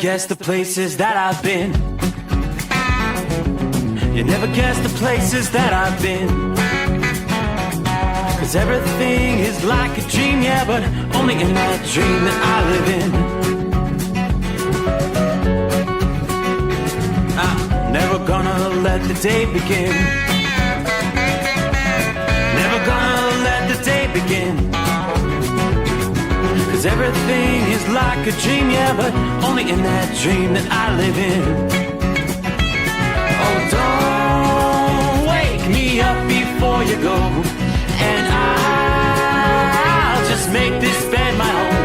guess the places that I've been. You never guess the places that I've been. 'Cause everything is like a dream, yeah, but only in that dream that I live in. I'm never gonna let the day begin. Never gonna let the day begin. 'Cause everything is like a dream, yeah, but only in that dream that I live in. Oh, don't wake me up before you go, and I'll just make this bed my home.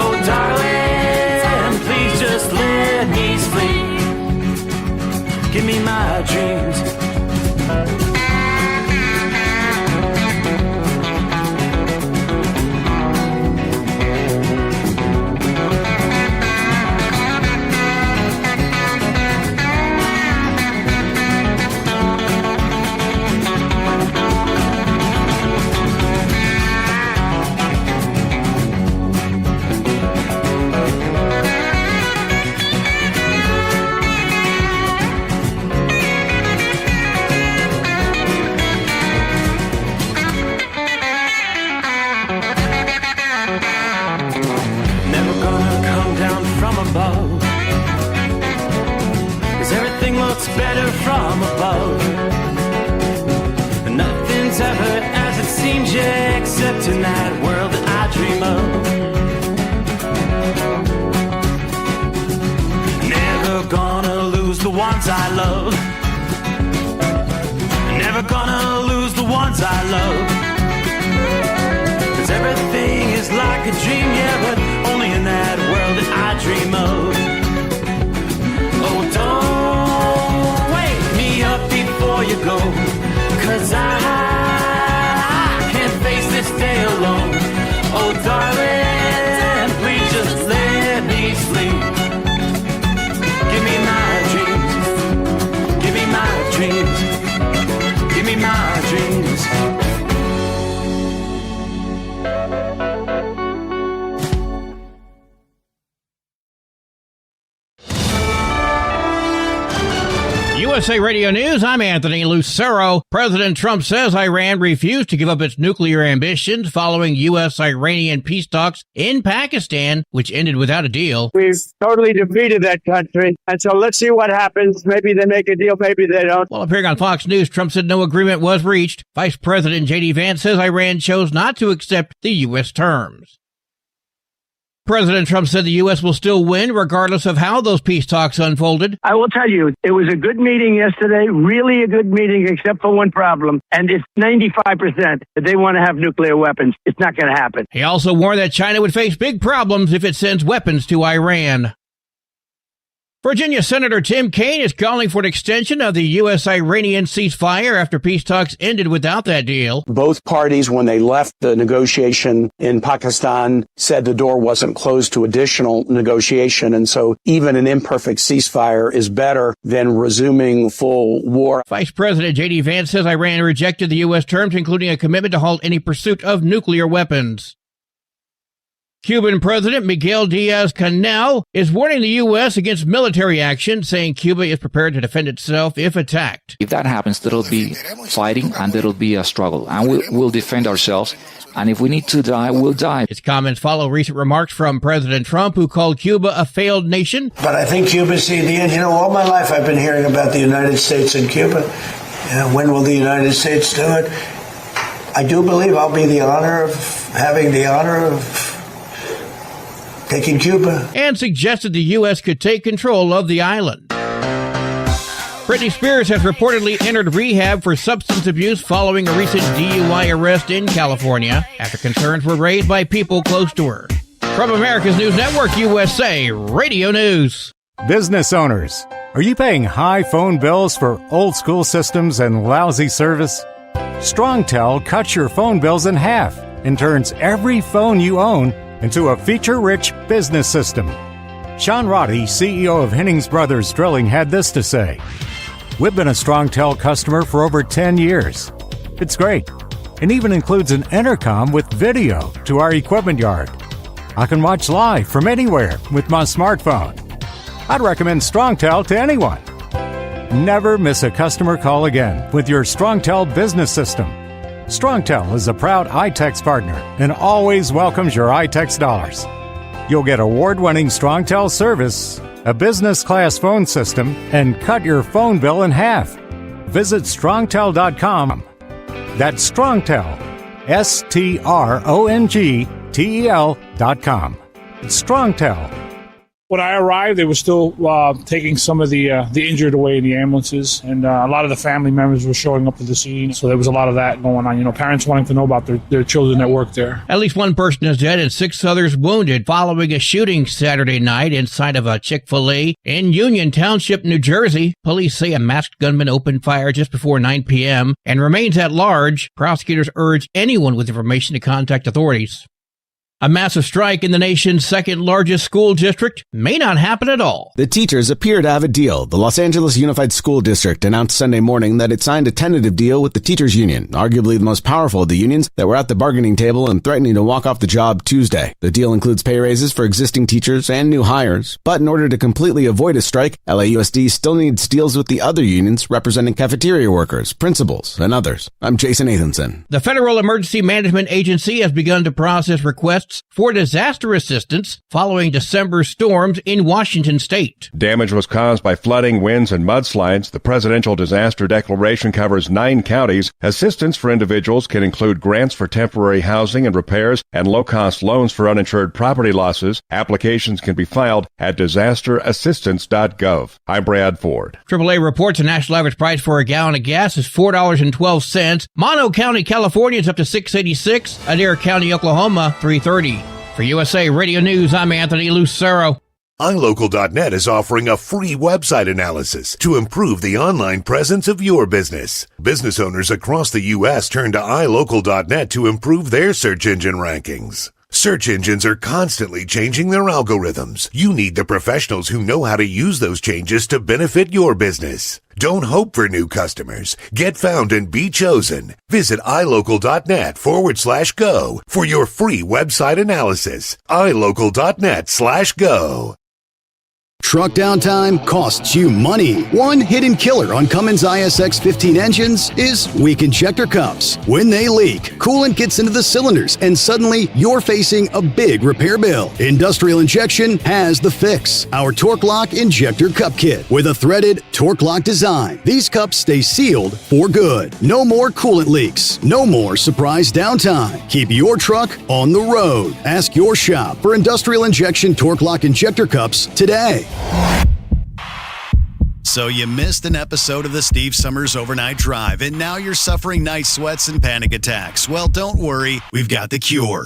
Oh, darling, please just let me sleep. Give me my dreams. Better from above. Nothing's ever as it seems, yeah, except in that world that I dream of. Never gonna lose the ones I love. Never gonna lose the ones I love. 'Cause everything is like a dream, yeah, but only in that world that I dream of. Oh, don't up before you go, 'cause I can't face this day alone. Oh, darling, please just let me sleep. Give me my dreams. Give me my dreams. Give me my dreams. USA Radio News, I'm Anthony Lucero. President Trump says Iran refused to give up its nuclear ambitions following U.S.-Iranian peace talks in Pakistan, which ended without a deal. We've totally defeated that country, and so let's see what happens. Maybe they make a deal, maybe they don't. While appearing on Fox News, Trump said no agreement was reached. Vice President J.D. Vance says Iran chose not to accept the U.S. terms. President Trump said the U.S. will still win regardless of how those peace talks unfolded. I will tell you, it was a good meeting yesterday, really a good meeting, except for one problem, and it's 95% that they want to have nuclear weapons. It's not going to happen. He also warned that China would face big problems if it sends weapons to Iran. Virginia Senator Tim Kaine is calling for an extension of the U.S.-Iranian ceasefire after peace talks ended without that deal. Both parties, when they left the negotiation in Pakistan, said the door wasn't closed to additional negotiation. And so even an imperfect ceasefire is better than resuming full war. Vice President J.D. Vance says Iran rejected the U.S. terms, including a commitment to halt any pursuit of nuclear weapons. Cuban President Miguel Diaz-Canel is warning the U.S. against military action, saying Cuba is prepared to defend itself if attacked. If that happens, there'll be fighting and there'll be a struggle, and we'll defend ourselves. And if we need to die, we'll die. His comments follow recent remarks from President Trump, who called Cuba a failed nation. But I think Cuba's seen the end. You know, all my life I've been hearing about the United States and Cuba. When will the United States do it? I do believe I'll be having the honor of taking Cuba. And suggested the U.S. could take control of the island. Britney Spears has reportedly entered rehab for substance abuse following a recent DUI arrest in California after concerns were raised by people close to her. From America's News Network, USA Radio News. Business owners, are you paying high phone bills for old school systems and lousy service? StrongTel cuts your phone bills in half and turns every phone you own into a feature-rich business system. Sean Roddy, CEO of Hennings Brothers Drilling, had this to say. We've been a StrongTel customer for over 10 years. It's great. It even includes an intercom with video to our equipment yard. I can watch live from anywhere with my smartphone. I'd recommend StrongTel to anyone. Never miss a customer call again with your StrongTel business system. StrongTel is a proud iTex partner and always welcomes your iTex dollars. You'll get award-winning StrongTel service, a business-class phone system, and cut your phone bill in half. Visit strongtel.com. That's StrongTel, StrongTel.com. It's StrongTel. When I arrived, they were still taking some of the injured away in the ambulances, and a lot of the family members were showing up to the scene. So there was a lot of that going on. Parents wanting to know about their children that work there. At least one person is dead and 6 others wounded following a shooting Saturday night inside of a Chick-fil-A in Union Township, New Jersey. Police say a masked gunman opened fire just before 9 p.m. and remains at large. Prosecutors urge anyone with information to contact authorities. A massive strike in the nation's second largest school district may not happen at all. The teachers appear to have a deal. The Los Angeles Unified School District announced Sunday morning that it signed a tentative deal with the teachers union, arguably the most powerful of the unions that were at the bargaining table and threatening to walk off the job Tuesday. The deal includes pay raises for existing teachers and new hires, but in order to completely avoid a strike, LAUSD still needs deals with the other unions representing cafeteria workers, principals, and others. I'm Jason Nathanson. The Federal Emergency Management Agency has begun to process requests for disaster assistance following December storms in Washington state. Damage was caused by flooding, winds, and mudslides. The presidential disaster declaration covers 9 counties. Assistance for individuals can include grants for temporary housing and repairs and low-cost loans for uninsured property losses. Applications can be filed at disasterassistance.gov. I'm Brad Ford. AAA reports the national average price for a gallon of gas is $4.12. Mono County, California is up to $6.86. Adair County, Oklahoma, $3.30. For USA Radio News, I'm Anthony Lucero. iLocal.net is offering a free website analysis to improve the online presence of your business. Business owners across the U.S. turn to iLocal.net to improve their search engine rankings. Search engines are constantly changing their algorithms. You need the professionals who know how to use those changes to benefit your business. Don't hope for new customers. Get found and be chosen. Visit iLocal.net/go for your free website analysis. iLocal.net/go. Truck downtime costs you money. One hidden killer on Cummins ISX-15 engines is weak injector cups. When they leak, coolant gets into the cylinders and suddenly you're facing a big repair bill. Industrial Injection has the fix. Our Torque Lock Injector Cup Kit with a threaded Torque Lock design. These cups stay sealed for good. No more coolant leaks. No more surprise downtime. Keep your truck on the road. Ask your shop for Industrial Injection Torque Lock Injector Cups today. So you missed an episode of the Steve Sommers Overnight Drive, and now you're suffering night sweats and panic attacks. Well, don't worry, we've got the cure.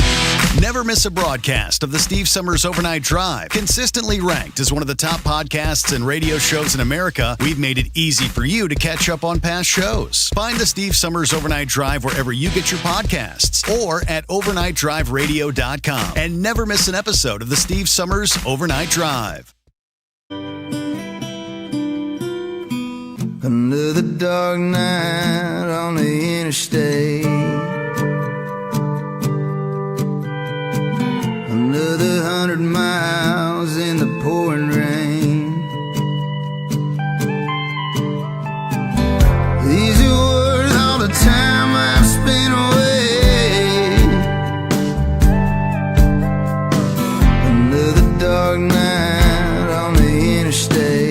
Never miss a broadcast of the Steve Sommers Overnight Drive. Consistently ranked as one of the top podcasts and radio shows in America, we've made it easy for you to catch up on past shows. Find the Steve Sommers Overnight Drive wherever you get your podcasts or at overnightdriveradio.com. And never miss an episode of the Steve Sommers Overnight Drive. Another dark night on the interstate. Another 100 miles in the pouring rain. These are worth all the time I've spent away. Another dark night on the interstate.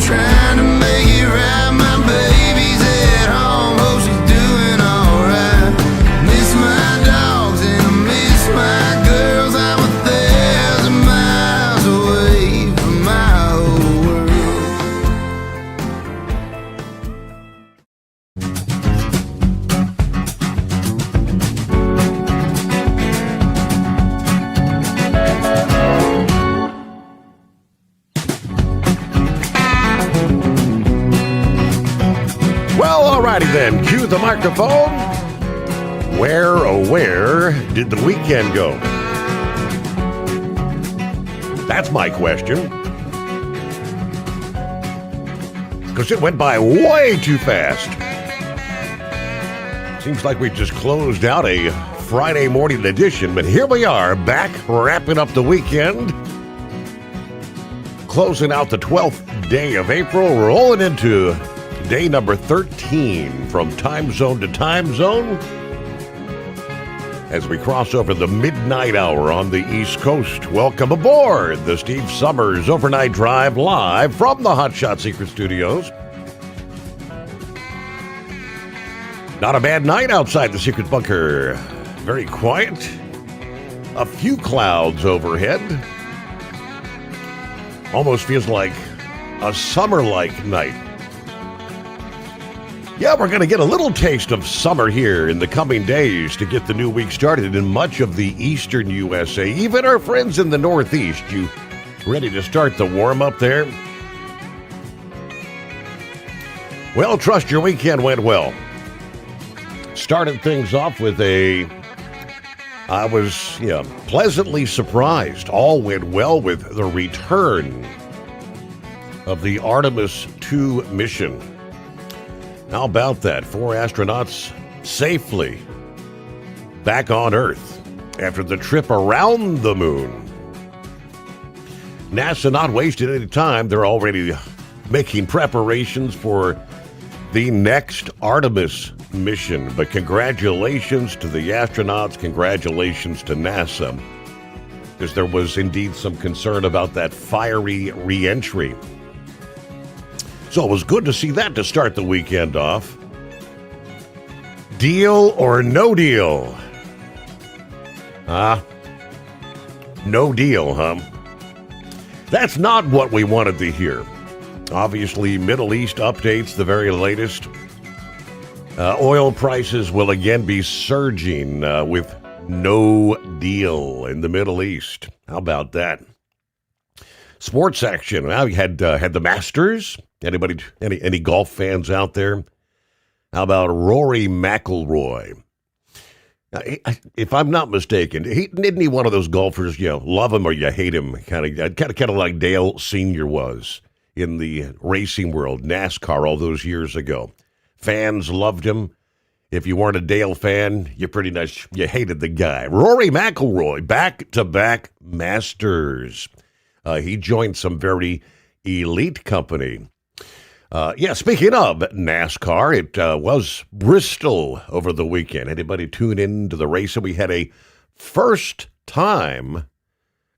Trying to make it right, my baby's at home, oh she's doing alright. Miss my dogs and I miss my girls, I'm 1,000 miles away from my whole Alrighty then, cue the microphone. Where, oh where, did the weekend go? That's my question. Because it went by way too fast. Seems like we just closed out a Friday morning edition, but here we are back wrapping up the weekend, closing out the 12th day of April, rolling into day number 13 from time zone to time zone as we cross over the midnight hour on the East Coast. Welcome aboard the Steve Summers Overnight Drive live from the Hot Shot Secret Studios. Not a bad night outside the secret bunker. Very quiet. A few clouds overhead. Almost feels like a summer-like night. Yeah, we're going to get a little taste of summer here in the coming days to get the new week started in much of the eastern USA. Even our friends in the Northeast, you ready to start the warm-up there? Well, trust your weekend went well. Started things off with I was pleasantly surprised. All went well with the return of the Artemis 2 mission. How about that? 4 astronauts safely back on Earth after the trip around the moon. NASA not wasting any time. They're already making preparations for the next Artemis mission. But congratulations to the astronauts, congratulations to NASA, because there was indeed some concern about that fiery re-entry. So it was good to see that to start the weekend off. Deal or no deal? No deal, huh? That's not what we wanted to hear. Obviously, Middle East updates, the very latest. Oil prices will again be surging with no deal in the Middle East. How about that? Sports action. Well, we had the Masters. Any golf fans out there? How about Rory McIlroy? If I'm not mistaken, isn't he one of those golfers? Love him or you hate him, kind of like Dale Sr. was in the racing world, NASCAR, all those years ago. Fans loved him. If you weren't a Dale fan, you hated the guy. Rory McIlroy, back-to-back Masters. He joined some very elite company. Speaking of NASCAR, it was Bristol over the weekend. Anybody tune into the race? And we had a first-time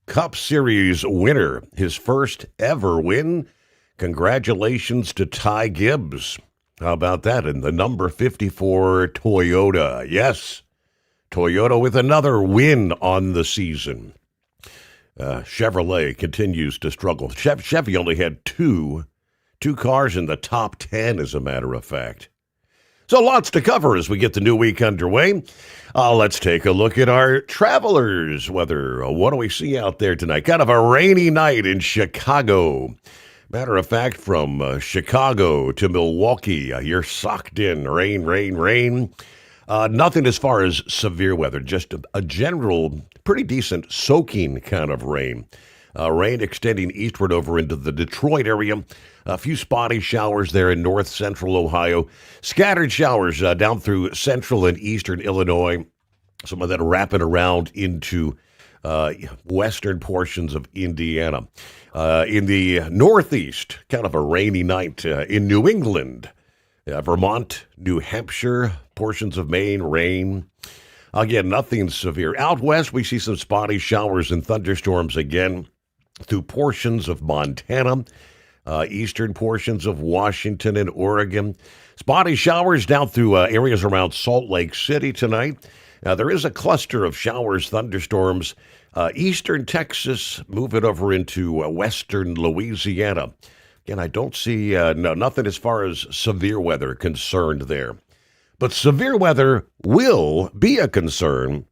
Cup Series winner, his first ever win. Congratulations to Ty Gibbs. How about that? In the number 54 Toyota. Yes, Toyota with another win on the season. Chevrolet continues to struggle. Chevy only had two cars in the top 10, as a matter of fact. So lots to cover as we get the new week underway. Let's take a look at our travelers' weather. What do we see out there tonight? Kind of a rainy night in Chicago. Matter of fact, from Chicago to Milwaukee, you're socked in. Rain. Nothing as far as severe weather, just a general, pretty decent soaking kind of rain. Rain extending eastward over into the Detroit area. A few spotty showers there in north central Ohio. Scattered showers down through central and eastern Illinois. Some of that wrapping around into western portions of Indiana. In the northeast, kind of a rainy night in New England. Vermont, New Hampshire, portions of Maine, rain. Again, nothing severe. Out west, we see some spotty showers and thunderstorms again through portions of Montana, eastern portions of Washington and Oregon. Spotty showers down through areas around Salt Lake City tonight. There is a cluster of showers, thunderstorms, eastern Texas, moving over into western Louisiana. Again, I don't see nothing as far as severe weather concerned there. But severe weather will be a concern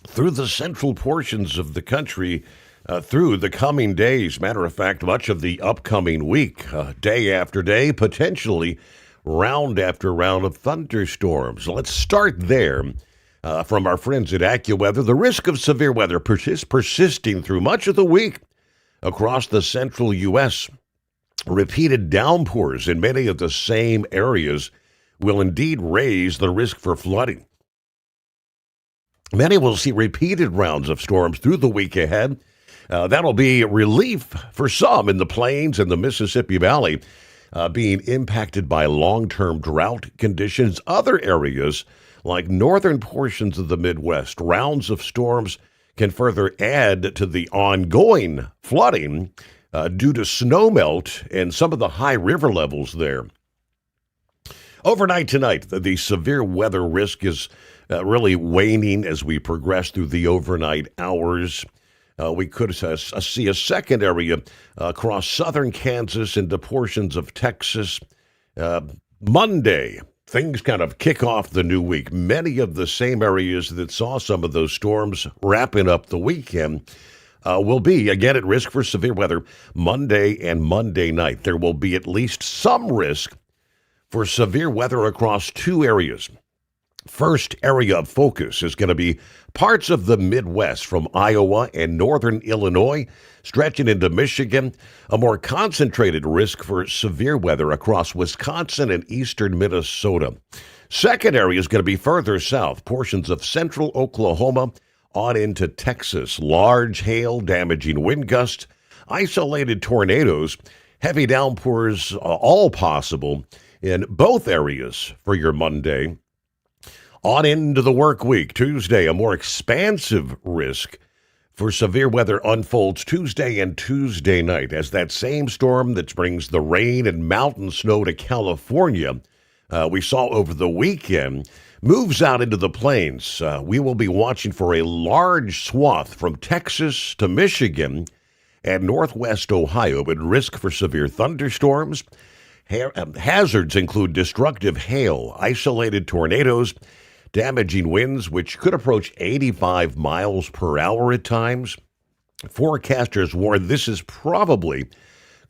through the central portions of the country through the coming days. Matter of fact, much of the upcoming week, day after day, potentially round after round of thunderstorms. Let's start there. From our friends at AccuWeather, the risk of severe weather is persisting through much of the week across the central U.S. Repeated downpours in many of the same areas will indeed raise the risk for flooding. Many will see repeated rounds of storms through the week ahead. That'll be relief for some in the plains and the Mississippi Valley being impacted by long-term drought conditions. Other areas, like northern portions of the Midwest, rounds of storms can further add to the ongoing flooding due to snowmelt and some of the high river levels there. Overnight tonight, the severe weather risk is really waning as we progress through the overnight hours. We could see a second area across southern Kansas into portions of Texas. Monday, things kind of kick off the new week. Many of the same areas that saw some of those storms wrapping up the weekend will be, again, at risk for severe weather Monday and Monday night. There will be at least some risk for severe weather across two areas. First area of focus is going to be parts of the Midwest from Iowa and northern Illinois, stretching into Michigan. A more concentrated risk for severe weather across Wisconsin and eastern Minnesota. Second area is going to be further south, portions of central Oklahoma on into Texas. Large hail, damaging wind gusts, isolated tornadoes, heavy downpours, all possible in both areas for your Monday. On into the work week, Tuesday, a more expansive risk for severe weather unfolds Tuesday and Tuesday night as that same storm that brings the rain and mountain snow to California we saw over the weekend moves out into the plains. We will be watching for a large swath from Texas to Michigan and northwest Ohio at risk for severe thunderstorms. Hazards include destructive hail, isolated tornadoes, damaging winds, which could approach 85 miles per hour at times. Forecasters warn this is probably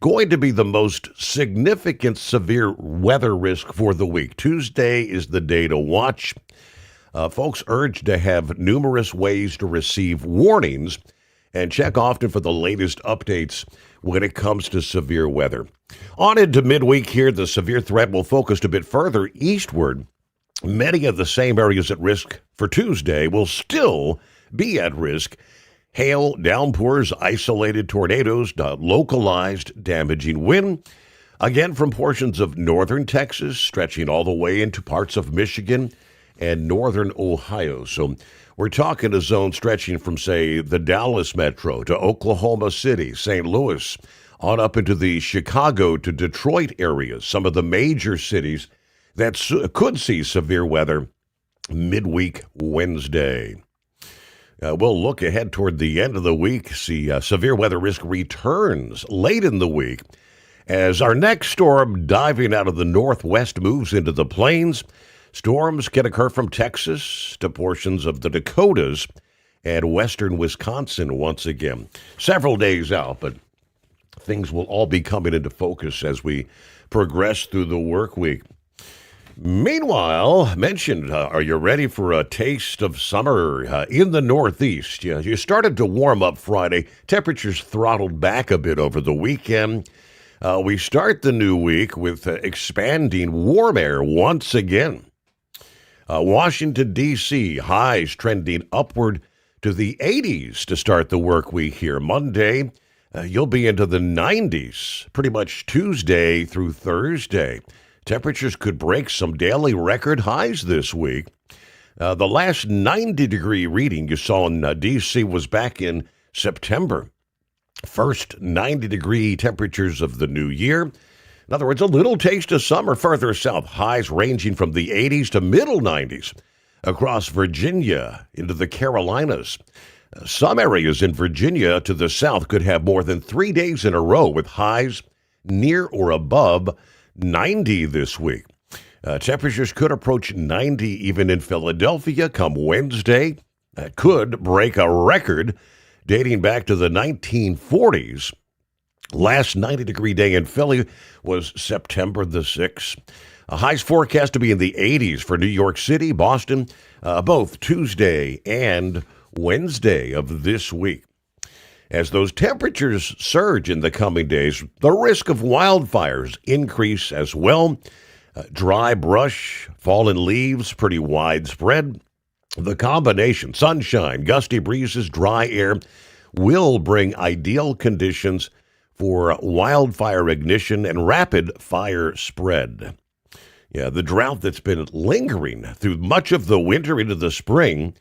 going to be the most significant severe weather risk for the week. Tuesday is the day to watch. Folks urged to have numerous ways to receive warnings and check often for the latest updates when it comes to severe weather. On into midweek here, the severe threat will focus a bit further eastward. Many of the same areas at risk for Tuesday will still be at risk. Hail, downpours, isolated tornadoes, localized damaging wind. Again, from portions of northern Texas, stretching all the way into parts of Michigan and northern Ohio. So we're talking a zone stretching from, say, the Dallas metro to Oklahoma City, St. Louis, on up into the Chicago to Detroit areas, some of the major cities that could see severe weather midweek Wednesday. We'll look ahead toward the end of the week, see severe weather risk returns late in the week as our next storm diving out of the northwest moves into the plains. Storms can occur from Texas to portions of the Dakotas and western Wisconsin once again. Several days out, but things will all be coming into focus as we progress through the work week. Meanwhile, mentioned, are you ready for a taste of summer in the Northeast? You started to warm up Friday. Temperatures throttled back a bit over the weekend. We start the new week with expanding warm air once again. Washington, D.C., highs trending upward to the 80s to start the work week here. Monday, you'll be into the 90s pretty much Tuesday through Thursday. Temperatures could break some daily record highs this week. The last 90-degree reading you saw in D.C. was back in September. First 90-degree temperatures of the new year. In other words, a little taste of summer further south. Highs ranging from the 80s to middle 90s across Virginia into the Carolinas. Some areas in Virginia to the south could have more than 3 days in a row with highs near or above 90 this week. Temperatures could approach 90 even in Philadelphia come Wednesday. That could break a record dating back to the 1940s. Last 90-degree day in Philly was September the 6th. Highs forecast to be in the 80s for New York City, Boston, both Tuesday and Wednesday of this week. As those temperatures surge in the coming days, the risk of wildfires increase as well. Dry brush, fallen leaves, pretty widespread. The combination, sunshine, gusty breezes, dry air, will bring ideal conditions for wildfire ignition and rapid fire spread. Yeah, the drought that's been lingering through much of the winter into the spring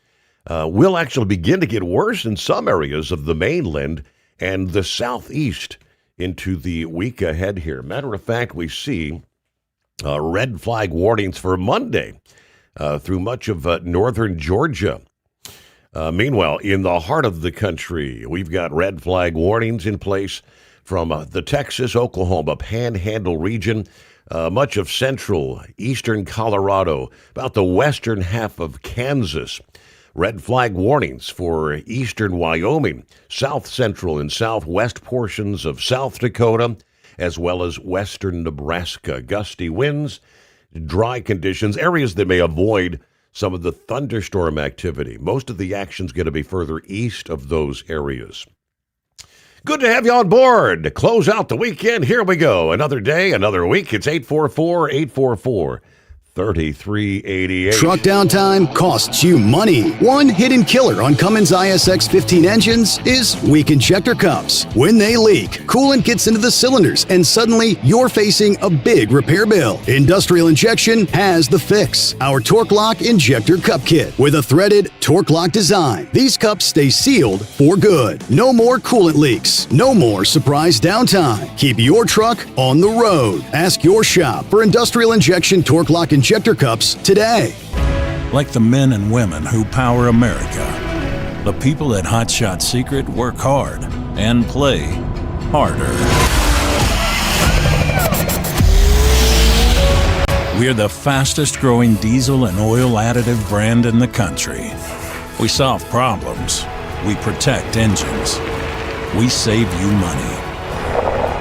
will actually begin to get worse in some areas of the mainland and the southeast into the week ahead here. Matter of fact, we see red flag warnings for Monday through much of northern Georgia. Meanwhile, in the heart of the country, we've got red flag warnings in place from the Texas, Oklahoma panhandle region, much of central, eastern Colorado, about the western half of Kansas. Red flag warnings for eastern Wyoming, south central and southwest portions of South Dakota, as well as western Nebraska. Gusty winds, dry conditions, areas that may avoid some of the thunderstorm activity. Most of the action's going to be further east of those areas. Good to have you on board. To close out the weekend, here we go. Another day, another week. It's 844-844-3388. Truck downtime costs you money. One hidden killer on Cummins ISX 15 engines is weak injector cups. When they leak, coolant gets into the cylinders and suddenly you're facing a big repair bill. Industrial Injection has the fix. Our Torque Lock Injector Cup Kit with a threaded Torque Lock design. These cups stay sealed for good. No more coolant leaks. No more surprise downtime. Keep your truck on the road. Ask your shop for Industrial Injection Torque Lock Injector Cups today. Like the men and women who power America, the people at Hot Shot Secret work hard and play harder. We're the fastest growing diesel and oil additive brand in the country. We solve problems. We protect engines. We save you money.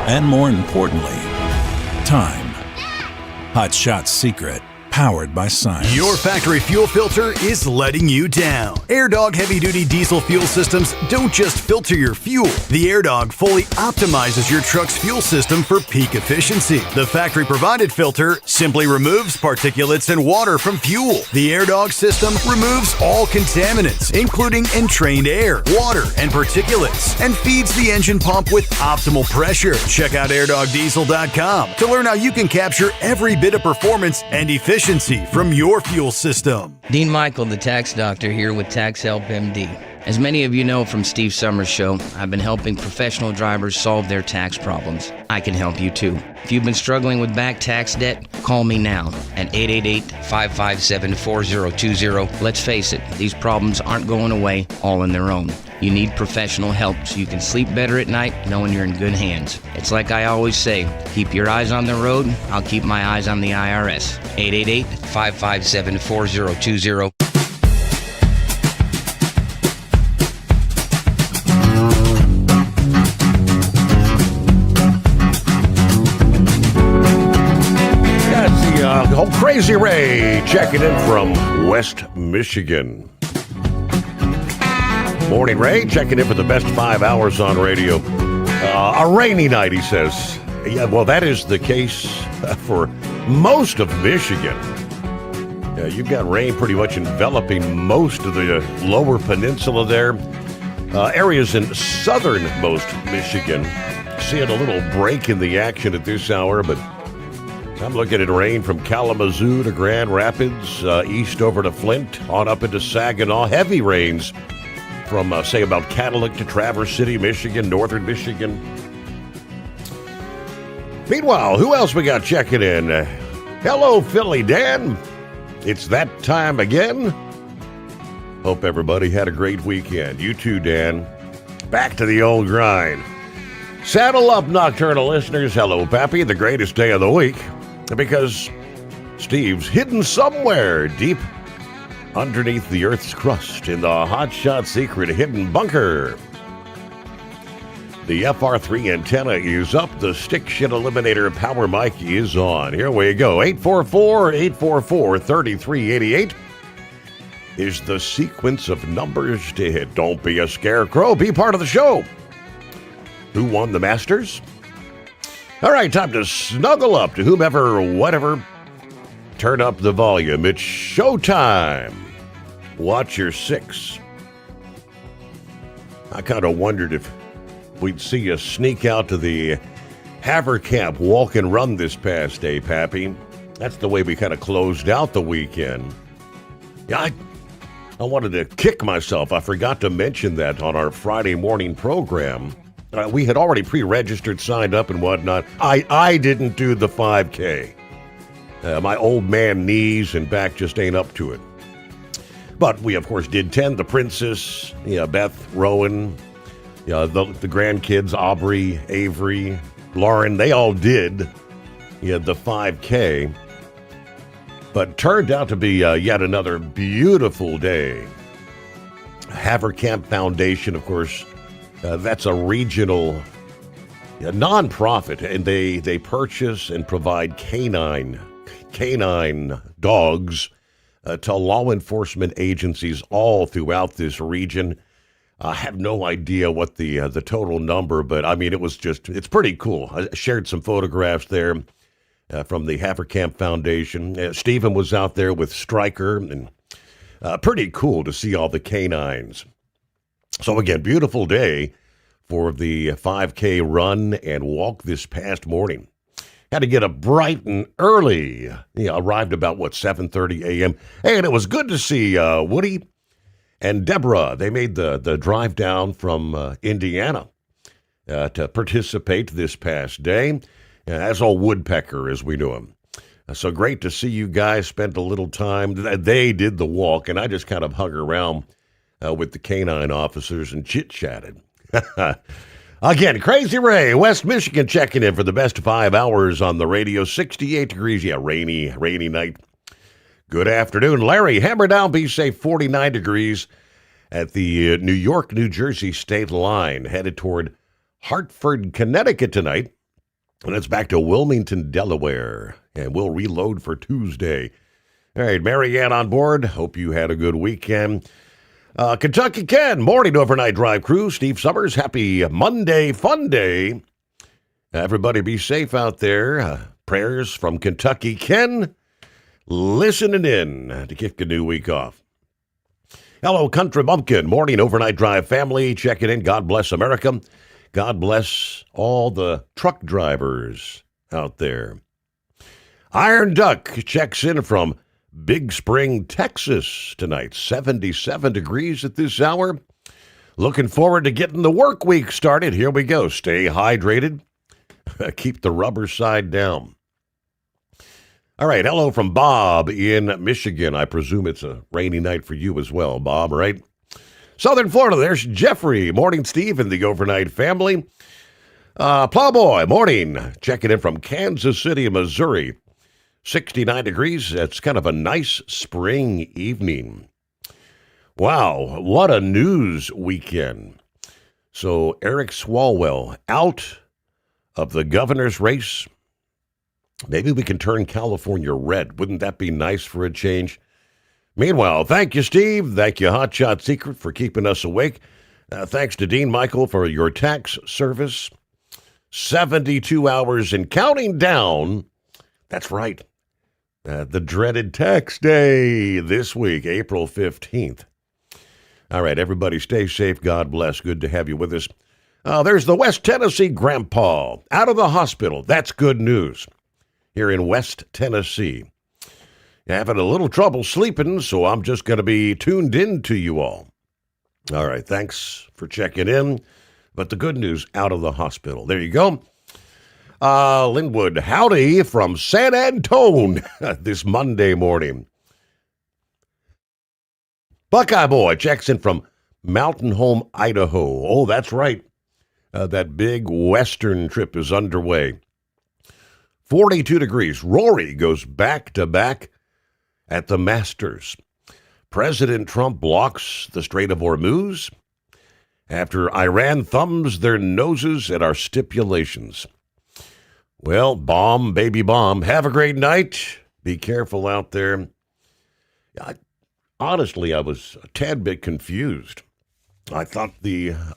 And more importantly, time. Hot Shot Secret. Powered by science. Your factory fuel filter is letting you down. AirDog heavy-duty diesel fuel systems don't just filter your fuel. The AirDog fully optimizes your truck's fuel system for peak efficiency. The factory-provided filter simply removes particulates and water from fuel. The AirDog system removes all contaminants, including entrained air, water, and particulates, and feeds the engine pump with optimal pressure. Check out airdogdiesel.com to learn how you can capture every bit of performance and efficiency from your fuel system. Dean Michael, the tax doctor, here with Tax Help MD. As many of you know from Steve Sommers' show, I've been helping professional drivers solve their tax problems. I can help you too. If you've been struggling with back tax debt, call me now at 888-557-4020. Let's face it, these problems aren't going away all on their own. You need professional help so you can sleep better at night knowing you're in good hands. It's like I always say, keep your eyes on the road, I'll keep my eyes on the IRS. 888-557-4020. Old Crazy Ray checking in from West Michigan. Morning, Ray, checking in for the best 5 hours on radio. A rainy night, he says. Yeah, well, that is the case for most of Michigan. You've got rain pretty much enveloping most of the lower peninsula there. Areas in southernmost Michigan. Seeing a little break in the action at this hour, but I'm looking at rain from Kalamazoo to Grand Rapids, east over to Flint, on up into Saginaw. Heavy rains from, say, about Cadillac to Traverse City, Michigan, northern Michigan. Meanwhile, who else we got checking in? Hello, Philly Dan. It's that time again. Hope everybody had a great weekend. You too, Dan. Back to the old grind. Saddle up, nocturnal listeners. Hello, Pappy. The greatest day of the week. Because Steve's hidden somewhere deep underneath the Earth's crust in the Hot Shot Secret hidden bunker. The FR3 antenna is up. The stick shit eliminator power mic is on. Here we go. 844-844-3388 is the sequence of numbers to hit. Don't be a scarecrow. Be part of the show. Who won the Masters? All right, time to snuggle up to whomever, whatever. Turn up the volume. It's showtime. Watch your 6. I kind of wondered if we'd see you sneak out to the Havercamp walk and run this past day, Pappy. That's the way we kind of closed out the weekend. Yeah, I wanted to kick myself. I forgot to mention that on our Friday morning program. We had already pre-registered, signed up and whatnot. I didn't do the 5K. My old man knees and back just ain't up to it. But we, of course, did 10. The Princess, Beth, Rowan, the grandkids, Aubrey, Avery, Lauren, they all did the 5K. But turned out to be yet another beautiful day. Havercamp Foundation, of course, that's a regional nonprofit, and they purchase and provide canine dogs to law enforcement agencies all throughout this region. I have no idea what the total number, but I mean, it's pretty cool. I shared some photographs there from the Havercamp Foundation. Stephen was out there with Stryker, and pretty cool to see all the canines. So again, beautiful day for the 5K run and walk this past morning. Had to get up bright and early. Arrived about, 7:30 a.m. Hey, and it was good to see Woody and Deborah. They made the drive down from Indiana to participate this past day. As old Woodpecker, as we knew him. So great to see you guys spent a little time. They did the walk, and I just kind of hung around with the canine officers and chit-chatted. Again, Crazy Ray, West Michigan, checking in for the best 5 hours on the radio. 68 degrees, rainy night. Good afternoon. Larry, hammer down, be safe, 49 degrees at the New York-New Jersey state line, headed toward Hartford, Connecticut tonight. And it's back to Wilmington, Delaware, and we'll reload for Tuesday. All right, Mary Ann on board. Hope you had a good weekend. Kentucky Ken, morning overnight drive crew. Steve Sommers, happy Monday fun day. Everybody be safe out there. Prayers from Kentucky Ken, listening in to kick a new week off. Hello, Country Bumpkin, morning overnight drive family, checking in. God bless America. God bless all the truck drivers out there. Iron Duck checks in from Big Spring, Texas tonight. 77 degrees at this hour. Looking forward to getting the work week started. Here we go. Stay hydrated. Keep the rubber side down. All right. Hello from Bob in Michigan. I presume it's a rainy night for you as well, Bob, right? Southern Florida, there's Jeffrey. Morning, Steve, and the overnight family. Plowboy, morning. Checking in from Kansas City, Missouri. 69 degrees. It's kind of a nice spring evening. Wow, what a news weekend. So Eric Swalwell out of the governor's race. Maybe we can turn California red. Wouldn't that be nice for a change? Meanwhile, thank you, Steve. Thank you, Hotshot Secret, for keeping us awake. Thanks to Dean Michael for your tax service. 72 hours and counting down. That's right. The dreaded tax day this week, April 15th. All right, everybody stay safe. God bless. Good to have you with us. There's the West Tennessee grandpa out of the hospital. That's good news here in West Tennessee. Having a little trouble sleeping, so I'm just going to be tuned in to you all. All right, thanks for checking in. But the good news, out of the hospital. There you go. Linwood, howdy from San Antone this Monday morning. Buckeye Boy checks in from Mountain Home, Idaho. Oh, that's right. That big western trip is underway. 42 degrees. Rory goes back-to-back at the Masters. President Trump blocks the Strait of Hormuz after Iran thumbs their noses at our stipulations. Well, bomb, baby bomb. Have a great night. Be careful out there. Honestly, I was a tad bit confused. I thought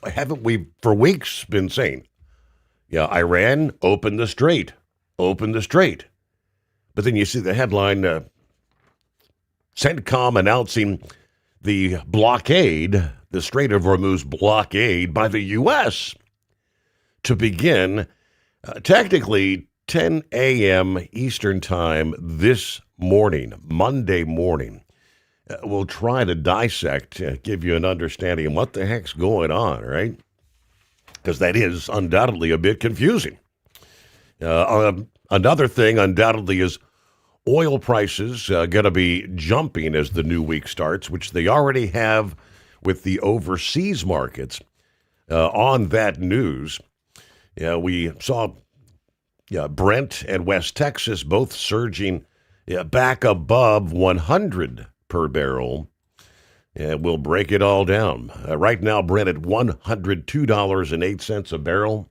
haven't we for weeks been saying, Iran, open the strait. Open the strait. But then you see the headline, CENTCOM announcing the blockade, the Strait of Hormuz blockade by the U.S. to begin technically 10 a.m. Eastern Time this morning, Monday morning. We'll try to dissect, give you an understanding of what the heck's going on, right? Because that is undoubtedly a bit confusing. Another thing undoubtedly is oil prices going to be jumping as the new week starts, which they already have with the overseas markets. On that news, we saw Brent and West Texas both surging back above 100 per barrel. We'll break it all down. Right now, Brent at $102.08 a barrel.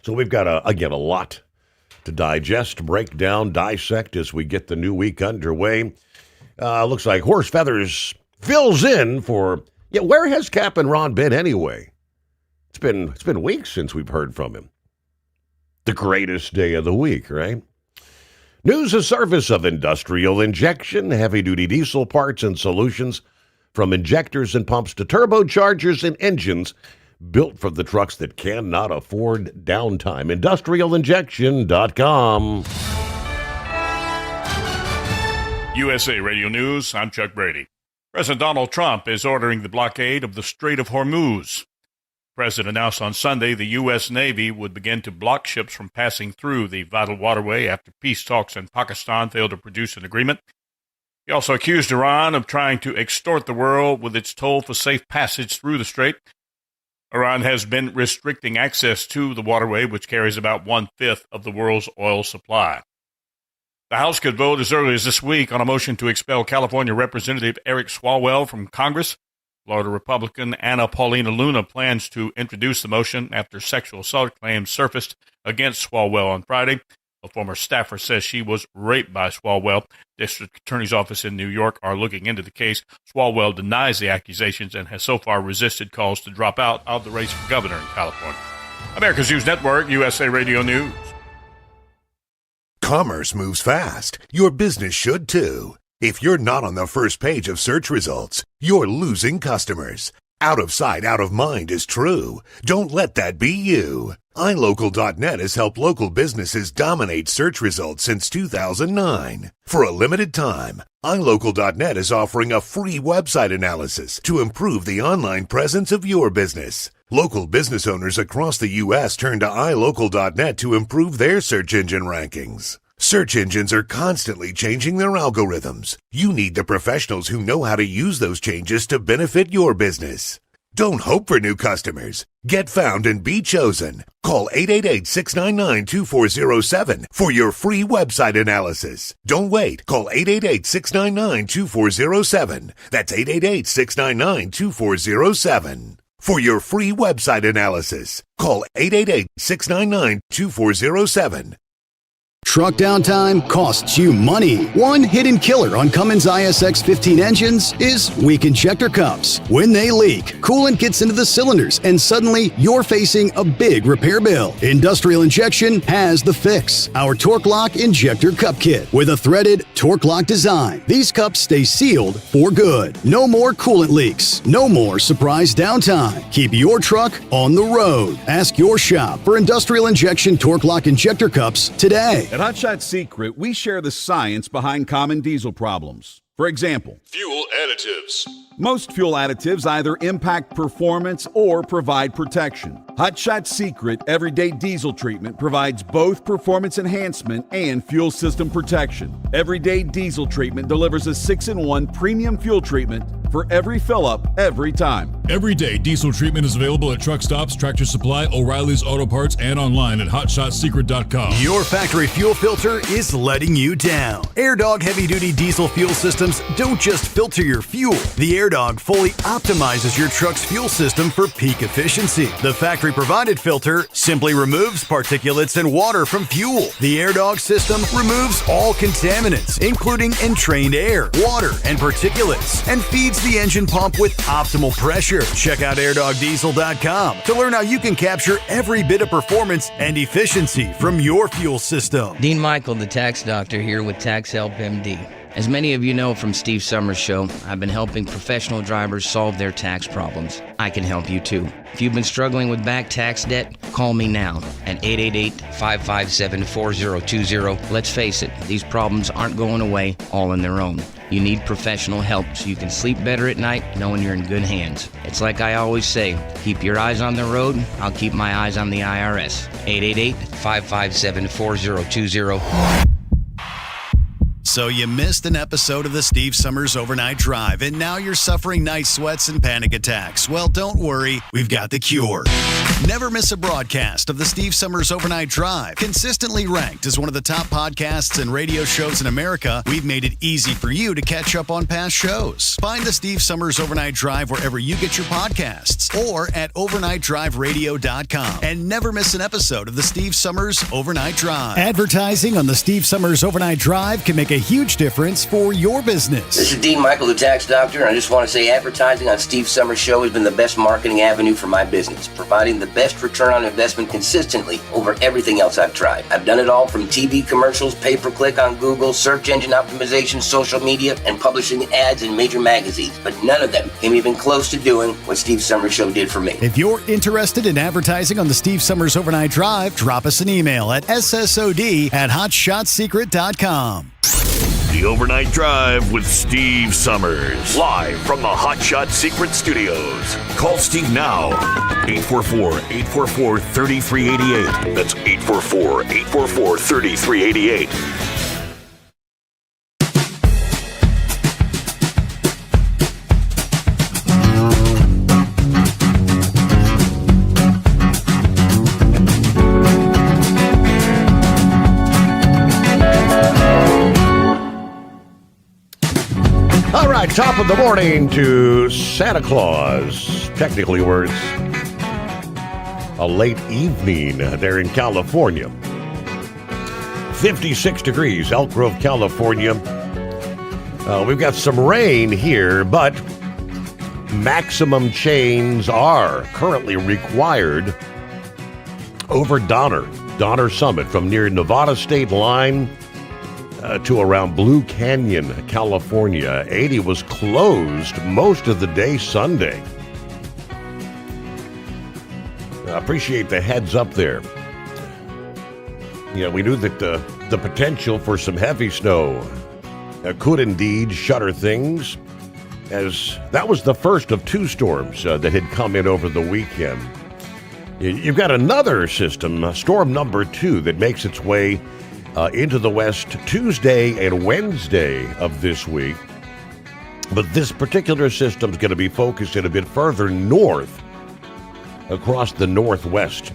So we've got, a lot to digest, break down, dissect as we get the new week underway. Looks like Horse Feathers fills in for, where has Cap and Ron been anyway? It's been weeks since we've heard from him. The greatest day of the week, right? News of service of industrial injection, heavy-duty diesel parts and solutions, from injectors and pumps to turbochargers and engines, built for the trucks that cannot afford downtime. IndustrialInjection.com. USA Radio News, I'm Chuck Brady. President Donald Trump is ordering the blockade of the Strait of Hormuz. The president announced on Sunday the U.S. Navy would begin to block ships from passing through the vital waterway after peace talks in Pakistan failed to produce an agreement. He also accused Iran of trying to extort the world with its toll for safe passage through the strait. Iran has been restricting access to the waterway, which carries about 1/5 of the world's oil supply. The House could vote as early as this week on a motion to expel California Representative Eric Swalwell from Congress. Florida Republican Anna Paulina Luna plans to introduce the motion after sexual assault claims surfaced against Swalwell on Friday. A former staffer says she was raped by Swalwell. District Attorney's Office in New York are looking into the case. Swalwell denies the accusations and has so far resisted calls to drop out of the race for governor in California. America's News Network, USA Radio News. Commerce moves fast. Your business should too. If you're not on the first page of search results, you're losing customers. Out of sight, out of mind is true. Don't let that be you. iLocal.net has helped local businesses dominate search results since 2009. For a limited time, iLocal.net is offering a free website analysis to improve the online presence of your business. Local business owners across the U.S. turn to iLocal.net to improve their search engine rankings. Search engines are constantly changing their algorithms. You need the professionals who know how to use those changes to benefit your business. Don't hope for new customers. Get found and be chosen. Call 888-699-2407 for your free website analysis. Don't wait. Call 888-699-2407. That's 888-699-2407. For your free website analysis, call 888-699-2407. Truck downtime costs you money. One hidden killer on Cummins ISX-15 engines is weak injector cups. When they leak, coolant gets into the cylinders and suddenly you're facing a big repair bill. Industrial Injection has the fix. Our Torque Lock Injector Cup Kit with a threaded Torque Lock design. These cups stay sealed for good. No more coolant leaks. No more surprise downtime. Keep your truck on the road. Ask your shop for Industrial Injection Torque Lock Injector Cups today. At Hot Shot Secret, we share the science behind common diesel problems. For example, fuel additives. Most fuel additives either impact performance or provide protection. Hot Shot Secret Everyday Diesel Treatment provides both performance enhancement and fuel system protection. Everyday Diesel Treatment delivers a 6-in-1 premium fuel treatment for every fill-up, every time. Everyday Diesel Treatment is available at truck stops, Tractor Supply, O'Reilly's Auto Parts, and online at hotshotsecret.com. Your factory fuel filter is letting you down. AirDog heavy-duty diesel fuel systems don't just filter your fuel. The AirDog fully optimizes your truck's fuel system for peak efficiency. The factory-provided filter simply removes particulates and water from fuel. The AirDog system removes all contaminants, including entrained air, water, and particulates, and feeds the engine pump with optimal pressure. Check out airdogdiesel.com to learn how you can capture every bit of performance and efficiency from your fuel system. Dean Michael, the tax doctor, here with Tax Help MD. As many of you know from Steve Summers' show, I've been helping professional drivers solve their tax problems. I can help you too. If you've been struggling with back tax debt, call me now at 888-557-4020. Let's face it, these problems aren't going away all on their own. You need professional help so you can sleep better at night knowing you're in good hands. It's like I always say, keep your eyes on the road, I'll keep my eyes on the IRS. 888-557-4020. So you missed an episode of the Steve Summers Overnight Drive, and now you're suffering night sweats and panic attacks. Well, don't worry, we've got the cure. Never miss a broadcast of the Steve Summers Overnight Drive. Consistently ranked as one of the top podcasts and radio shows in America, we've made it easy for you to catch up on past shows. Find the Steve Summers Overnight Drive wherever you get your podcasts or at overnightdriveradio.com. And never miss an episode of the Steve Summers Overnight Drive. Advertising on the Steve Summers Overnight Drive can make a huge difference for your business. This is Dean Michael, the tax doctor, and I just want to say advertising on Steve Summers' show has been the best marketing avenue for my business, providing the best return on investment consistently over everything else I've tried. I've done it all from TV commercials, pay-per-click on Google, search engine optimization, social media, and publishing ads in major magazines, but none of them came even close to doing what Steve Summers' show did for me. If you're interested in advertising on the Steve Summers Overnight Drive, drop us an email at ssod@hotshotsecret.com. The Overnight Drive with Steve Summers. Live from the Hot Shot Secret Studios. Call Steve now. 844-844-3388. That's 844-844-3388. All right, top of the morning to Santa Claus. Technically, where it's a late evening there in California. 56 degrees, Elk Grove, California. We've got some rain here, but maximum chains are currently required over Donner Summit from near Nevada state line to around Blue Canyon, California. 80 was closed most of the day Sunday. I appreciate the heads up there. Yeah, we knew that the potential for some heavy snow could indeed shutter things, as that was the first of two storms that had come in over the weekend. You've got another system, storm number 2, that makes its way into the west Tuesday and Wednesday of this week. But this particular system is going to be focused in a bit further north across the northwest.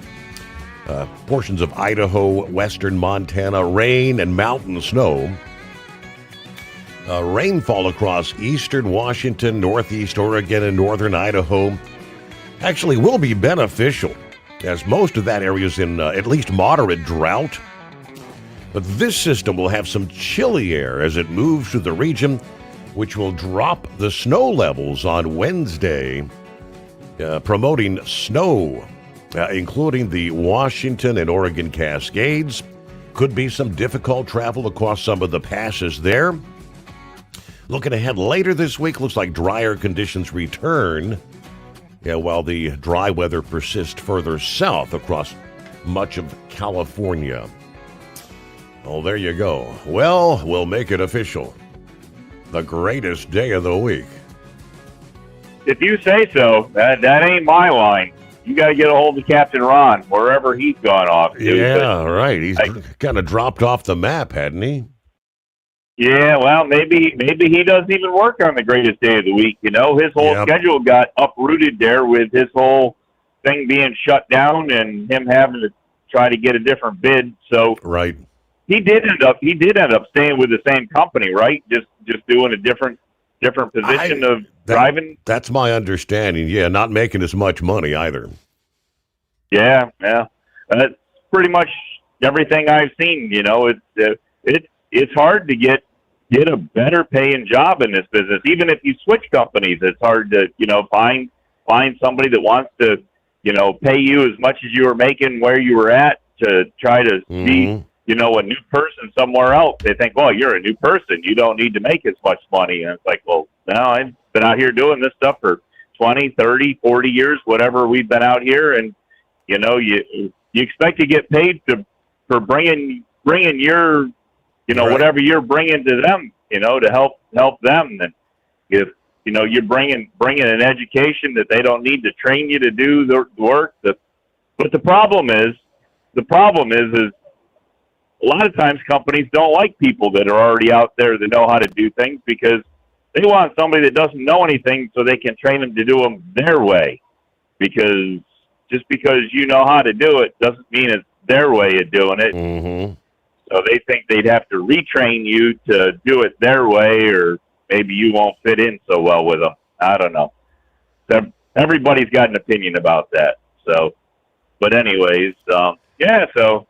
Portions of Idaho, western Montana, rain and mountain snow. Rainfall across eastern Washington, northeast Oregon, and northern Idaho actually will be beneficial, as most of that area is in at least moderate drought. But this system will have some chilly air as it moves through the region, which will drop the snow levels on Wednesday, promoting snow, including the Washington and Oregon Cascades. Could be some difficult travel across some of the passes there. Looking ahead later this week, looks like drier conditions return, while the dry weather persists further south across much of California. Oh, there you go. Well, we'll make it official. The greatest day of the week. If you say so, that ain't my line. You got to get a hold of Captain Ron, wherever he's gone off to. Yeah, right. He's kind of dropped off the map, hadn't he? Yeah, well, maybe he doesn't even work on the greatest day of the week. You know, his whole schedule got uprooted there with his whole thing being shut down and him having to try to get a different bid. So right. He did end up staying with the same company, right? Just doing a different position of driving. That's my understanding. Yeah, not making as much money either. Yeah. That's pretty much everything I've seen. You know, it's hard to get a better paying job in this business. Even if you switch companies, it's hard to find somebody that wants to pay you as much as you were making where you were at to try to see a new person somewhere else, they think, well, you're a new person. You don't need to make as much money. And it's like, well, no, I've been out here doing this stuff for 20, 30, 40 years, whatever we've been out here. And, you expect to get paid for bringing your, whatever you're bringing to them, to help them. And if, you're bringing an education that they don't need to train you to do the work. But the problem is a lot of times companies don't like people that are already out there that know how to do things, because they want somebody that doesn't know anything so they can train them to do them their way. Because just because you know how to do it doesn't mean it's their way of doing it. Mm-hmm. So they think they'd have to retrain you to do it their way, or maybe you won't fit in so well with them. I don't know. Everybody's got an opinion about that. So, but anyways, yeah, so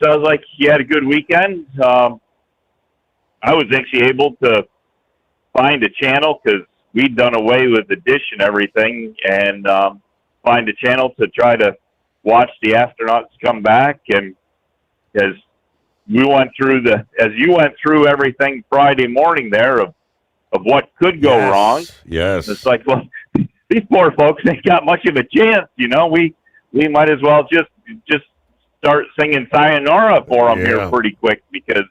sounds like you had a good weekend. I was actually able to find a channel, because we'd done away with the dish and everything, and find a channel to try to watch the astronauts come back. And as you went through everything Friday morning there of what could go wrong. Yes. It's like, well, these poor folks ain't got much of a chance. We might as well just start singing sayonara for them here pretty quick, because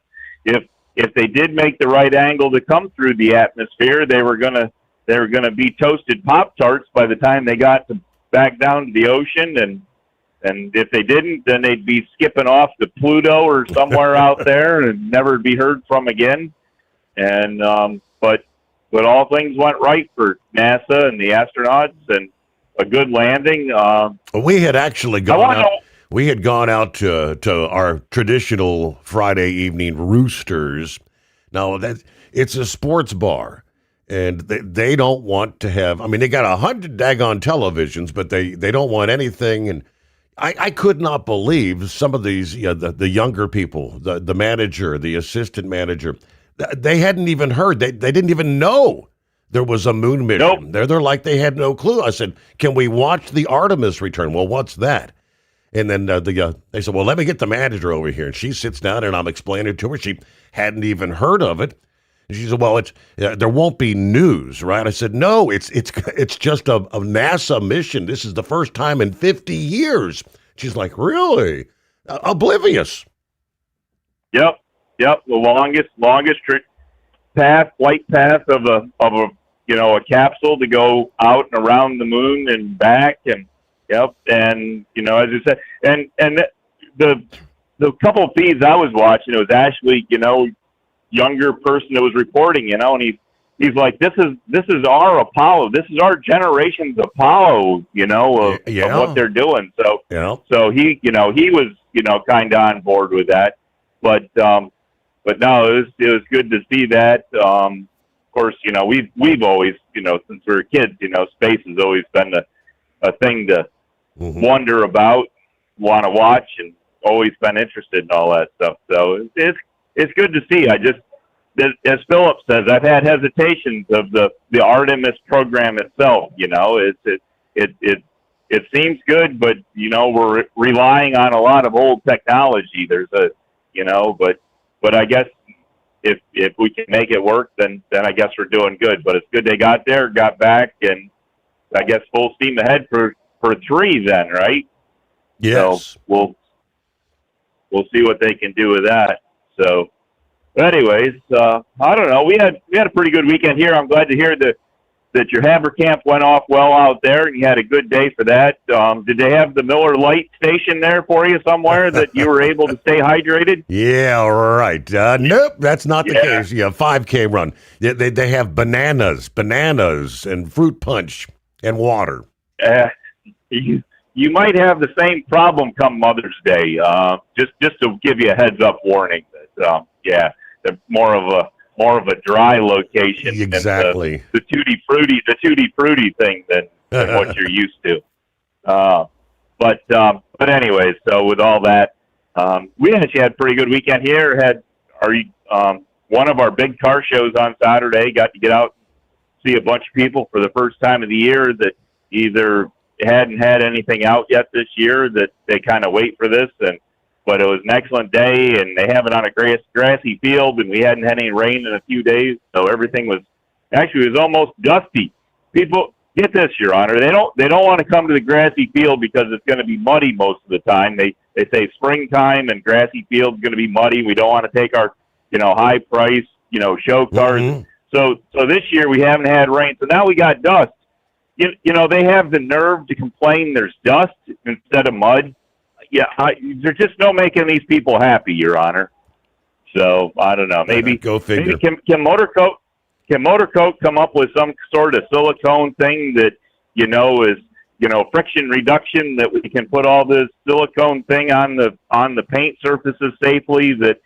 if they did make the right angle to come through the atmosphere, they were gonna be toasted Pop-Tarts by the time they got back down to the ocean, and if they didn't, then they'd be skipping off to Pluto or somewhere out there and never be heard from again. And but all things went right for NASA and the astronauts, and a good landing. We had actually gone out. We had gone out to our traditional Friday evening roosters. Now it's a sports bar, and they don't want to have. I mean, they got 100 daggone televisions, but they don't want anything. And I could not believe some of these the younger people, the manager, the assistant manager, they hadn't even heard. They didn't even know there was a moon mission. Nope. They're like they had no clue. I said, "Can we watch the Artemis return?" Well, what's that? And then they said, well, let me get the manager over here. And she sits down, and I'm explaining to her. She hadn't even heard of it. And she said, well, there won't be news, right? I said, no, it's just a NASA mission. This is the first time in 50 years. She's like, really? Oblivious. Yep. The longest flight path of a capsule to go out and around the moon and back. And yep, and as you said, and the couple of feeds I was watching, it was actually younger person that was reporting, and he's like, this is our Apollo, this is our generation's Apollo, of what they're doing. So he was kind of on board with that, but no, it was good to see that. Of course, we've always since we were kids, space has always been a thing to wonder about, want to watch, and always been interested in all that stuff. So it's good to see. As Philip says, I've had hesitations of the Artemis program itself. It seems good, but we're relying on a lot of old technology. There's but I guess if we can make it work, then I guess we're doing good. But it's good they got there, got back, and I guess full steam ahead for 3 then, right? Yes. So we'll see what they can do with that. So, but anyways, I don't know. We had a pretty good weekend here. I'm glad to hear that your hammer camp went off well out there, and you had a good day for that. Did they have the Miller Lite station there for you somewhere that you were able to stay hydrated? Yeah, right. Nope, that's not the case. Yeah, 5K run. They have bananas, and fruit punch, and water. You might have the same problem come Mother's Day. Just to give you a heads up warning that they're more of a dry location. Exactly. The tutti frutti thing than what you're used to. But anyways, so with all that, we actually had a pretty good weekend here. Had one of our big car shows on Saturday. Got to get out and see a bunch of people for the first time of the year that either hadn't had anything out yet this year, that they kind of wait for this. And but it was an excellent day, and they have it on a grassy field, and we hadn't had any rain in a few days, so everything was actually it was almost dusty. People get this, Your Honor, they don't want to come to the grassy field because it's going to be muddy most of the time. They say springtime and grassy field's going to be muddy. We don't want to take our high price show cars. Mm-hmm. So this year we haven't had rain, so now we got dust. They have the nerve to complain there's dust instead of mud. Yeah, there's just no making these people happy, Your Honor. So I don't know. Maybe go figure. Maybe can Motor Coat come up with some sort of silicone thing that is friction reduction, that we can put all this silicone thing on the paint surfaces safely that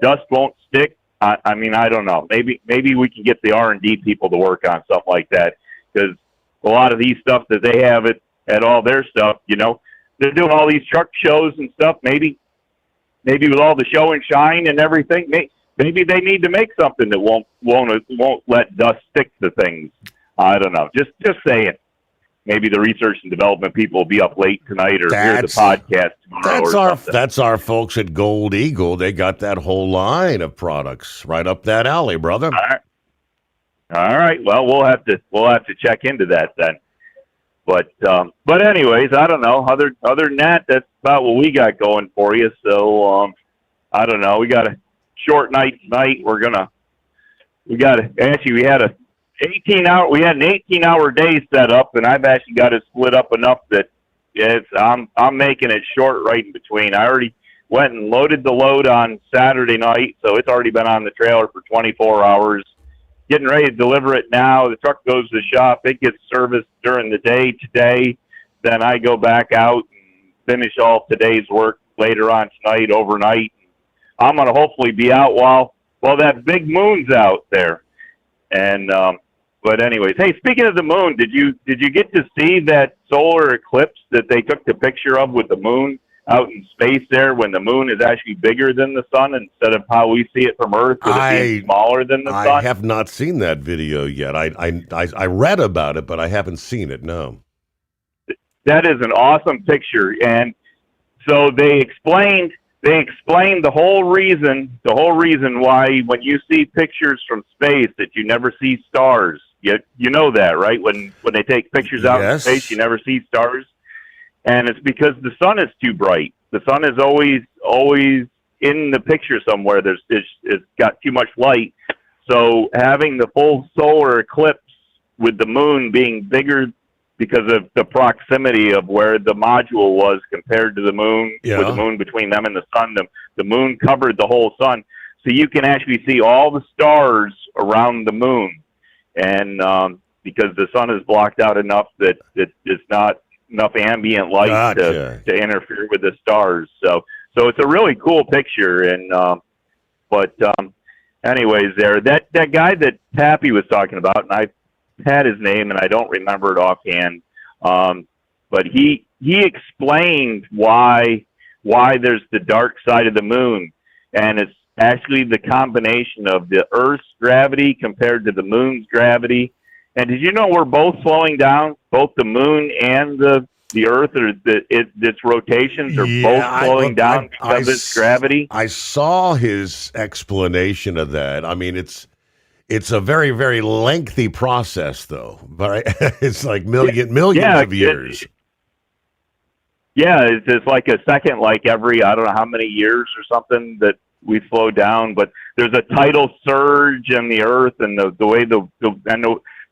dust won't stick. I mean, I don't know. Maybe we can get the R&D people to work on something like that, because a lot of these stuff that they have at all their stuff, they're doing all these truck shows and stuff. Maybe with all the show and shine and everything, maybe they need to make something that won't let dust stick to things. I don't know. Just saying. Maybe the research and development people will be up late tonight or hear the podcast tomorrow. That's our folks at Gold Eagle. They got that whole line of products right up that alley, brother. All right. Well, we'll have to check into that then. But anyways, I don't know. Other than that, that's about what we got going for you. So I don't know. We got a short night tonight. We had an 18-hour day set up, and I've actually got it split up enough that I'm making it short right in between. I already went and loaded the load on Saturday night, so it's already been on the trailer for 24 hours. Getting ready to deliver it now. The truck goes to the shop. It gets serviced during the day today. Then I go back out and finish all today's work later on tonight, overnight. I'm going to hopefully be out while that big moon's out there. And but anyways, hey, speaking of the moon, did you get to see that solar eclipse that they took the picture of with the moon out in space there, when the moon is actually bigger than the sun instead of how we see it from Earth, with it being smaller than the sun? I have not seen that video yet. I read about it, but I haven't seen it. No. That is an awesome picture, and so they explained the whole reason why when you see pictures from space that you never see stars. You know that, right? When they take pictures out in space, you never see stars. And it's because the sun is too bright. The sun is always in the picture somewhere. It's got too much light. So having the full solar eclipse with the moon being bigger because of the proximity of where the module was compared to the moon, with the moon between them and the sun, the moon covered the whole sun. So you can actually see all the stars around the moon. And because the sun is blocked out enough that it's not enough ambient light to interfere with the stars. So it's a really cool picture. And anyways, that guy that Pappy was talking about, and I had his name and I don't remember it offhand, but he explained why there's the dark side of the moon, and it's actually the combination of the Earth's gravity compared to the moon's gravity. And did you know we're both slowing down? Both the moon and the Earth, or its rotations are both slowing down because of its gravity. I saw his explanation of that. I mean, it's a very, very lengthy process, though. But it's like millions of years. It's like a second, like every, I don't know how many years or something that we slow down. But there's a tidal surge in the Earth, and the way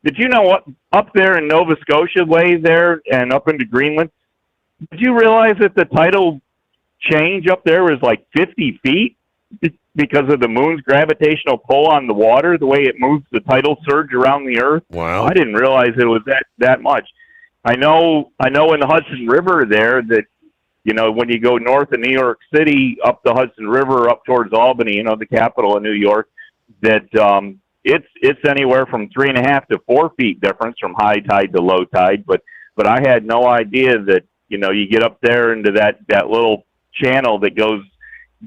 did you know what, up there in Nova Scotia way there and up into Greenland, did you realize that the tidal change up there was like 50 feet because of the moon's gravitational pull on the water, the way it moves the tidal surge around the Earth? Wow. I didn't realize it was that much. I know in the Hudson River there that, when you go north of New York City up the Hudson River up towards Albany, the capital of New York, that it's anywhere from 3.5 to 4 feet difference from high tide to low tide. But I had no idea that, you get up there into that little channel that goes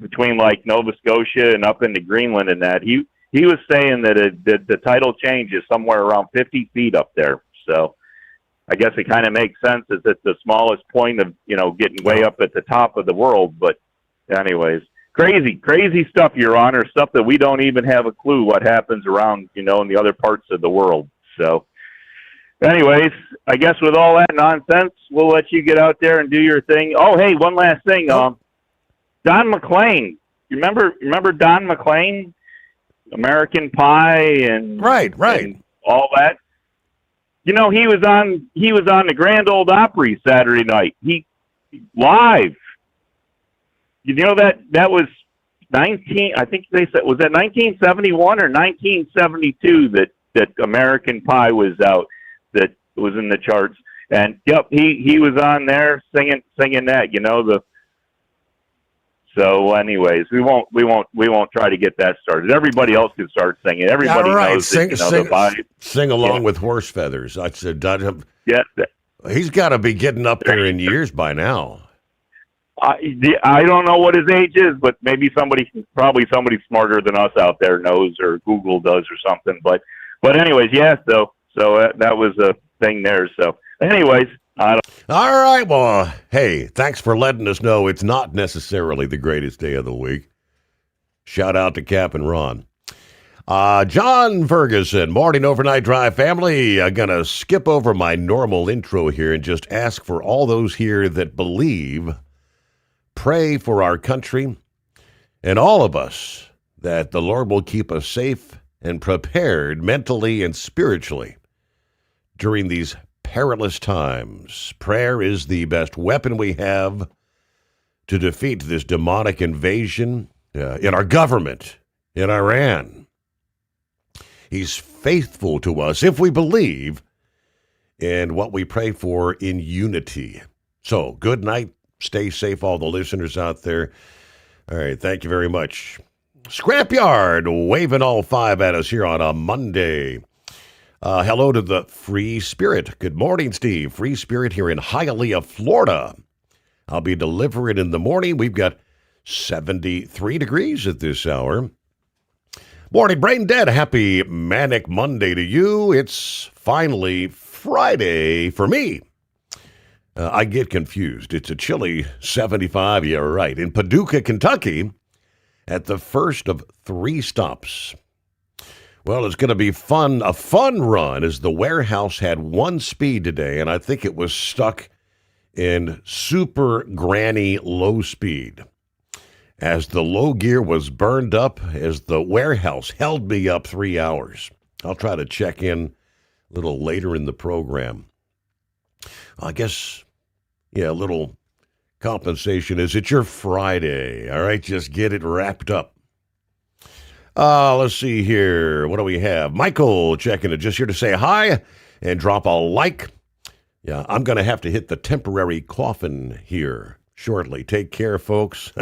between like Nova Scotia and up into Greenland, and that he was saying that the tidal change is somewhere around 50 feet up there. So I guess it kind of makes sense. It's at the smallest point of, getting way up at the top of the world, but anyways, crazy stuff, Your Honor. Stuff that we don't even have a clue what happens around, in the other parts of the world. So, anyways, I guess with all that nonsense, we'll let you get out there and do your thing. Oh, hey, one last thing. Don McLean. You remember Don McLean? American Pie and right. And all that. He was on the Grand Ole Opry Saturday night. He live. That was 19. I think they said, was that 1971 or 1972 that American Pie was out, that was in the charts. And yep, he was on there singing that. So, anyways, we won't try to get that started. Everybody else can start singing. Everybody knows the vibe. Sing along with Horse Feathers. I said, yeah, he's got to be getting up there in years by now. I don't know what his age is, but maybe somebody smarter than us out there knows, or Google does or something. But anyways, yeah. So that was a thing there. So, anyways. All right. Well, hey, thanks for letting us know it's not necessarily the greatest day of the week. Shout out to Cap and Ron. John Ferguson, morning overnight drive family. I'm going to skip over my normal intro here and just ask for all those here that believe, pray for our country and all of us that the Lord will keep us safe and prepared mentally and spiritually during these perilous times. Prayer is the best weapon we have to defeat this demonic invasion in our government, in Iran. He's faithful to us if we believe in what we pray for in unity. So, good night. Stay safe, all the listeners out there. All right, thank you very much. Scrapyard waving all five at us here on a Monday. Hello to the Free Spirit. Good morning, Steve. Free Spirit here in Hialeah, Florida. I'll be delivering in the morning. We've got 73 degrees at this hour. Morning, Brain Dead. Happy Manic Monday to you. It's finally Friday for me. I get confused. It's a chilly 75, yeah, right, in Paducah, Kentucky, at the first of 3 stops. Well, it's going to be a fun run, as the warehouse had 1 speed today, and I think it was stuck in super granny low speed. As the low gear was burned up, as the warehouse held me up 3 hours. I'll try to check in a little later in the program. I guess, yeah, a little compensation is it's your Friday. All right, just get it wrapped up. Let's see here. What do we have? Michael checking it, just here to say hi and drop a like. Yeah, I'm going to have to hit the temporary coffin here shortly. Take care, folks.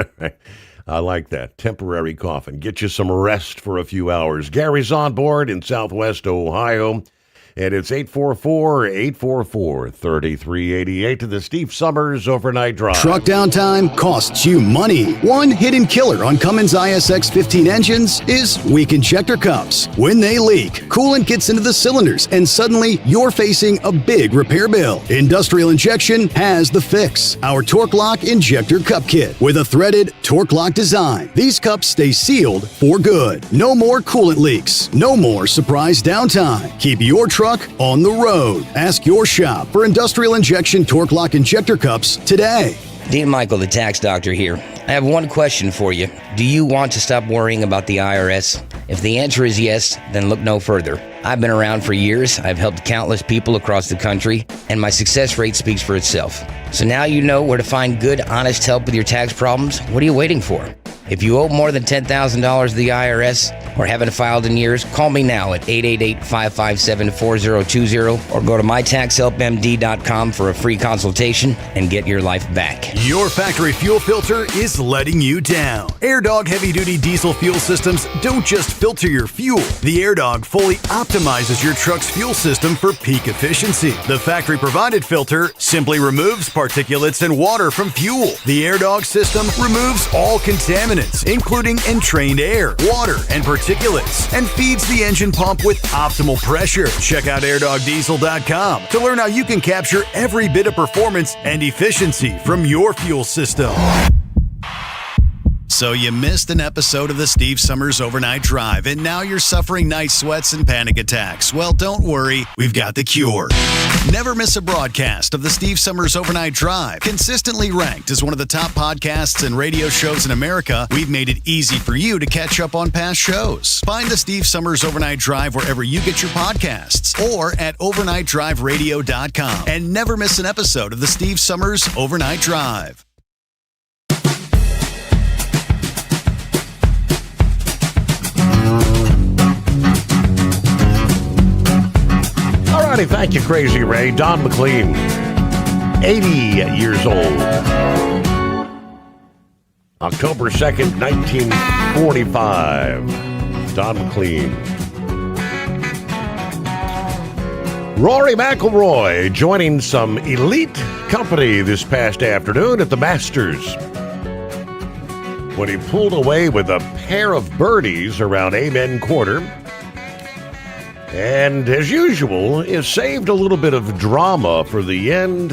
I like that. Temporary coffin. Get you some rest for a few hours. Gary's on board in Southwest Ohio. And it's 844-844-3388 to the Steve Summers Overnight Drive. Truck downtime costs you money. One hidden killer on Cummins ISX 15 engines is weak injector cups. When they leak, coolant gets into the cylinders, and suddenly you're facing a big repair bill. Industrial Injection has the fix. Our Torque Lock Injector Cup Kit with a threaded Torque Lock design. These cups stay sealed for good. No more coolant leaks. No more surprise downtime. Keep your truck on the road. Ask your shop for Industrial Injection Torque Lock Injector Cups today. Dean Michael, the tax doctor here. I have one question for you. Do you want to stop worrying about the IRS? If the answer is yes, then look no further. I've been around for years. I've helped countless people across the country, and my success rate speaks for itself. So now you know where to find good, honest help with your tax problems. What are you waiting for? If you owe more than $10,000 to the IRS or haven't filed in years, call me now at 888-557-4020 or go to mytaxhelpmd.com for a free consultation and get your life back. Your factory fuel filter is letting you down. AirDog heavy-duty diesel fuel systems don't just filter your fuel. The AirDog fully optimizes your truck's fuel system for peak efficiency. The factory-provided filter simply removes particulates and water from fuel. The AirDog system removes all contaminants, including entrained air, water, and particulates, and feeds the engine pump with optimal pressure. Check out airdogdiesel.com to learn how you can capture every bit of performance and efficiency from your fuel system. So you missed an episode of the Steve Summers Overnight Drive, and now you're suffering night sweats and panic attacks. Well, don't worry, we've got the cure. Never miss a broadcast of the Steve Summers Overnight Drive. Consistently ranked as one of the top podcasts and radio shows in America, we've made it easy for you to catch up on past shows. Find the Steve Summers Overnight Drive wherever you get your podcasts or at overnightdriveradio.com. And never miss an episode of the Steve Summers Overnight Drive. All righty, thank you, Crazy Ray. Don McLean, 80 years old. October 2nd, 1945. Don McLean. Rory McIlroy joining some elite company this past afternoon at the Masters when he pulled away with a pair of birdies around Amen Quarter. And as usual, it saved a little bit of drama for the end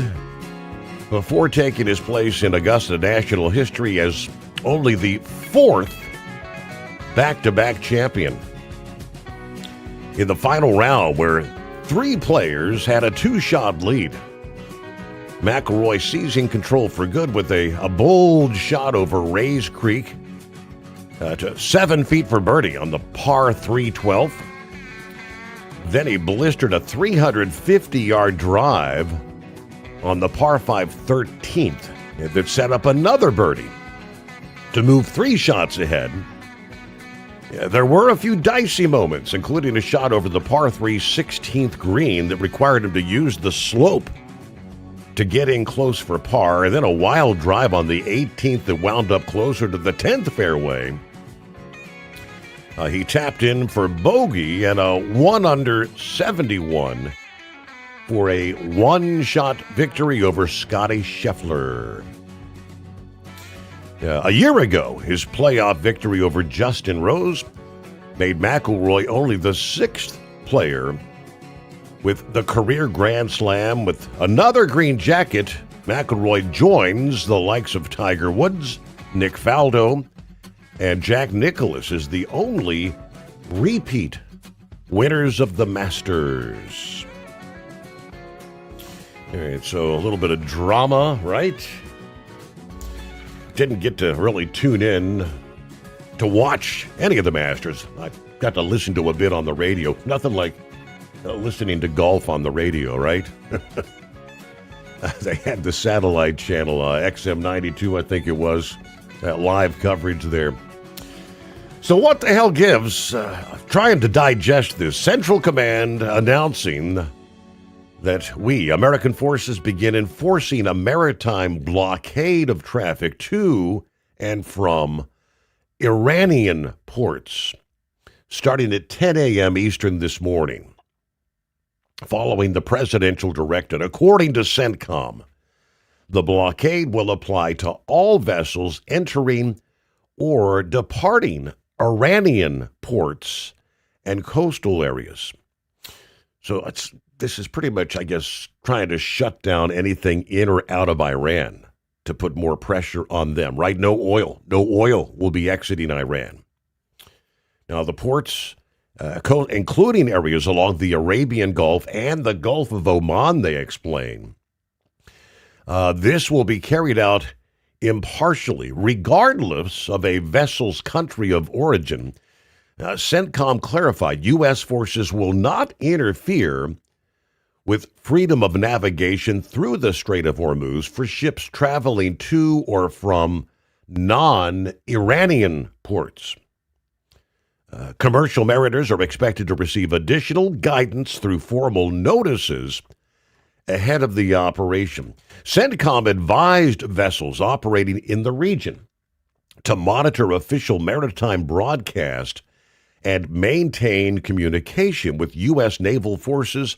before taking his place in Augusta National history as only the fourth back-to-back champion. In the final round, where three players had a two-shot lead, McIlroy seizing control for good with a bold shot over Rays Creek to 7 feet for birdie on the par 3 12th. Then he blistered a 350-yard drive on the par 5 13th that set up another birdie to move 3 shots ahead. There were a few dicey moments, including a shot over the par 3 16th green that required him to use the slope to get in close for par, and then a wild drive on the 18th that wound up closer to the 10th fairway. He tapped in for bogey and a 1-under 71 for a one-shot victory over Scotty Scheffler. A year ago, his playoff victory over Justin Rose made McIlroy only the 6th player with the career Grand Slam. With another green jacket, McIlroy joins the likes of Tiger Woods, Nick Faldo, and Jack Nicklaus as the only repeat winners of the Masters. All right, so a little bit of drama, right? Didn't get to really tune in to watch any of the Masters. I got to listen to a bit on the radio. Nothing like listening to golf on the radio, right? They had the satellite channel, XM92, I think it was, that live coverage there. So what the hell gives? Trying to digest this. Central Command announcing that we, American forces, begin enforcing a maritime blockade of traffic to and from Iranian ports, starting at 10 a.m. Eastern this morning, following the presidential directive. According to CENTCOM, the blockade will apply to all vessels entering or departing Iranian ports and coastal areas. So this is pretty much, I guess, trying to shut down anything in or out of Iran to put more pressure on them, right? No oil will be exiting Iran. Now, the ports, including areas along the Arabian Gulf and the Gulf of Oman, they explain, this will be carried out impartially, regardless of a vessel's country of origin. CENTCOM clarified U.S. forces will not interfere with freedom of navigation through the Strait of Hormuz for ships traveling to or from non-Iranian ports. Commercial mariners are expected to receive additional guidance through formal notices ahead of the operation. CENTCOM advised vessels operating in the region to monitor official maritime broadcast and maintain communication with U.S. naval forces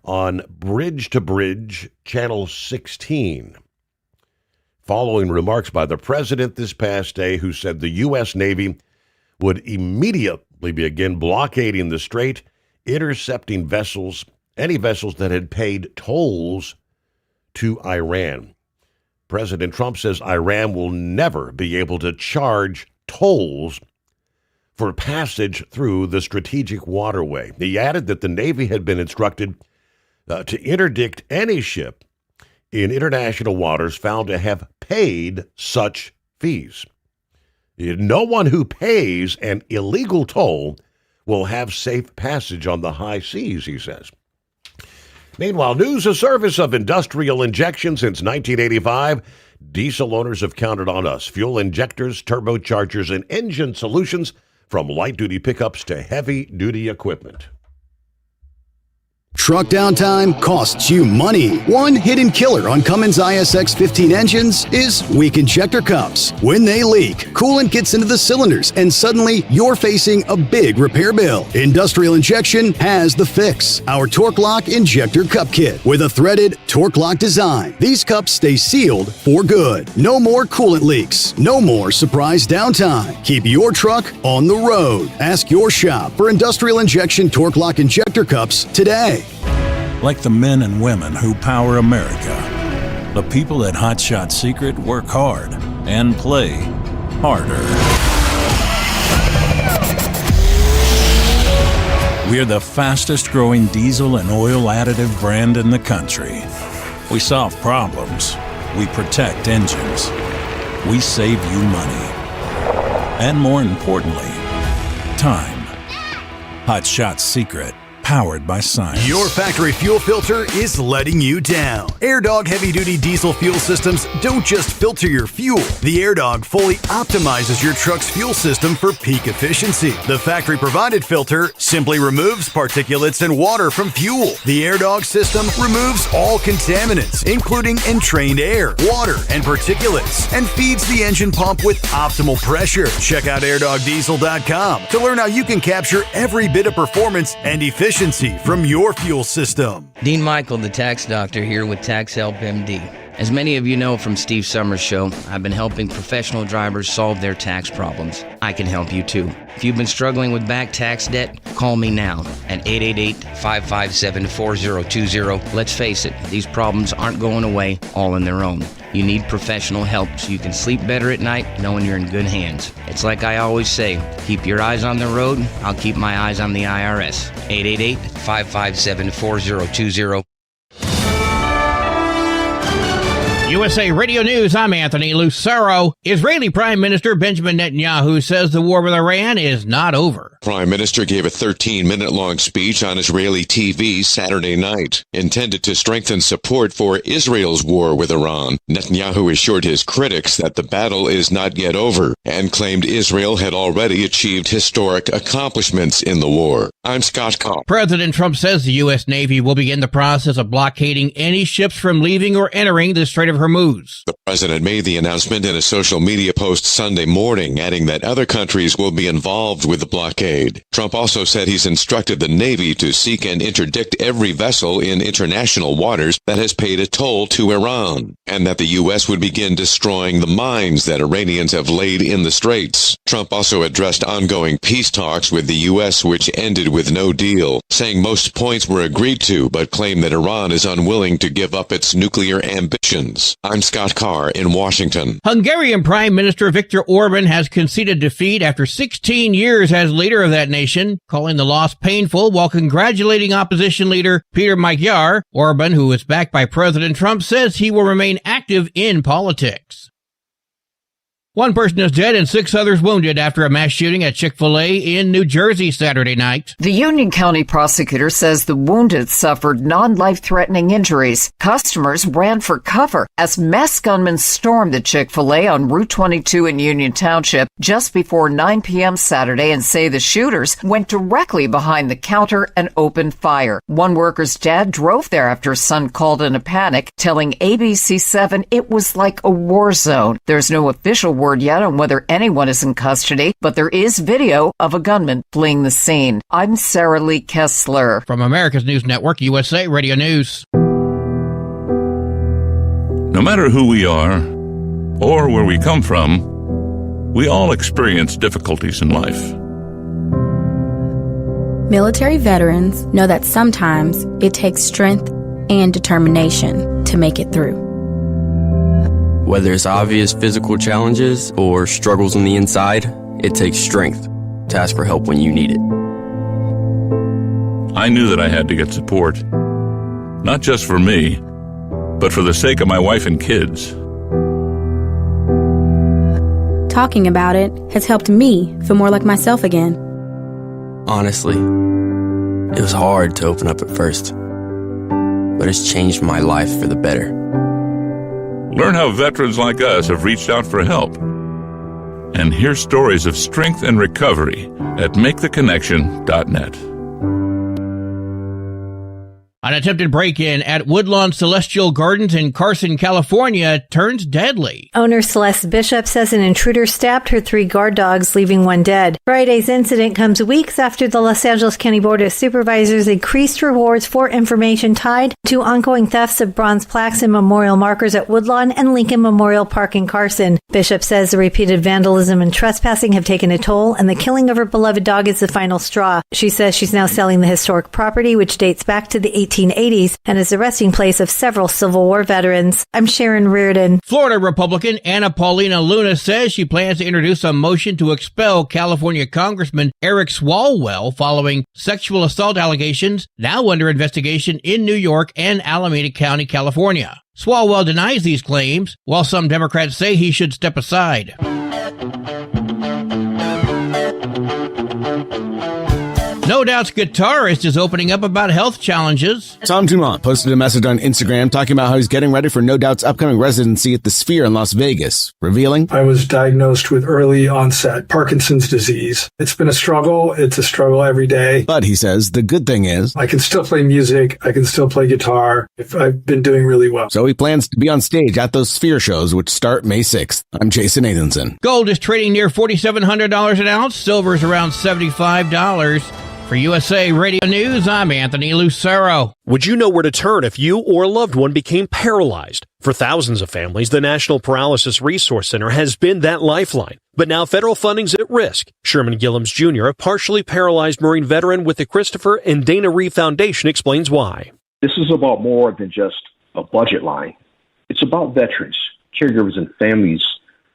on bridge-to-bridge Channel 16. Following remarks by the president this past day, who said the U.S. Navy would immediately begin blockading the strait, intercepting vessels, any vessels that had paid tolls to Iran. President Trump says Iran will never be able to charge tolls for passage through the strategic waterway. He added that the Navy had been instructed to interdict any ship in international waters found to have paid such fees. No one who pays an illegal toll will have safe passage on the high seas, he says. Meanwhile, news of service of industrial injection since 1985. Diesel owners have counted on us. Fuel injectors, turbochargers, and engine solutions from light-duty pickups to heavy-duty equipment. Truck downtime costs you money. One hidden killer on Cummins ISX 15 engines is weak injector cups. When they leak, coolant gets into the cylinders and suddenly you're facing a big repair bill. Industrial Injection has the fix. Our Torque Lock Injector Cup Kit with a threaded Torque Lock design. These cups stay sealed for good. No more coolant leaks. No more surprise downtime. Keep your truck on the road. Ask your shop for Industrial Injection Torque Lock Injector Cups today. Like the men and women who power America, the people at Hot Shot Secret work hard and play harder. We're the fastest growing diesel and oil additive brand in the country. We solve problems. We protect engines. We save you money. And more importantly, time. Hot Shot Secret. Powered by science. Your factory fuel filter is letting you down. AirDog heavy-duty diesel fuel systems don't just filter your fuel. The AirDog fully optimizes your truck's fuel system for peak efficiency. The factory-provided filter simply removes particulates and water from fuel. The AirDog system removes all contaminants, including entrained air, water, and particulates, and feeds the engine pump with optimal pressure. Check out airdogdiesel.com to learn how you can capture every bit of performance and efficiency from your fuel system. Dean Michael, the tax doctor, here with Tax Help MD. As many of you know from Steve Summers' show, I've been helping professional drivers solve their tax problems. I can help you too. If you've been struggling with back tax debt, call me now at 888-557-4020. Let's face it, these problems aren't going away all on their own. You need professional help so you can sleep better at night knowing you're in good hands. It's like I always say, keep your eyes on the road, I'll keep my eyes on the IRS. 888-557-4020. USA Radio News, I'm Anthony Lucero. Israeli Prime Minister Benjamin Netanyahu says the war with Iran is not over. Prime Minister gave a 13-minute-long speech on Israeli TV Saturday night, intended to strengthen support for Israel's war with Iran. Netanyahu assured his critics that the battle is not yet over and claimed Israel had already achieved historic accomplishments in the war. I'm Scott Carr. President Trump says the U.S. Navy will begin the process of blockading any ships from leaving or entering the Strait of Hormuz. The president made the announcement in a social media post Sunday morning, adding that other countries will be involved with the blockade. Trump also said he's instructed the Navy to seek and interdict every vessel in international waters that has paid a toll to Iran, and that the U.S. would begin destroying the mines that Iranians have laid in the straits. Trump also addressed ongoing peace talks with the U.S., which ended with no deal, saying most points were agreed to, but claimed that Iran is unwilling to give up its nuclear ambitions. I'm Scott Carr in Washington. Hungarian Prime Minister Viktor Orban has conceded defeat after 16 years as leader of that nation, calling the loss painful while congratulating opposition leader Peter Magyar. Orban, who is backed by President Trump, says he will remain active in politics. One person is dead and 6 others wounded after a mass shooting at Chick-fil-A in New Jersey Saturday night. The Union County prosecutor says the wounded suffered non-life-threatening injuries. Customers ran for cover as masked gunmen stormed the Chick-fil-A on Route 22 in Union Township just before 9 p.m. Saturday and say the shooters went directly behind the counter and opened fire. One worker's dad drove there after his son called in a panic, telling ABC7 it was like a war zone. There's no official word yet on whether anyone is in custody, but there is video of a gunman fleeing the scene. I'm Sarah Lee Kessler. From America's News Network, USA Radio News. No matter who we are or where we come from, we all experience difficulties in life. Military veterans know that sometimes it takes strength and determination to make it through. Whether it's obvious physical challenges or struggles on the inside, It takes strength to ask for help when you need it. I knew that I had to get support, not just for me, but for the sake of my wife and kids. Talking about it has helped me feel more like myself again. Honestly, it was hard to open up at first, but it's changed my life for the better. Learn how veterans like us have reached out for help. And hear stories of strength and recovery at maketheconnection.net. An attempted break-in at Woodlawn Celestial Gardens in Carson, California turns deadly. Owner Celeste Bishop says an intruder stabbed her 3 guard dogs, leaving 1 dead. Friday's incident comes weeks after the Los Angeles County Board of Supervisors increased rewards for information tied to ongoing thefts of bronze plaques and memorial markers at Woodlawn and Lincoln Memorial Park in Carson. Bishop says the repeated vandalism and trespassing have taken a toll, and the killing of her beloved dog is the final straw. She says she's now selling the historic property, which dates back to the 1880s and is the resting place of several Civil War veterans. I'm Sharon Reardon. Florida Republican Anna Paulina Luna says she plans to introduce a motion to expel California Congressman Eric Swalwell following sexual assault allegations now under investigation in New York and Alameda County, California. Swalwell denies these claims, while some Democrats say he should step aside. No Doubt's guitarist is opening up about health challenges. Tom Dumont posted a message on Instagram talking about how he's getting ready for No Doubt's upcoming residency at the Sphere in Las Vegas, revealing, I was diagnosed with early onset Parkinson's disease. It's been a struggle. It's a struggle every day. But he says the good thing is, I can still play music. I can still play guitar. I've been doing really well. So he plans to be on stage at those Sphere shows, which start May 6th. I'm Jason Nathanson. Gold is trading near $4,700 an ounce. Silver is around $75. For USA Radio News, I'm Anthony Lucero. Would you know where to turn if you or a loved one became paralyzed? For thousands of families, the National Paralysis Resource Center has been that lifeline. But now federal funding's at risk. Sherman Gillums Jr., a partially paralyzed Marine veteran with the Christopher and Dana Reeve Foundation, explains why. This is about more than just a budget line. It's about veterans, caregivers, and families,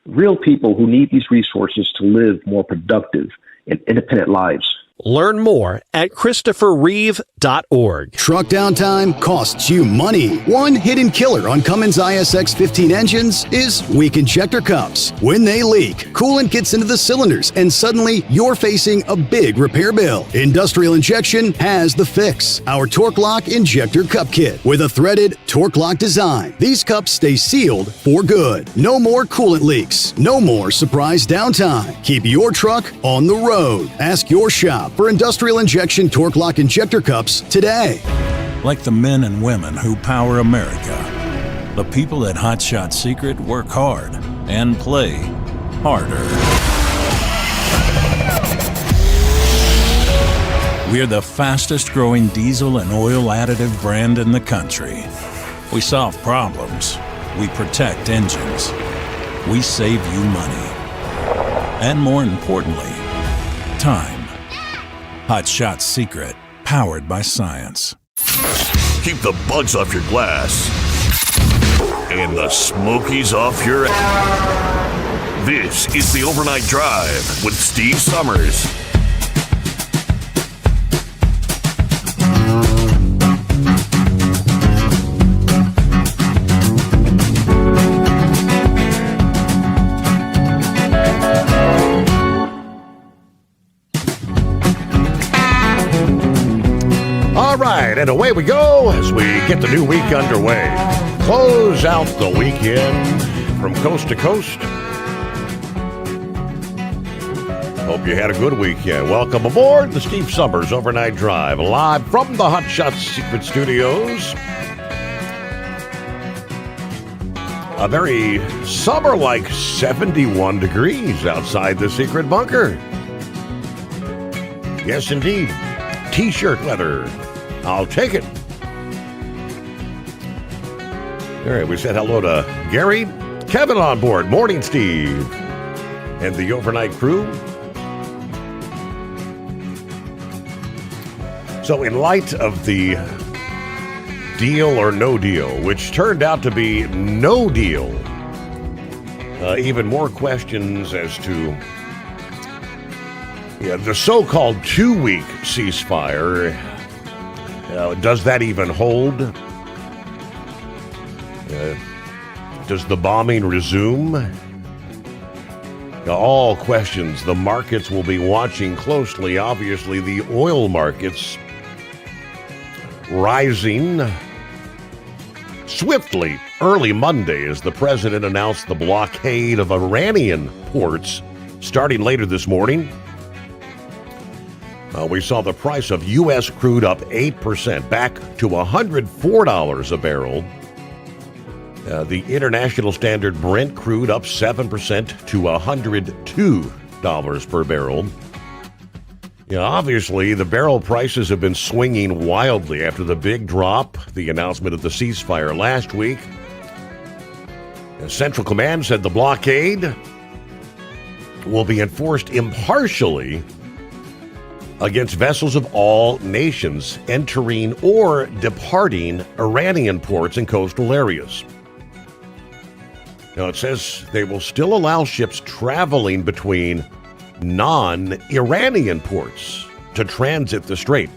real people who need these resources to live more productive and independent lives. Learn more at ChristopherReeve.org. Truck downtime costs you money. One hidden killer on Cummins ISX 15 engines is weak injector cups. When they leak, coolant gets into the cylinders and suddenly you're facing a big repair bill. Industrial Injection has the fix. Our Torque Lock Injector Cup Kit with a threaded Torque Lock design. These cups stay sealed for good. No more coolant leaks. No more surprise downtime. Keep your truck on the road. Ask your shop for Industrial Injection Torque Lock Injector Cups today. Like the men and women who power America, the people at Hot Shot Secret work hard and play harder. We're the fastest growing diesel and oil additive brand in the country. We solve problems. We protect engines. We save you money. And more importantly, time. Hot Shot Secret, powered by science. Keep the bugs off your glass and the smokies off your ass. This is the Overnight Drive with Steve Sommers. All right, and away we go as we get the new week underway. Close out the weekend from coast to coast. Hope you had a good weekend. Welcome aboard the Steve Sommers Overnight Drive, live from the Hot Shot Secret Studios. A very summer-like 71 degrees outside the secret bunker. Yes, indeed. T-shirt weather. I'll take it. All right, we said hello to Gary. Kevin on board. Morning, Steve. And the overnight crew. So in light of the deal or no deal, which turned out to be no deal, even more questions as to Yeah, the so-called 2-week ceasefire, does that even hold? Does the bombing resume? All questions the markets will be watching closely. Obviously, the oil markets rising swiftly early Monday as the president announced the blockade of Iranian ports starting later this morning. We saw the price of U.S. crude up 8%, back to $104 a barrel. The international standard Brent crude up 7% to $102 per barrel. Obviously, the barrel prices have been swinging wildly after the big drop, the announcement of the ceasefire last week. Central Command said the blockade will be enforced impartially against vessels of all nations entering or departing Iranian ports and coastal areas. Now, it says they will still allow ships traveling between non-Iranian ports to transit the strait.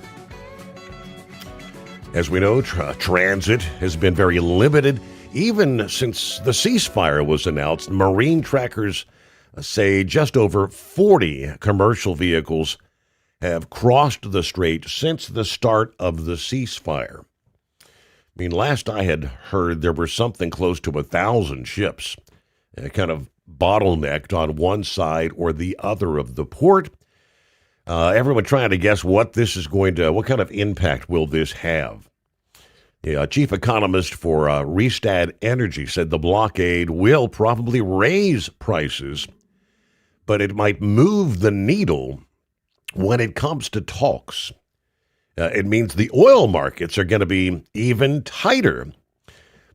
As we know, transit has been very limited. Even since the ceasefire was announced, marine trackers say just over 40 commercial vehicles have crossed the strait since the start of the ceasefire. I mean, last I had heard, there were something close to 1,000 ships kind of bottlenecked on one side or the other of the port. Everyone trying to guess what kind of impact will this have. Chief economist for Rystad Energy said the blockade will probably raise prices, but it might move the needle when it comes to talks. It means the oil markets are going to be even tighter.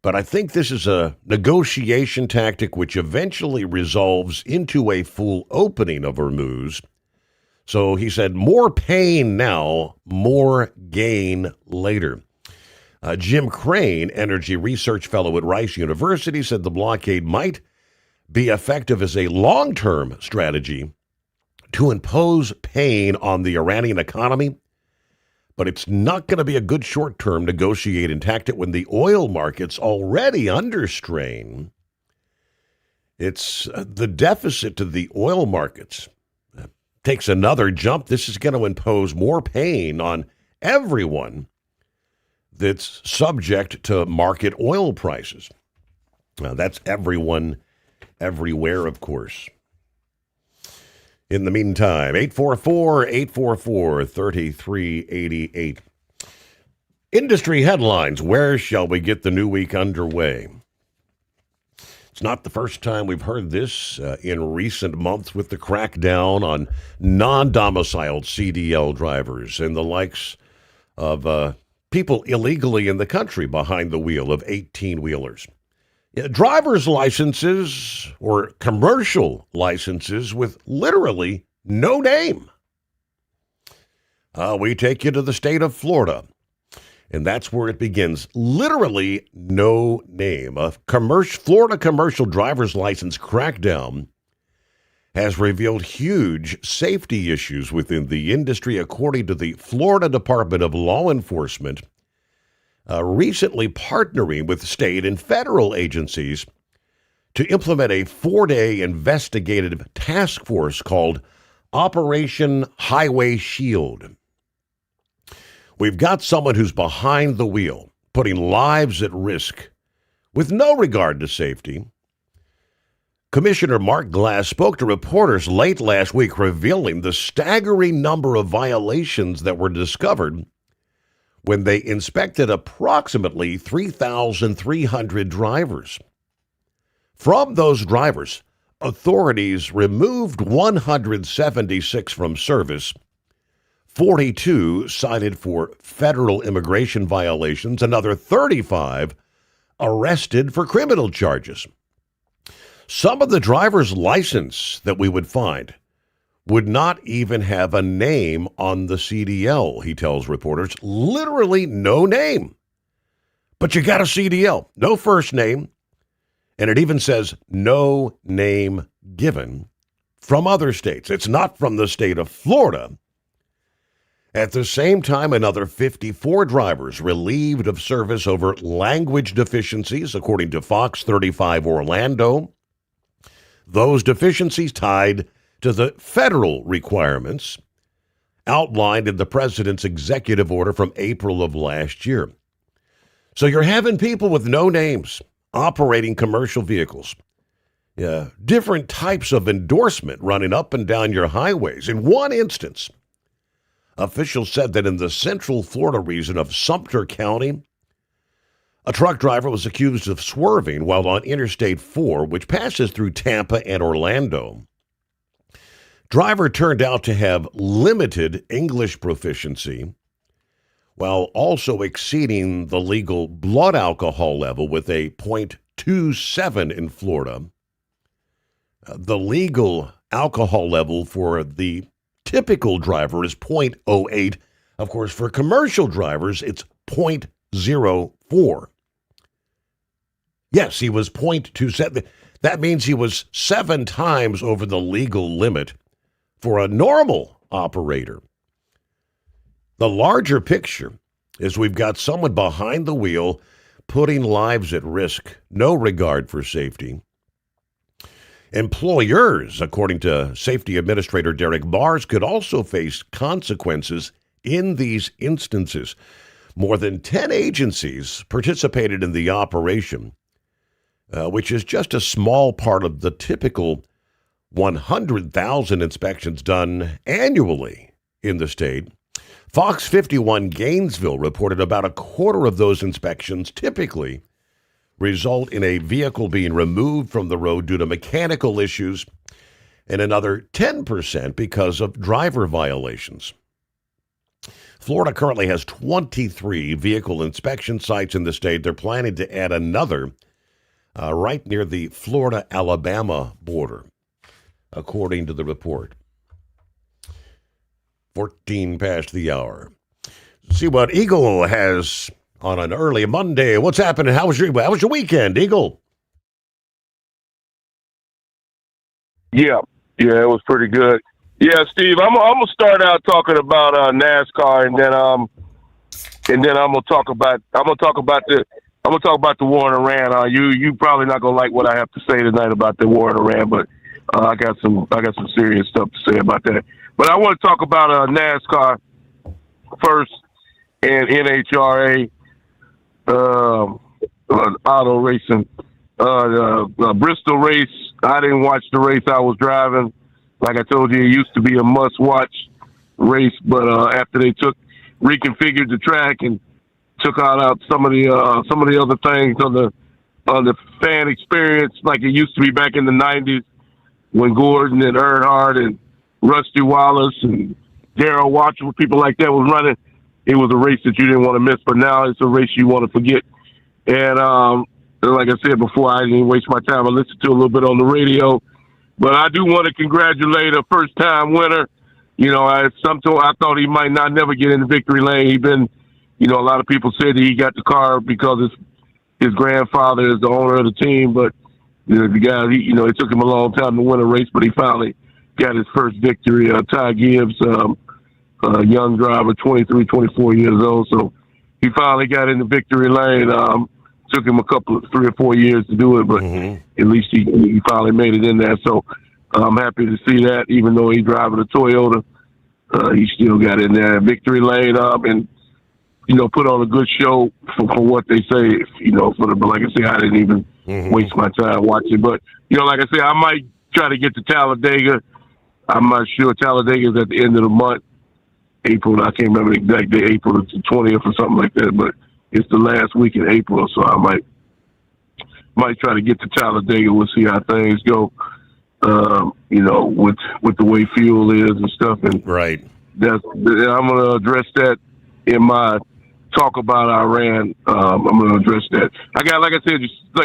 But I think this is a negotiation tactic which eventually resolves into a full opening of Hormuz. So he said, more pain now, more gain later. Jim Crane, energy research fellow at Rice University, said the blockade might be effective as a long-term strategy to impose pain on the Iranian economy, but it's not going to be a good short-term negotiating tactic when the oil market's already under strain. It's the deficit to the oil markets takes another jump. This is going to impose more pain on everyone that's subject to market oil prices. Now, that's everyone, everywhere, of course. In the meantime, 844-844-3388. Industry headlines. Where shall we get the new week underway? It's not the first time we've heard this in recent months with the crackdown on non-domiciled CDL drivers and the likes of people illegally in the country behind the wheel of 18-wheelers. Driver's licenses or commercial licenses with literally no name. We take you to the state of Florida, and that's where it begins. Literally no name. A Florida commercial driver's license crackdown has revealed huge safety issues within the industry, according to the Florida Department of Law Enforcement, recently partnering with state and federal agencies to implement a 4-day investigative task force called Operation Highway Shield. We've got someone who's behind the wheel, putting lives at risk with no regard to safety. Commissioner Mark Glass spoke to reporters late last week, revealing the staggering number of violations that were discovered when they inspected approximately 3,300 drivers. From those drivers, authorities removed 176 from service, 42 cited for federal immigration violations, another 35 arrested for criminal charges. Some of the driver's license that we would find would not even have a name on the CDL, he tells reporters. Literally no name. But you got a CDL, no first name, and it even says no name given from other states. It's not from the state of Florida. At the same time, another 54 drivers relieved of service over language deficiencies, according to Fox 35 Orlando. Those deficiencies tied to the federal requirements outlined in the president's executive order from April of last year. So you're having people with no names operating commercial vehicles. Different types of endorsement running up and down your highways. In one instance, officials said that in the central Florida region of Sumter County, a truck driver was accused of swerving while on Interstate 4, which passes through Tampa and Orlando. Driver turned out to have limited English proficiency while also exceeding the legal blood alcohol level with a .27 in Florida. The legal alcohol level for the typical driver is .08. Of course, for commercial drivers, it's .04. Yes, he was .27. That means he was 7 times over the legal limit for a normal operator. The larger picture is we've got someone behind the wheel putting lives at risk, no regard for safety. Employers, according to Safety Administrator Derek Bars, could also face consequences in these instances. More than 10 agencies participated in the operation, which is just a small part of the typical 100,000 inspections done annually in the state. Fox 51 Gainesville reported about a quarter of those inspections typically result in a vehicle being removed from the road due to mechanical issues, and another 10% because of driver violations. Florida currently has 23 vehicle inspection sites in the state. They're planning to add another right near the Florida-Alabama border, according to the report. 14 past the hour. See what Eagle has on an early Monday. What's happening? How was your weekend, Eagle? Yeah, it was pretty good. Yeah, Steve, I'm gonna start out talking about NASCAR, and then I'm gonna talk about the war in Iran. You probably not gonna like what I have to say tonight about the war in Iran, but I got some serious stuff to say about that. But I want to talk about NASCAR first and NHRA. Auto racing. Bristol race, I didn't watch the race I was driving. Like I told you, it used to be a must-watch race, but after they reconfigured the track and took out some of the other things on the fan experience, like it used to be back in the 90s when Gordon and Earnhardt and Rusty Wallace and Darrell Watcher, people like that was running. It was a race that you didn't want to miss, but now it's a race you want to forget. And like I said before, I didn't waste my time. I listened to a little bit on the radio, but I do want to congratulate a first-time winner. You know, I thought he might not never get in the victory lane. He'd been, a lot of people said that he got the car because his grandfather is the owner of the team, but the guy, it took him a long time to win a race, but he finally got his first victory. Ty Gibbs, a young driver, 23, 24 years old. So he finally got in the victory lane. Took him 3 or 4 years to do it, but at least he finally made it in there. So I'm happy to see that, even though he's driving a Toyota, he still got in there, victory lane up, and put on a good show for what they say. But like I say, I didn't even waste my time watching. But like I say, I might try to get to Talladega. I'm not sure. Talladega is at the end of the month, April. I can't remember the exact day. April the 20th or something like that. But it's the last week in April, so I might try to get to Talladega. We'll see how things go. With the way fuel is and stuff, and right. I'm going to address that in my talk about Iran. I'm going to address that. Like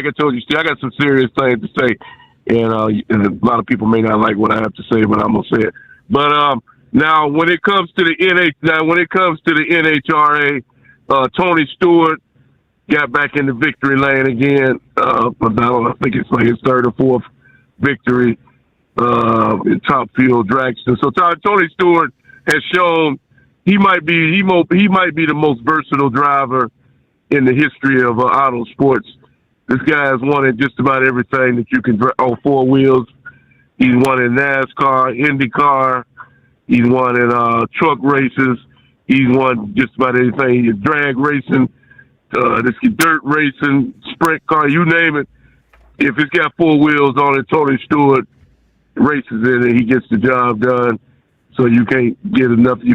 I told you, Steve, I got some serious things to say, and a lot of people may not like what I have to say, but I'm going to say it. But now, when it comes to the NHRA, Tony Stewart got back in the victory lane again. I think it's like his third or fourth victory. top field dragster. So Tony Stewart has shown he might be the most versatile driver in the history of auto sports. This guy has won in just about everything that you can on four wheels. He's won in NASCAR, IndyCar. He's won in truck races. He's won just about anything. He's drag racing, dirt racing, sprint car, you name it. If it's got four wheels on it, Tony Stewart races in it. He gets the job done. So you can't do nothing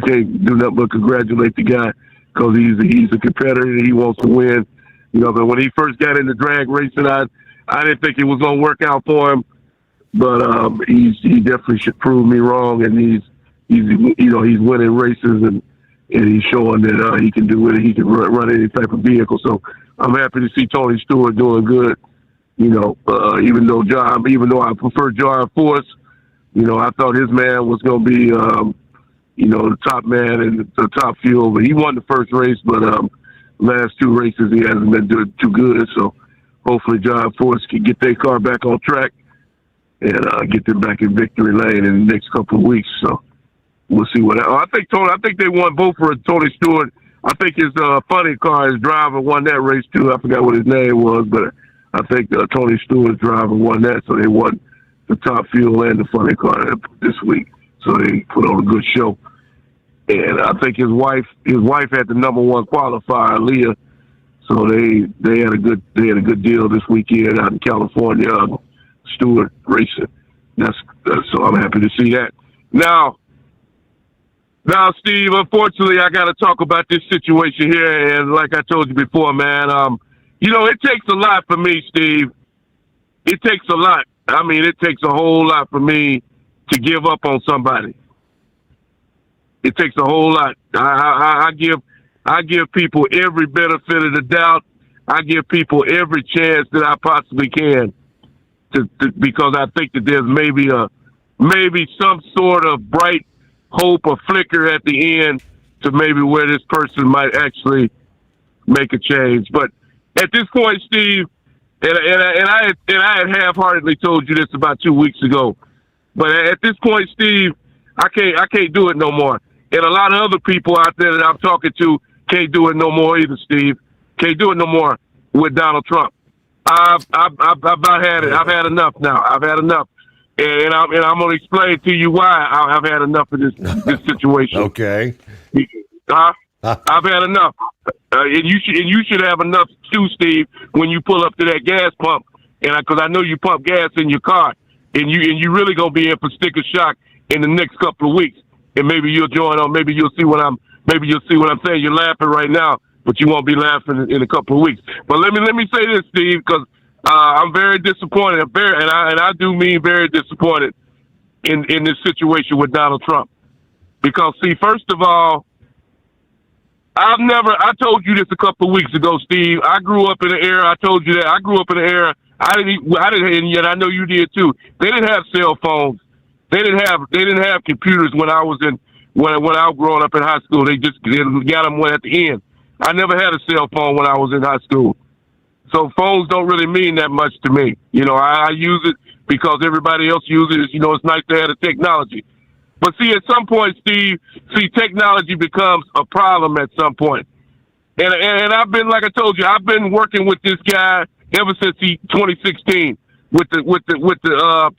but congratulate the guy because he's a competitor and he wants to win. You know, but when he first got into drag racing, I didn't think it was going to work out for him. But he definitely should prove me wrong, and he's winning races and he's showing that he can do it. He can run any type of vehicle. So I'm happy to see Tony Stewart doing good. You know, even though I prefer John Force, you know, I thought his man was going to be, the top man in the top field. But he won the first race, but last two races he hasn't been doing too good. So hopefully John Force can get their car back on track and get them back in victory lane in the next couple of weeks. So we'll see what. I think they won both for Tony Stewart. I think his funny car, his driver, won that race too. I forgot what his name was, but I think Tony Stewart's driver won that, so they won the top field and the funny car this week. So they put on a good show. And I think his wife had the number one qualifier, Leah. So they had a good deal this weekend out in California, Stewart racing. So I'm happy to see that. Now, Steve, unfortunately, I got to talk about this situation here. And like I told you before, man, it takes a lot for me, Steve. It takes a lot. I mean, it takes a whole lot for me to give up on somebody. It takes a whole lot. I give people every benefit of the doubt. I give people every chance that I possibly can, because I think that there's maybe some sort of bright hope or flicker at the end to maybe where this person might actually make a change. But at this point, Steve, and I had half-heartedly told you this about 2 weeks ago, but at this point, Steve, I can't do it no more. And a lot of other people out there that I'm talking to can't do it no more either, Steve. Can't do it no more with Donald Trump. I've about had it. I've had enough now. I've had enough. And I'm going to explain to you why I've had enough of this situation. Okay. I've had enough. And you should have enough too, Steve, when you pull up to that gas pump. And because I know you pump gas in your car, and you really going to be in for sticker shock in the next couple of weeks. And maybe you'll join on. Maybe you'll see what I'm saying. You're laughing right now, but you won't be laughing in a couple of weeks. But let me say this, Steve, because I'm very disappointed. I do mean very disappointed in this situation with Donald Trump. Because see, first of all, I told you this a couple of weeks ago, Steve. I grew up in an era. I told you that I grew up in an era. I didn't, and yet I know you did too. They didn't have cell phones. They didn't have computers when I was growing up in high school. They got them at the end. I never had a cell phone when I was in high school. So phones don't really mean that much to me. You know, I use it because everybody else uses it. You know, it's nice to have the technology. But see, at some point, Steve, technology becomes a problem at some point. And I've been, like I told you, I've been working with this guy ever since 2016 with the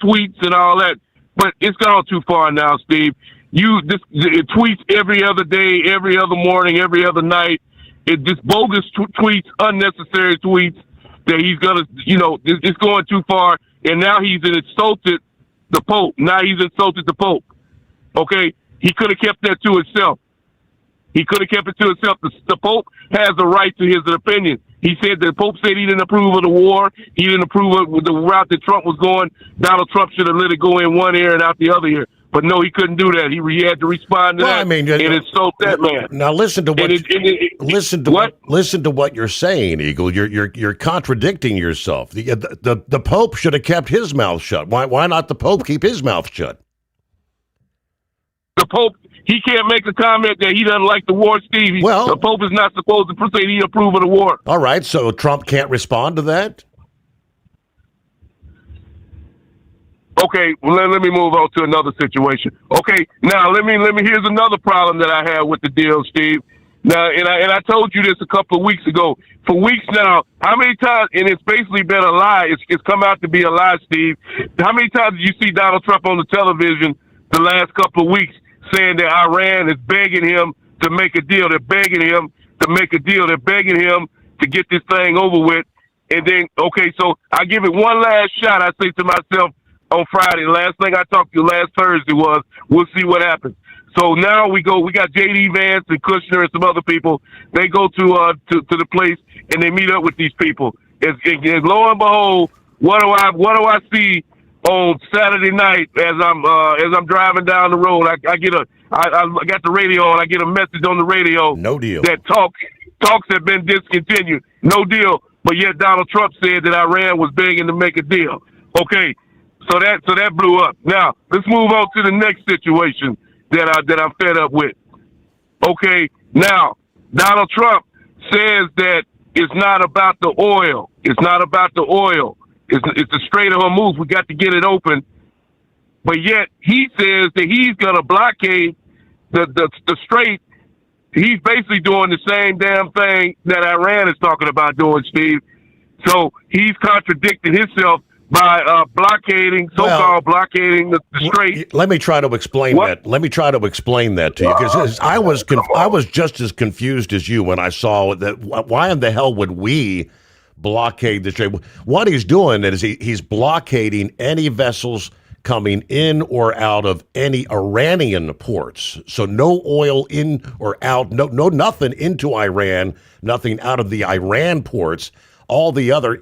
tweets and all that. But it's gone too far now, Steve. It tweets every other day, every other morning, every other night. It just bogus tweets, unnecessary tweets that he's gonna, it's going too far. And now he's insulted the Pope. Now he's insulted the Pope. Okay, he could have kept that to himself. He could have kept it to himself. The Pope has a right to his opinion. He said the Pope said he didn't approve of the war. He didn't approve of the route that Trump was going. Donald Trump should have let it go in one ear and out the other ear. But no, he couldn't do that. He had to respond to that. I mean, and insult that man. Now listen to what listen to what you're saying, Eagle. You're contradicting yourself. The Pope should have kept his mouth shut. Why not the Pope keep his mouth shut? The Pope, he can't make a comment that he doesn't like the war, Steve. The Pope is not supposed to say he approve of the war. All right, so Trump can't respond to that? Okay, well, let me move on to another situation. Okay, now let me. Here's another problem that I have with the deal, Steve. Now, and I told you this a couple of weeks ago. For weeks now, how many times? And it's basically been a lie. It's come out to be a lie, Steve. How many times did you see Donald Trump on the television the last couple of weeks saying that Iran is begging him to make a deal? They're begging him to make a deal. They're begging him to get this thing over with. And then, okay, so I give it one last shot. I say to myself on Friday, last thing I talked to you last Thursday was, we'll see what happens. So now we got J.D. Vance and Kushner and some other people. They go to the place and they meet up with these people. And lo and behold, what do I see on Saturday night as I'm driving down the road? I got the radio on. I get a message on the radio. No deal. That talks have been discontinued. No deal. But yet Donald Trump said that Iran was begging to make a deal. Okay, so that blew up. Now let's move on to the next situation that I'm fed up with. Okay, now Donald Trump says that it's not about the oil. It's not about the oil. It's the Strait of Hormuz. We got to get it open. But yet he says that he's going to blockade the strait. He's basically doing the same damn thing that Iran is talking about doing, Steve. So he's contradicting himself by blockading the strait. Let me try to explain that. Let me try to explain that to you, because I was just as confused as you when I saw that. Why in the hell would we blockade the strait? What he's doing is he's blockading any vessels coming in or out of any Iranian ports. So no oil in or out, no nothing into Iran, nothing out of the Iran ports. All the other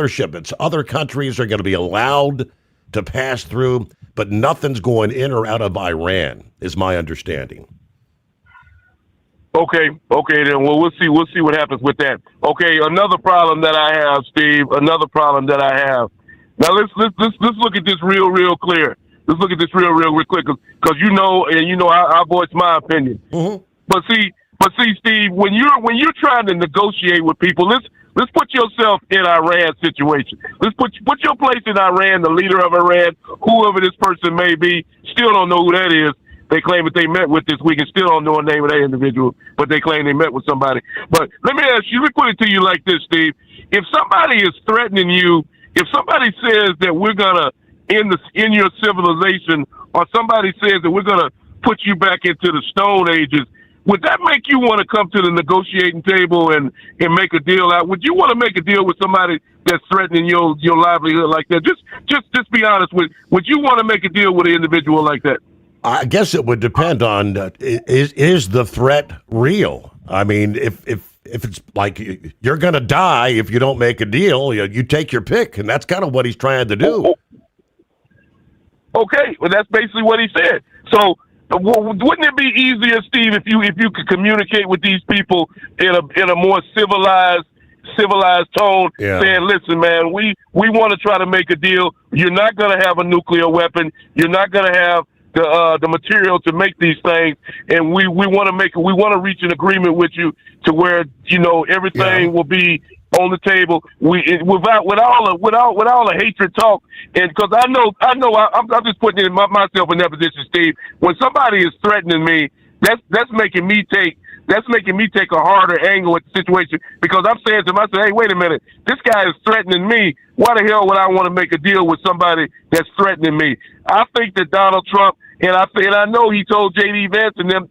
shipments, other countries are going to be allowed to pass through, but nothing's going in or out of Iran, is my understanding. Okay, then. Well, we'll see what happens with that. Okay, another problem that I have, Steve. Another problem that I have. Now let's look at this real clear. Let's look at this real clear, because I voice my opinion. Mm-hmm. But see, Steve, when you're trying to negotiate with people, let's put yourself in Iran's situation. Let's put your place in Iran, the leader of Iran, whoever this person may be. Still don't know who that is. They claim that they met with this week and still don't know the name of that individual, but they claim they met with somebody. But let me ask you, let me put it to you like this, Steve. If somebody is threatening you, if somebody says that we're gonna end your civilization, or somebody says that we're gonna put you back into the Stone Ages, would that make you want to come to the negotiating table and make a deal out? Would you want to make a deal with somebody that's threatening your livelihood like that? Just be honest. Would you want to make a deal with an individual like that? I guess it would depend on is the threat real? I mean, if it's like you're going to die if you don't make a deal, you take your pick, and that's kind of what he's trying to do. Okay, well, that's basically what he said. So, wouldn't it be easier, Steve, if you could communicate with these people in a more civilized tone, saying, "Listen, man, we want to try to make a deal. You're not going to have a nuclear weapon. You're not going to have the material to make these things, and we want to reach an agreement with you to where everything will be on the table. With all the hatred talk, and because I know I'm just putting myself in that position, Steve. When somebody is threatening me, that's making me take a harder angle at the situation, because I'm saying to myself, hey, wait a minute, this guy is threatening me. Why the hell would I want to make a deal with somebody that's threatening me? I think that Donald Trump, and I know he told J.D. Vance and them,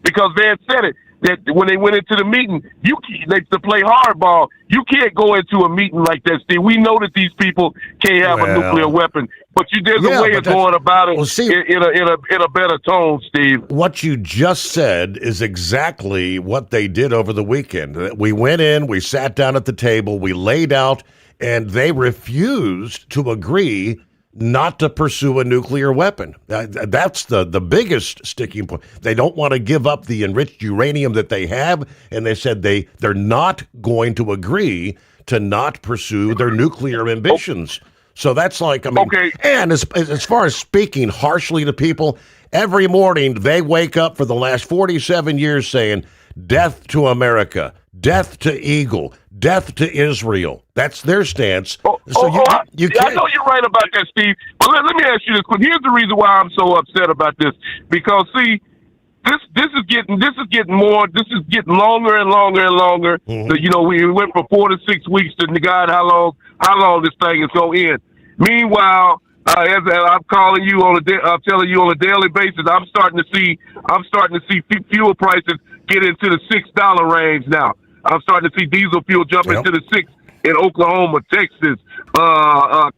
because Vance said it, that when they went into the meeting, to play hardball, you can't go into a meeting like that, Steve. We know that these people can't have a nuclear weapon, but there's a way of going about it in a better tone, Steve. What you just said is exactly what they did over the weekend. We went in, we sat down at the table, we laid out, and they refused to agree not to pursue a nuclear weapon. That's the biggest sticking point. They don't want to give up the enriched uranium that they have, and they said they're not going to agree to not pursue their nuclear ambitions. So that's like, okay. And as far as speaking harshly to people, every morning they wake up for the last 47 years saying, death to America, death to Eagle, death to Israel. That's their stance. You can't. I know you're right about that, Steve. But let me ask you this. Here's the reason why I'm so upset about this. Because see, this is getting longer and longer and longer. Mm-hmm. So, you know, we went from 4 to 6 weeks to God how long this thing is going to end. Meanwhile, as I'm calling you I'm telling you on a daily basis, I'm starting to see fuel prices get into the $6 range now. I'm starting to see diesel fuel jump into the $6 in Oklahoma, Texas,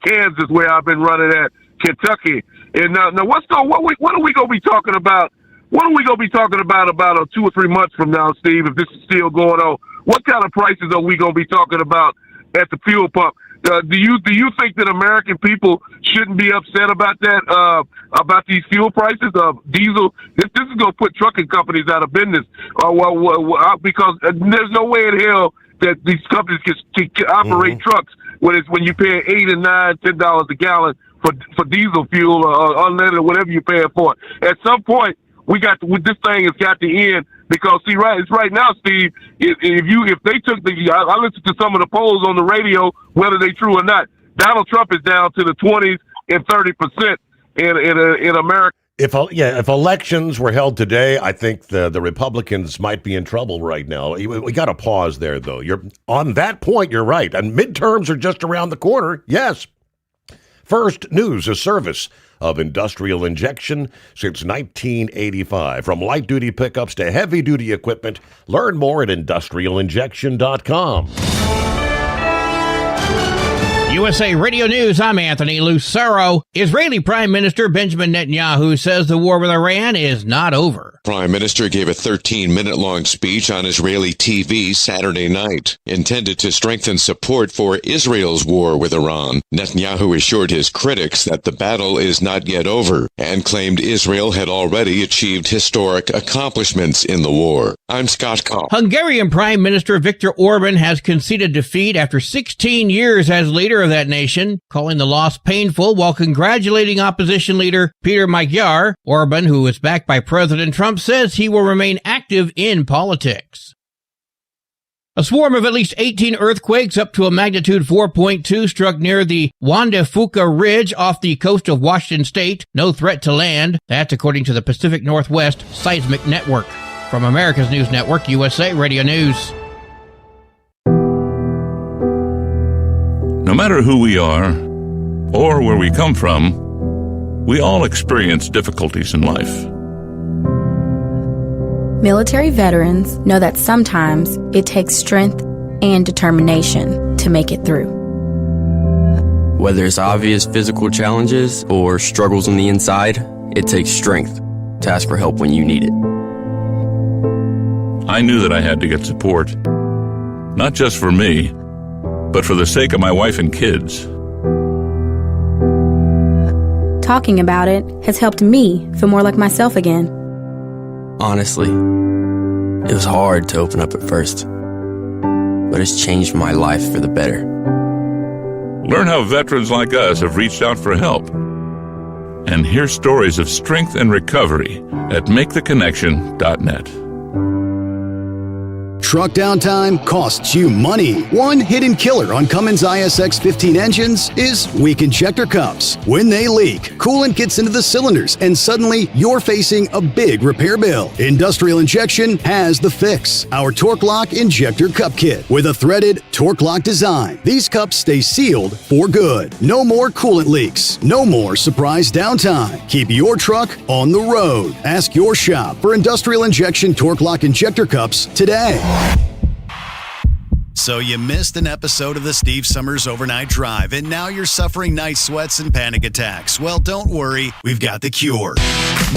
Kansas, where I've been running at, Kentucky. And now what are we going to be talking about? What are we going to be talking about 2 or 3 months from now, Steve, if this is still going on? What kind of prices are we going to be talking about at the fuel pump? Do you think that American people shouldn't be upset about that, about these fuel prices of diesel? This is going to put trucking companies out of business. Because there's no way in hell that these companies can operate trucks when you pay $8 and $9, $10 a gallon for diesel fuel or unleaded or whatever you're paying for. At some point, this thing has got to end, because see, right now, Steve, if they took I listened to some of the polls on the radio, whether they true or not, Donald Trump is down to the 20s and 30% in America. If elections were held today, I think the Republicans might be in trouble right now. We got to pause there, though. You're on that point. You're right, and midterms are just around the corner. Yes. First News, a service of industrial injection since 1985. From light-duty pickups to heavy-duty equipment, learn more at industrialinjection.com. USA Radio News, I'm Anthony Lucero. Israeli Prime Minister Benjamin Netanyahu says the war with Iran is not over. Prime Minister gave a 13-minute-long speech on Israeli TV Saturday night, intended to strengthen support for Israel's war with Iran. Netanyahu assured his critics that the battle is not yet over and claimed Israel had already achieved historic accomplishments in the war. I'm Scott Kopp. Hungarian Prime Minister Viktor Orban has conceded defeat after 16 years as leader of that nation, calling the loss painful while congratulating opposition leader Peter Magyar. Orban, who is backed by President Trump, says he will remain active in politics. A swarm of at least 18 earthquakes up to a magnitude 4.2 struck near the Juan de Fuca Ridge off the coast of Washington state. No threat to land. That's according to the Pacific Northwest Seismic Network. From America's News Network, USA Radio News. No matter who we are or where we come from, we all experience difficulties in life. Military veterans know that sometimes it takes strength and determination to make it through. Whether it's obvious physical challenges or struggles on the inside, it takes strength to ask for help when you need it. I knew that I had to get support, not just for me, but for the sake of my wife and kids. Talking about it has helped me feel more like myself again. Honestly, it was hard to open up at first, but it's changed my life for the better. Learn how veterans like us have reached out for help, and hear stories of strength and recovery at maketheconnection.net. Truck downtime costs you money. One hidden killer on Cummins ISX 15 engines is weak injector cups. When they leak, coolant gets into the cylinders, and suddenly you're facing a big repair bill. Industrial Injection has the fix. Our Torque Lock Injector Cup Kit with a threaded Torque Lock design. These cups stay sealed for good. No more coolant leaks. No more surprise downtime. Keep your truck on the road. Ask your shop for Industrial Injection Torque Lock Injector Cups today. So you missed an episode of the Steve Summers Overnight Drive, and now you're suffering night sweats and panic attacks. Well, don't worry, we've got the cure.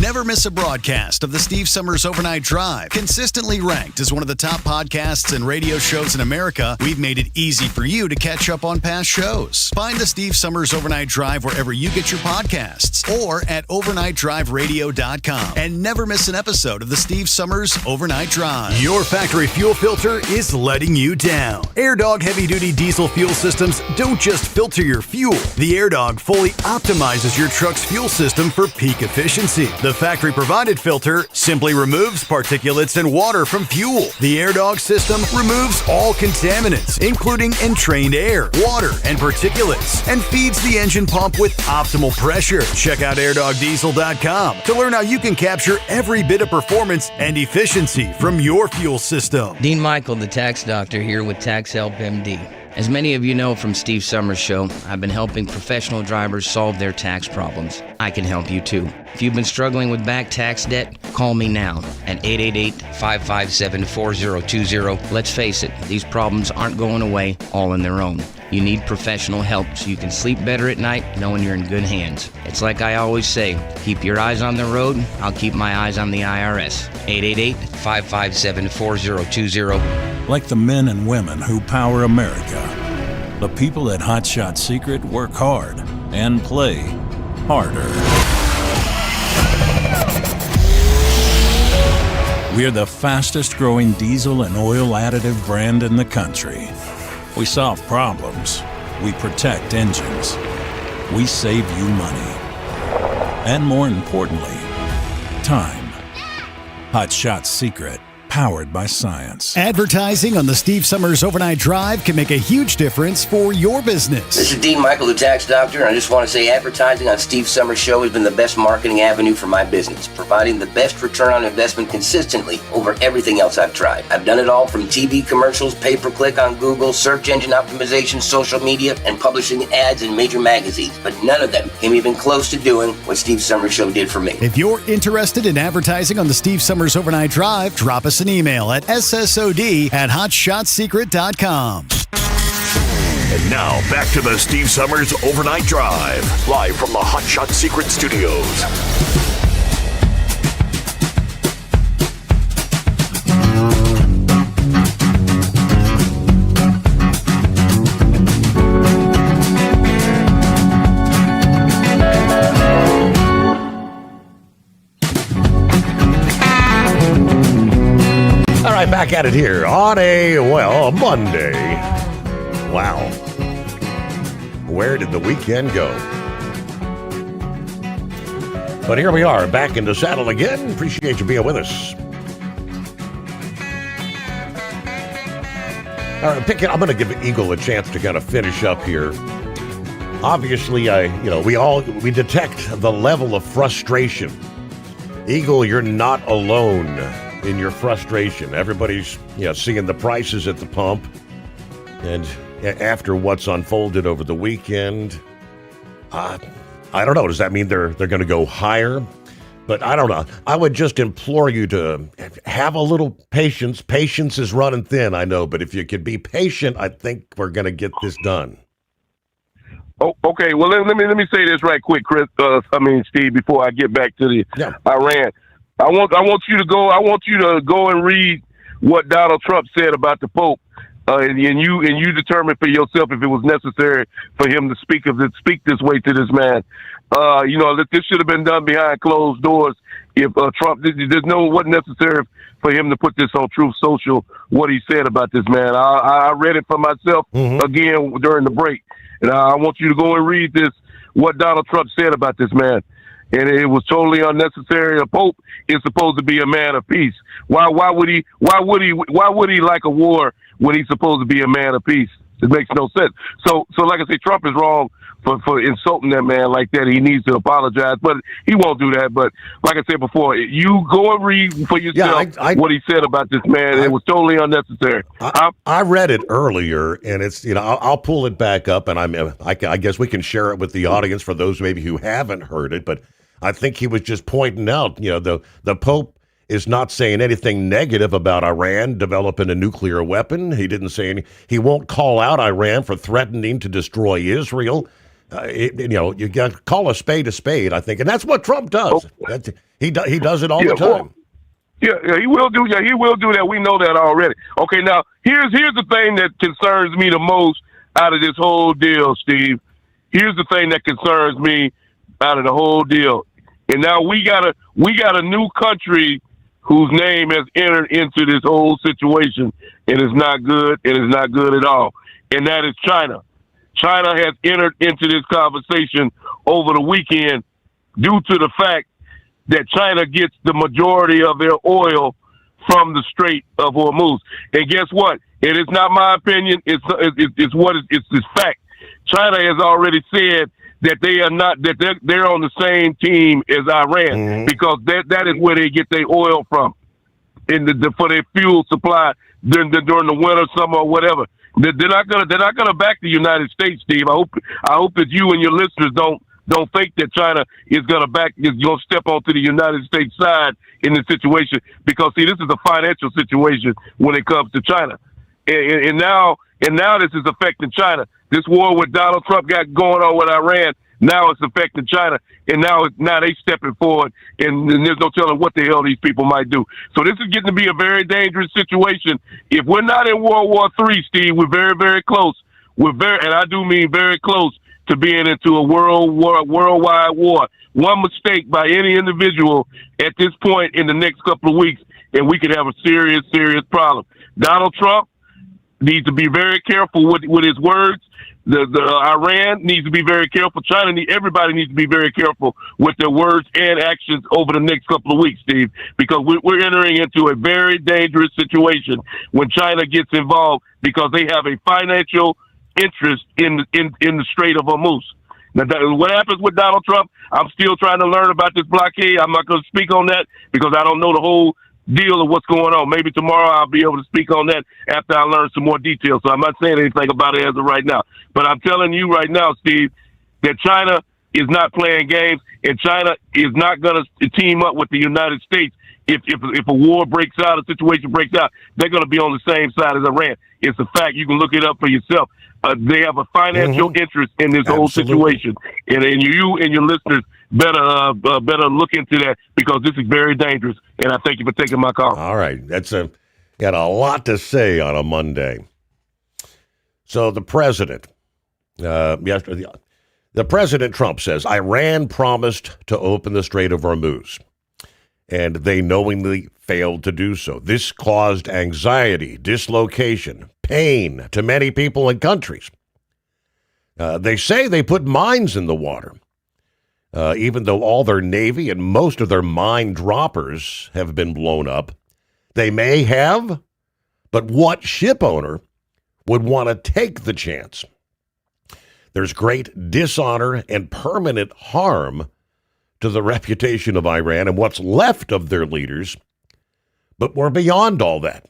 Never miss a broadcast of the Steve Summers Overnight Drive. Consistently ranked as one of the top podcasts and radio shows in America, we've made it easy for you to catch up on past shows. Find the Steve Summers Overnight Drive wherever you get your podcasts or at overnightdriveradio.com. And never miss an episode of the Steve Summers Overnight Drive. Your factory fuel filter is letting you down. down. AirDog heavy-duty diesel fuel systems don't just filter your fuel. The AirDog fully optimizes your truck's fuel system for peak efficiency. The factory-provided filter simply removes particulates and water from fuel. The AirDog system removes all contaminants, including entrained air, water, and particulates, and feeds the engine pump with optimal pressure. Check out airdogdiesel.com to learn how you can capture every bit of performance and efficiency from your fuel system. Dean Michael, the tax doctor, here with Tax Help MD. As many of you know from Steve Sommers' show, I've been helping professional drivers solve their tax problems. I can help you too. If you've been struggling with back tax debt, call me now at 888-557-4020. Let's face it, these problems aren't going away all on their own. You need professional help so you can sleep better at night knowing you're in good hands. It's like I always say, keep your eyes on the road, I'll keep my eyes on the IRS. 888-557-4020. Like the men and women who power America, the people at Hot Shot Secret work hard and play harder. We're the fastest growing diesel and oil additive brand in the country. We solve problems. We protect engines. We save you money. And more importantly, time. Hot Shot Secret, powered by science. Advertising on the Steve Sommers Overnight Drive can make a huge difference for your business. This is Dean Michael, the tax doctor, and I just want to say advertising on Steve Sommers' show has been the best marketing avenue for my business, providing the best return on investment consistently over everything else I've tried. I've done it all from TV commercials, pay-per-click on Google, search engine optimization, social media, and publishing ads in major magazines, but none of them came even close to doing what Steve Sommers' show did for me. If you're interested in advertising on the Steve Sommers Overnight Drive, drop us an email at ssod@hotshotsecret.com. And now, back to the Steve Sommers Overnight Drive, live from the Hot Shot Secret Studios. Back at it here on a Monday. Wow. Where did the weekend go? But here we are, back in the saddle again. Appreciate you being with us. All right, I'm going to give Eagle a chance to kind of finish up here. Obviously, we detect the level of frustration. Eagle, you're not alone in your frustration. Everybody's, seeing the prices at the pump, and after what's unfolded over the weekend, I don't know. Does that mean they're going to go higher? But I don't know. I would just implore you to have a little patience. Patience is running thin, I know, but if you could be patient, I think we're going to get this done. Oh, okay. Well, let me say this right quick, Chris. Steve, before I get back to the Iran. I want you to go and read what Donald Trump said about the Pope, and you determine for yourself if it was necessary for him to speak this way to this man. That this should have been done behind closed doors. If Trump, wasn't necessary for him to put this on Truth Social, what he said about this man. I read it for myself again during the break, and I want you to go and read this, what Donald Trump said about this man. And it was totally unnecessary. A Pope is supposed to be a man of peace. Why would he like a war when he's supposed to be a man of peace? It makes no sense. So like I say, Trump is wrong for insulting that man like that. He needs to apologize, but he won't do that. But like I said before, you go and read for yourself what he said about this man. It was totally unnecessary. I read it earlier, and it's I'll pull it back up, and I guess we can share it with the audience for those maybe who haven't heard it, but I think he was just pointing out, the Pope is not saying anything negative about Iran developing a nuclear weapon. He didn't say any. He won't call out Iran for threatening to destroy Israel. You got to call a spade, I think, and that's what Trump does. He does it all the time. Yeah, he will do. Yeah, he will do that. We know that already. Okay, now here's the thing that concerns me the most out of this whole deal, Steve. Here's the thing that concerns me out of the whole deal. And now we got a new country whose name has entered into this whole situation, It is not good. It is not good at all. And that is China. China has entered into this conversation over the weekend due to the fact that China gets the majority of their oil from the Strait of Hormuz. And guess what? It is not my opinion. It's fact. China has already said that they are not, that they're on the same team as Iran, because that is where they get their oil from for their fuel supply during the winter, summer, or whatever. They're not gonna back the United States, Steve. I hope that you and your listeners don't think that China is gonna step onto the United States side in this situation, because see, this is a financial situation when it comes to China, and now this is affecting China. This war with Donald Trump got going on with Iran, now it's affecting China, and now they stepping forward, and there's no telling what the hell these people might do. So this is getting to be a very dangerous situation. If we're not in World War III, Steve, we're very, very close. And I do mean very close to being into a worldwide war. One mistake by any individual at this point in the next couple of weeks, and we could have a serious, serious problem. Donald Trump needs to be very careful with his words. The Iran needs to be very careful. Everybody needs to be very careful with their words and actions over the next couple of weeks, Steve, because we're entering into a very dangerous situation when China gets involved, because they have a financial interest in the Strait of Hormuz. Now, what happens with Donald Trump? I'm still trying to learn about this blockade. I'm not going to speak on that because I don't know the whole deal of what's going on. Maybe tomorrow I'll be able to speak on that after I learn some more details. So I'm not saying anything about it as of right now. But I'm telling you right now, Steve, that China is not playing games, and China is not going to team up with the United States. If a war breaks out, a situation breaks out, they're going to be on the same side as Iran. It's a fact. You can look it up for yourself. They have a financial interest in this whole situation, and you and your listeners better look into that, because this is very dangerous. And I thank you for taking my call. All right, got a lot to say on a Monday. So the president, yesterday, the President Trump says Iran promised to open the Strait of Hormuz, and they knowingly failed to do so. This caused anxiety, dislocation, pain to many people and countries. They say they put mines in the water, even though all their Navy and most of their mine droppers have been blown up. They may have, but what ship owner would want to take the chance? There's great dishonor and permanent harm to the reputation of Iran and what's left of their leaders. But we're beyond all that.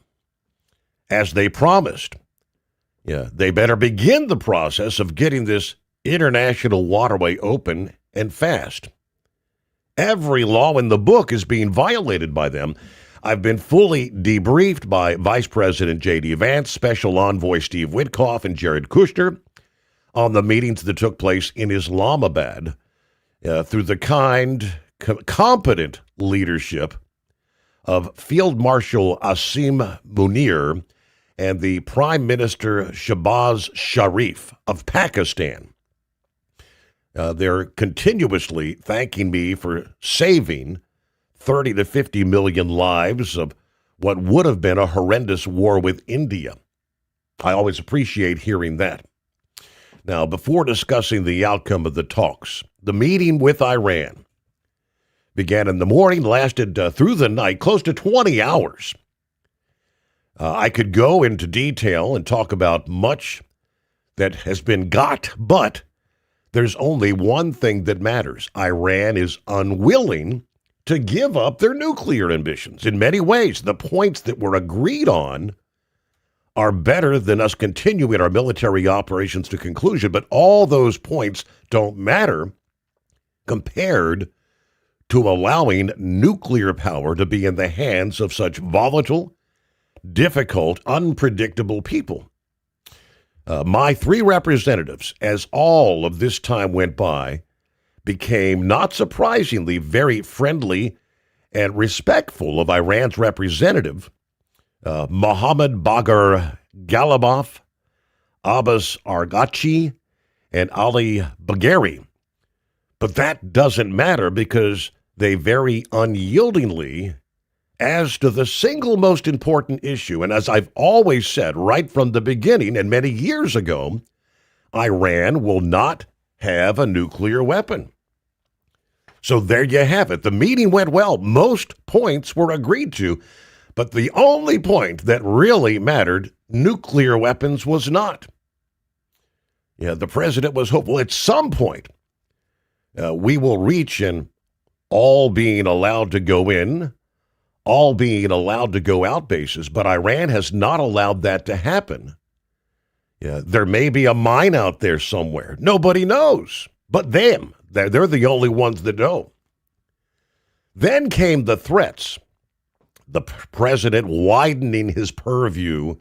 As they promised, they better begin the process of getting this international waterway open and fast. Every law in the book is being violated by them. I've been fully debriefed by Vice President J.D. Vance, Special Envoy Steve Witkoff, and Jared Kushner on the meetings that took place in Islamabad through the competent leadership of Field Marshal Asim Munir and the Prime Minister Shahbaz Sharif of Pakistan. They're continuously thanking me for saving 30 to 50 million lives of what would have been a horrendous war with India. I always appreciate hearing that. Now, before discussing the outcome of the talks, the meeting with Iran began in the morning, lasted through the night, close to 20 hours. I could go into detail and talk about much that has been got, but there's only one thing that matters. Iran is unwilling to give up their nuclear ambitions. In many ways, the points that were agreed on are better than us continuing our military operations to conclusion, but all those points don't matter compared to allowing nuclear power to be in the hands of such volatile, difficult, unpredictable people. My three representatives, as all of this time went by, became, not surprisingly, very friendly and respectful of Iran's representative, Mohammad Baghar Ghalibaf, Abbas Araghchi, and Ali Bagheri. But that doesn't matter because they very unyieldingly as to the single most important issue, and as I've always said right from the beginning and many years ago, Iran will not have a nuclear weapon. So there you have it. The meeting went well. Most points were agreed to, but the only point that really mattered, nuclear weapons, was not. Yeah, the president was hopeful at some point we will reach an all being allowed to go in, all being allowed to go out basis, but Iran has not allowed that to happen. Yeah, there may be a mine out there somewhere. Nobody knows but them. They're the only ones that know. Then came the threats. The president widening his purview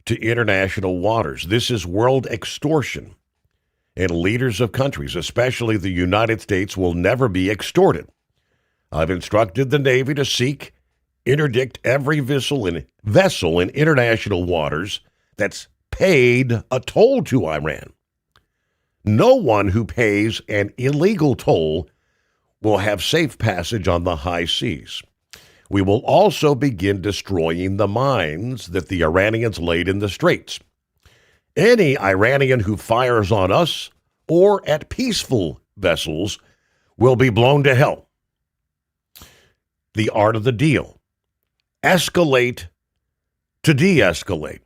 to international waters. This is world extortion. And leaders of countries, especially the United States, will never be extorted. I've instructed the Navy to seek, interdict every vessel in international waters that's paid a toll to Iran. No one who pays an illegal toll will have safe passage on the high seas. We will also begin destroying the mines that the Iranians laid in the straits. Any Iranian who fires on us or at peaceful vessels will be blown to hell. The art of the deal. Escalate to de-escalate.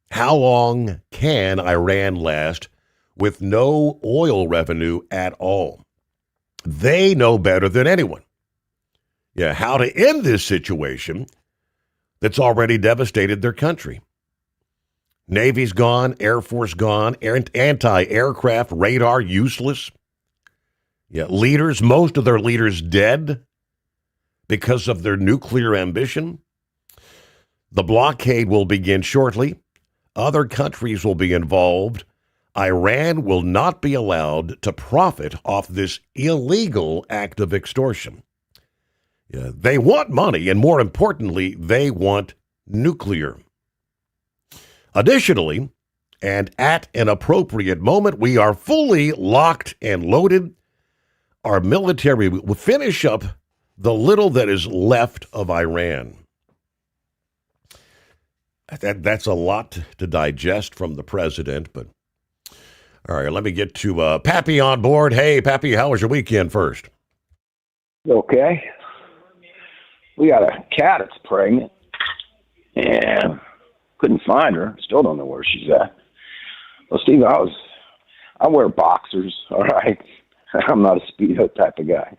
How long can Iran last with no oil revenue at all? They know better than anyone. Yeah, how to end this situation that's already devastated their country. Navy's gone, Air Force gone, anti-aircraft radar useless. Yeah, leaders, most of their leaders dead because of their nuclear ambition. The blockade will begin shortly. Other countries will be involved. Iran will not be allowed to profit off this illegal act of extortion. Yeah, they want money, and more importantly, they want nuclear. Additionally, and at an appropriate moment, we are fully locked and loaded. Our military will finish up the little that is left of Iran. That's a lot to digest from the president, but all right, let me get to Pappy on board. Hey, Pappy, how was your weekend first? Okay. We got a cat that's pregnant, and couldn't find her. Still don't know where she's at. Well, Steve, I wear boxers, all right? I'm not a Speedo type of guy.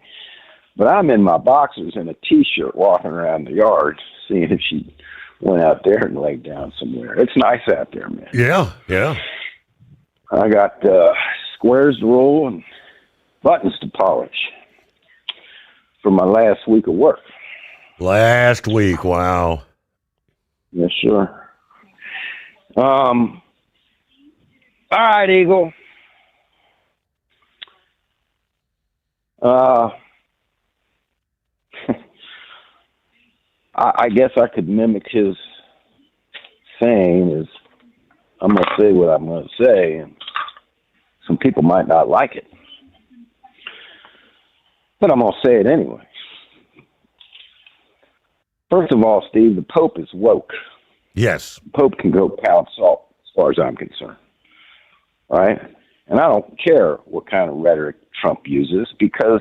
But I'm in my boxers and a T-shirt walking around the yard, seeing if she went out there and laid down somewhere. It's nice out there, man. Yeah, yeah. I got squares to roll and buttons to polish for my last week of work. Last week, wow. Yes, sir. All right, Eagle. I guess I could mimic his saying is, I'm going to say what I'm going to say, and some people might not like it. But I'm going to say it anyway. First of all, Steve, the Pope is woke. Yes. The Pope can go pound salt, as far as I'm concerned. All right? And I don't care what kind of rhetoric Trump uses, because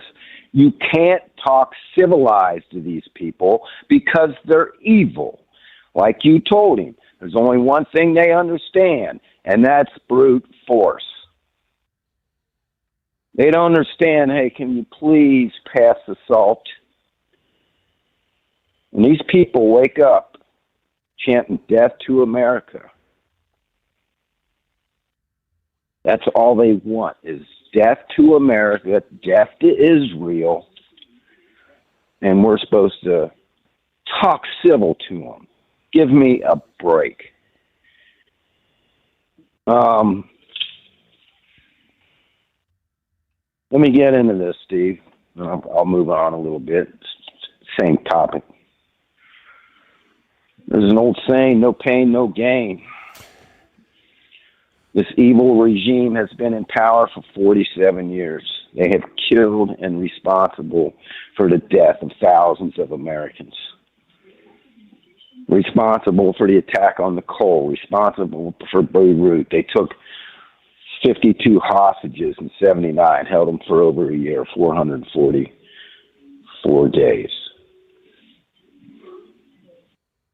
you can't talk civilized to these people because they're evil. Like you told him, there's only one thing they understand, and that's brute force. They don't understand, hey, can you please pass the salt? And these people wake up chanting death to America. That's all they want, is death to America, death to Israel, and we're supposed to talk civil to them. Give me a break. Let me get into this, Steve. I'll move on a little bit. Same topic. There's an old saying, no pain, no gain. This evil regime has been in power for 47 years. They have killed and responsible for the death of thousands of Americans. Responsible for the attack on Nicole, responsible for Beirut. They took 52 hostages in 79, held them for over a year, 444 days.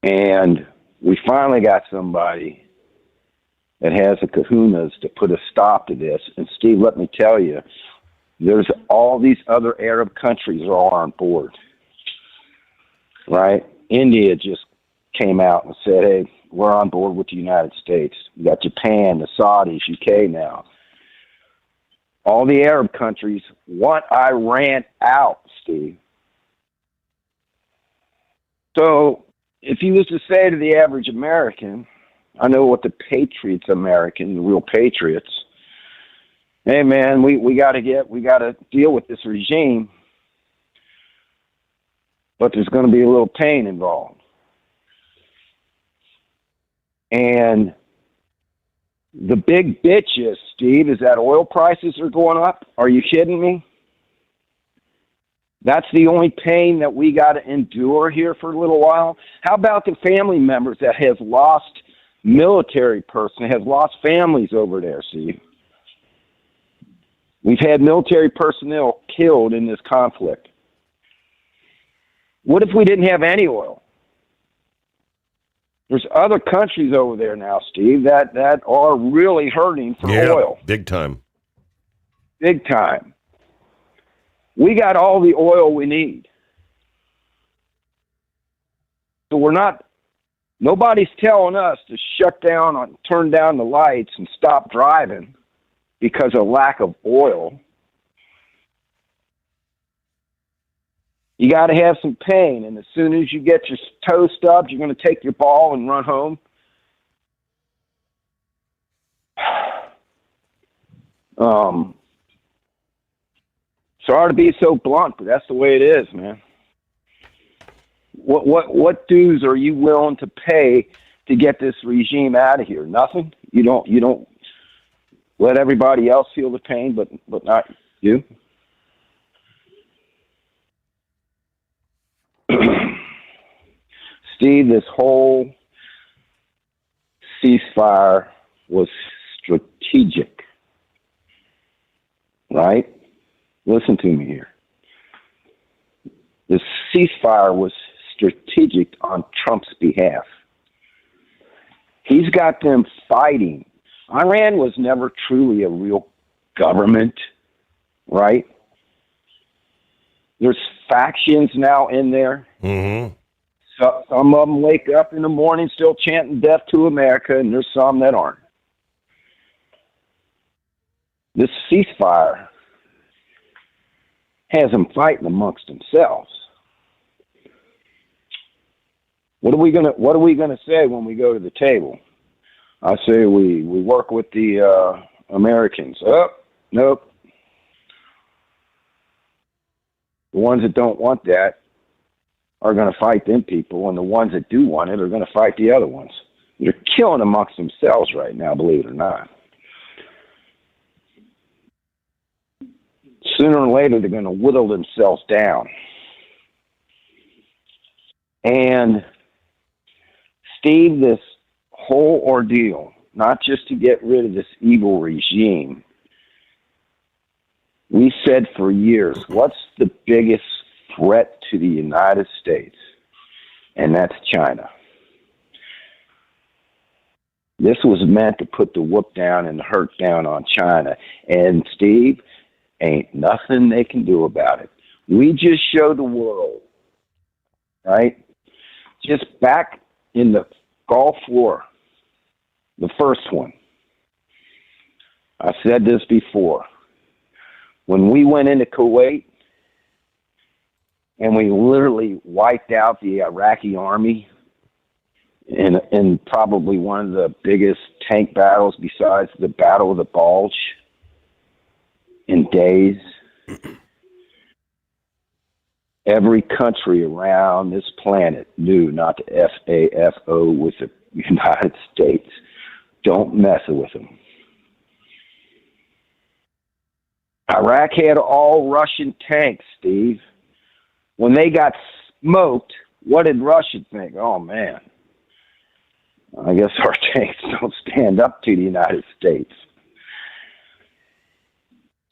And we finally got somebody that has the kahunas to put a stop to this. And Steve, let me tell you, there's all these other Arab countries are all on board, right? India just came out and said, hey, we're on board with the United States. You got Japan, the Saudis, UK now. All the Arab countries want Iran out, Steve. So if you was to say to the average American, I know what the patriots American, the real patriots, hey man, we got to deal with this regime, but there's going to be a little pain involved. And the big bitch is, Steve, is that oil prices are going up. Are you kidding me? That's the only pain that we got to endure here for a little while. How about the family members that have lost military person, have lost families over there, Steve? We've had military personnel killed in this conflict. What if we didn't have any oil? There's other countries over there now, Steve, that are really hurting for oil. Big time. Big time. We got all the oil we need. So nobody's telling us to turn down the lights and stop driving because of lack of oil. You got to have some pain, and as soon as you get your toe stubbed, you're going to take your ball and run home. Sorry to be so blunt, but that's the way it is, man. What dues are you willing to pay to get this regime out of here? Nothing. You don't let everybody else feel the pain, but not you. Steve, this whole ceasefire was strategic, right? Listen to me here. The ceasefire was strategic on Trump's behalf. He's got them fighting. Iran was never truly a real government, right? There's factions now in there. Mm-hmm. So, some of them wake up in the morning still chanting death to America, and there's some that aren't. This ceasefire has them fighting amongst themselves. What are we gonna say when we go to the table? I say we work with the Americans. Oh, nope. The ones that don't want that are going to fight them people, and the ones that do want it are going to fight the other ones. They're killing amongst themselves right now, believe it or not. Sooner or later, they're going to whittle themselves down. And, Steve, this whole ordeal, not just to get rid of this evil regime, we said for years, what's the biggest threat to the United States? And that's China. This was meant to put the whoop down and the hurt down on China. And, Steve, ain't nothing they can do about it. We just showed the world, right? Just back in the Gulf War, the first one. I said this before. When we went into Kuwait and we literally wiped out the Iraqi army in probably one of the biggest tank battles besides the Battle of the Bulge in days, every country around this planet knew not to FAFO with the United States. Don't mess with them. Iraq had all Russian tanks, Steve. When they got smoked, what did Russia think? Oh, man, I guess our tanks don't stand up to the United States.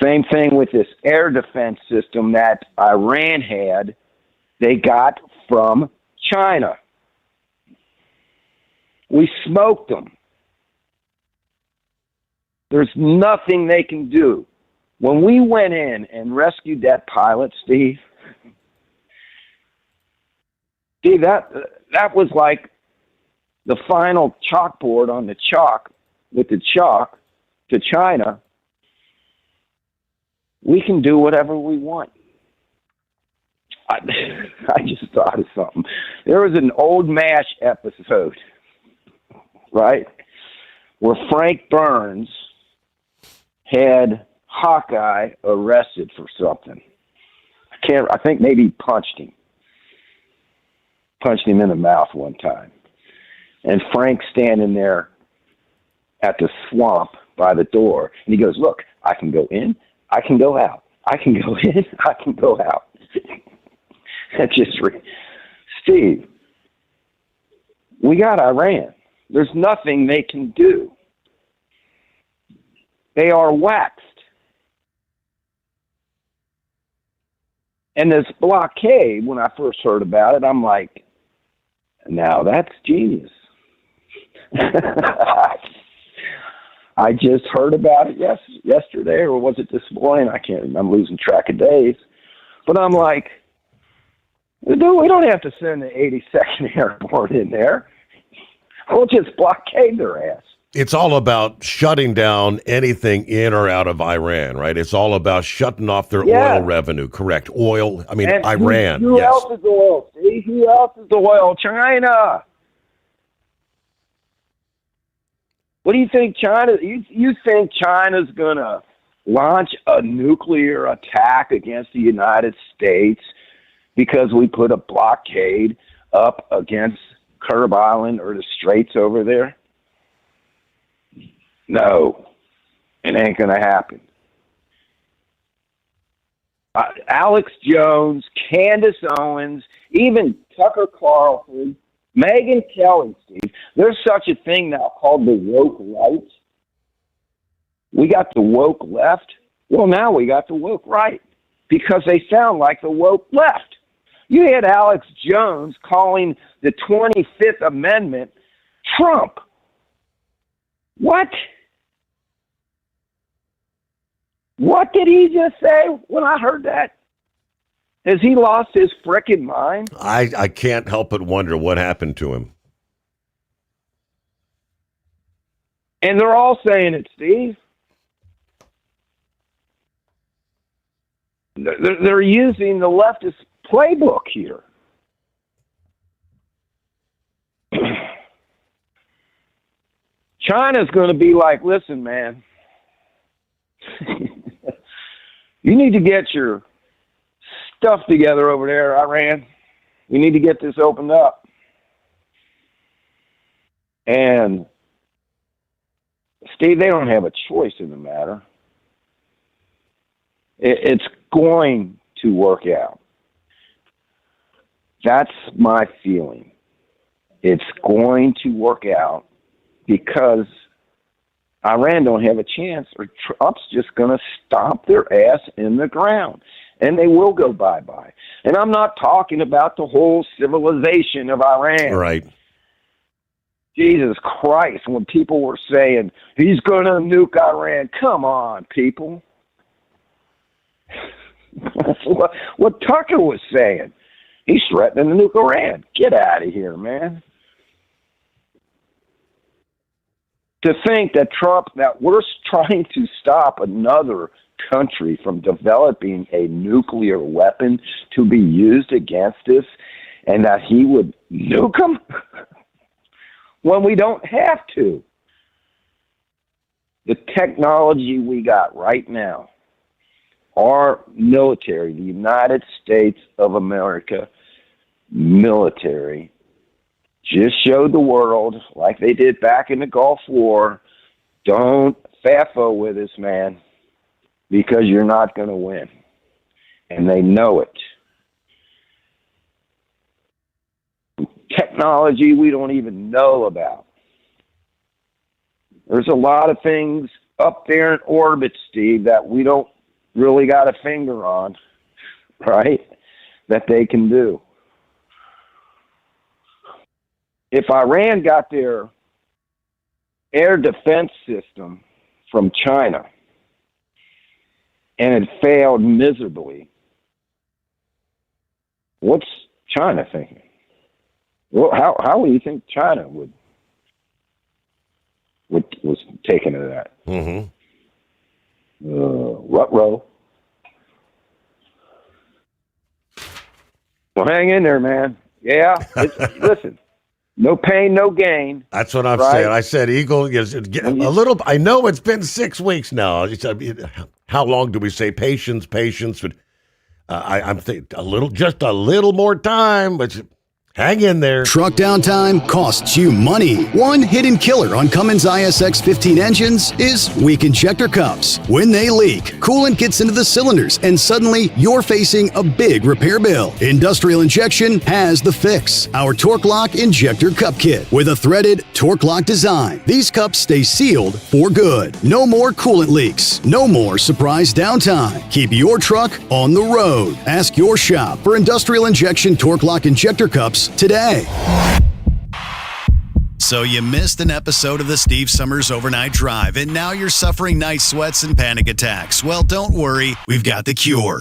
Same thing with this air defense system that Iran had, they got from China. We smoked them. There's nothing they can do. When we went in and rescued that pilot, Steve, that was like the final chalkboard on the chalk with the chalk to China. We can do whatever we want. I just thought of something. There was an old MASH episode, right, where Frank Burns had Hawkeye arrested for something. I think maybe he punched him in the mouth one time. And Frank's standing there at the swamp by the door, and he goes, "Look, I can go in, I can go out. I can go in, I can go out." That's just Steve, we got Iran. There's nothing they can do. They are waxed. And this blockade, when I first heard about it, I'm like, now that's genius. I just heard about it yesterday, or was it this morning? I'm losing track of days. But I'm like, we don't have to send the 82nd Airborne in there. We'll just blockade their ass. It's all about shutting down anything in or out of Iran, right? It's all about shutting off their oil revenue, correct? Oil, I mean, and Iran. Who else is oil, Steve? Who else is oil? China. What do you think China, you think China's going to launch a nuclear attack against the United States because we put a blockade up against Curb Island or the Straits over there? No, it ain't going to happen. Alex Jones, Candace Owens, even Tucker Carlson, Megyn Kelly, Steve. There's such a thing now called the woke right. We got the woke left. Well, now we got the woke right because they sound like the woke left. You had Alex Jones calling the 25th Amendment Trump. What? What did he just say when I heard that? Has he lost his frickin' mind? I can't help but wonder what happened to him. And they're all saying it, Steve. They're using the leftist playbook here. China's going to be like, listen, man, you need to get your stuff together over there, Iran. We need to get this opened up. And, Steve, they don't have a choice in the matter. It's going to work out. That's my feeling. It's going to work out because Iran don't have a chance, or Trump's just going to stomp their ass in the ground, and they will go bye-bye. And I'm not talking about the whole civilization of Iran. Right. Jesus Christ, when people were saying, he's going to nuke Iran, come on, people. That's what Tucker was saying. He's threatening to nuke Iran. Get out of here, man. To think that that we're trying to stop another country from developing a nuclear weapon to be used against us, and that he would nuke them when we don't have to. The technology we got right now, our military, the United States of America military, just showed the world, like they did back in the Gulf War, don't FAFO with us, man. because you're not going to win. And they know it. Technology we don't even know about. There's a lot of things up there in orbit, Steve, that we don't really got a finger on, right? That they can do. If Iran got their air defense system from China and it failed miserably, what's China thinking? Well, how do you think China was taken to that? Mm-hmm. Ruh-roh. Well, hang in there, man. Yeah, listen. No pain, no gain. That's what I'm right? saying. I said, Eagle, a little. I know it's been 6 weeks now. How long do we say patience? But I'm thinking just a little more time. But hang in there. Truck downtime costs you money. One hidden killer on Cummins ISX 15 engines is weak injector cups. When they leak, coolant gets into the cylinders and suddenly you're facing a big repair bill. Industrial Injection has the fix. Our Torque Lock Injector Cup Kit with a threaded Torque Lock design. These cups stay sealed for good. No more coolant leaks. No more surprise downtime. Keep your truck on the road. Ask your shop for Industrial Injection Torque Lock Injector Cups today. So you missed an episode of the Steve Summers Overnight Drive, and now you're suffering night sweats and panic attacks. Well, don't worry, we've got the cure.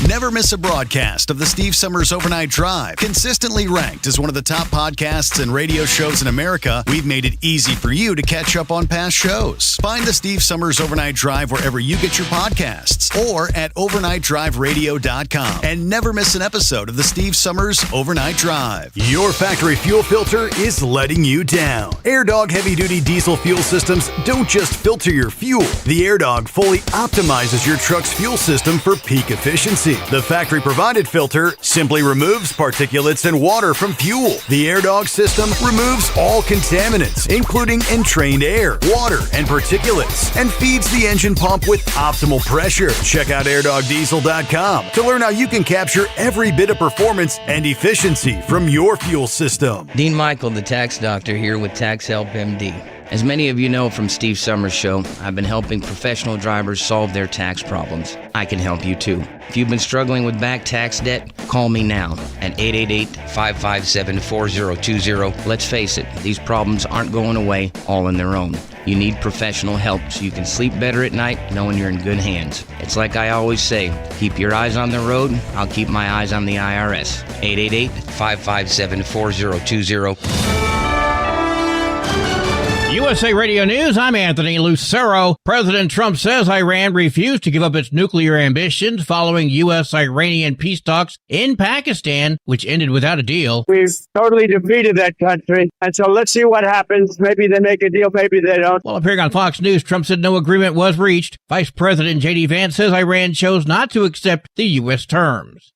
Never miss a broadcast of the Steve Summers Overnight Drive. Consistently ranked as one of the top podcasts and radio shows in America, we've made it easy for you to catch up on past shows. Find the Steve Summers Overnight Drive wherever you get your podcasts or at overnightdriveradio.com. And never miss an episode of the Steve Summers Overnight Drive. Your factory fuel filter is letting you down. AirDog heavy-duty diesel fuel systems don't just filter your fuel. The AirDog fully optimizes your truck's fuel system for peak efficiency. The factory-provided filter simply removes particulates and water from fuel. The AirDog system removes all contaminants, including entrained air, water, and particulates, and feeds the engine pump with optimal pressure. Check out airdogdiesel.com to learn how you can capture every bit of performance and efficiency from your fuel system. Dean Michael, the tax doctor, here with Tax Help MD. As many of you know from Steve Summers' show, I've been helping professional drivers solve their tax problems. I can help you too. If you've been struggling with back tax debt, call me now at 888-557-4020. Let's face it, these problems aren't going away all on their own. You need professional help so you can sleep better at night knowing you're in good hands. It's like I always say, keep your eyes on the road, I'll keep my eyes on the IRS. 888-557-4020. USA Radio News, I'm Anthony Lucero. President Trump says Iran refused to give up its nuclear ambitions following U.S.-Iranian peace talks in Pakistan, which ended without a deal. We've totally defeated that country, and so let's see what happens. Maybe they make a deal, maybe they don't. While appearing on Fox News, Trump said no agreement was reached. Vice President J.D. Vance says Iran chose not to accept the U.S. terms.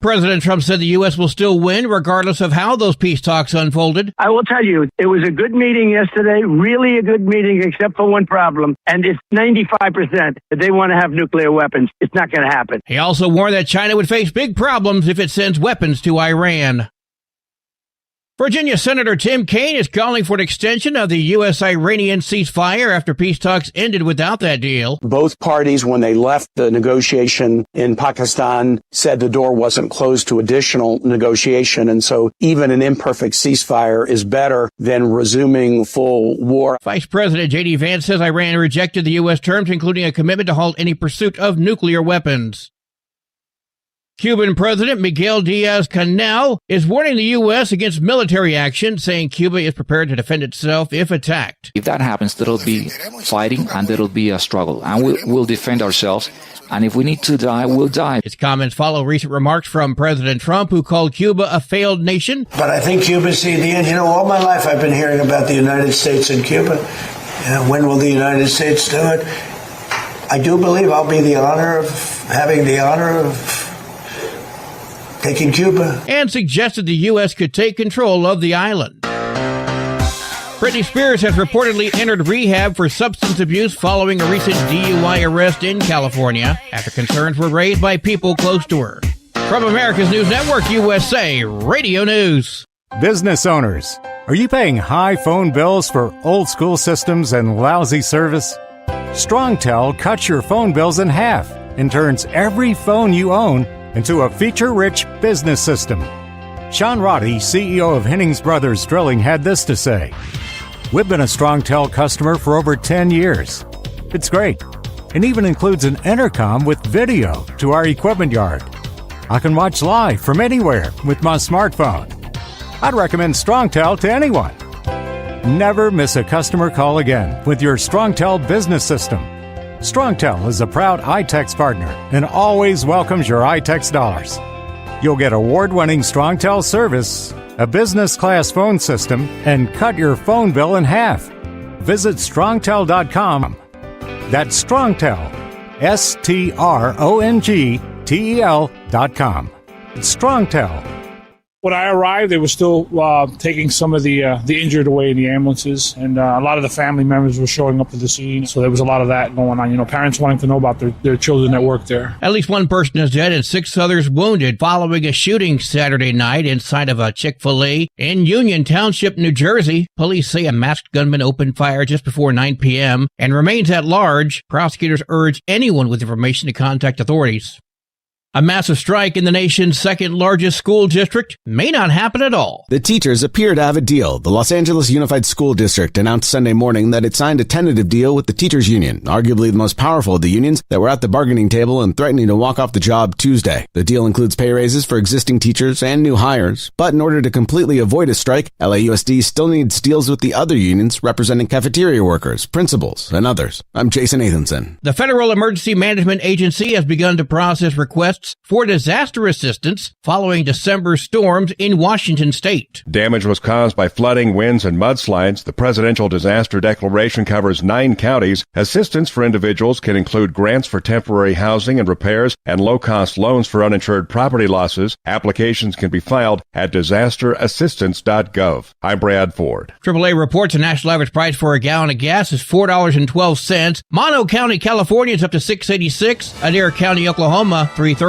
President Trump said the U.S. will still win regardless of how those peace talks unfolded. I will tell you, it was a good meeting yesterday, really a good meeting, except for one problem, and it's 95% that they want to have nuclear weapons. It's not going to happen. He also warned that China would face big problems if it sends weapons to Iran. Virginia Senator Tim Kaine is calling for an extension of the U.S.-Iranian ceasefire after peace talks ended without that deal. Both parties, when they left the negotiation in Pakistan, said the door wasn't closed to additional negotiation, and so even an imperfect ceasefire is better than resuming full war. Vice President J.D. Vance says Iran rejected the U.S. terms, including a commitment to halt any pursuit of nuclear weapons. Cuban President Miguel Diaz-Canel is warning the U.S. against military action, saying Cuba is prepared to defend itself if attacked. If that happens, there'll be fighting and there'll be a struggle, and we'll defend ourselves. And if we need to die, we'll die. His comments follow recent remarks from President Trump, who called Cuba a failed nation. But I think Cuba's seen the end. You know, all my life I've been hearing about the United States and Cuba. When will the United States do it? I do believe I'll be having the honor of taking Cuba. And suggested the U.S. could take control of the island. Britney Spears has reportedly entered rehab for substance abuse following a recent DUI arrest in California after concerns were raised by people close to her. From America's News Network, USA Radio News. Business owners, are you paying high phone bills for old school systems and lousy service? StrongTel cuts your phone bills in half and turns every phone you own into a feature-rich business system. Sean Roddy, CEO of Hennings Brothers Drilling, had this to say. We've been a StrongTel customer for over 10 years. It's great, and even includes an intercom with video to our equipment yard. I can watch live from anywhere with my smartphone. I'd recommend StrongTel to anyone. Never miss a customer call again with your StrongTel business system. StrongTel is a proud iTex partner and always welcomes your iTex dollars. You'll get award-winning StrongTel service, a business-class phone system, and cut your phone bill in half. Visit strongtel.com. That's StrongTel, StrongTel.com. It's StrongTel. When I arrived, they were still taking some of the injured away in the ambulances, and a lot of the family members were showing up to the scene. So there was a lot of that going on. You know, parents wanting to know about their children that work there. At least one person is dead and 6 others wounded following a shooting Saturday night inside of a Chick-fil-A in Union Township, New Jersey. Police say a masked gunman opened fire just before 9 p.m. and remains at large. Prosecutors urge anyone with information to contact authorities. A massive strike in the nation's second largest school district may not happen at all. The teachers appear to have a deal. The Los Angeles Unified School District announced Sunday morning that it signed a tentative deal with the teachers union, arguably the most powerful of the unions that were at the bargaining table and threatening to walk off the job Tuesday. The deal includes pay raises for existing teachers and new hires, but in order to completely avoid a strike, LAUSD still needs deals with the other unions representing cafeteria workers, principals, and others. I'm Jason Nathanson. The Federal Emergency Management Agency has begun to process requests for disaster assistance following December storms in Washington state. Damage was caused by flooding, winds, and mudslides. The presidential disaster declaration covers 9 counties. Assistance for individuals can include grants for temporary housing and repairs and low-cost loans for uninsured property losses. Applications can be filed at disasterassistance.gov. I'm Brad Ford. AAA reports the national average price for a gallon of gas is $4.12. Mono County, California is up to $6.86. Adair County, Oklahoma, $3.30.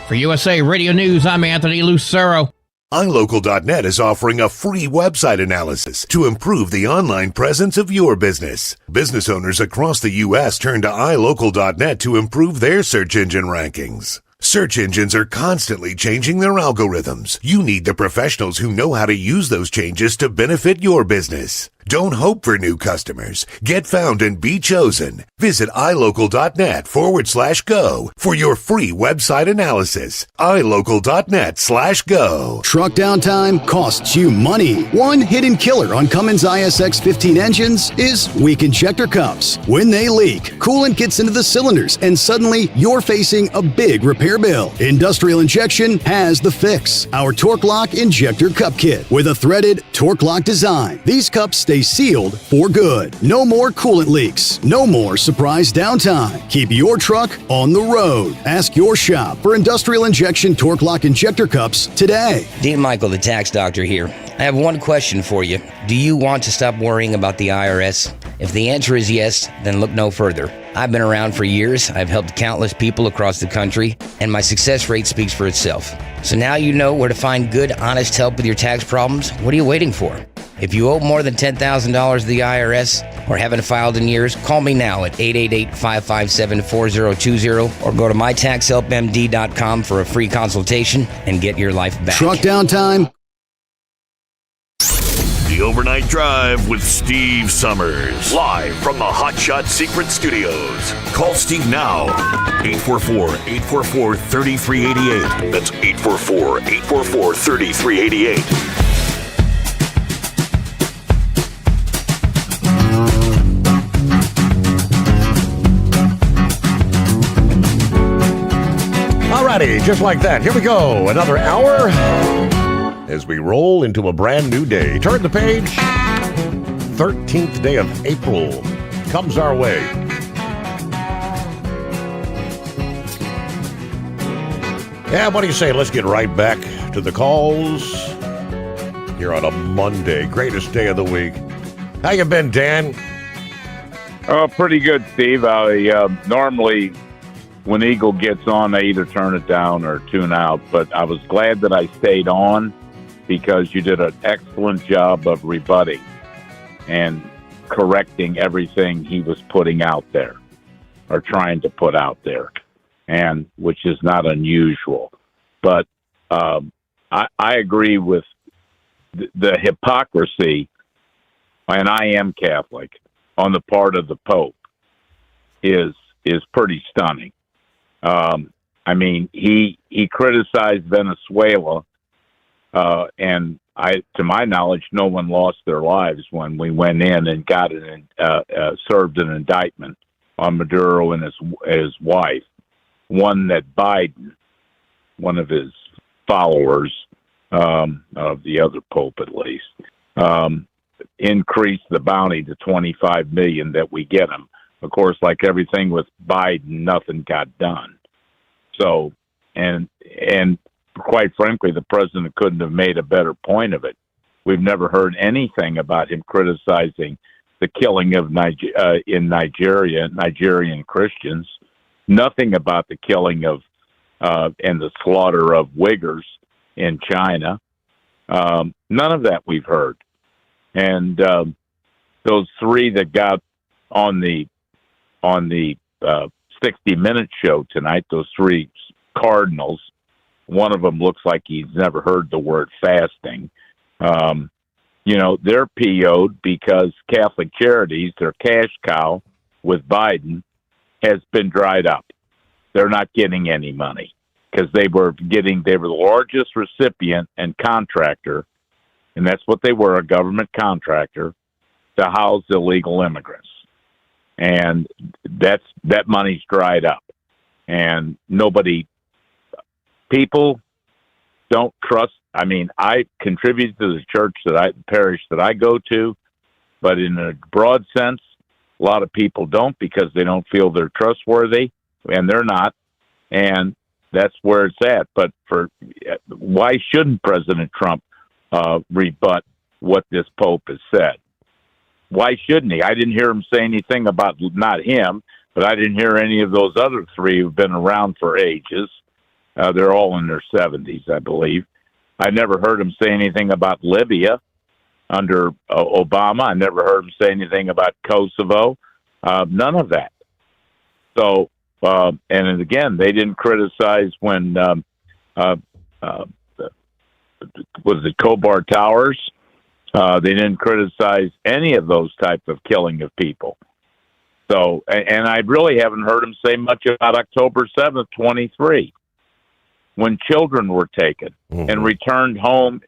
For USA Radio News, I'm Anthony Lucero. iLocal.net is offering a free website analysis to improve the online presence of your business. Business owners across the U.S. turn to iLocal.net to improve their search engine rankings. Search engines are constantly changing their algorithms. You need the professionals who know how to use those changes to benefit your business. Don't hope for new customers. Get found and be chosen. Visit iLocal.net/go for your free website analysis. iLocal.net/go. Truck downtime costs you money. One hidden killer on Cummins ISX 15 engines is weak injector cups. When they leak, coolant gets into the cylinders and suddenly you're facing a big repair bill. Industrial Injection has the fix. Our Torque Lock Injector Cup Kit with a threaded Torque Lock design. These cups stay sealed for good. No more coolant leaks. No more surprise downtime. Keep your truck on the road. Ask your shop for Industrial Injection Torque Lock Injector Cups today. Dean Michael, the tax doctor here. I have one question for you. Do you want to stop worrying about the IRS? If the answer is yes, then look no further. I've been around for years. I've helped countless people across the country, and my success rate speaks for itself. So now you know where to find good, honest help with your tax problems. What are you waiting for? If you owe more than $10,000 to the IRS or haven't filed in years, call me now at 888-557-4020 or go to mytaxhelpmd.com for a free consultation and get your life back. Truck downtime. The Overnight Drive with Steve Sommers. Live from the Hot Shot Secret Studios. Call Steve now. 844-844-3388. That's 844-844-3388. Alrighty, just like that. Here we go. Another hour as we roll into a brand new day. Turn the page. 13th day of April comes our way. Yeah, what do you say? Let's get right back to the calls here on a Monday. Greatest day of the week. How you been, Dan? Oh, pretty good, Steve. I normally, when Eagle gets on, I either turn it down or tune out. But I was glad that I stayed on because you did an excellent job of rebutting and correcting everything he was putting out there or trying to put out there, and which is not unusual. But I agree with the hypocrisy, and I am Catholic, on the part of the Pope is pretty stunning. I mean, he criticized Venezuela, and to my knowledge, no one lost their lives when we went in and got served an indictment on Maduro and his wife. One that Biden, one of his followers, of the other Pope at least, increased the bounty to $25 million that we get him. Of course, like everything with Biden, nothing got done. So, and quite frankly, the president couldn't have made a better point of it. We've never heard anything about him criticizing the killing of in Nigeria, Nigerian Christians. Nothing about the killing of and the slaughter of Uyghurs in China. None of that we've heard. And those three that got on the 60 Minutes show tonight, those three cardinals, one of them looks like he's never heard the word fasting. They're PO'd because Catholic Charities, their cash cow with Biden, has been dried up. They're not getting any money because they were the largest recipient and contractor, and that's what they were, a government contractor, to house illegal immigrants. And that money's dried up. And people don't trust. I mean, I contribute to the parish that I go to, but in a broad sense, a lot of people don't because they don't feel they're trustworthy, and they're not. And that's where it's at. But why shouldn't President Trump rebut what this Pope has said? Why shouldn't he? I didn't hear him say anything about, not him, but I didn't hear any of those other three who've been around for ages. They're all in their 70s, I believe. I never heard him say anything about Libya under Obama. I never heard him say anything about Kosovo. None of that. So, and again, they didn't criticize when, was it Khobar Towers? They didn't criticize any of those type of killing of people. So, and I really haven't heard him say much about October 7th, 23, when children were taken and returned home.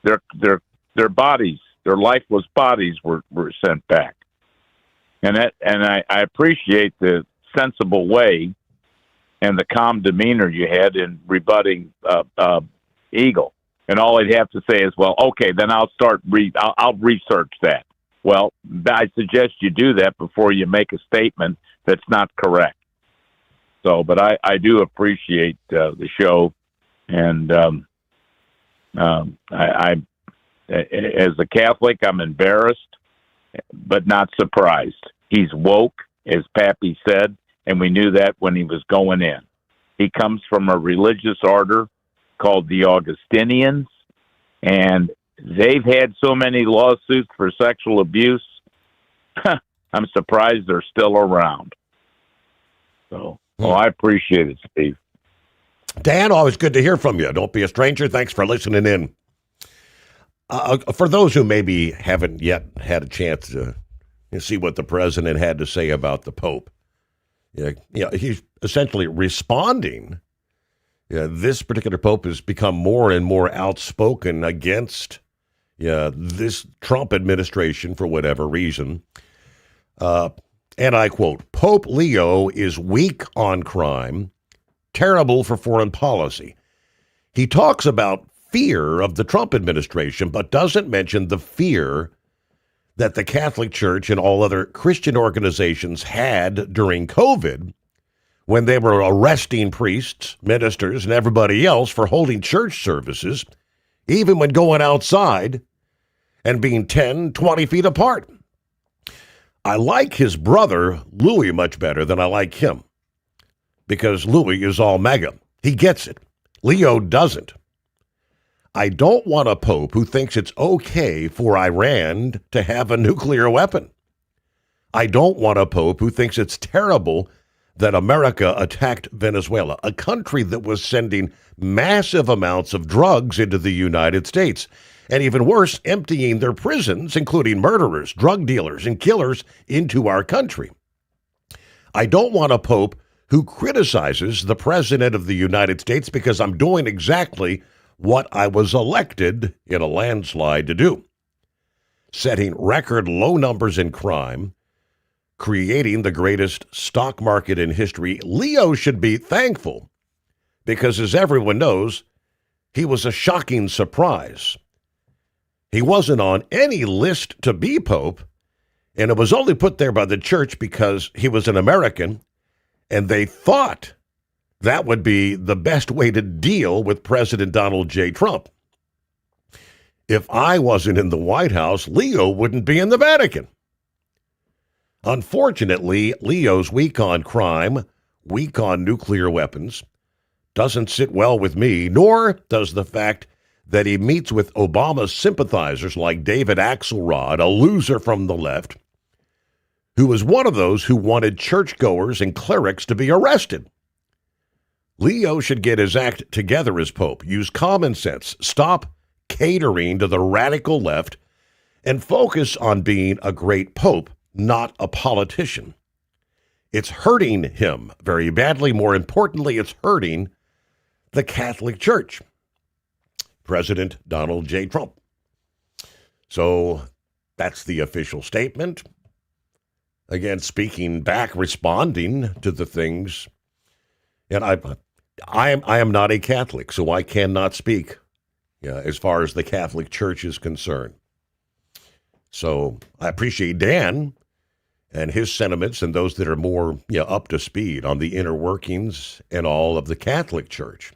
Their bodies, their lifeless bodies were sent back. And I appreciate the sensible way and the calm demeanor you had in rebutting Eagle. And all he'd have to say is, well, okay, then I'll research that. Well, I suggest you do that before you make a statement that's not correct. So, but I do appreciate the show, and I as a Catholic, I'm embarrassed, but not surprised. He's woke, as Pappy said, and we knew that when he was going in. He comes from a religious order called the Augustinians, and they've had so many lawsuits for sexual abuse. I'm surprised they're still around. So, I appreciate it, Steve. Dan, always good to hear from you. Don't be a stranger. Thanks for listening in. For those who maybe haven't yet had a chance to see what the president had to say about the Pope, he's essentially responding. This particular Pope has become more and more outspoken against this Trump administration for whatever reason. And I quote, Pope Leo is weak on crime, terrible for foreign policy. He talks about fear of the Trump administration, but doesn't mention the fear that the Catholic Church and all other Christian organizations had during COVID when they were arresting priests, ministers, and everybody else for holding church services, even when going outside and being 10, 20 feet apart. I like his brother, Louis, much better than I like him, because Louis is all MAGA. He gets it. Leo doesn't. I don't want a pope who thinks it's okay for Iran to have a nuclear weapon. I don't want a pope who thinks it's terrible that America attacked Venezuela, a country that was sending massive amounts of drugs into the United States, and even worse, emptying their prisons, including murderers, drug dealers, and killers, into our country. I don't want a pope who criticizes the president of the United States because I'm doing exactly what I was elected in a landslide to do. Setting record low numbers in crime, creating the greatest stock market in history. Leo should be thankful because, as everyone knows, he was a shocking surprise. He wasn't on any list to be pope, and it was only put there by the church because he was an American, and they thought that would be the best way to deal with President Donald J. Trump. If I wasn't in the White House, Leo wouldn't be in the Vatican. Unfortunately, Leo's weak on crime, weak on nuclear weapons, doesn't sit well with me, nor does the fact that he meets with Obama's sympathizers like David Axelrod, a loser from the left, who was one of those who wanted churchgoers and clerics to be arrested. Leo should get his act together as Pope, use common sense, stop catering to the radical left, and focus on being a great Pope, not a politician. It's hurting him very badly. More importantly, it's hurting the Catholic Church. President Donald J. Trump. So that's the official statement. Again, speaking back, responding to the things. And I am not a Catholic, so I cannot speak as far as the Catholic Church is concerned. So I appreciate Dan and his sentiments and those that are more up to speed on the inner workings and all of the Catholic Church.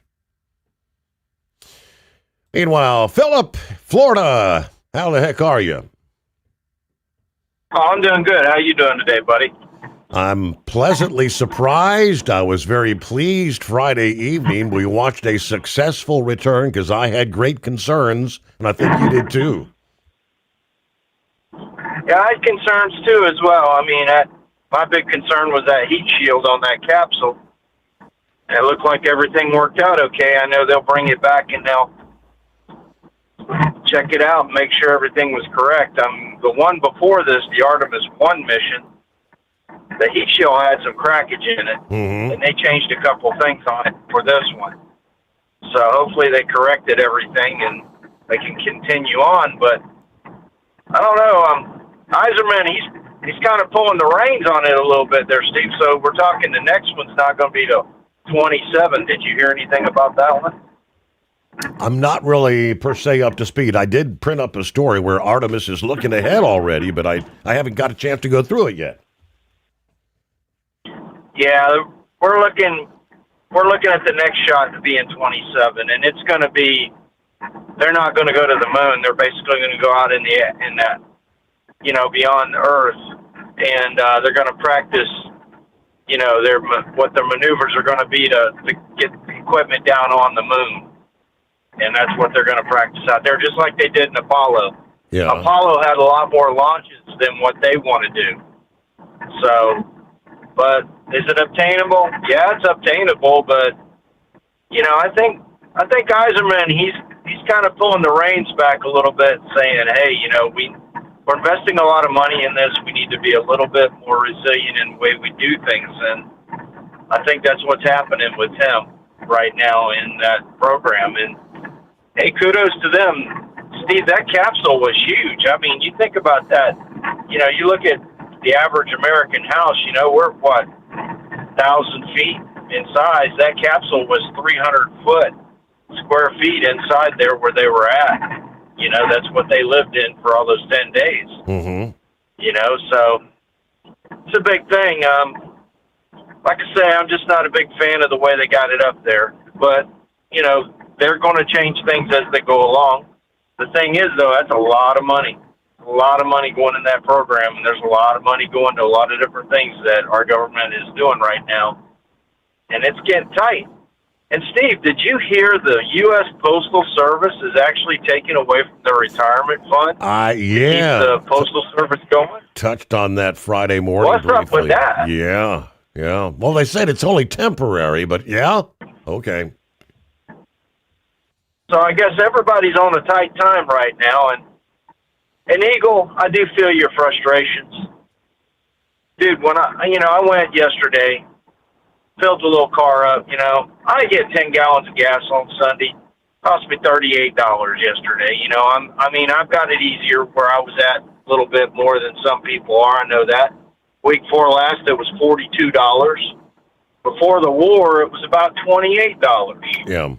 Meanwhile, Philip, Florida, how the heck are you? Oh, I'm doing good. How you doing today, buddy? I'm pleasantly surprised. I was very pleased Friday evening. We watched a successful return because I had great concerns, and I think you did too. Yeah, I had concerns too as well. I mean, my big concern was that heat shield on that capsule. And it looked like everything worked out okay. I know they'll bring it back and they'll check it out and make sure everything was correct. The one before this, the Artemis 1 mission, the heat shield had some crackage in it, and they changed a couple things on it for this one. So hopefully they corrected everything and they can continue on. But I don't know. Eiserman, he's kind of pulling the reins on it a little bit there, Steve. So we're talking the next one's not going to be till 27. Did you hear anything about that one? I'm not really per se up to speed. I did print up a story where Artemis is looking ahead already, but I haven't got a chance to go through it yet. Yeah, we're looking at the next shot to be in 27, and it's going to be. They're not going to go to the moon. They're basically going to go out in that, beyond the Earth, and they're going to practice, what their maneuvers are going to be to get the equipment down on the moon. And that's what they're going to practice out there, just like they did in Apollo. Yeah. Apollo had a lot more launches than what they want to do. So, but is it obtainable? Yeah, it's obtainable, but I think Eiserman, he's kind of pulling the reins back a little bit, saying, hey, we're investing a lot of money in this. We need to be a little bit more resilient in the way we do things, and I think that's what's happening with him right now in that program. And hey, kudos to them. Steve, that capsule was huge. I mean, you think about that. You look at the average American house, we're, 1,000 feet in size. That capsule was 300 square feet inside there where they were at. That's what they lived in for all those 10 days. So it's a big thing. Like I say, I'm just not a big fan of the way they got it up there. But, they're going to change things as they go along. The thing is, though, that's a lot of money. a lot of money going in that program, and there's a lot of money going to a lot of different things that our government is doing right now, and it's getting tight. And Steve, did you hear the U.S. Postal Service is actually taking away from their retirement fund? Yeah. To keep the Postal Service going? Touched on that Friday morning. What's up with that? Yeah. Well, they said it's only temporary, but yeah. Okay. So I guess everybody's on a tight time right now, and Eagle, I do feel your frustrations. Dude, when I went yesterday, filled the little car up, I get 10 gallons of gas on Sunday. Cost me $38 yesterday. I've got it easier where I was at a little bit more than some people are. I know that. Week 4 last, it was $42. Before the war, it was about $28. Yeah.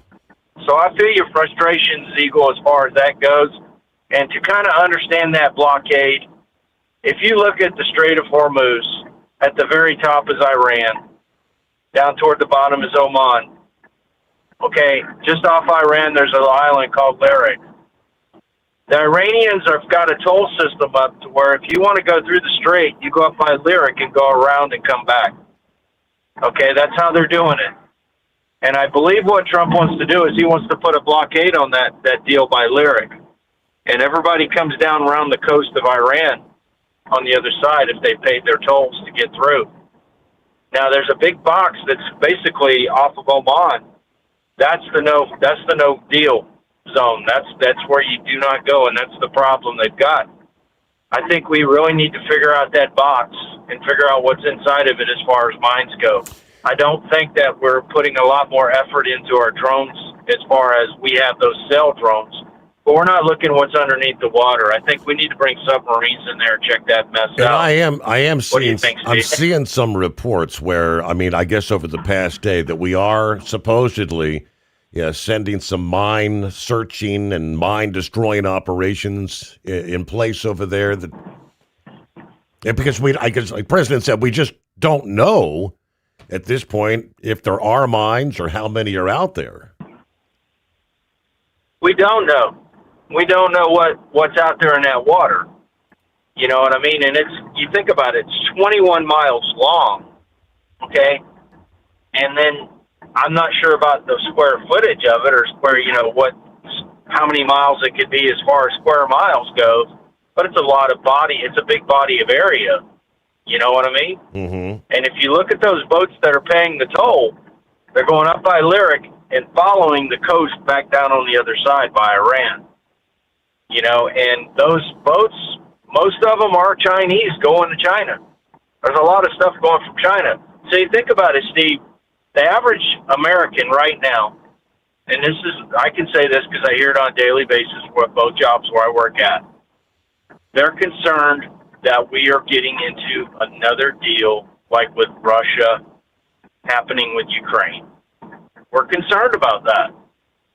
So I feel your frustrations, Eagle, as far as that goes. And to kind of understand that blockade, if you look at the Strait of Hormuz, at the very top is Iran, down toward the bottom is Oman. Okay, just off Iran, there's an island called Lyric. The Iranians have got a toll system up to where if you want to go through the strait, you go up by Lyric and go around and come back. Okay, that's how they're doing it. And I believe what Trump wants to do is he wants to put a blockade on that deal by Lyric. And everybody comes down around the coast of Iran on the other side if they paid their tolls to get through. Now, there's a big box that's basically off of Oman. That's the no deal zone. That's where you do not go, and that's the problem they've got. I think we really need to figure out that box and figure out what's inside of it as far as mines go. I don't think that we're putting a lot more effort into our drones as far as we have those cell drones, but we're not looking what's underneath the water. I think we need to bring submarines in there and check that mess out. I am seeing, What do you think, I'm Steve? seeing some reports where, I guess over the past day that we are supposedly sending some mine searching and mine destroying operations in place over there. Because like the president said, we just don't know at this point if there are mines or how many are out there. We don't know. We don't know what's out there in that water. You know what I mean? And you think about it, it's 21 miles long, okay? And then I'm not sure about the square footage of it or how many miles it could be as far as square miles goes, but it's a big body of area. You know what I mean? Mm-hmm. And if you look at those boats that are paying the toll, they're going up by Lyric and following the coast back down on the other side by Iran. And those boats, most of them are Chinese going to China. There's a lot of stuff going from China. So you think about it, Steve, the average American right now, and I can say this because I hear it on a daily basis with both jobs where I work at, they're concerned that we are getting into another deal like with Russia happening with Ukraine. We're concerned about that.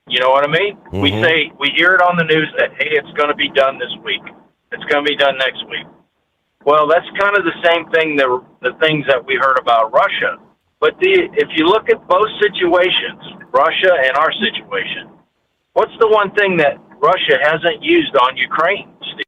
You know what I mean? Mm-hmm. We hear it on the news that, hey, it's going to be done this week. It's going to be done next week. Well, that's kind of the same thing, the things that we heard about Russia. But if you look at both situations, Russia and our situation, what's the one thing that Russia hasn't used on Ukraine, Steve?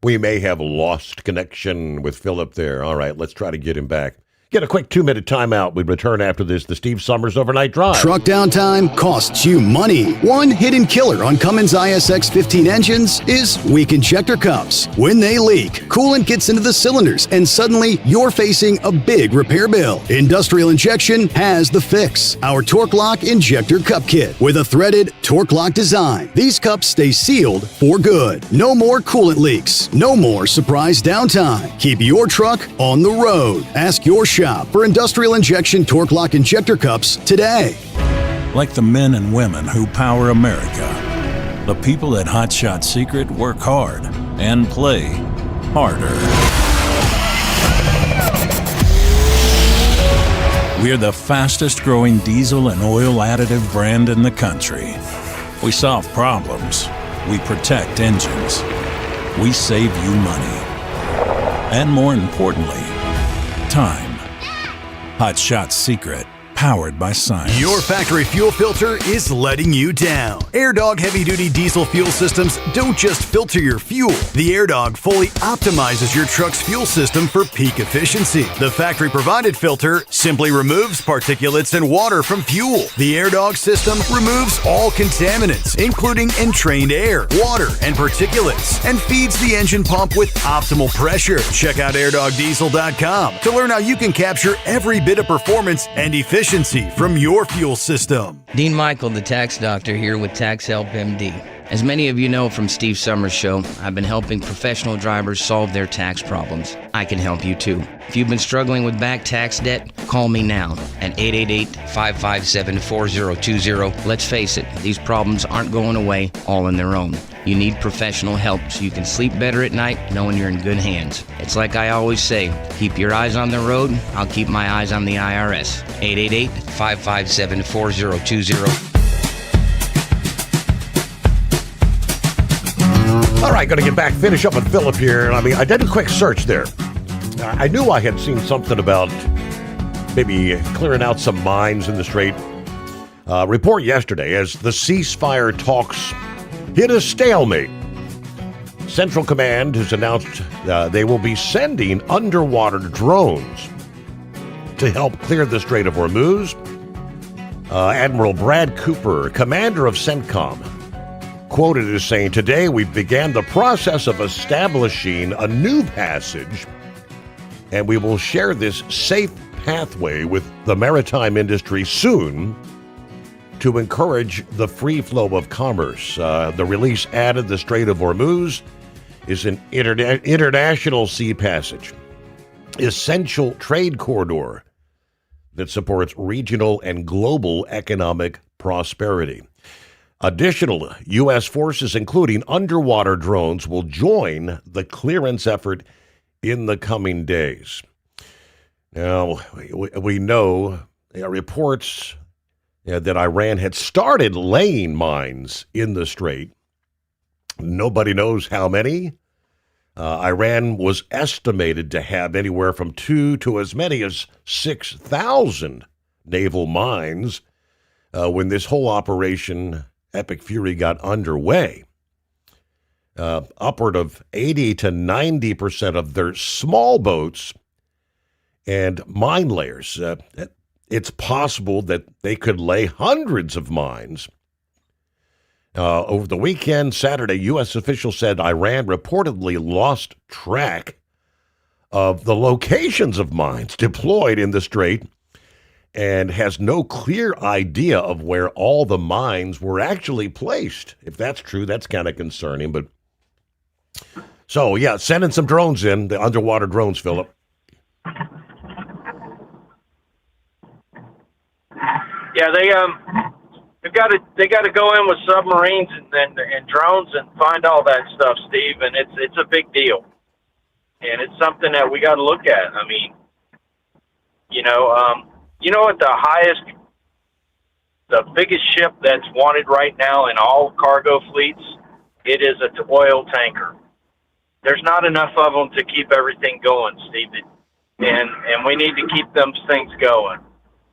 We may have lost connection with Philip there. All right, let's try to get him back. Get a quick 2-minute timeout. We return after this. The Steve Sommers Overnight Drive. Truck downtime costs you money. One hidden killer on Cummins ISX 15 engines is weak injector cups. When they leak, coolant gets into the cylinders, and suddenly you're facing a big repair bill. Industrial Injection has the fix. Our Torque Lock Injector Cup Kit with a threaded Torque Lock design. These cups stay sealed for good. No more coolant leaks. No more surprise downtime. Keep your truck on the road. Ask your shop for Industrial Injection Torque Lock Injector Cups today. Like the men and women who power America, the people at Hot Shot Secret work hard and play harder. We're the fastest growing diesel and oil additive brand in the country. We solve problems. We protect engines. We save you money. And more importantly, time. Hot Shot Secret. powered by science. Your factory fuel filter is letting you down. AirDog heavy-duty diesel fuel systems don't just filter your fuel. The AirDog fully optimizes your truck's fuel system for peak efficiency. The factory-provided filter simply removes particulates and water from fuel. The AirDog system removes all contaminants, including entrained air, water, and particulates, and feeds the engine pump with optimal pressure. Check out airdogdiesel.com to learn how you can capture every bit of performance and efficiency from your fuel system. Dean Michael, the tax doctor, here with Tax Help MD. As many of you know from Steve Summers' show, I've been helping professional drivers solve their tax problems. I can help you too. If you've been struggling with back tax debt, call me now at 888-557-4020. Let's face it, these problems aren't going away all on their own. You need professional help so you can sleep better at night knowing you're in good hands. It's like I always say, keep your eyes on the road, I'll keep my eyes on the IRS. 888-557-4020. All right, going to get back, finish up with Philip here. I mean, I did a quick search there. I knew I had seen something about maybe clearing out some mines in the Strait. Report yesterday as the ceasefire talks hit a stalemate. Central Command has announced they will be sending underwater drones to help clear the Strait of Hormuz. Admiral Brad Cooper, commander of CENTCOM, quoted as saying, "Today we began the process of establishing a new passage, and we will share this safe pathway with the maritime industry soon to encourage the free flow of commerce." The release added the Strait of Hormuz is an international sea passage, essential trade corridor that supports regional and global economic prosperity. Additional U.S. forces, including underwater drones, will join the clearance effort in the coming days. Now, we know reports that Iran had started laying mines in the Strait. Nobody knows how many. Iran was estimated to have anywhere from 2 to as many as 6,000 naval mines when this whole operation Epic Fury got underway. Upward of 80 to 90% of their small boats and mine layers. It's possible that they could lay hundreds of mines. Over the weekend, Saturday, U.S. officials said Iran reportedly lost track of the locations of mines deployed in the Strait and has no clear idea of where all the mines were actually placed. If that's true, that's kind of concerning. But so, yeah, sending some drones in, the underwater drones, Philip. Yeah, they got to go in with submarines and drones and find all that stuff, Steve. And it's a big deal, and it's something that we got to look at. I mean, you know what the biggest ship that's wanted right now in all cargo fleets? It is an oil tanker. There's not enough of them to keep everything going, Steve, and we need to keep them things going.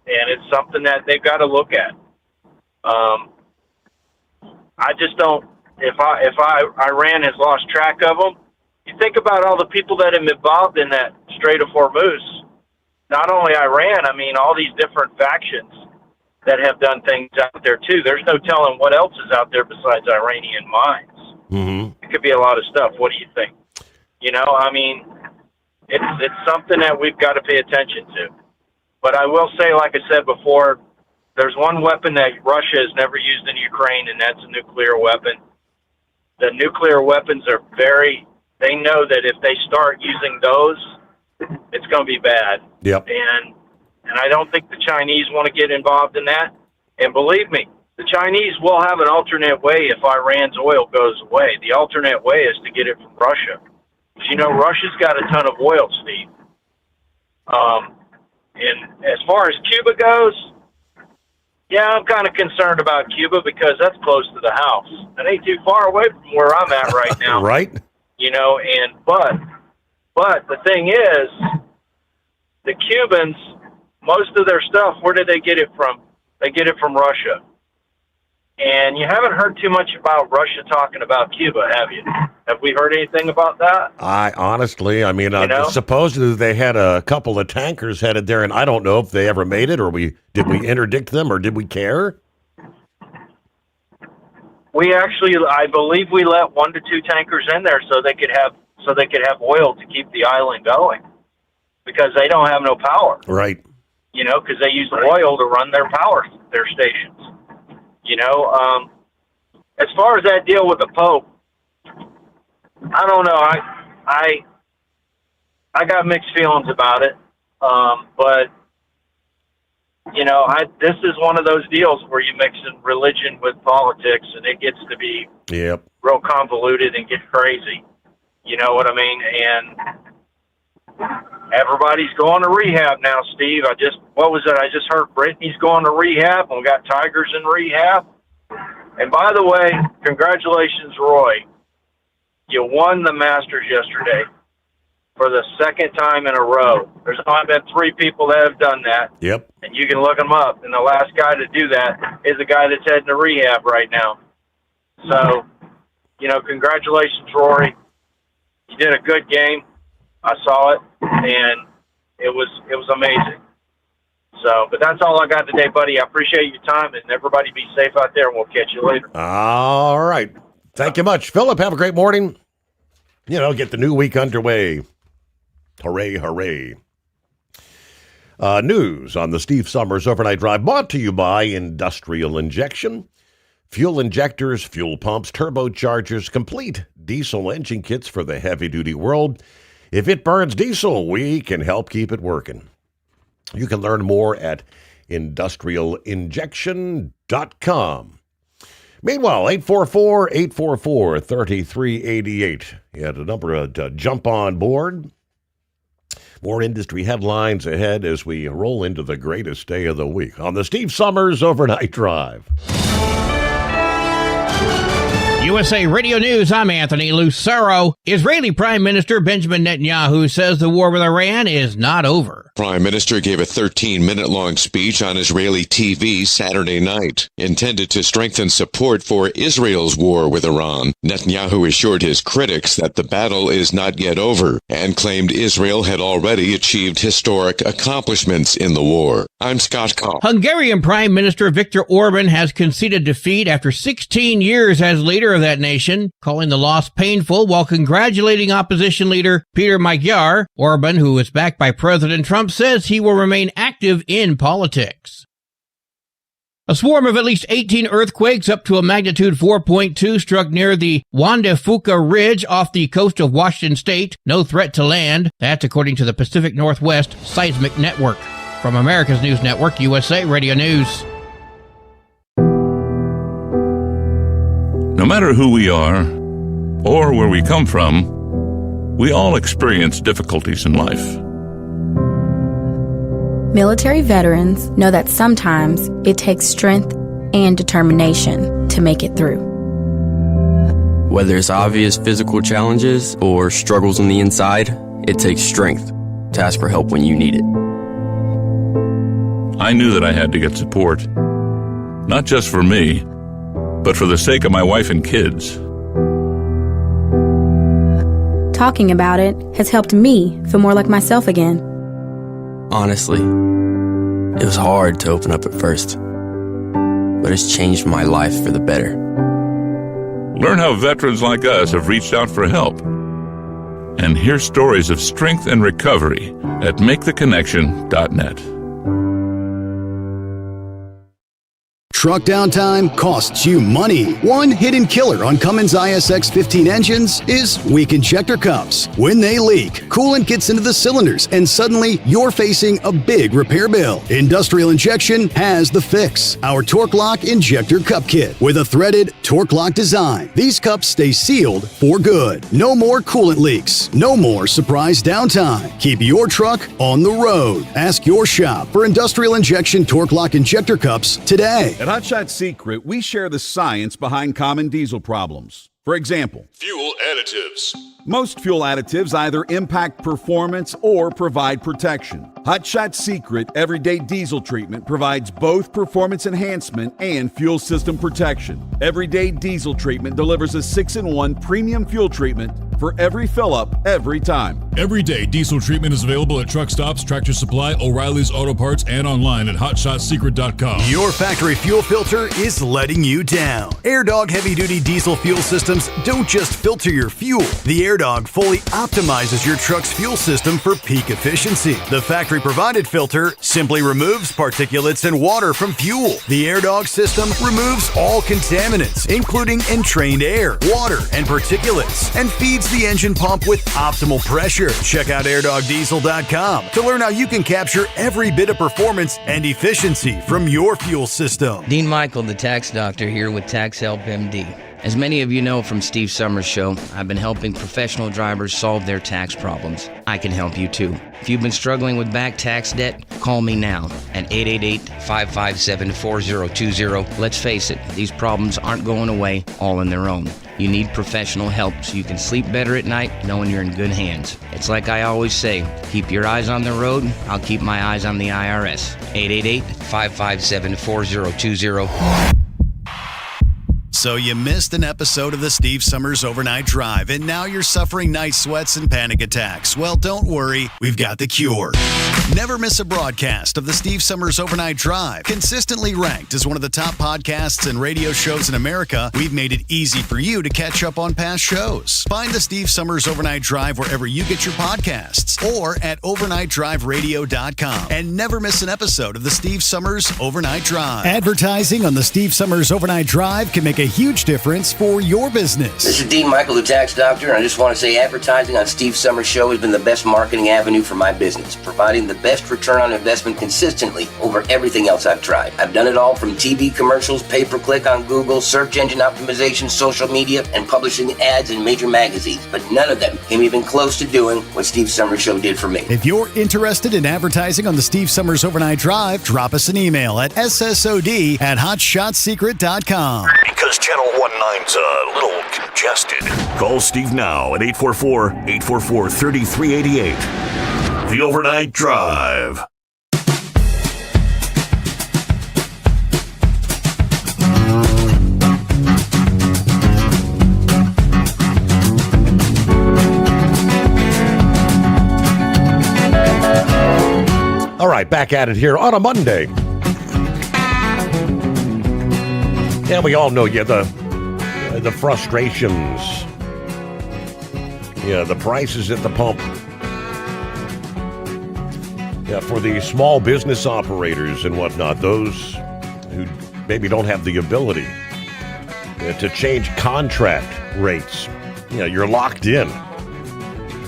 And it's something that they've got to look at. I just don't. If Iran has lost track of them, you think about all the people that have been involved in that Strait of Hormuz. Not only Iran, I mean all these different factions that have done things out there too. There's no telling what else is out there besides Iranian mines. Mm-hmm. It could be a lot of stuff. What do you think? I mean, it's something that we've got to pay attention to. But I will say, like I said before, there's one weapon that Russia has never used in Ukraine, and that's a nuclear weapon. The nuclear weapons are they know that if they start using those, it's going to be bad. Yep. And I don't think the Chinese want to get involved in that. And believe me, the Chinese will have an alternate way if Iran's oil goes away. The alternate way is to get it from Russia. Because, Russia's got a ton of oil, Steve. And as far as Cuba goes, yeah, I'm kind of concerned about Cuba because that's close to the house. It ain't too far away from where I'm at right now. Right. But the thing is, the Cubans, most of their stuff, where did they get it from? They get it from Russia. And you haven't heard too much about Russia talking about Cuba, have you? Have we heard anything about that? Supposedly they had a couple of tankers headed there, and I don't know if they ever made it, or did we interdict them, or did we care? We actually, I believe we let 1 to 2 tankers in there so they could have oil to keep the island going, because they don't have no power. Right. Because they use oil to run their stations. As far as that deal with the Pope, I don't know. I got mixed feelings about it. But this is one of those deals where you mix in religion with politics, and it gets to be real convoluted and get crazy. You know what I mean? And everybody's going to rehab now, Steve. I just heard Brittany's going to rehab, and we got Tigers in rehab. And by the way, congratulations, Roy. You won the Masters yesterday for the second time in a row. There's only been 3 people that have done that. Yep. And you can look them up. And the last guy to do that is the guy that's heading to rehab right now. So, congratulations, Rory. You did a good game. I saw it, and it was amazing. So, but that's all I got today, buddy. I appreciate your time, and everybody be safe out there, and we'll catch you later. All right. Thank you much. Philip, have a great morning. Get the new week underway. Hooray, hooray. News on the Steve Sommers Overnight Drive, brought to you by Industrial Injection. Fuel injectors, fuel pumps, turbochargers, complete diesel engine kits for the heavy-duty world. If it burns diesel, we can help keep it working. You can learn more at industrialinjection.com. Meanwhile, 844-844-3388. You had a number to jump on board. More industry headlines ahead as we roll into the greatest day of the week on the Steve Sommers Overnight Drive. USA Radio News, I'm Anthony Lucero. Israeli Prime Minister Benjamin Netanyahu says the war with Iran is not over. Prime Minister gave a 13-minute-long speech on Israeli TV Saturday night, intended to strengthen support for Israel's war with Iran. Netanyahu assured his critics that the battle is not yet over and claimed Israel had already achieved historic accomplishments in the war. I'm Scott Kopp. Hungarian Prime Minister Viktor Orban has conceded defeat after 16 years as leader of that nation, calling the loss painful while congratulating opposition leader Peter Magyar. Orban, who is backed by President Trump, says he will remain active in politics. A swarm of at least 18 earthquakes up to a magnitude 4.2 struck near the Juan de Fuca Ridge off the coast of Washington state. No threat to land. That's according to the Pacific Northwest Seismic Network. From America's News Network, USA Radio News. No matter who we are or where we come from, we all experience difficulties in life. Military veterans know that sometimes it takes strength and determination to make it through. Whether it's obvious physical challenges or struggles on the inside, it takes strength to ask for help when you need it. I knew that I had to get support, not just for me, but for the sake of my wife and kids. Talking about it has helped me feel more like myself again. Honestly, it was hard to open up at first, but it's changed my life for the better. Learn how veterans like us have reached out for help. And hear stories of strength and recovery at maketheconnection.net. Truck downtime costs you money. One hidden killer on Cummins ISX 15 engines is weak injector cups. When they leak, coolant gets into the cylinders and suddenly you're facing a big repair bill. Industrial Injection has the fix. Our Torque Lock Injector Cup Kit with a threaded Torque Lock design. These cups stay sealed for good. No more coolant leaks. No more surprise downtime. Keep your truck on the road. Ask your shop for Industrial Injection Torque Lock Injector Cups today. And Hot Shot Secret, we share the science behind common diesel problems. For example, Fuel additives. most fuel additives either impact performance or provide protection. Hot Shot Secret Everyday Diesel Treatment provides both performance enhancement and fuel system protection. Everyday Diesel Treatment delivers a 6-in-1 premium fuel treatment for every fill-up, every time. Everyday Diesel Treatment is available at truck stops, Tractor Supply, O'Reilly's Auto Parts, and online at HotShotSecret.com. Your factory fuel filter is letting you down. AirDog heavy-duty diesel fuel systems don't just filter your fuel. The AirDog fully optimizes your truck's fuel system for peak efficiency. The factory-provided filter simply removes particulates and water from fuel. The AirDog system removes all contaminants, including entrained air, water, and particulates, and feeds the engine pump with optimal pressure. Check out airdogdiesel.com to learn how you can capture every bit of performance and efficiency from your fuel system. Dean Michael, the tax doctor, here with Tax Help MD. As many of you know from Steve Sommers' show, I've been helping professional drivers solve their tax problems. I can help you too. If you've been struggling with back tax debt, call me now at 888-557-4020. Let's face it, these problems aren't going away all on their own. You need professional help so you can sleep better at night knowing you're in good hands. It's like I always say, keep your eyes on the road, I'll keep my eyes on the IRS. 888-557-4020. So you missed an episode of the Steve Sommers Overnight Drive, and now you're suffering night sweats and panic attacks. Well, don't worry, we've got the cure. Never miss a broadcast of the Steve Sommers Overnight Drive. Consistently ranked as one of the top podcasts and radio shows in America, we've made it easy for you to catch up on past shows. Find the Steve Sommers Overnight Drive wherever you get your podcasts or at overnightdriveradio.com. And never miss an episode of the Steve Sommers Overnight Drive. Advertising on the Steve Sommers Overnight Drive can make a huge difference for your business. This is Dean Michael, the tax doctor, and I just want to say advertising on Steve Sommers' show has been the best marketing avenue for my business, providing the best return on investment consistently over everything else I've tried. I've done it all from TV commercials, pay-per-click on Google, search engine optimization, social media, and publishing ads in major magazines, but none of them came even close to doing what Steve Sommers' show did for me. If you're interested in advertising on the Steve Sommers Overnight Drive, drop us an email at ssod@hotshotsecret.com. Because Channel 19's a little congested. Call Steve now at 844-844-3388. The Overnight Drive. All right, back at it here on a Monday. Yeah, we all know, the frustrations. Yeah, the prices at the pump. Yeah, for the small business operators and whatnot, those who maybe don't have the ability to change contract rates. You're locked in.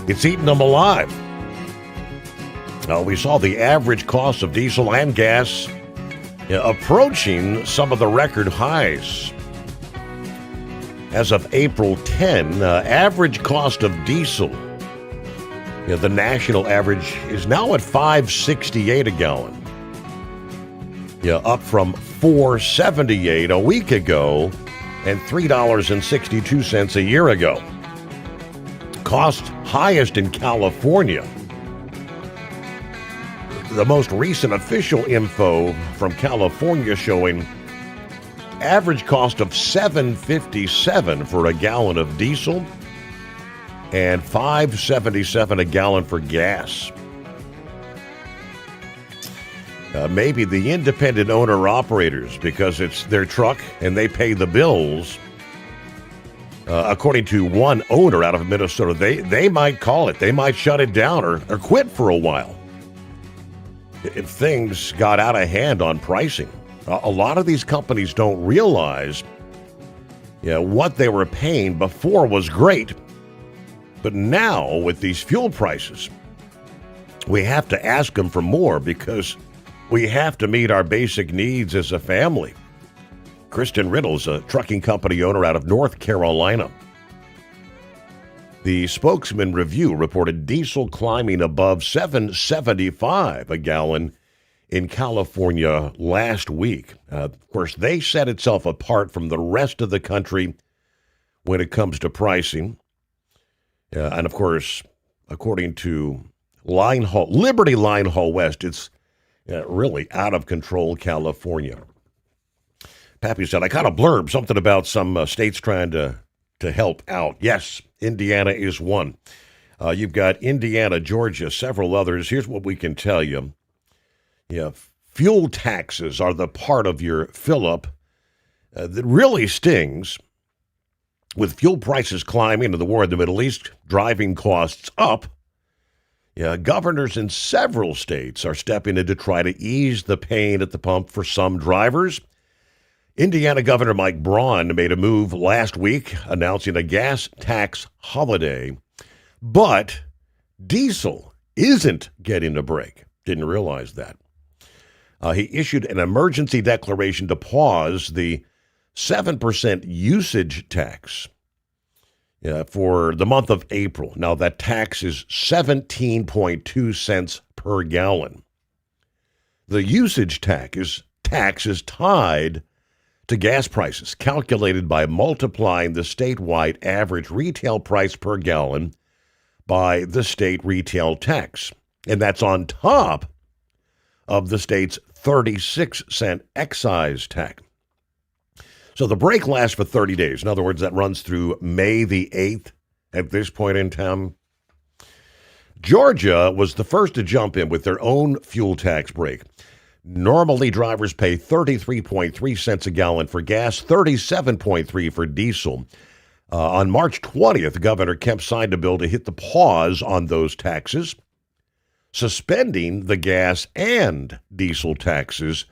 It's eating them alive. We saw the average cost of diesel and gas approaching some of the record highs. As of April 10, average cost of diesel, the national average is now at $5.68 a gallon. Up from $4.78 a week ago and $3.62 a year ago. Cost highest in California. The most recent official info from California showing average cost of $7.57 for a gallon of diesel and $5.77 a gallon for gas. Maybe the independent owner-operators, because it's their truck and they pay the bills. According to one owner out of Minnesota, they might call it. They might shut it down or quit for a while if things got out of hand on pricing. A lot of these companies don't realize what they were paying before was great. But now, with these fuel prices, we have to ask them for more because we have to meet our basic needs as a family. Kristen Riddle's a trucking company owner out of North Carolina. The Spokesman Review reported diesel climbing above $7.75 a gallon in California last week. Of course, they set itself apart from the rest of the country when it comes to pricing. And of course, according to Liberty Line Haul West, it's really out of control California. Pappy said, I caught a blurb, something about some states trying to help out. Yes, Indiana is one. You've got Indiana, Georgia, several others. Here's what we can tell you. Yeah, fuel taxes are the part of your fill-up that really stings. With fuel prices climbing and the war in the Middle East driving costs up, governors in several states are stepping in to try to ease the pain at the pump for some drivers. Indiana Governor Mike Braun made a move last week announcing a gas tax holiday, but diesel isn't getting a break. Didn't realize that. He issued an emergency declaration to pause the 7% usage tax for the month of April. Now, that tax is 17.2 cents per gallon. The usage tax is tied to gas prices, calculated by multiplying the statewide average retail price per gallon by the state retail tax. And that's on top of the state's 36-cent excise tax. So the break lasts for 30 days. In other words, that runs through May the 8th at this point in time. Georgia was the first to jump in with their own fuel tax break. Normally, drivers pay 33.3 cents a gallon for gas, 37.3 for diesel. On March 20th, Governor Kemp signed a bill to hit the pause on those taxes, suspending the gas and diesel taxes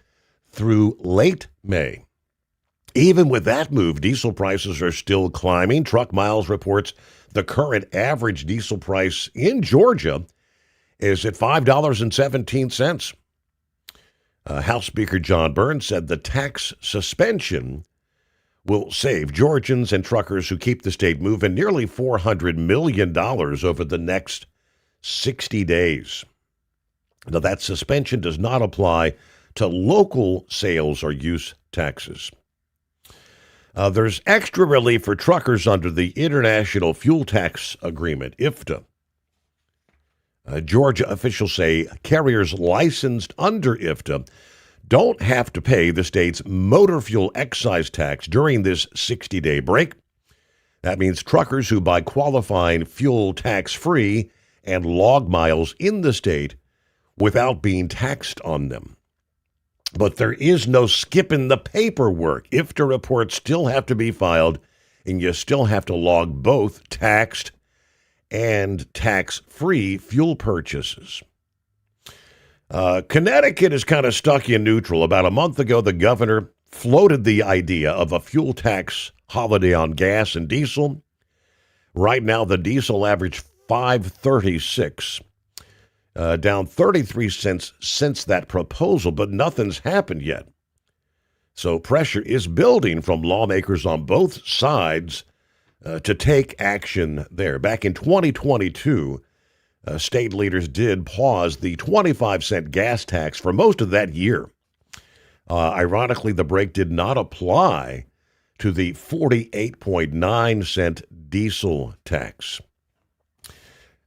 through late May. Even with that move, diesel prices are still climbing. Truck Miles reports the current average diesel price in Georgia is at $5.17. House Speaker John Burns said the tax suspension will save Georgians and truckers who keep the state moving nearly $400 million over the next 60 days. Now, that suspension does not apply to local sales or use taxes. There's extra relief for truckers under the International Fuel Tax Agreement, IFTA. Georgia officials say carriers licensed under IFTA don't have to pay the state's motor fuel excise tax during this 60-day break. That means truckers who buy qualifying fuel tax-free and log miles in the state without being taxed on them. But there is no skipping the paperwork. IFTA reports still have to be filed, and you still have to log both taxed and tax-free fuel purchases. Connecticut is kind of stuck in neutral. About a month ago, the governor floated the idea of a fuel tax holiday on gas and diesel. Right now, the diesel averaged $5.36, down 33 cents since that proposal, but nothing's happened yet. So pressure is building from lawmakers on both sides to take action there. Back in 2022, state leaders did pause the 25-cent gas tax for most of that year. Ironically, the break did not apply to the 48.9-cent diesel tax.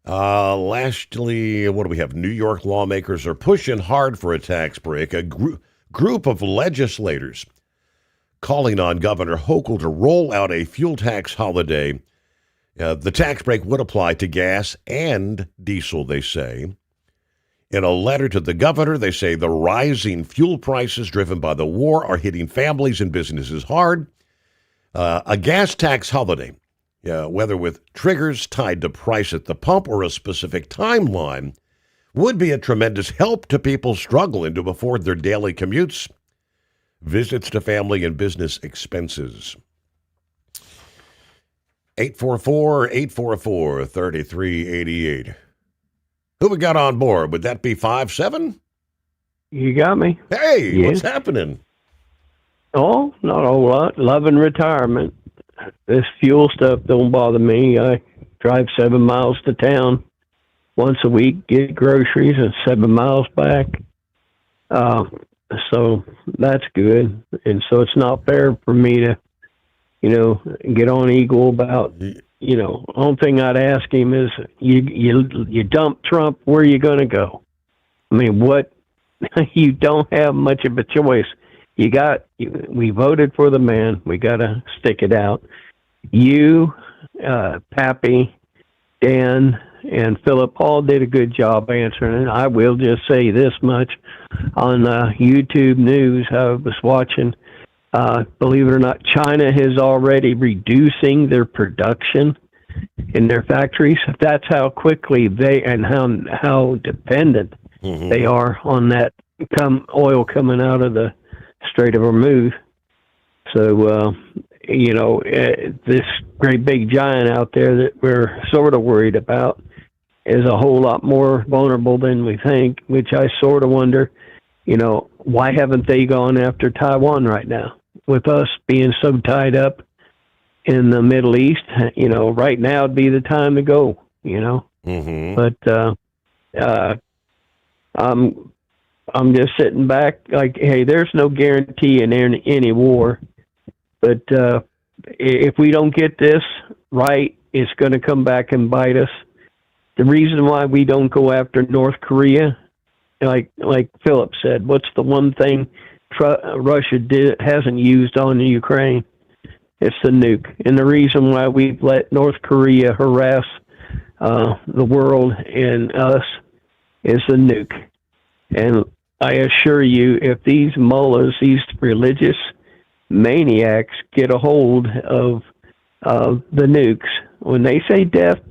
Lastly, what do we have? New York lawmakers are pushing hard for a tax break. A group of legislators calling on Governor Hochul to roll out a fuel tax holiday. The tax break would apply to gas and diesel, they say. In a letter to the governor, they say the rising fuel prices driven by the war are hitting families and businesses hard. A gas tax holiday, whether with triggers tied to price at the pump or a specific timeline, would be a tremendous help to people struggling to afford their daily commutes, visits to family, and business expenses. 844-844-3388. Who we got on board? Would that be 5-7? You got me. Hey, yes. What's happening? Oh, not a whole lot. Loving retirement. This fuel stuff don't bother me. I drive 7 miles to town once a week, get groceries, and 7 miles back. So that's good. And so it's not fair for me to, get on Eagle about, only thing I'd ask him is, you dump Trump, where are you going to go? I mean, what? You don't have much of a choice. We voted for the man. We got to stick it out. You, Pappy, Dan, and Philip all did a good job answering it. I will just say this much. On YouTube News, I was watching, believe it or not, China is already reducing their production in their factories. That's how quickly and how dependent they are on that oil coming out of the Strait of Hormuz. So, this great big giant out there that we're sort of worried about is a whole lot more vulnerable than we think, which I sort of wonder, why haven't they gone after Taiwan right now? With us being so tied up in the Middle East, right now would be the time to go, But I'm just sitting back like, hey, there's no guarantee in any war. But if we don't get this right, it's going to come back and bite us. The reason why we don't go after North Korea, like Philip said, what's the one thing Russia hasn't used on the Ukraine? It's the nuke. And the reason why we've let North Korea harass the world and us is the nuke. And I assure you, if these mullahs, these religious maniacs, get a hold of the nukes, when they say death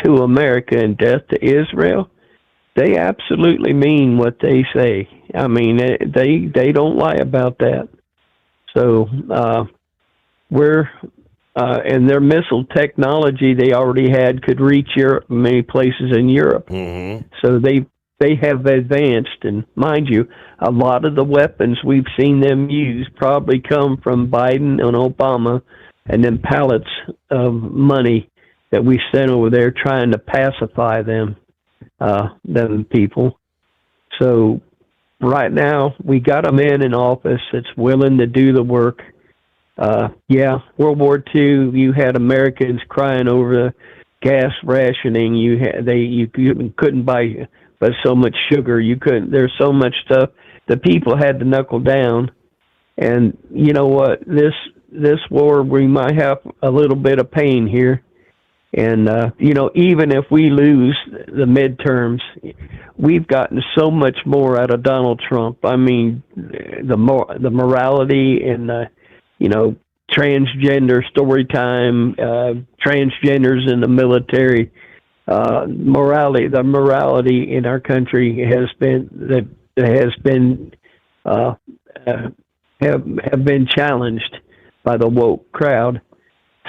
to America and death to Israel, they absolutely mean what they say. I mean, they don't lie about that. So and their missile technology they already had could reach Europe, many places in Europe. So they have advanced, and mind you, a lot of the weapons we've seen them use probably come from Biden and Obama, and then pallets of money that we sent over there trying to pacify them people. So right now we got a man in office that's willing to do the work. World War II, you had Americans crying over the gas rationing. You couldn't buy but so much sugar. You couldn't. There's so much stuff. The people had to knuckle down. And you know what? This war, we might have a little bit of pain here. And even if we lose the midterms, we've gotten so much more out of Donald Trump. I mean, the morality and transgender story time, transgenders in the military, the morality in our country have been challenged by the woke crowd.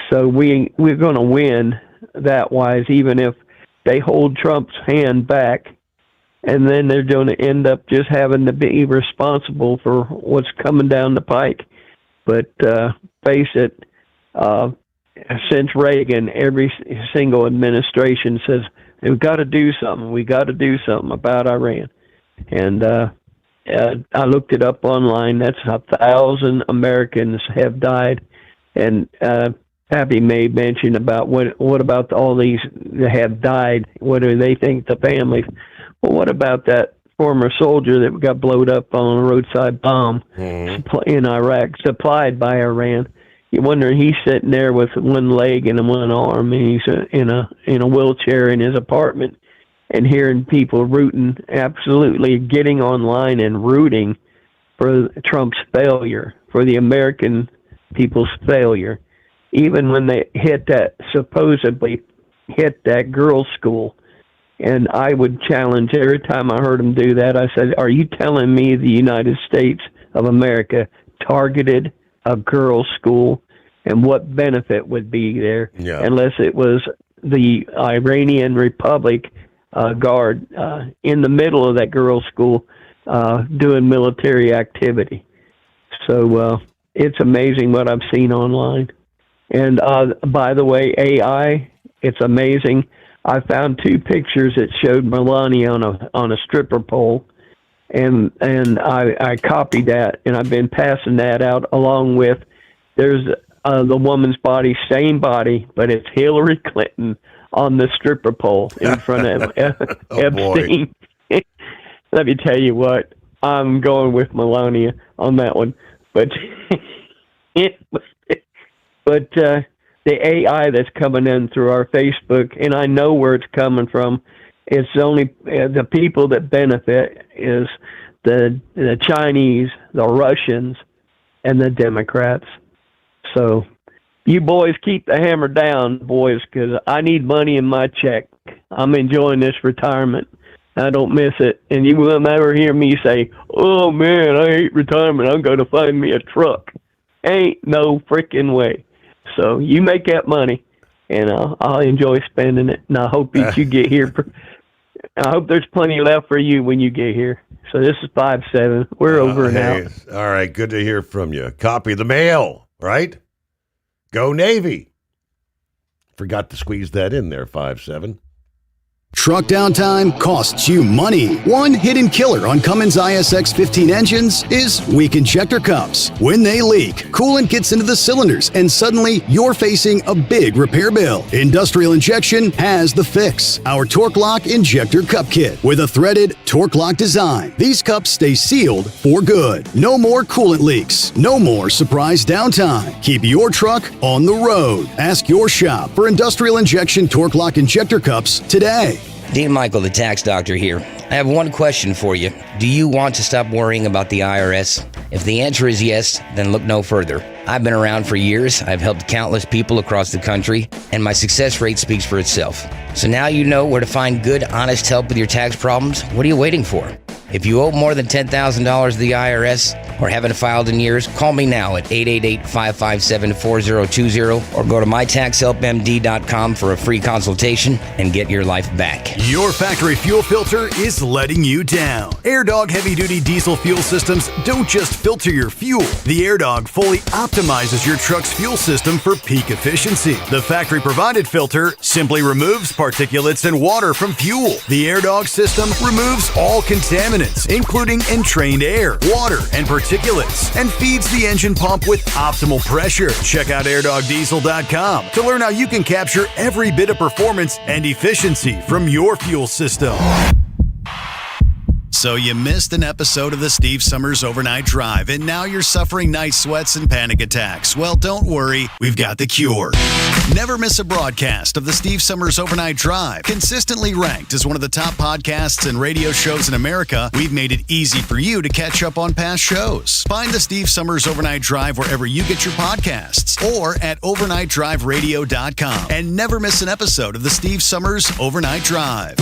So we're going to win that wise, even if they hold Trump's hand back, and then they're going to end up just having to be responsible for what's coming down the pike. But face it, since Reagan, every single administration says, we've got to do something. We got to do something about Iran. And I looked it up online. That's 1,000 Americans have died. And Pappy made mention about what about all these that have died? What do they think, the families? Well, what about that former soldier that got blown up on a roadside bomb in Iraq, supplied by Iran? You wonder, he's sitting there with one leg and one arm, and he's in a wheelchair in his apartment, and hearing people rooting, absolutely getting online and rooting for Trump's failure, for the American people's failure. Even when they supposedly hit that girls' school. And I would challenge, every time I heard them do that, I said, are you telling me the United States of America targeted a girls' school? And what benefit would be there unless it was the Iranian Republic Guard in the middle of that girls' school doing military activity. So it's amazing what I've seen online. And by the way, AI, it's amazing. I found 2 pictures that showed Melania on a stripper pole, and I copied that, and I've been passing that out along with there's the woman's body, same body, but it's Hillary Clinton on the stripper pole in front of Epstein. Let me tell you what, I'm going with Melania on that one, but the AI that's coming in through our Facebook, and I know where it's coming from. It's only the people that benefit is the Chinese, the Russians, and the Democrats. So you boys keep the hammer down, boys, because I need money in my check. I'm enjoying this retirement. I don't miss it. And you will never hear me say, oh, man, I hate retirement. I'm going to find me a truck. Ain't no freaking way. So you make that money, and I'll enjoy spending it. And I hope that you get here. I hope there's plenty left for you when you get here. So this is 5-7. We're over and out. All right, good to hear from you. Copy the mail, right? Go Navy. Forgot to squeeze that in there, 5-7. Truck downtime costs you money. One hidden killer on Cummins ISX 15 engines is weak injector cups. When they leak, coolant gets into the cylinders and suddenly you're facing a big repair bill. Industrial Injection has the fix. Our Torque Lock Injector Cup Kit with a threaded Torque Lock design. These cups stay sealed for good. No more coolant leaks. No more surprise downtime. Keep your truck on the road. Ask your shop for Industrial Injection Torque Lock Injector Cups today. Dean Michael, the tax doctor here. I have one question for you. Do you want to stop worrying about the IRS? If the answer is yes, then look no further. I've been around for years. I've helped countless people across the country, and my success rate speaks for itself. So now you know where to find good, honest help with your tax problems. What are you waiting for? If you owe more than $10,000 to the IRS or haven't filed in years, call me now at 888-557-4020 or go to mytaxhelpmd.com for a free consultation and get your life back. Your factory fuel filter is letting you down. AirDog heavy-duty diesel fuel systems don't just filter your fuel. The AirDog fully optimizes your truck's fuel system for peak efficiency. The factory-provided filter simply removes particulates and water from fuel. The AirDog system removes all contaminants, including entrained air, water, and particulates, and feeds the engine pump with optimal pressure. Check out airdogdiesel.com to learn how you can capture every bit of performance and efficiency from your fuel system. So you missed an episode of the Steve Sommers Overnight Drive, and now you're suffering night sweats and panic attacks. Well, don't worry, we've got the cure. Never miss a broadcast of the Steve Sommers Overnight Drive. Consistently ranked as one of the top podcasts and radio shows in America, we've made it easy for you to catch up on past shows. Find the Steve Sommers Overnight Drive wherever you get your podcasts or at overnightdriveradio.com. And never miss an episode of the Steve Sommers Overnight Drive.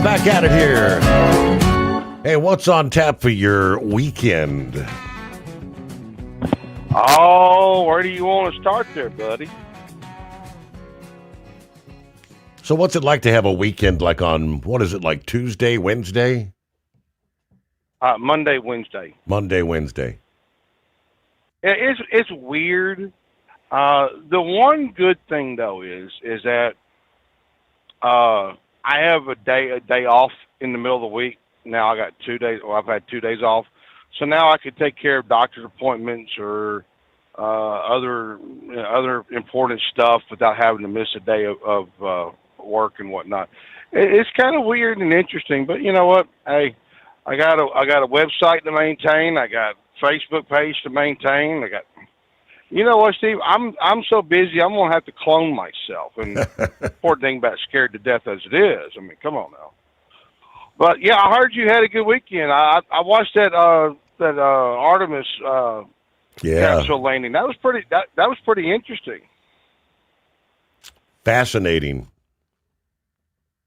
Back at it here. Hey, what's on tap for your weekend? Oh, where do you want to start there, buddy? So what's it like to have a weekend like on, what is it, like Tuesday, Wednesday? Monday, Wednesday. Monday, Wednesday. It's weird. The one good thing, though, is that I have a day off in the middle of the week. Now I got 2 days, or I've had 2 days off. So now I could take care of doctor's appointments or other important stuff without having to miss a day of work and whatnot. It's kind of weird and interesting, but you know what? Hey, I got a website to maintain. I got Facebook page to maintain. You know what, Steve? I'm so busy. I'm gonna have to clone myself. And poor thing about scared to death as it is. I mean, come on now. But yeah, I heard you had a good weekend. I watched that Artemis capsule landing. That was pretty. That was pretty interesting. Fascinating.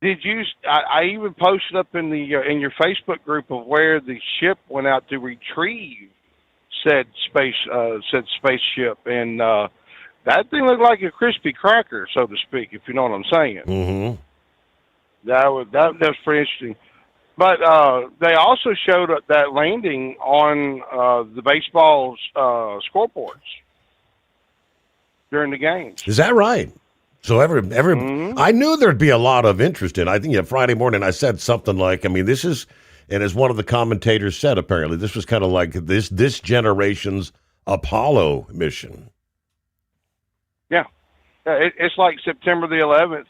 Did you? I even posted up in in your Facebook group of where the ship went out to retrieve said spaceship, and that thing looked like a crispy cracker, so to speak, if you know what I'm saying. Mm-hmm. That was pretty interesting. But they also showed that landing on the baseball's scoreboards during the games. Is that right? So I knew there'd be a lot of interest in. I think Friday morning I said something like, I mean, this is, and as one of the commentators said, apparently this was kind of like this generation's Apollo mission. Yeah, it's like September the 11th.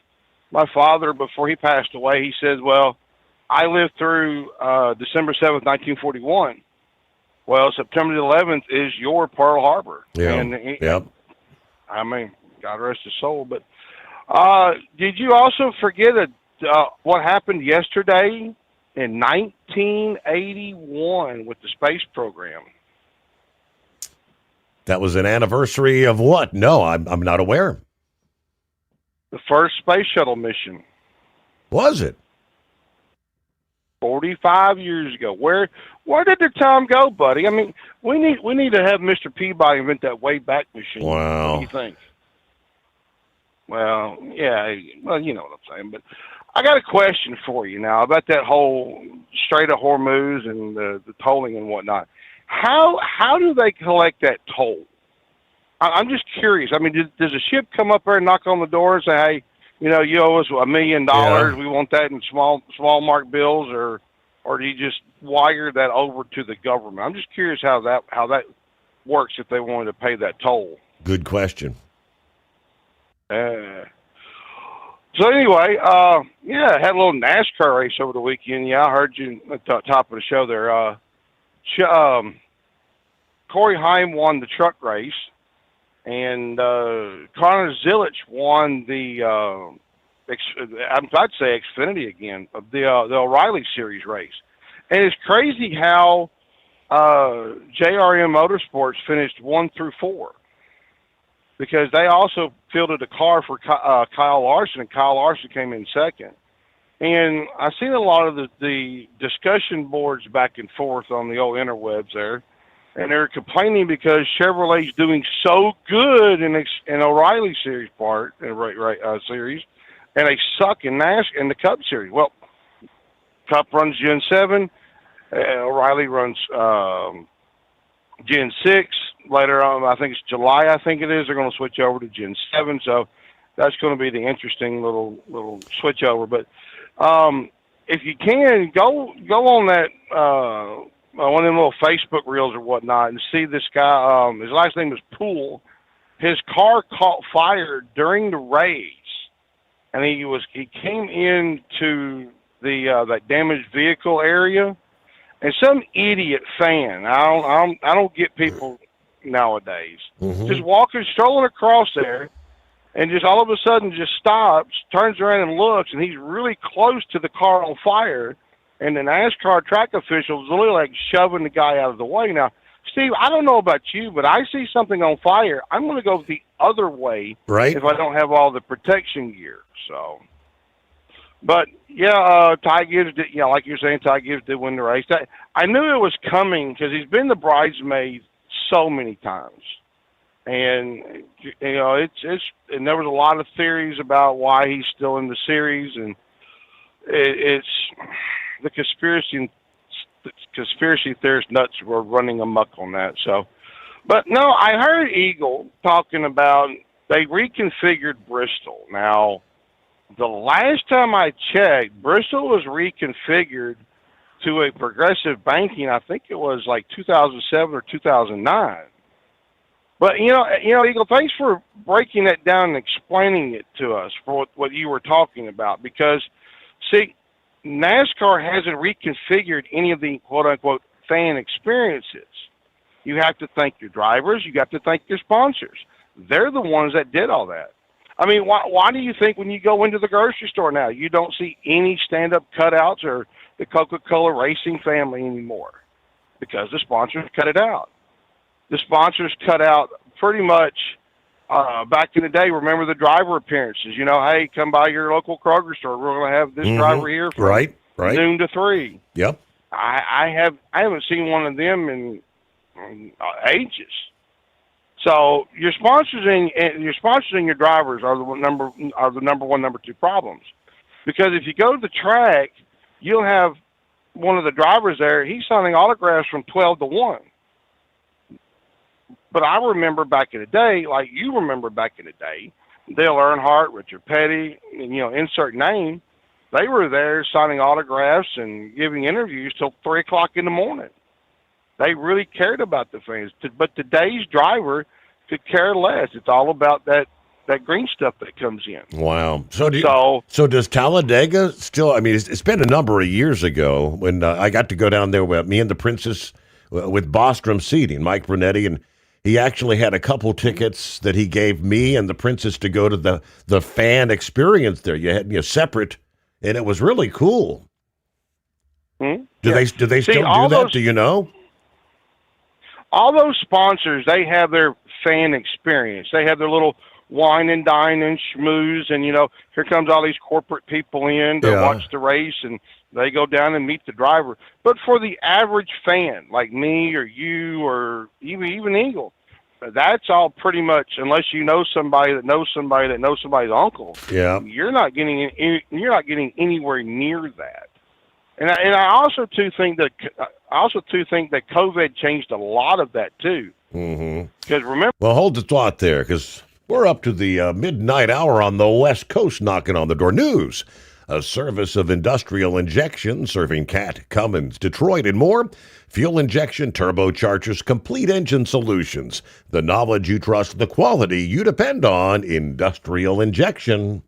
My father, before he passed away, he said, "Well, I lived through December 7th, 1941. Well, September the 11th is your Pearl Harbor." Yeah. And I mean, God rest his soul. But did you also forget what happened yesterday in 1981 with the space program? That was an anniversary of what? No, I'm not aware. The first space shuttle mission. Was it? 45 years ago. Where did the time go, buddy? I mean, we need to have Mr. Peabody invent that way back machine. Wow. What do you think? Well, yeah, well, you know what I'm saying. But I got a question for you now about that whole Strait of Hormuz and the tolling and whatnot. How do they collect that toll? I'm just curious. I mean, does a ship come up there and knock on the door and say, "Hey, you know, you owe us $1 million. Yeah. We want that in small mark bills," or do you just wire that over to the government? I'm just curious how that works if they wanted to pay that toll. Good question. So anyway, I had a little NASCAR race over the weekend. Yeah, I heard you at the top of the show there. Corey Haim won the truck race, and Connor Zilich won the I'd say Xfinity again, the O'Reilly Series race. And it's crazy how JRM Motorsports finished 1 through 4, because they also fielded a car for Kyle Larson, and Kyle Larson came in second. And I've seen a lot of the discussion boards back and forth on the old interwebs there, and they're complaining because Chevrolet's doing so good in O'Reilly Series series, and they suck in the Cup Series. Well, Cup runs Gen 7, O'Reilly runs Gen 6. Later on, I think it's July, they're going to switch over to Gen 7, so that's going to be the interesting little switch over. But if you can, go on that one of them little Facebook reels or whatnot and see this guy. His last name is Poole. His car caught fire during the race, and he came into the that damaged vehicle area, and some idiot fan. I don't get people nowadays. Just strolling across there, and just all of a sudden just stops, turns around and looks, and he's really close to the car on fire, and the NASCAR track officials literally like shoving the guy out of the way. Now, Steve, I don't know about you, but I see something on fire, I'm going to go the other way, right? If I don't have all the protection gear. So, but yeah, Ty Gibbs did. Yeah, like you're saying, Ty Gibbs did win the race. I knew it was coming because he's been the bridesmaid so many times, and you know and there was a lot of theories about why he's still in the series, and it's the conspiracy theorists nuts were running amok on that. So, but no, I heard Eagle talking about they reconfigured Bristol. Now, the last time I checked, Bristol was reconfigured to a progressive banking. I think it was like 2007 or 2009. But you know, Eagle, thanks for breaking that down and explaining it to us for what you were talking about. Because, see, NASCAR hasn't reconfigured any of the quote-unquote fan experiences. You have to thank your drivers. You have to thank your sponsors. They're the ones that did all that. I mean, why do you think when you go into the grocery store now, you don't see any stand-up cutouts or the Coca-Cola Racing family anymore? Because the sponsors cut it out. The sponsors cut out pretty much back in the day. Remember the driver appearances? You know, hey, come by your local Kroger store. We're going to have this driver here from right. noon to 3. Yep. I haven't seen one of them in ages. So your sponsors and your drivers are the number one, number two problems. Because if you go to the track, you'll have one of the drivers there, he's signing autographs from 12 to 1. But I remember back in the day, like you remember back in the day, Dale Earnhardt, Richard Petty, and, insert name, they were there signing autographs and giving interviews till 3 o'clock in the morning. They really cared about the fans. But today's driver could care less. It's all about that green stuff that comes in. Wow. So does Talladega still, I mean, it's been a number of years ago when I got to go down there with me and the Princess with Bostrom seating, Mike Brunetti, and he actually had a couple tickets that he gave me and the Princess to go to the fan experience there. You had separate, and it was really cool. Do they still do that? Do you know? All those sponsors, they have their fan experience. They have their little wine and dine and schmooze, and here comes all these corporate people in to watch the race, and they go down and meet the driver. But for the average fan, like me or you or even Eagle, that's all pretty much, unless you know somebody that knows somebody that knows somebody's uncle. Yeah, you're not getting anywhere near that. And I also think that COVID changed a lot of that too. Mm-hmm. Because remember, well, hold the thought there, because we're up to the midnight hour on the West Coast, knocking on the door. News. A service of industrial injection serving Cat, Cummins, Detroit, and more. Fuel injection, turbochargers, complete engine solutions. The knowledge you trust, the quality you depend on. Industrial injection.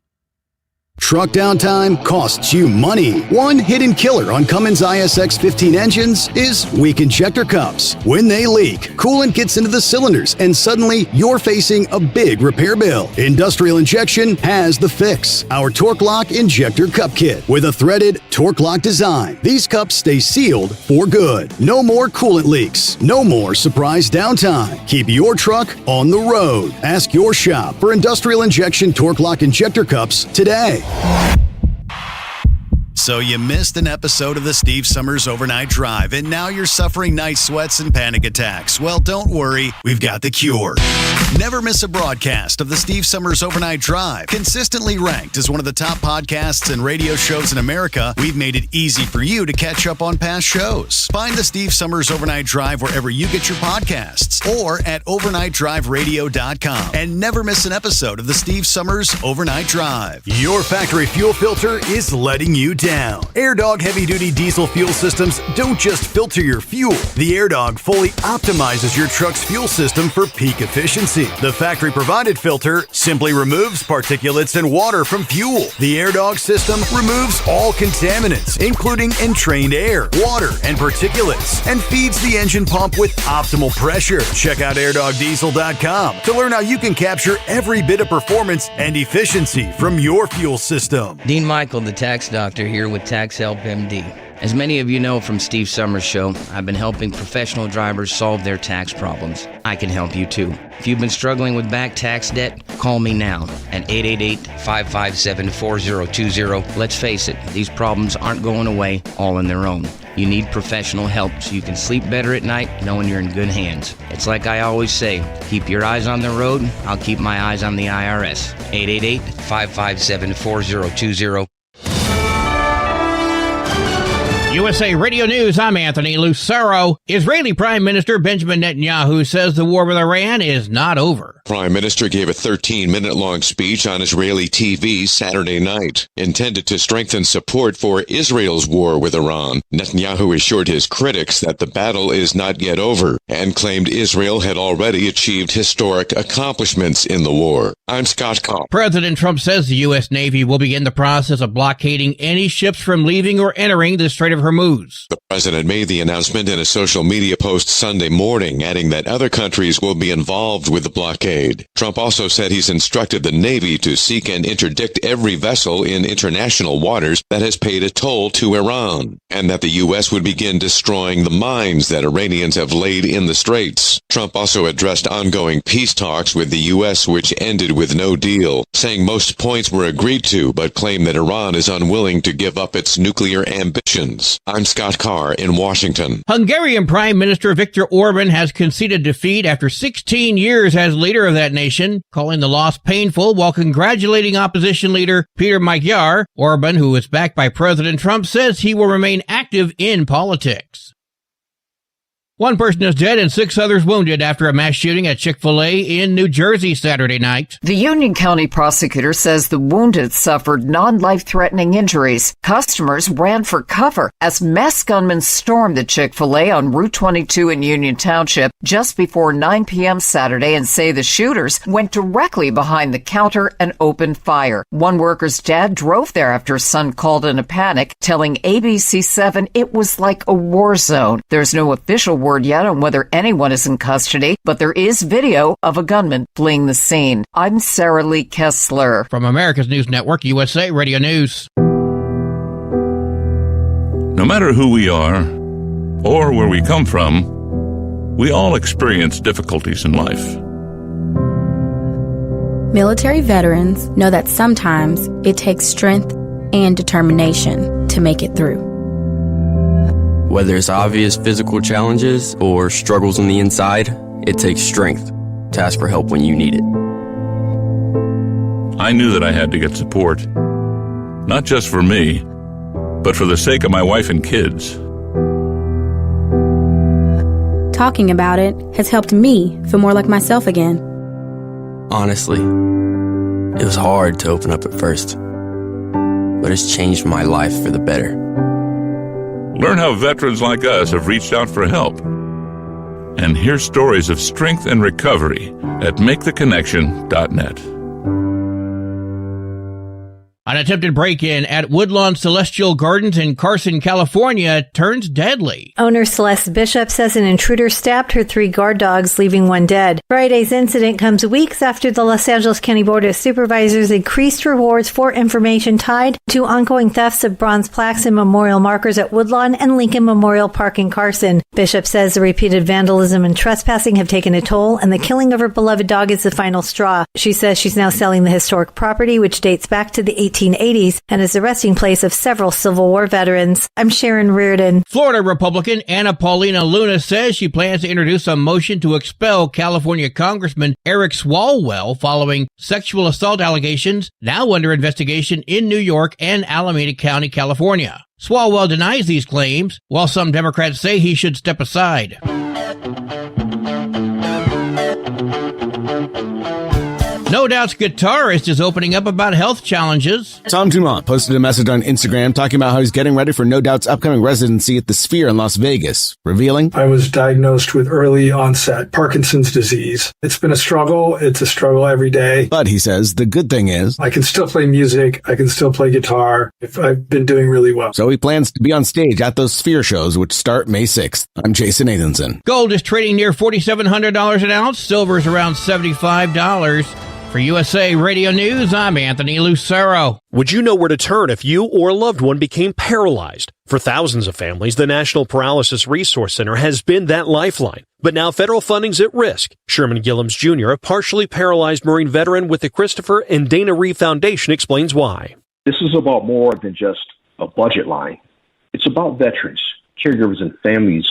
Truck downtime costs you money. One hidden killer on Cummins ISX 15 engines is weak injector cups. When they leak, coolant gets into the cylinders and suddenly you're facing a big repair bill. Industrial Injection has the fix. Our Torque Lock Injector Cup Kit with a threaded Torque Lock design. These cups stay sealed for good. No more coolant leaks. No more surprise downtime. Keep your truck on the road. Ask your shop for Industrial Injection Torque Lock Injector Cups today. So you missed an episode of the Steve Sommers Overnight Drive, and now you're suffering night sweats and panic attacks. Well, don't worry, we've got the cure. Never miss a broadcast of the Steve Sommers Overnight Drive. Consistently ranked as one of the top podcasts and radio shows in America, we've made it easy for you to catch up on past shows. Find the Steve Sommers Overnight Drive wherever you get your podcasts or at overnightdriveradio.com. And never miss an episode of the Steve Sommers Overnight Drive. Your factory fuel filter is letting you down. AirDog heavy-duty diesel fuel systems don't just filter your fuel. The AirDog fully optimizes your truck's fuel system for peak efficiency. The factory-provided filter simply removes particulates and water from fuel. The AirDog system removes all contaminants, including entrained air, water, and particulates, and feeds the engine pump with optimal pressure. Check out airdogdiesel.com to learn how you can capture every bit of performance and efficiency from your fuel system. Dean Michael, the tax doctor, here with Tax Help MD. As many of you know from Steve Sommers' show, I've been helping professional drivers solve their tax problems. I can help you too. If you've been struggling with back tax debt, call me now at 888-557-4020. Let's face it, these problems aren't going away all on their own. You need professional help so you can sleep better at night knowing you're in good hands. It's like I always say, keep your eyes on the road, I'll keep my eyes on the IRS. 888-557-4020. USA Radio News, I'm Anthony Lucero. Israeli Prime Minister Benjamin Netanyahu says the war with Iran is not over. Prime Minister gave a 13-minute-long speech on Israeli TV Saturday night, intended to strengthen support for Israel's war with Iran. Netanyahu assured his critics that the battle is not yet over, and claimed Israel had already achieved historic accomplishments in the war. I'm Scott Kopp. President Trump says the U.S. Navy will begin the process of blockading any ships from leaving or entering the Strait of Hormuz. The president made the announcement in a social media post Sunday morning, adding that other countries will be involved with the blockade. Trump also said he's instructed the Navy to seek and interdict every vessel in international waters that has paid a toll to Iran, and that the U.S. would begin destroying the mines that Iranians have laid in the straits. Trump also addressed ongoing peace talks with the U.S., which ended with no deal, saying most points were agreed to, but claimed that Iran is unwilling to give up its nuclear ambitions. News. I'm Scott Carr in Washington. Hungarian Prime Minister Viktor Orban has conceded defeat after 16 years as leader of that nation, calling the loss painful while congratulating opposition leader Peter Magyar. Orban, who is backed by President Trump, says he will remain active in politics. One person is dead and 6 others wounded after a mass shooting at Chick-fil-A in New Jersey Saturday night. The Union County prosecutor says the wounded suffered non-life-threatening injuries. Customers ran for cover as masked gunmen stormed the Chick-fil-A on Route 22 in Union Township just before 9 p.m. Saturday and say the shooters went directly behind the counter and opened fire. One worker's dad drove there after his son called in a panic, telling ABC7 it was like a war zone. There's no official word yet on whether anyone is in custody, but there is video of a gunman fleeing the scene. I'm Sarah Lee Kessler. From America's News Network, USA Radio News. No matter who we are or where we come from, we all experience difficulties in life. Military veterans know that sometimes it takes strength and determination to make it through. Whether it's obvious physical challenges or struggles on the inside, it takes strength to ask for help when you need it. I knew that I had to get support, not just for me, but for the sake of my wife and kids. Talking about it has helped me feel more like myself again. Honestly, it was hard to open up at first, but it's changed my life for the better. Learn how veterans like us have reached out for help. And hear stories of strength and recovery at maketheconnection.net. An attempted break-in at Woodlawn Celestial Gardens in Carson, California turns deadly. Owner Celeste Bishop says an intruder stabbed her 3 guard dogs, leaving 1 dead. Friday's incident comes weeks after the Los Angeles County Board of Supervisors increased rewards for information tied to ongoing thefts of bronze plaques and memorial markers at Woodlawn and Lincoln Memorial Park in Carson. Bishop says the repeated vandalism and trespassing have taken a toll, and the killing of her beloved dog is the final straw. She says she's now selling the historic property, which dates back to the 1880s and is the resting place of several Civil War veterans. I'm Sharon Reardon. Florida Republican Anna Paulina Luna says she plans to introduce a motion to expel California Congressman Eric Swalwell following sexual assault allegations now under investigation in New York and Alameda County, California. Swalwell denies these claims, while some Democrats say he should step aside. No Doubt's guitarist is opening up about health challenges. Tom Dumont posted a message on Instagram talking about how he's getting ready for No Doubt's upcoming residency at the Sphere in Las Vegas, revealing, I was diagnosed with early onset Parkinson's disease. It's been a struggle. It's a struggle every day. But he says the good thing is, I can still play music. I can still play guitar. I've been doing really well. So he plans to be on stage at those Sphere shows, which start May 6th. I'm Jason Nathanson. Gold is trading near $4,700 an ounce. Silver is around $75. For USA Radio News, I'm Anthony Lucero. Would you know where to turn if you or a loved one became paralyzed? For thousands of families, the National Paralysis Resource Center has been that lifeline. But now federal funding's at risk. Sherman Gillums Jr., a partially paralyzed Marine veteran with the Christopher and Dana Reeve Foundation, explains why. This is about more than just a budget line. It's about veterans, caregivers, and families,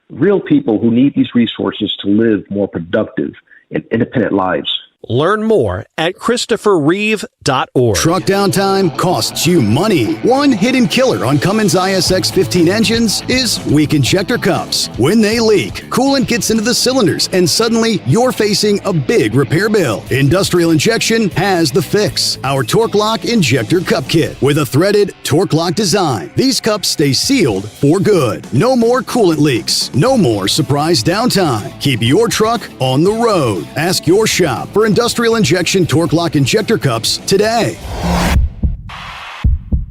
real people who need these resources to live more productive and independent lives. Learn more at ChristopherReeve.org. Truck downtime costs you money. One hidden killer on Cummins ISX 15 engines is weak injector cups. When they leak, coolant gets into the cylinders and suddenly you're facing a big repair bill. Industrial Injection has the fix. Our Torque Lock Injector Cup Kit with a threaded Torque Lock design. These cups stay sealed for good. No more coolant leaks. No more surprise downtime. Keep your truck on the road. Ask your shop for Industrial Injection Torque Lock Injector Cups today.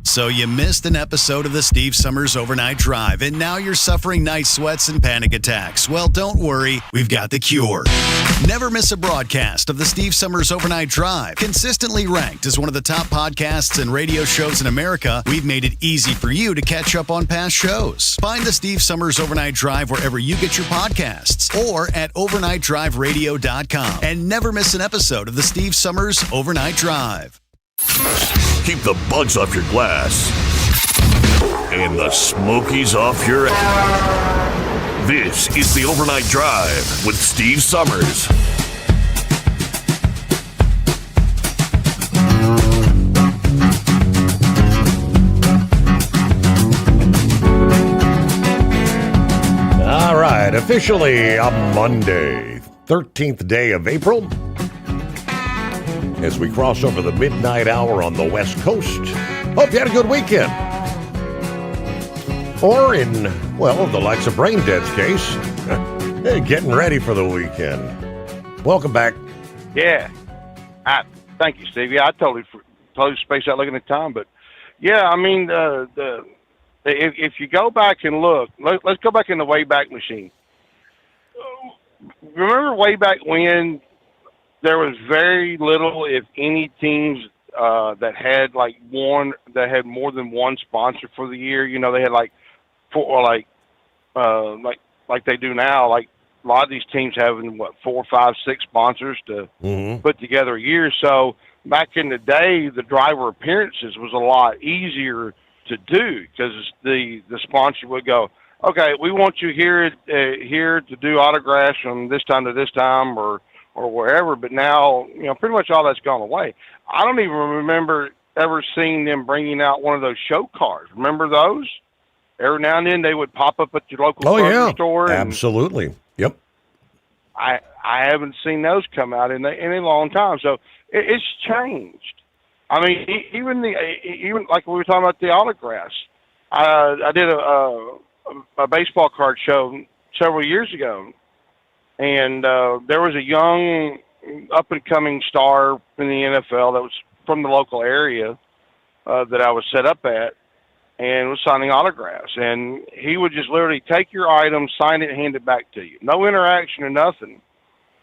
So you missed an episode of the Steve Sommers Overnight Drive, and now you're suffering night sweats and panic attacks. Well, don't worry, we've got the cure. Never miss a broadcast of the Steve Sommers Overnight Drive. Consistently ranked as one of the top podcasts and radio shows in America, we've made it easy for you to catch up on past shows. Find the Steve Sommers Overnight Drive wherever you get your podcasts or at overnightdriveradio.com. And never miss an episode of the Steve Sommers Overnight Drive. Keep the bugs off your glass and the Smokies off your ass. This is the Overnight Drive with Steve Sommers. All right, officially a Monday, 13th day of April. As we cross over the midnight hour on the West Coast. Hope you had a good weekend. Or in, well, the likes of Brain Dead's case, getting ready for the weekend. Welcome back. Yeah. Thank you, Steve. Yeah, I totally spaced out looking at time. But, yeah, I mean, if you go back and look, let's go back in the Wayback Machine. Remember way back when there was very little, if any, teams that had more than one sponsor for the year. You know, they had like they do now. Like a lot of these teams having 4, 5, 6 sponsors to put together a year. So back in the day, the driver appearances was a lot easier to do because the sponsor would go, okay, we want you here to do autographs from this time to this time or wherever. But now, you know, pretty much all that's gone away. I don't even remember ever seeing them bringing out one of those show cars. Remember those? Every now and then they would pop up at your local grocery store. Absolutely. Yep. I haven't seen those come out in a long time. So it's changed. I mean, even like we were talking about the autographs. I did a baseball card show several years ago, and there was a young up-and-coming star in the NFL that was from the local area that I was set up at and was signing autographs. And he would just literally take your item, sign it, and hand it back to you. No interaction or nothing.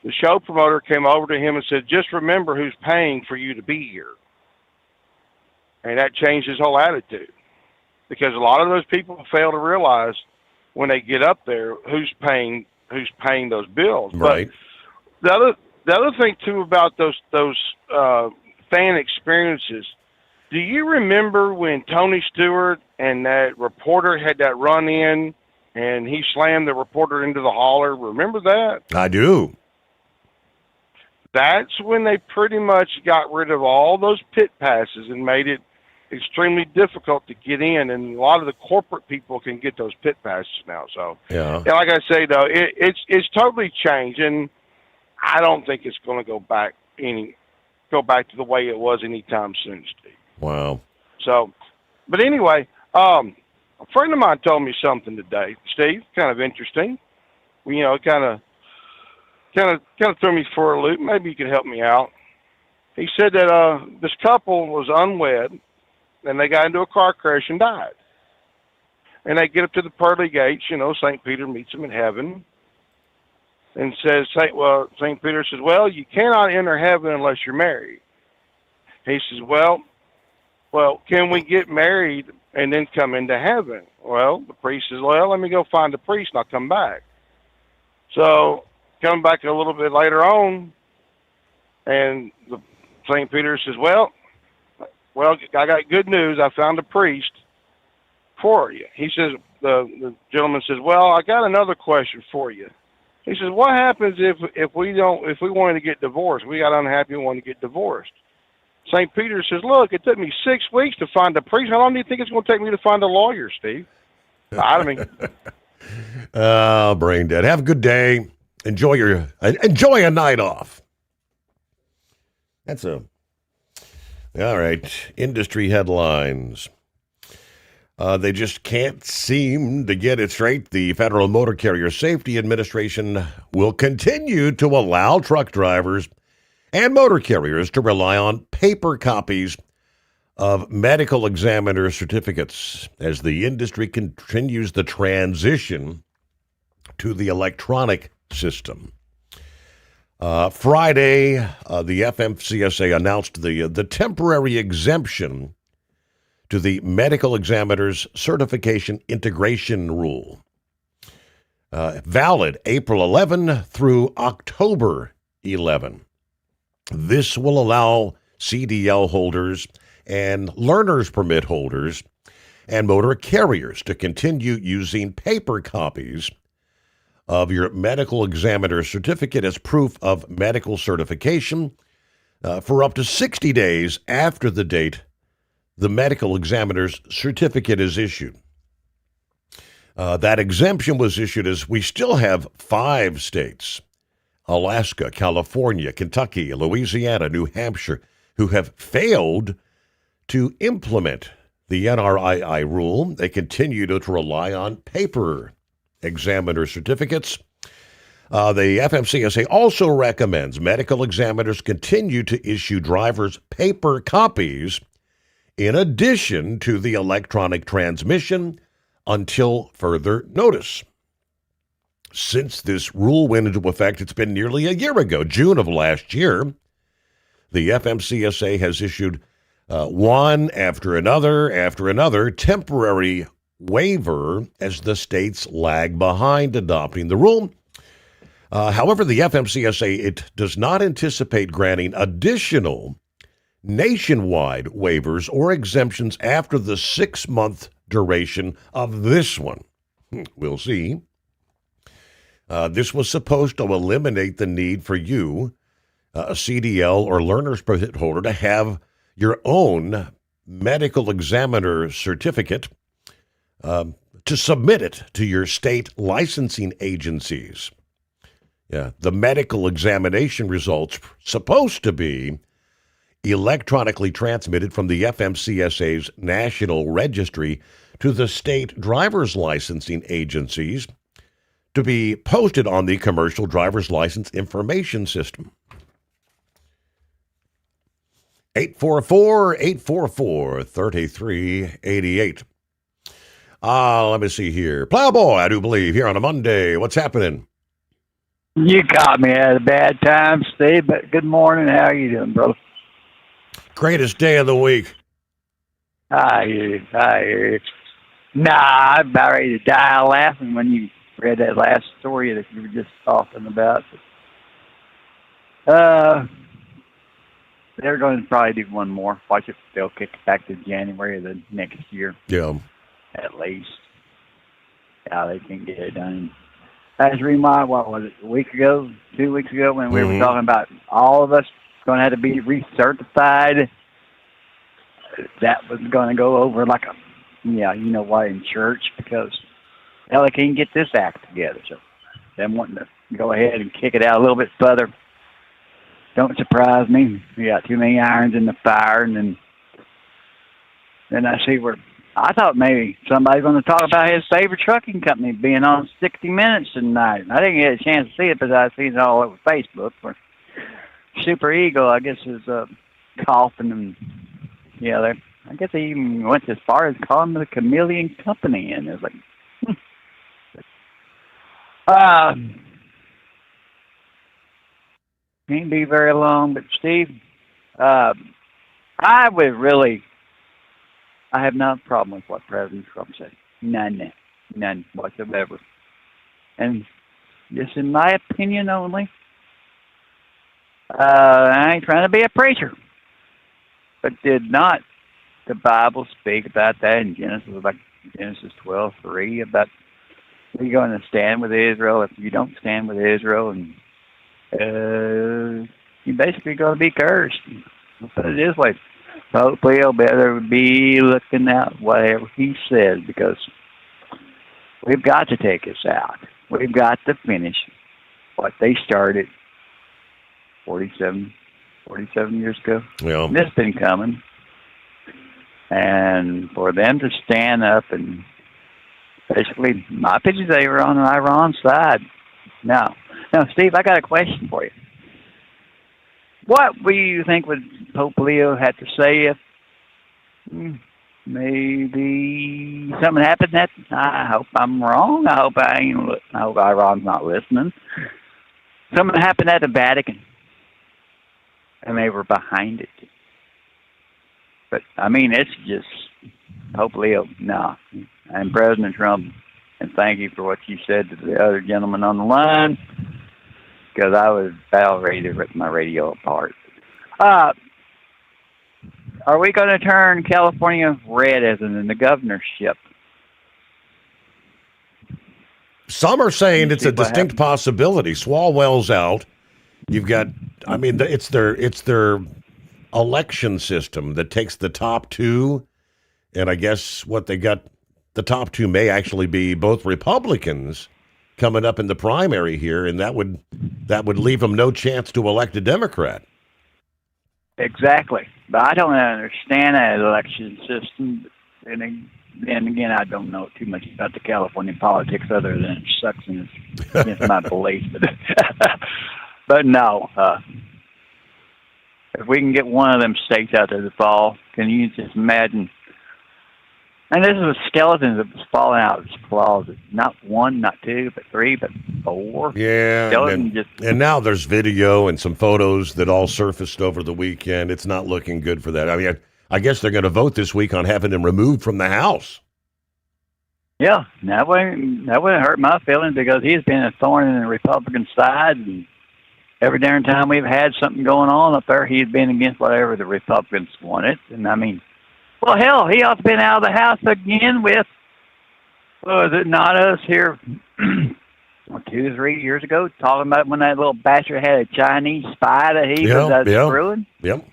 The show promoter came over to him and said, just remember who's paying for you to be here. And that changed his whole attitude. Because a lot of those people fail to realize when they get up there who's paying those bills. Right. But the other thing too about those fan experiences, do you remember when Tony Stewart and that reporter had that run in and he slammed the reporter into the hauler? Remember that? I do. That's when they pretty much got rid of all those pit passes and made it extremely difficult to get in, and a lot of the corporate people can get those pit passes now. So, yeah, like I say, though, it's totally changed, and I don't think it's going to go back to the way it was anytime soon, Steve. Wow. So, but anyway, a friend of mine told me something today, Steve, kind of interesting. You know, kind of threw me for a loop. Maybe you could help me out. He said that this couple was unwed, and they got into a car crash and died. And they get up to the pearly gates, you know, St. Peter meets them in heaven and says, St. Peter says, well, you cannot enter heaven unless you're married. He says, well, can we get married and then come into heaven? Well, the priest says, well, let me go find the priest and I'll come back. So, coming back a little bit later on, and St. Peter says, well, I got good news. I found a priest for you. He says, the gentleman says, well, I got another question for you. He says, what happens if we wanted to get divorced? We got unhappy and wanted to get divorced. St. Peter says, look, it took me 6 weeks to find a priest. How long do you think it's going to take me to find a lawyer, Steve? I mean, brain dead. Have a good day. Enjoy a night off. All right, industry headlines. They just can't seem to get it straight. The Federal Motor Carrier Safety Administration will continue to allow truck drivers and motor carriers to rely on paper copies of medical examiner certificates as the industry continues the transition to the electronic system. Friday, the FMCSA announced the temporary exemption to the medical examiner's certification integration rule, valid April 11 through October 11. This will allow CDL holders and learner's permit holders and motor carriers to continue using paper copies of your medical examiner certificate as proof of medical certification for up to 60 days after the date the medical examiner's certificate is issued. That exemption was issued as we still have 5 states, Alaska, California, Kentucky, Louisiana, New Hampshire, who have failed to implement the NRII rule. They continue to rely on paper examiner certificates. The FMCSA also recommends medical examiners continue to issue drivers paper copies in addition to the electronic transmission until further notice. Since this rule went into effect, it's been nearly a year ago, June of last year, the FMCSA has issued one after another temporary waiver as the states lag behind adopting the rule. However, the FMCSA, it does not anticipate granting additional nationwide waivers or exemptions after the 6-month duration of this one. We'll see. This was supposed to eliminate the need for you, a CDL or learner's permit holder, to have your own medical examiner certificate to submit it to your state licensing agencies. Yeah, the medical examination results supposed to be electronically transmitted from the FMCSA's National Registry to the state driver's licensing agencies to be posted on the Commercial Driver's License Information System. 844-844-3388. Let me see here. Plowboy, I do believe, here on a Monday. What's happening? You caught me at a bad time, Steve, but good morning. How are you doing, brother? Greatest day of the week. I hear you. Nah, I'm about ready to die laughing when you read that last story that you were just talking about. They're going to probably do one more. Watch it. They'll kick it back to January of the next year. Yeah. At least. Yeah, they can get it done. That's the reason why, what was it, 2 weeks ago, when we were talking about all of us going to have to be recertified. That was going to go over like a, you know why, in church, because they can't get this act together. So them wanting to go ahead and kick it out a little bit further don't surprise me. We got too many irons in the fire, and then I see where I thought maybe somebody's going to talk about his favorite trucking company being on 60 Minutes tonight. I didn't get a chance to see it, but I've seen it all over Facebook. Where Super Eagle, I guess, is coughing, and I guess they even went as far as calling them the Chameleon Company, and it was like, can't be very long. But Steve, I have no problem with what President Trump said. None whatsoever. And just in my opinion only, I ain't trying to be a preacher, but did not the Bible speak about that in Genesis 12:3 about you're going to stand with Israel? If you don't stand with Israel, and you're basically going to be cursed. I'll put it this way. Hopefully he'll better be looking at whatever he says, because we've got to take us out. We've got to finish what they started 47 years ago. Yeah. This has been coming. And for them to stand up and basically, my opinion, they were on Iran's side. Now, Steve, I got a question for you. What do you think would Pope Leo have to say if maybe something happened? That I hope I'm wrong. I hope Iran's not listening. Something happened at the Vatican, and they were behind it. But I mean, it's just Pope Leo. No, and President Trump. And thank you for what you said to the other gentleman on the line, because I was about ready to rip my radio apart. are we going to turn California red as in the governorship? Some are saying it's a distinct possibility. Swalwell's out. You've got, I mean, it's their election system that takes the top two, and I guess what they got, the top two may actually be both Republicans coming up in the primary here, and that would leave them no chance to elect a Democrat. Exactly. But I don't understand that election system. And again, I don't know too much about the California politics other than it sucks and it's against my beliefs. But no, if we can get one of them states out there to fall, can you just imagine? And this is a skeleton that was falling out of his closet. Not one, not two, but three, but four. Yeah, and now there's video and some photos that all surfaced over the weekend. It's not looking good for that. I mean, I guess they're going to vote this week on having him removed from the House. Yeah, that wouldn't hurt my feelings because he's been a thorn in the Republican side, and every darn time we've had something going on up there, he's been against whatever the Republicans wanted. And I mean, well, hell, he ought to been out of the House again with, was it not us here 2 or 3 years ago, talking about when that little bastard had a Chinese spy that he was screwing? Yep.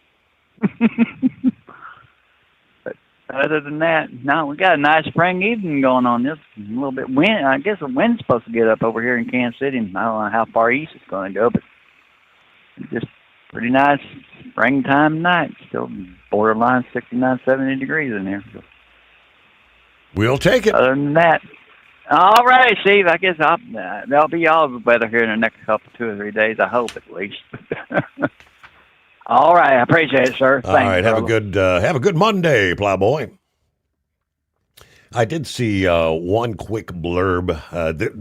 But other than that, no, we got a nice spring evening going on. This a little bit wind. I guess the wind's supposed to get up over here in Kansas City. I don't know how far east it's going to go, but just pretty nice springtime night. Still borderline 69, 70 degrees in here. So. We'll take it. Other than that, all right, Steve. I guess there'll be all the weather here in the next 2 or 3 days. I hope at least. All right, I appreciate it, sir. All right, have a good Monday, Plowboy. I did see one quick blurb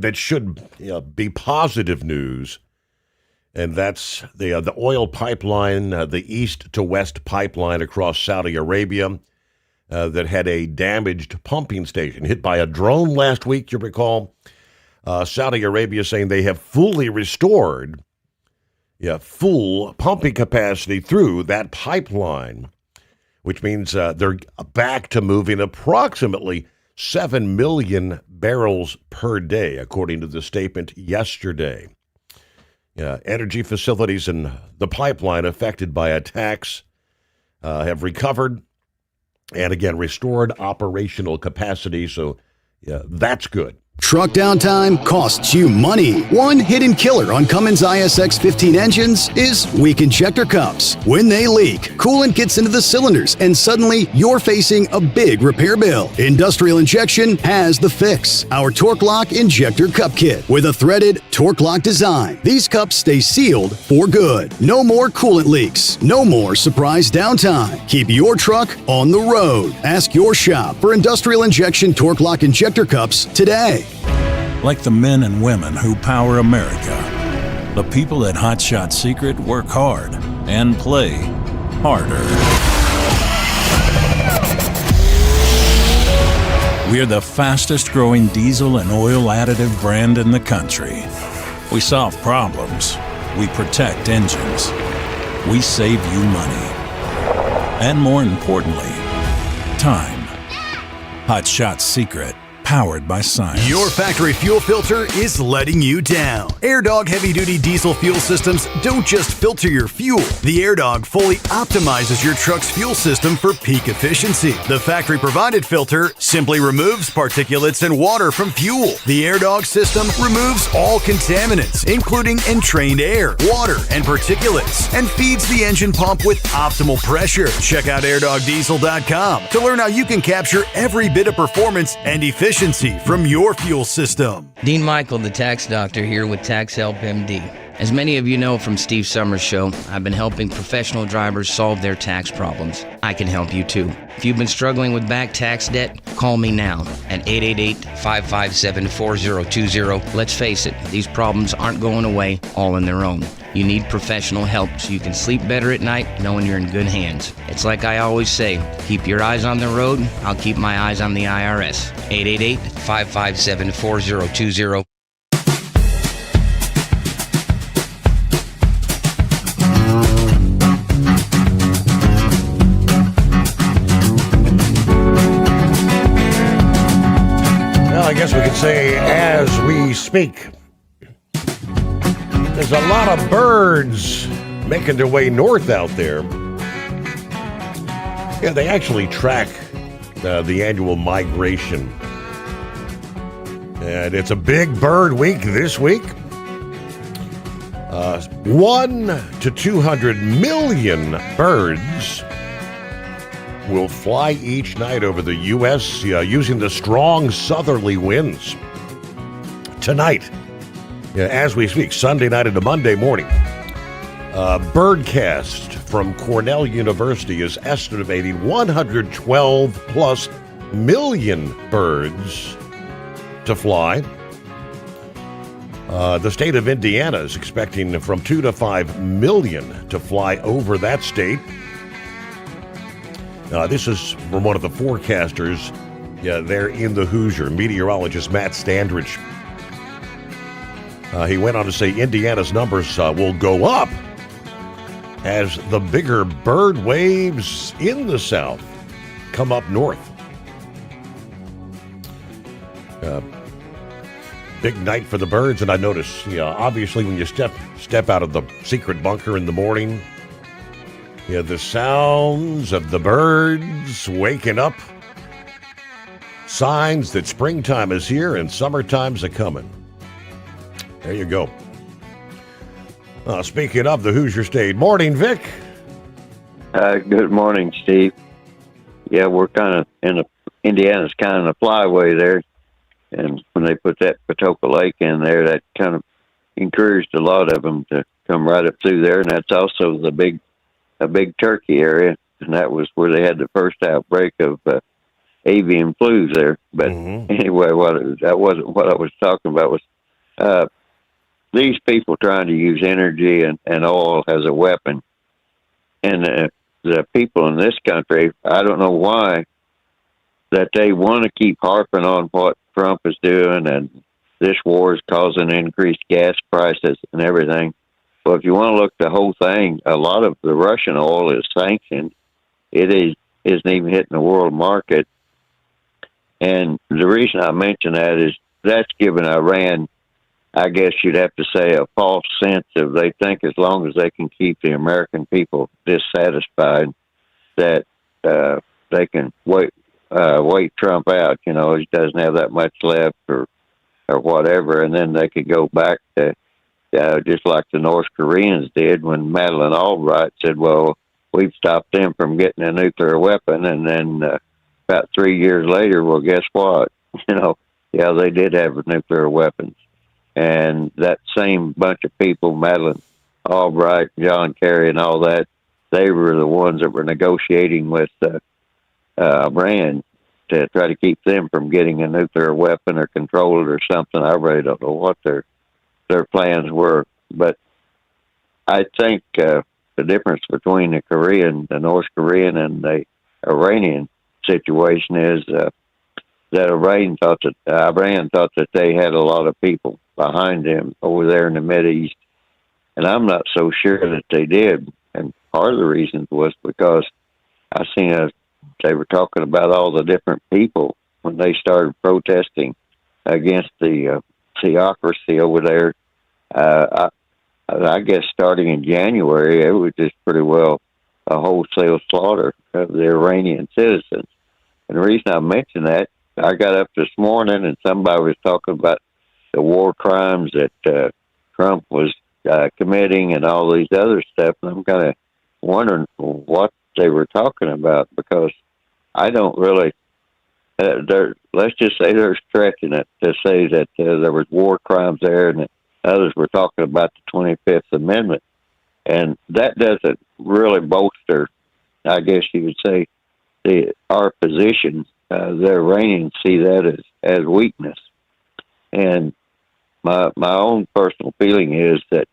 that should be positive news. And that's the oil pipeline, the east to west pipeline across Saudi Arabia that had a damaged pumping station hit by a drone last week, you recall. Saudi Arabia saying they have fully restored full pumping capacity through that pipeline, which means they're back to moving approximately 7 million barrels per day, according to the statement yesterday. Energy facilities in the pipeline affected by attacks have recovered and, again, restored operational capacity. So, that's good. Truck downtime costs you money. One hidden killer on Cummins ISX 15 engines is weak injector cups. When they leak, coolant gets into the cylinders and suddenly you're facing a big repair bill. Industrial Injection has the fix. Our Torque Lock Injector Cup Kit with a threaded Torque Lock design. These cups stay sealed for good. No more coolant leaks. No more surprise downtime. Keep your truck on the road. Ask your shop for Industrial Injection Torque Lock Injector Cups today. Like the men and women who power America, the people at Hot Shot Secret work hard and play harder. We're the fastest growing diesel and oil additive brand in the country. We solve problems. We protect engines. We save you money. And more importantly, time. Hot Shot Secret. Powered by science. Your factory fuel filter is letting you down. AirDog heavy-duty diesel fuel systems don't just filter your fuel. The AirDog fully optimizes your truck's fuel system for peak efficiency. The factory-provided filter simply removes particulates and water from fuel. The AirDog system removes all contaminants, including entrained air, water, and particulates, and feeds the engine pump with optimal pressure. Check out airdogdiesel.com to learn how you can capture every bit of performance and efficiency from your fuel system. Dean Michael, the tax doctor, here with Tax Help MD. As many of you know from Steve Sommers' show, I've been helping professional drivers solve their tax problems. I can help you too. If you've been struggling with back tax debt, call me now at 888-557-4020. Let's face it, these problems aren't going away all on their own. You need professional help so you can sleep better at night knowing you're in good hands. It's like I always say, keep your eyes on the road, I'll keep my eyes on the IRS. 888-557-4020. Say, as we speak, there's a lot of birds making their way north out there. Yeah, they actually track the annual migration. And it's a big bird week this week. 1 to 200 million birds will fly each night over the U.S. Using the strong southerly winds. Tonight, as we speak, Sunday night into Monday morning, Birdcast from Cornell University is estimating 112 plus million birds to fly. The state of Indiana is expecting from 2 to 5 million to fly over that state. This is from one of the forecasters there in the Hoosier, meteorologist Matt Standridge. He went on to say Indiana's numbers will go up as the bigger bird waves in the south come up north. Big night for the birds, and I notice, obviously when you step out of the secret bunker in the morning, the sounds of the birds waking up, signs that springtime is here and summertime's a-coming. There you go. Speaking of the Hoosier State, morning, Vic. Good morning, Steve. Yeah, we're kind of Indiana's kind of in a flyway there. And when they put that Patoka Lake in there, that kind of encouraged a lot of them to come right up through there. And that's also a big turkey area. And that was where they had the first outbreak of avian flus there. But anyway, that wasn't what I was talking about. Was these people trying to use energy and oil as a weapon. And the people in this country, I don't know why, that they want to keep harping on what Trump is doing, and this war is causing increased gas prices and everything. Well, if you want to look at the whole thing, a lot of the Russian oil is sanctioned. It isn't even hitting the world market. And the reason I mention that is that's given Iran, I guess you'd have to say, a false sense of they think as long as they can keep the American people dissatisfied that they can wait Trump out. He doesn't have that much left or whatever, and then they could go back to just like the North Koreans did when Madeleine Albright said, well, we've stopped them from getting a nuclear weapon, and then about 3 years later, well, guess what? They did have nuclear weapons. And that same bunch of people, Madeleine Albright, John Kerry, and all that, they were the ones that were negotiating with Iran to try to keep them from getting a nuclear weapon or control it or something. I really don't know what their plans were. But I think the difference between the North Korean and the Iranian situation is that Iran thought that they had a lot of people behind them over there in the Mideast. And I'm not so sure that they did. And part of the reason was because I seen they were talking about all the different people when they started protesting against the theocracy over there. I guess starting in January, it was just pretty well a wholesale slaughter of the Iranian citizens. And the reason I mention that, I got up this morning and somebody was talking about the war crimes that Trump was committing and all these other stuff. And I'm kind of wondering what they were talking about, because I don't really, let's just say they're stretching it to say that there was war crimes there, and that others were talking about the 25th Amendment. And that doesn't really bolster, I guess you would say, our position. The Iranians see that as weakness. And my own personal feeling is that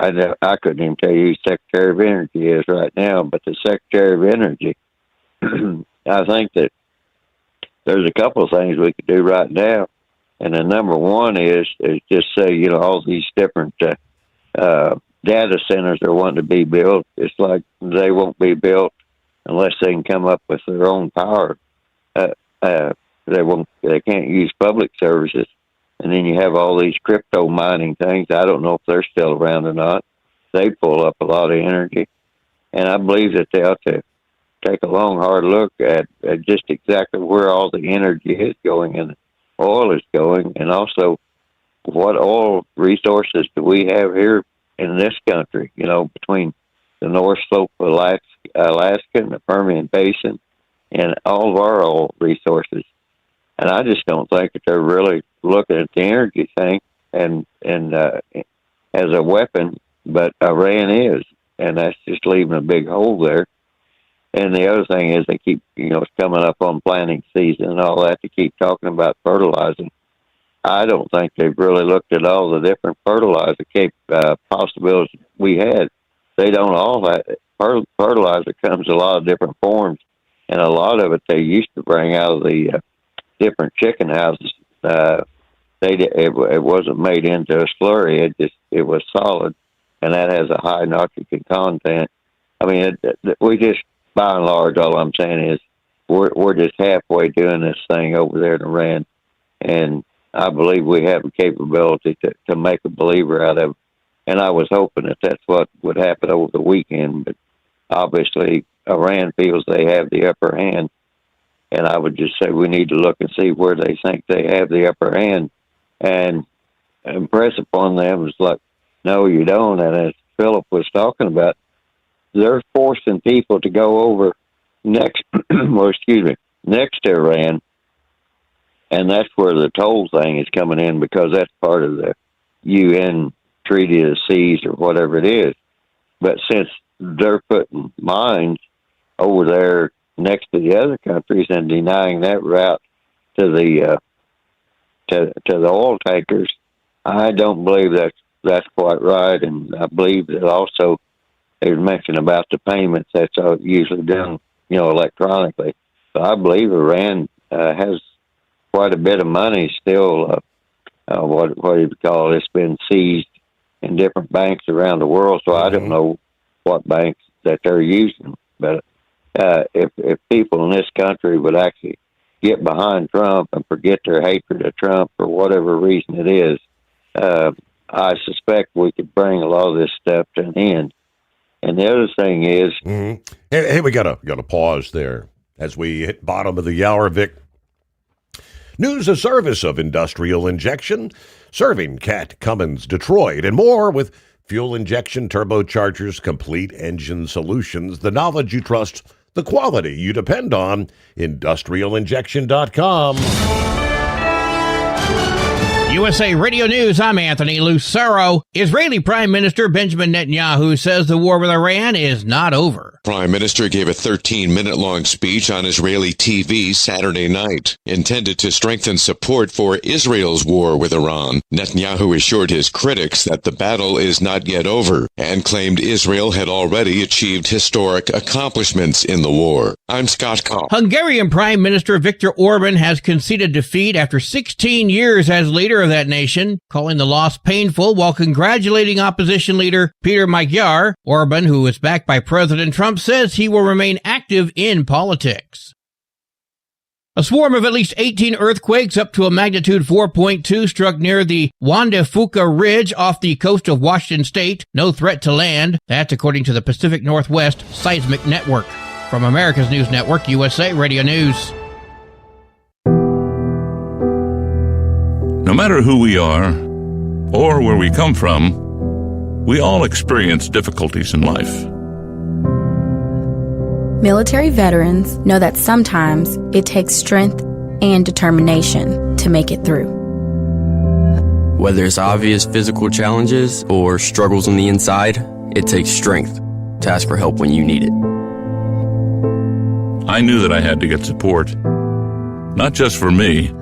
I couldn't even tell you who Secretary of Energy is right now, but the Secretary of Energy, I think that there's a couple of things we could do right now. And the number one is just say, all these different data centers are wanting to be built. It's like they won't be built unless they can come up with their own power They can't use public services. And then you have all these crypto mining things. I don't know if they're still around or not. They pull up a lot of energy. And I believe that they ought to take a long, hard look at just exactly where all the energy is going and oil is going, and also what oil resources do we have here in this country, between the North Slope of Alaska and the Permian Basin and all of our oil resources. And I just don't think that they're really looking at the energy thing and as a weapon, but Iran is, and that's just leaving a big hole there. And the other thing is they keep, it's coming up on planting season and all that. They keep talking about fertilizing. I don't think they've really looked at all the different fertilizer possibilities we had. They don't all have fertilizer comes in a lot of different forms, and a lot of it they used to bring out of the different chicken houses. It wasn't made into a slurry. It was solid, and that has a high nitrogen content. I mean, we just, by and large, all I'm saying is we're just halfway doing this thing over there in Iran, and I believe we have the capability to make a believer out of it. And I was hoping that that's what would happen over the weekend, but obviously Iran feels they have the upper hand, and I would just say we need to look and see where they think they have the upper hand and impress upon them. It's like, no, you don't. And as Philip was talking about, they're forcing people to go over next to Iran, and that's where the toll thing is coming in, because that's part of the UN Treaty of the Seas or whatever it is. But since they're putting mines over there next to the other countries and denying that route to the oil tankers, I don't believe that's quite right. And I believe that also they mentioned about the payments that's usually done, electronically. So I believe Iran has quite a bit of money still. What do you call it? It's been seized in different banks around the world. So I don't know what banks that they're using. But if people in this country would actually get behind Trump and forget their hatred of Trump for whatever reason it is, I suspect we could bring a lot of this stuff to an end. And the other thing is, hey, we gotta pause there as we hit bottom of the hour, Vic. News a service of Industrial Injection, serving Cat, Cummins, Detroit, and more with fuel injection, turbochargers, complete engine solutions, the knowledge you trust, the quality you depend on. IndustrialInjection.com. USA Radio News, I'm Anthony Lucero. Israeli Prime Minister Benjamin Netanyahu says the war with Iran is not over. Prime Minister gave a 13-minute-long speech on Israeli TV Saturday night, intended to strengthen support for Israel's war with Iran. Netanyahu assured his critics that the battle is not yet over and claimed Israel had already achieved historic accomplishments in the war. I'm Scott Kopp. Hungarian Prime Minister Viktor Orban has conceded defeat after 16 years as leader of that nation, calling the loss painful while congratulating opposition leader Peter Magyar. Orban, who is backed by President Trump, says he will remain active in politics. A swarm of at least 18 earthquakes up to a magnitude 4.2 struck near the Juan de Fuca Ridge off the coast of Washington state. No threat to land. That's according to the Pacific Northwest Seismic Network. From America's News Network, USA Radio News. No matter who we are or where we come from, we all experience difficulties in life. Military veterans know that sometimes it takes strength and determination to make it through. Whether it's obvious physical challenges or struggles on the inside, it takes strength to ask for help when you need it. I knew that I had to get support, not just for me,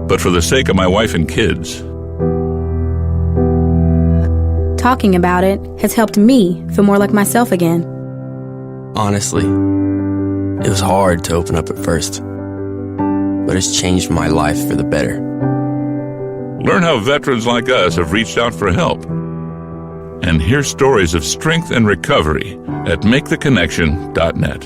but for the sake of my wife and kids. Talking about it has helped me feel more like myself again. Honestly, it was hard to open up at first, but it's changed my life for the better. Learn how veterans like us have reached out for help, and hear stories of strength and recovery at MakeTheConnection.net.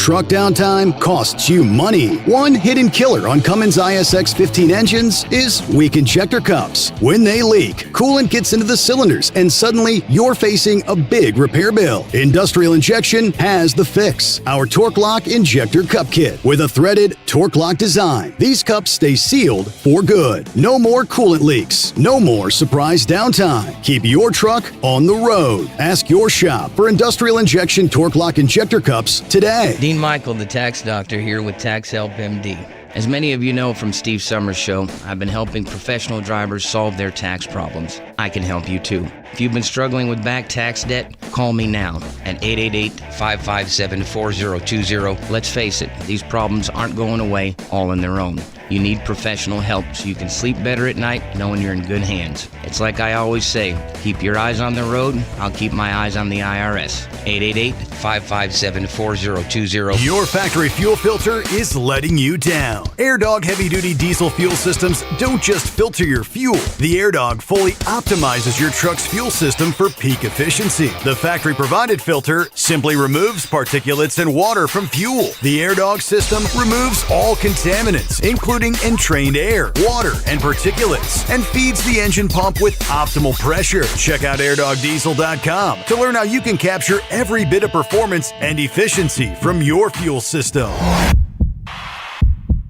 Truck downtime costs you money. One hidden killer on Cummins ISX 15 engines is weak injector cups. When they leak, coolant gets into the cylinders and suddenly you're facing a big repair bill. Industrial Injection has the fix. Our Torque Lock Injector Cup Kit with a threaded Torque Lock design. These cups stay sealed for good. No more coolant leaks. No more surprise downtime. Keep your truck on the road. Ask your shop for Industrial Injection Torque Lock Injector Cups today. Dean Michael, the tax doctor, here with Tax Help MD. As many of you know from Steve Sommers' show, I've been helping professional drivers solve their tax problems. I can help you too. If you've been struggling with back tax debt, call me now at 888-557-4020. Let's face it, these problems aren't going away all on their own. You need professional help so you can sleep better at night knowing you're in good hands. It's like I always say, keep your eyes on the road, I'll keep my eyes on the IRS. 888-557-4020. Your factory fuel filter is letting you down. AirDog heavy-duty diesel fuel systems don't just filter your fuel. The AirDog fully optimizes your truck's fuel system for peak efficiency. The factory-provided filter simply removes particulates and water from fuel. The AirDog system removes all contaminants, including entrained air, water, and particulates, and feeds the engine pump with optimal pressure. Check out airdogdiesel.com to learn how you can capture every bit of performance and efficiency from your fuel system.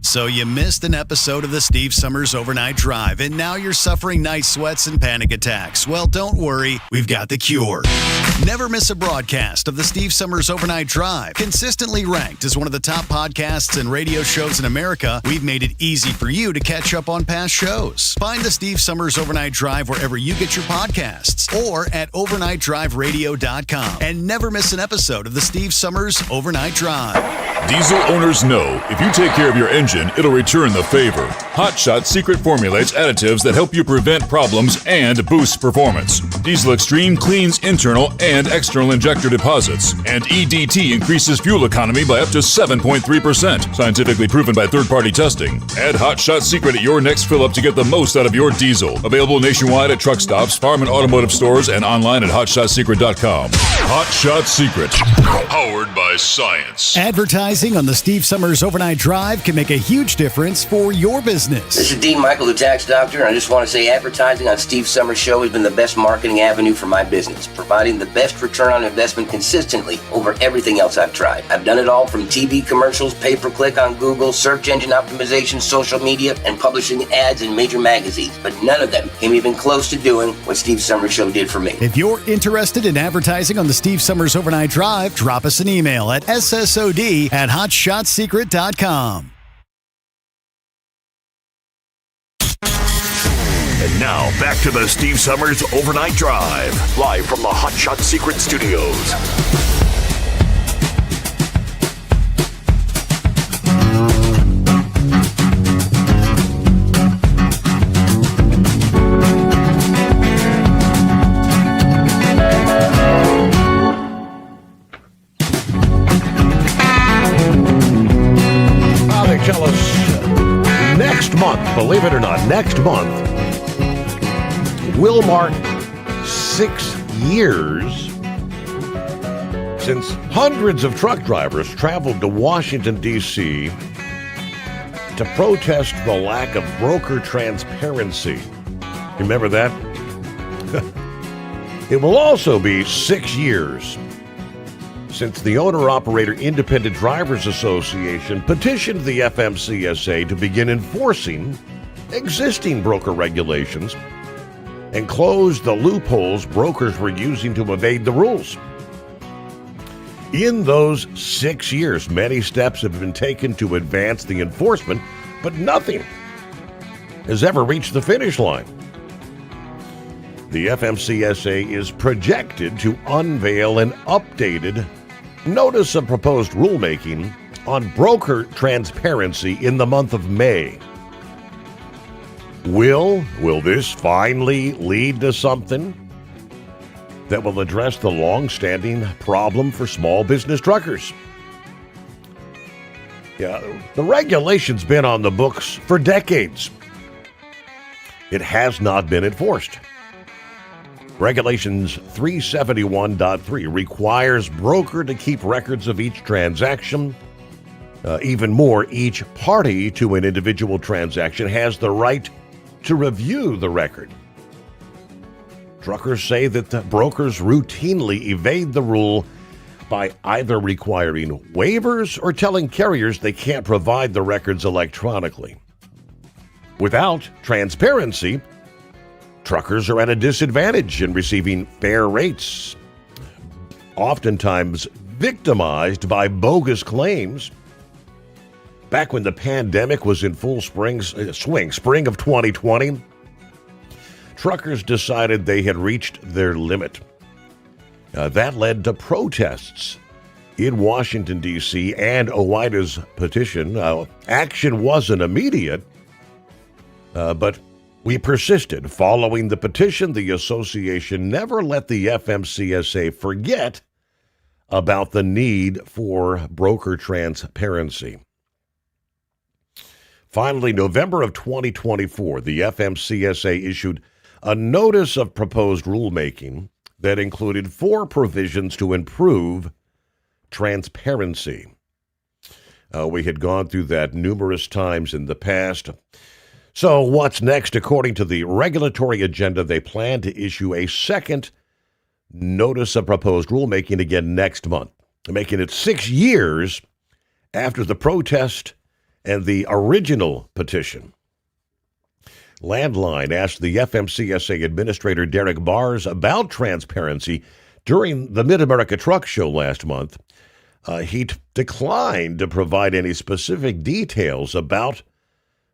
So you missed an episode of the Steve Sommers Overnight Drive, and now you're suffering night sweats and panic attacks. Well, don't worry, we've got the cure. Never miss a broadcast of the Steve Sommers Overnight Drive. Consistently ranked as one of the top podcasts and radio shows in America, we've made it easy for you to catch up on past shows. Find the Steve Sommers Overnight Drive wherever you get your podcasts or at overnightdriveradio.com. And never miss an episode of the Steve Sommers Overnight Drive. Diesel owners know if you take care of your engine, it'll return the favor. Hot Shot secret formulates additives that help you prevent problems and boost performance. Diesel Extreme cleans internal and external injector deposits, and EDT increases fuel economy by up to 7.3%, scientifically proven by third-party testing. Add Hot Shot Secret at your next fill-up to get the most out of your diesel. Available nationwide at truck stops, farm and automotive stores, and online at hotshotsecret.com. Hot Shot Secret, powered by science. Advertising on the Steve Sommers Overnight Drive can make a huge difference for your business. This is Dean Michael, the tax doctor, and I just want to say advertising on Steve Sommers' show has been the best marketing avenue for my business, providing the best return on investment consistently over everything else I've tried. I've done it all from TV commercials, pay-per-click on Google, search engine optimization, social media, and publishing ads in major magazines, but none of them came even close to doing what Steve Sommers' show did for me. If you're interested in advertising on the Steve Sommers Overnight Drive, drop us an email at ssod@hotshotsecret.com. And now, back to the Steve Sommers Overnight Drive, live from the Hot Shot Secret Studios. They tell us next month, believe it or not, next month will mark 6 years since hundreds of truck drivers traveled to Washington, D.C. to protest the lack of broker transparency. Remember that? It will also be 6 years since the Owner-Operator Independent Drivers Association petitioned the FMCSA to begin enforcing existing broker regulations and close the loopholes brokers were using to evade the rules. In those 6 years, many steps have been taken to advance the enforcement, but nothing has ever reached the finish line. The FMCSA is projected to unveil an updated notice of proposed rulemaking on broker transparency in the month of May. Will this finally lead to something that will address the long-standing problem for small business truckers? Yeah, the regulation's been on the books for decades. It has not been enforced. Regulations 371.3 requires broker to keep records of each transaction Even more, each party to an individual transaction has the right to review the record. Truckers say that the brokers routinely evade the rule by either requiring waivers or telling carriers they can't provide the records electronically. Without transparency, truckers are at a disadvantage in receiving fair rates, oftentimes victimized by bogus claims. Back when the pandemic was in full spring of 2020, truckers decided they had reached their limit. That led to protests in Washington, D.C., and OOIDA's petition. Action wasn't immediate, but we persisted. Following the petition, the association never let the FMCSA forget about the need for broker transparency. Finally, November of 2024, the FMCSA issued a notice of proposed rulemaking that included 4 provisions to improve transparency. We had gone through that numerous times in the past. So what's next? According to the regulatory agenda, they plan to issue a second notice of proposed rulemaking again next month, making it 6 years after the protest and the original petition. Landline asked the FMCSA Administrator Derek Bars about transparency during the Mid-America Truck Show last month. He declined to provide any specific details about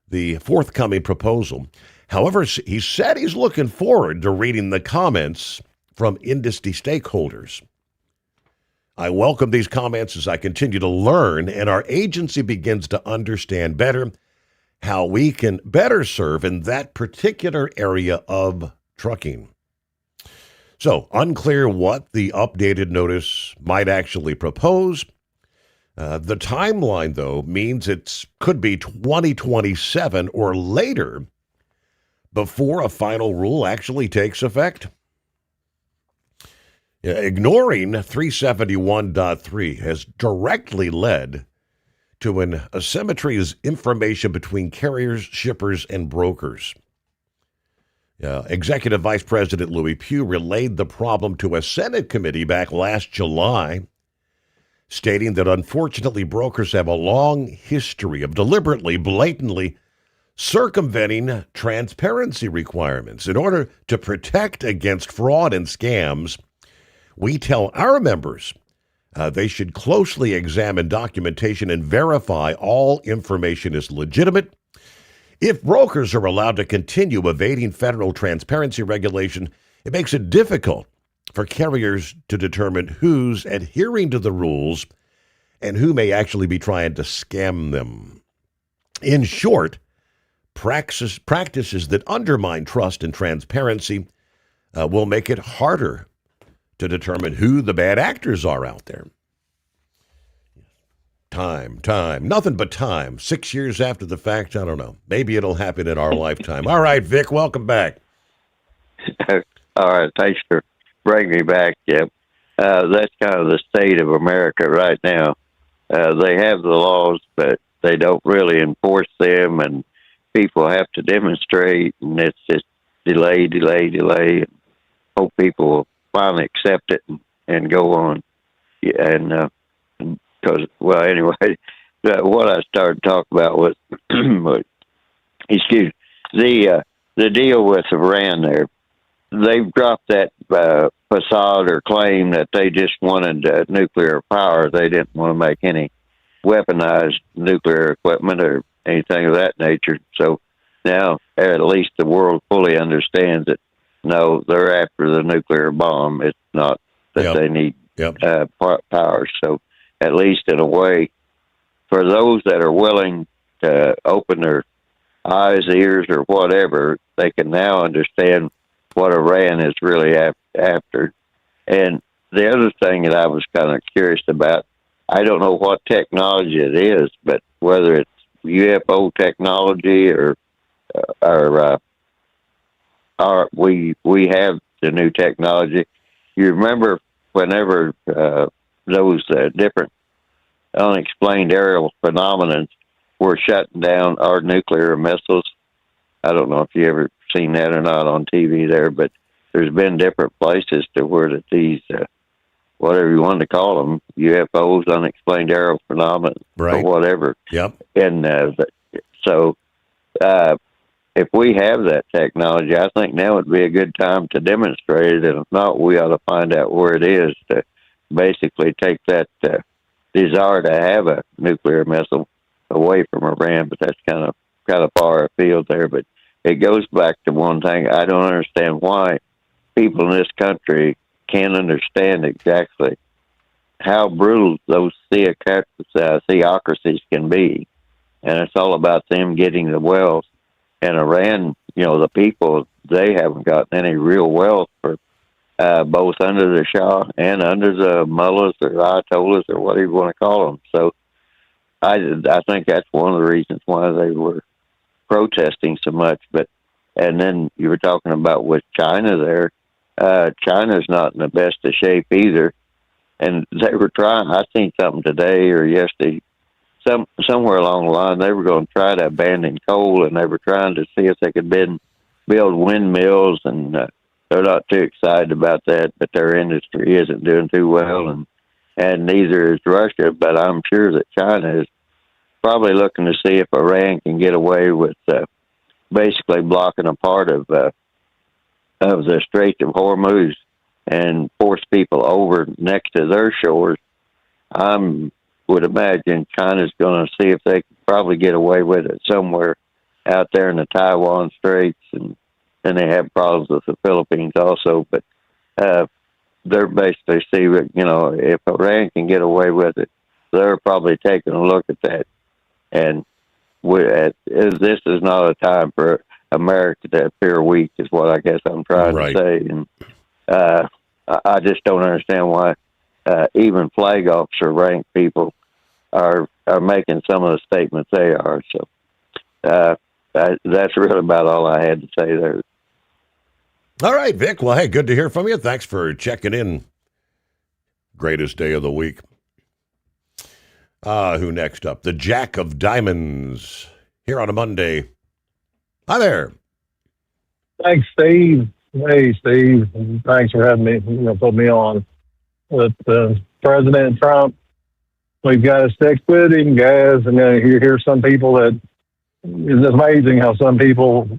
the forthcoming proposal. However, he said he's looking forward to reading the comments from industry stakeholders. I welcome these comments as I continue to learn and our agency begins to understand better how we can better serve in that particular area of trucking. So, unclear what the updated notice might actually propose. The timeline, though, means it could be 2027 or later before a final rule actually takes effect. Ignoring 371.3 has directly led to an asymmetry's information between carriers, shippers, and brokers. Executive Vice President Louis Pugh relayed the problem to a Senate committee back last July, stating that unfortunately brokers have a long history of deliberately, blatantly circumventing transparency requirements. In order to protect against fraud and scams, we tell our members they should closely examine documentation and verify all information is legitimate. If brokers are allowed to continue evading federal transparency regulation, it makes it difficult for carriers to determine who's adhering to the rules and who may actually be trying to scam them. In short, practices that undermine trust and transparency will make it harder to determine who the bad actors are out there. Time, nothing but time. 6 years after the fact, I don't know. Maybe it'll happen in our lifetime. All right, Vic, welcome back. All right, thanks for bringing me back, Jim. That's kind of the state of America right now. They have the laws, but they don't really enforce them, and people have to demonstrate, and it's just delay. Hope people will finally accept it and go on. And because, well, anyway, what I started to talk about was, the deal with Iran there. They've dropped that facade or claim that they just wanted nuclear power. They didn't want to make any weaponized nuclear equipment or anything of that nature. So now at least the world fully understands that, no, they're after the nuclear bomb. It's not that they need power. So at least in a way, for those that are willing to open their eyes, ears, or whatever, they can now understand what Iran is really after. And the other thing that I was kind of curious about, I don't know what technology it is, but whether it's UFO technology or we have the new technology. You remember whenever those different unexplained aerial phenomena were shutting down our nuclear missiles. I don't know if you ever seen that or not on TV there, but there's been different places to where that these, whatever you want to call them, UFOs, unexplained aerial phenomena, or whatever. Yep. And so if we have that technology, I think now would be a good time to demonstrate it. And if not, we ought to find out where it is to basically take that desire to have a nuclear missile away from Iran. But that's kind of far afield there. But it goes back to one thing. I don't understand why people in this country can't understand exactly how brutal those theocracies can be. And it's all about them getting the wealth. And Iran, the people, they haven't gotten any real wealth for both under the Shah and under the mullahs or ayatollahs or whatever you want to call them. So I think that's one of the reasons why they were protesting so much. And then you were talking about with China there. China's not in the best of shape either. And they were trying, I seen something today or yesterday, somewhere along the line, they were going to try to abandon coal, and they were trying to see if they could build windmills, and they're not too excited about that, but their industry isn't doing too well, and neither is Russia, but I'm sure that China is probably looking to see if Iran can get away with basically blocking a part of the Strait of Hormuz and force people over next to their shores. Would imagine China's going to see if they can probably get away with it somewhere out there in the Taiwan Straits, and then they have problems with the Philippines also. But they're basically if Iran can get away with it, they're probably taking a look at that. And this is not a time for America to appear weak, is what I guess I'm trying to say. And I just don't understand why even flag officer rank people are making some of the statements they are. So that's really about all I had to say there. All right, Vic. Well, hey, good to hear from you. Thanks for checking in. Greatest day of the week. Who next up? The Jack of Diamonds here on a Monday. Hi there. Thanks, Steve. Hey, Steve. Thanks for having me. Put me on. With President Trump, we've got to stick with him, guys. And you hear some people that it's amazing how some people,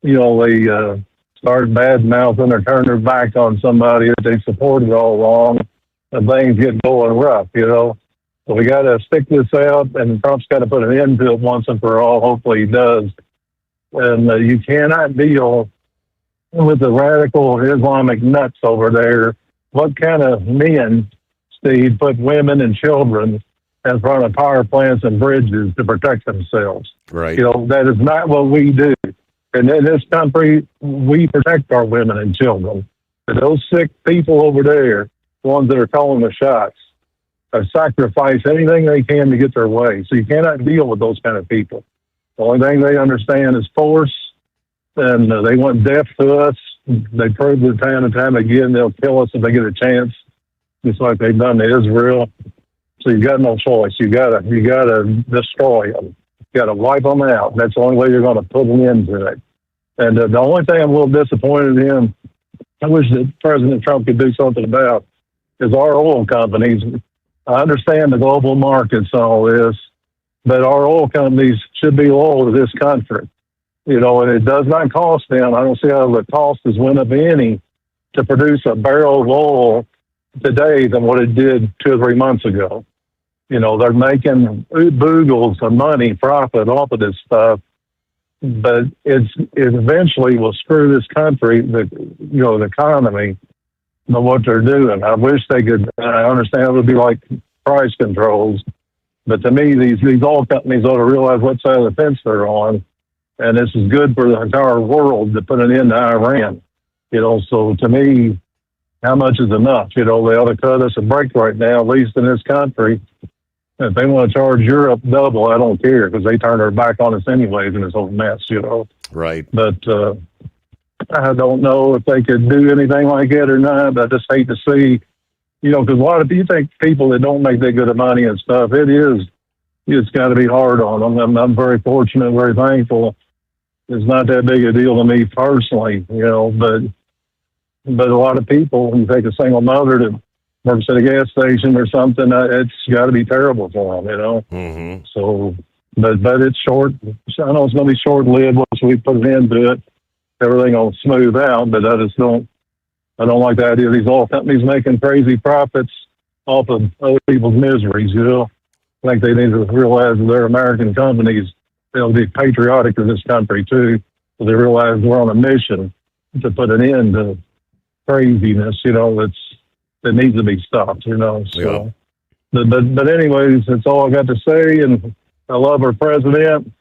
they start bad mouthing or turn their back on somebody that they supported all along, and things get going rough. So we got to stick this out, and Trump's got to put an end to it once and for all. Hopefully he does. And you cannot deal with the radical Islamic nuts over there. What kind of men, Steve, put women and children in front of power plants and bridges to protect themselves? Right. That is not what we do. And in this country, we protect our women and children. And those sick people over there, the ones that are calling the shots, sacrifice anything they can to get their way. So you cannot deal with those kind of people. The only thing they understand is force, and they want death to us. They prove it time and time again. They'll kill us if they get a chance, just like they've done to Israel. So you got no choice. You gotta destroy them. You gotta wipe them out. That's the only way you're going to put an end to it. And the only thing I'm a little disappointed in, I wish that President Trump could do something about, is our oil companies. I understand the global markets and all this, but our oil companies should be loyal to this country. And it does not cost them. I don't see how the cost has went up any to produce a barrel of oil today than what it did 2 or 3 months ago. They're making boogles of money, profit off of this stuff, but it eventually will screw this country, the economy, of what they're doing. I wish they could. I understand it would be like price controls, but to me, these oil companies ought to realize what side of the fence they're on. And this is good for the entire world to put an end to Iran. So to me, how much is enough? They ought to cut us a break right now, at least in this country. If they want to charge Europe double, I don't care, because they turn their back on us anyways in this whole mess, Right. But I don't know if they could do anything like that or not. I just hate to see because a lot of you think people that don't make that good of money and stuff, it's got to be hard on them. I'm very fortunate, very thankful. It's not that big a deal to me personally, but a lot of people, when you take a single mother to works at a gas station or something, it's got to be terrible for them, Mm-hmm. So, but it's short. I know it's going to be short-lived once we put it into it. Everything will smooth out, but I don't like the idea of these oil companies making crazy profits off of other people's miseries, I think they need to realize that they're American companies. They'll be patriotic to this country, too, so they realize we're on a mission to put an end to craziness, that needs to be stopped, So, Yeah. but anyways, that's all I got to say, and I love our president.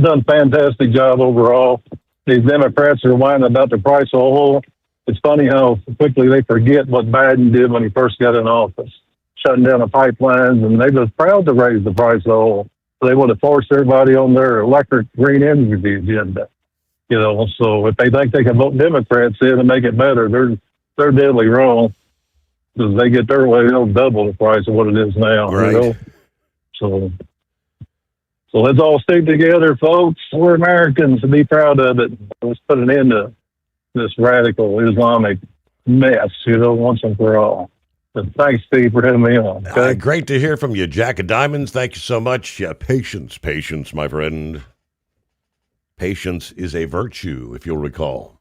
Done a fantastic job overall. These Democrats are whining about the price of oil. It's funny how quickly they forget what Biden did when he first got in office, shutting down the pipelines, and they was proud to raise the price of oil. They would have forced everybody on their electric green energy agenda. So if they think they can vote Democrats in and make it better, they're deadly wrong. Because they get their way, they'll double the price of what it is now. Right. So let's all stick together, folks. We're Americans, to be proud of it. Let's put an end to this radical Islamic mess, once and for all. But thanks, Steve, for having me on. Okay? Great to hear from you, Jack of Diamonds. Thank you so much. Patience, my friend. Patience is a virtue, if you'll recall.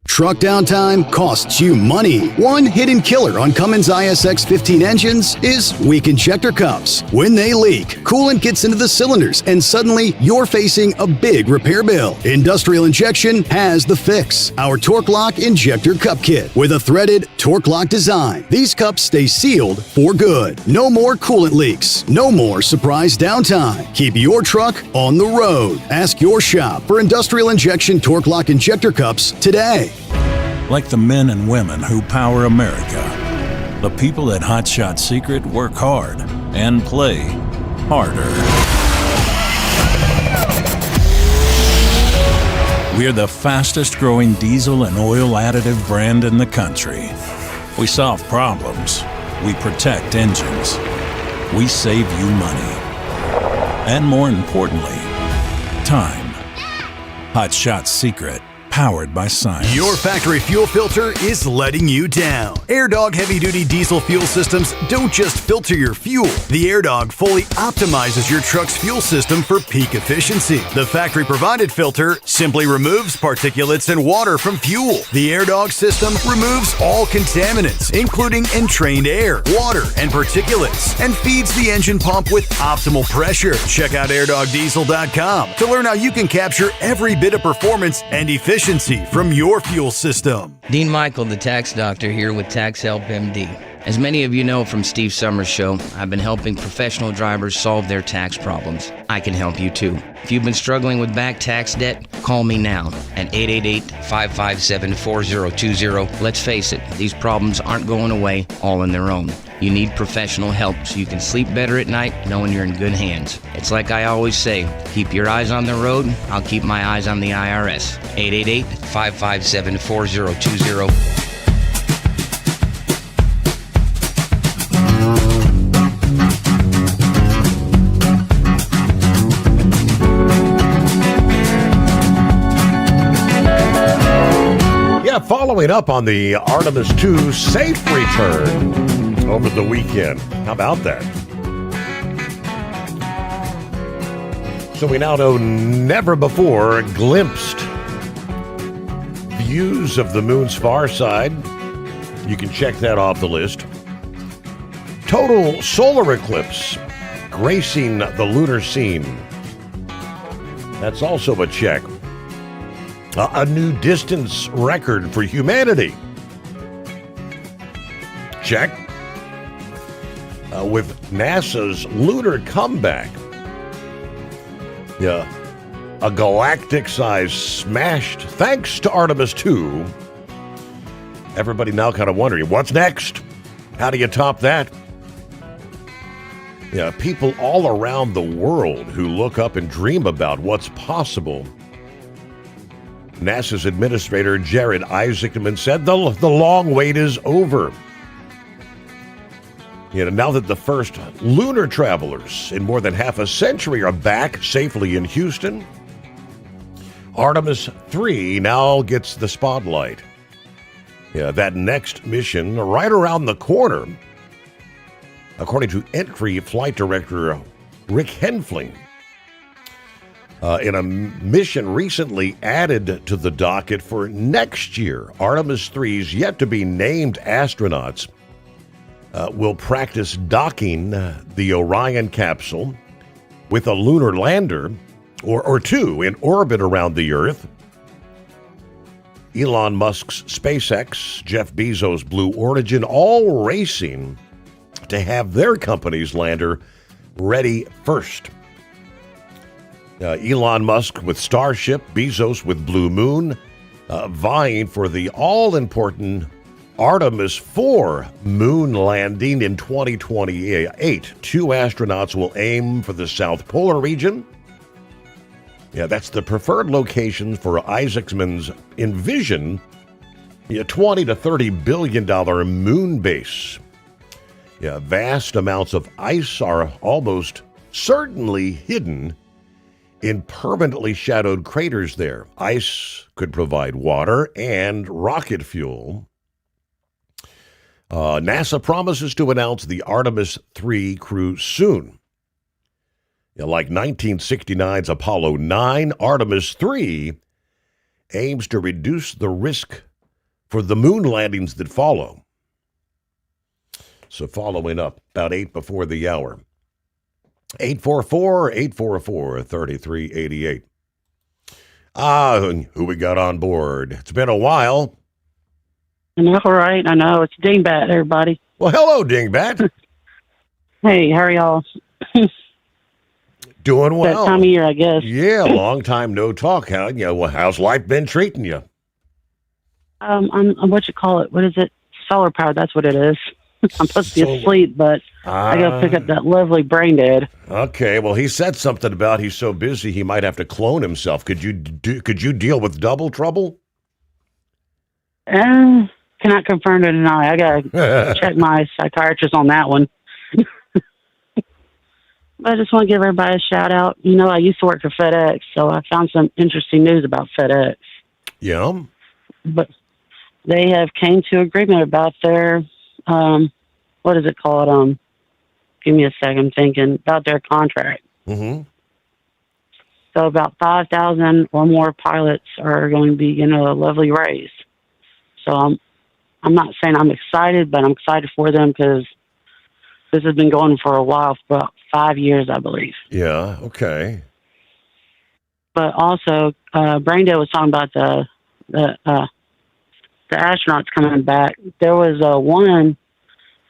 Truck downtime costs you money. One hidden killer on Cummins ISX 15 engines is weak injector cups. When they leak, coolant gets into the cylinders and suddenly you're facing a big repair bill. Industrial Injection has the fix. Our Torque Lock Injector Cup Kit with a threaded Torque Lock design. These cups stay sealed for good. No more coolant leaks. No more surprise downtime. Keep your truck on the road. Ask your shop for Industrial Injection Torque Lock Injector Cups today. Like the men and women who power America, the people at Hot Shot Secret work hard and play harder. We're the fastest growing diesel and oil additive brand in the country. We solve problems. We protect engines. We save you money. And more importantly, time. Hot Shot Secret. Powered by science. Your factory fuel filter is letting you down. AirDog heavy-duty diesel fuel systems don't just filter your fuel. The AirDog fully optimizes your truck's fuel system for peak efficiency. The factory-provided filter simply removes particulates and water from fuel. The AirDog system removes all contaminants, including entrained air, water, and particulates, and feeds the engine pump with optimal pressure. Check out airdogdiesel.com to learn how you can capture every bit of performance and efficiency from your fuel system. Dean Michael, the tax doctor, here with Tax Help MD. As many of you know from Steve Summers' show, I've been helping professional drivers solve their tax problems. I can help you too. If you've been struggling with back tax debt, call me now at 888-557-4020. Let's face it, these problems aren't going away all on their own. You need professional help so you can sleep better at night knowing you're in good hands. It's like I always say, keep your eyes on the road, I'll keep my eyes on the IRS. 888-557-4020. Following up on the Artemis II safe return over the weekend. How about that? So we now know never before glimpsed views of the moon's far side. You can check that off the list. Total solar eclipse gracing the lunar scene. That's also a check. A new distance record for humanity. Check. With NASA's lunar comeback. Yeah. A galactic-sized smashed thanks to Artemis II. Everybody now kind of wondering, what's next? How do you top that? Yeah, people all around the world who look up and dream about what's possible NASA's administrator Jared Isaacman said the long wait is over. Now that the first lunar travelers in more than half a century are back safely in Houston, Artemis 3 now gets the spotlight. That next mission right around the corner, according to Entry Flight Director Rick Henfling. In a mission recently added to the docket for next year, Artemis 3's yet-to-be-named astronauts will practice docking the Orion capsule with a lunar lander or two in orbit around the Earth. Elon Musk's SpaceX, Jeff Bezos' Blue Origin, all racing to have their company's lander ready first. Elon Musk with Starship, Bezos with Blue Moon, vying for the all-important Artemis 4 moon landing in 2028. 2 astronauts will aim for the South Polar region. That's the preferred location for Isaacman's envision, $20 to $30 billion moon base. Vast amounts of ice are almost certainly hidden in permanently shadowed craters there. Ice could provide water and rocket fuel. NASA promises to announce the Artemis 3 crew soon. Like 1969's Apollo 9, Artemis 3 aims to reduce the risk for the moon landings that follow. So following up, about 8 before the hour. 844-844-3388. Who we got on board? It's been a while. I know, right? I know. It's Dingbat, everybody. Well, hello, Dingbat. Hey, how are y'all? Doing well. That time of year, I guess. Yeah, long time no talk. How's life been treating you? I'm what you call it? What is it? Solar power. That's what it is. I'm supposed to be asleep, but I got to pick up that lovely brain dead. Okay, well, he said something about he's so busy he might have to clone himself. Could you deal with double trouble? Cannot confirm or deny. I got to check my psychiatrist on that one. But I just want to give everybody a shout out. I used to work for FedEx, so I found some interesting news about FedEx. Yeah. But they have came to agreement about their, what is it called? Give me a second, I'm thinking about their contract. Mm-hmm. So about 5,000 or more pilots are going to be getting a lovely raise. So I'm not saying I'm excited, but I'm excited for them because this has been going for a while, for about 5 years, I believe. Yeah, okay. But also, Braindead was talking about the astronauts coming back. There was one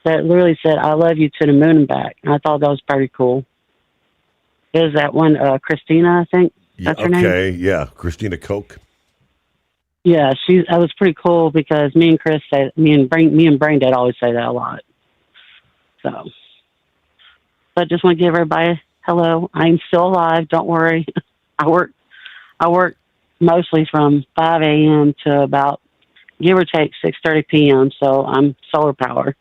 that literally said, "I love you to the moon and back." And I thought that was pretty cool. Is that one Christina, I think? That's her name? Okay, yeah, Christina Koch. Yeah, that was pretty cool because me and Braindead always say that a lot. So, but I just want to give everybody hello. I'm still alive. Don't worry. I work mostly from 5 a.m. to about, give or take, 6:30 p.m. So I'm solar power.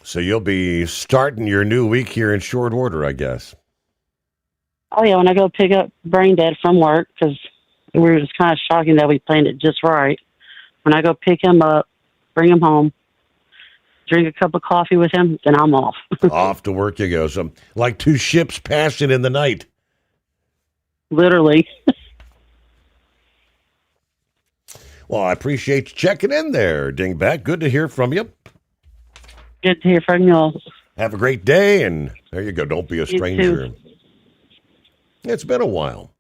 So you'll be starting your new week here in short order, I guess. Oh yeah, when I go pick up Braindead from work, because it was kind of shocking that we planned it just right. When I go pick him up, bring him home, drink a cup of coffee with him, then I'm off. Off to work you go. So, like 2 ships passing in the night. Literally. Well, I appreciate you checking in there, Dingbat. Good to hear from you. Good to hear from you all. Have a great day, and there you go. Don't be a stranger. It's been a while.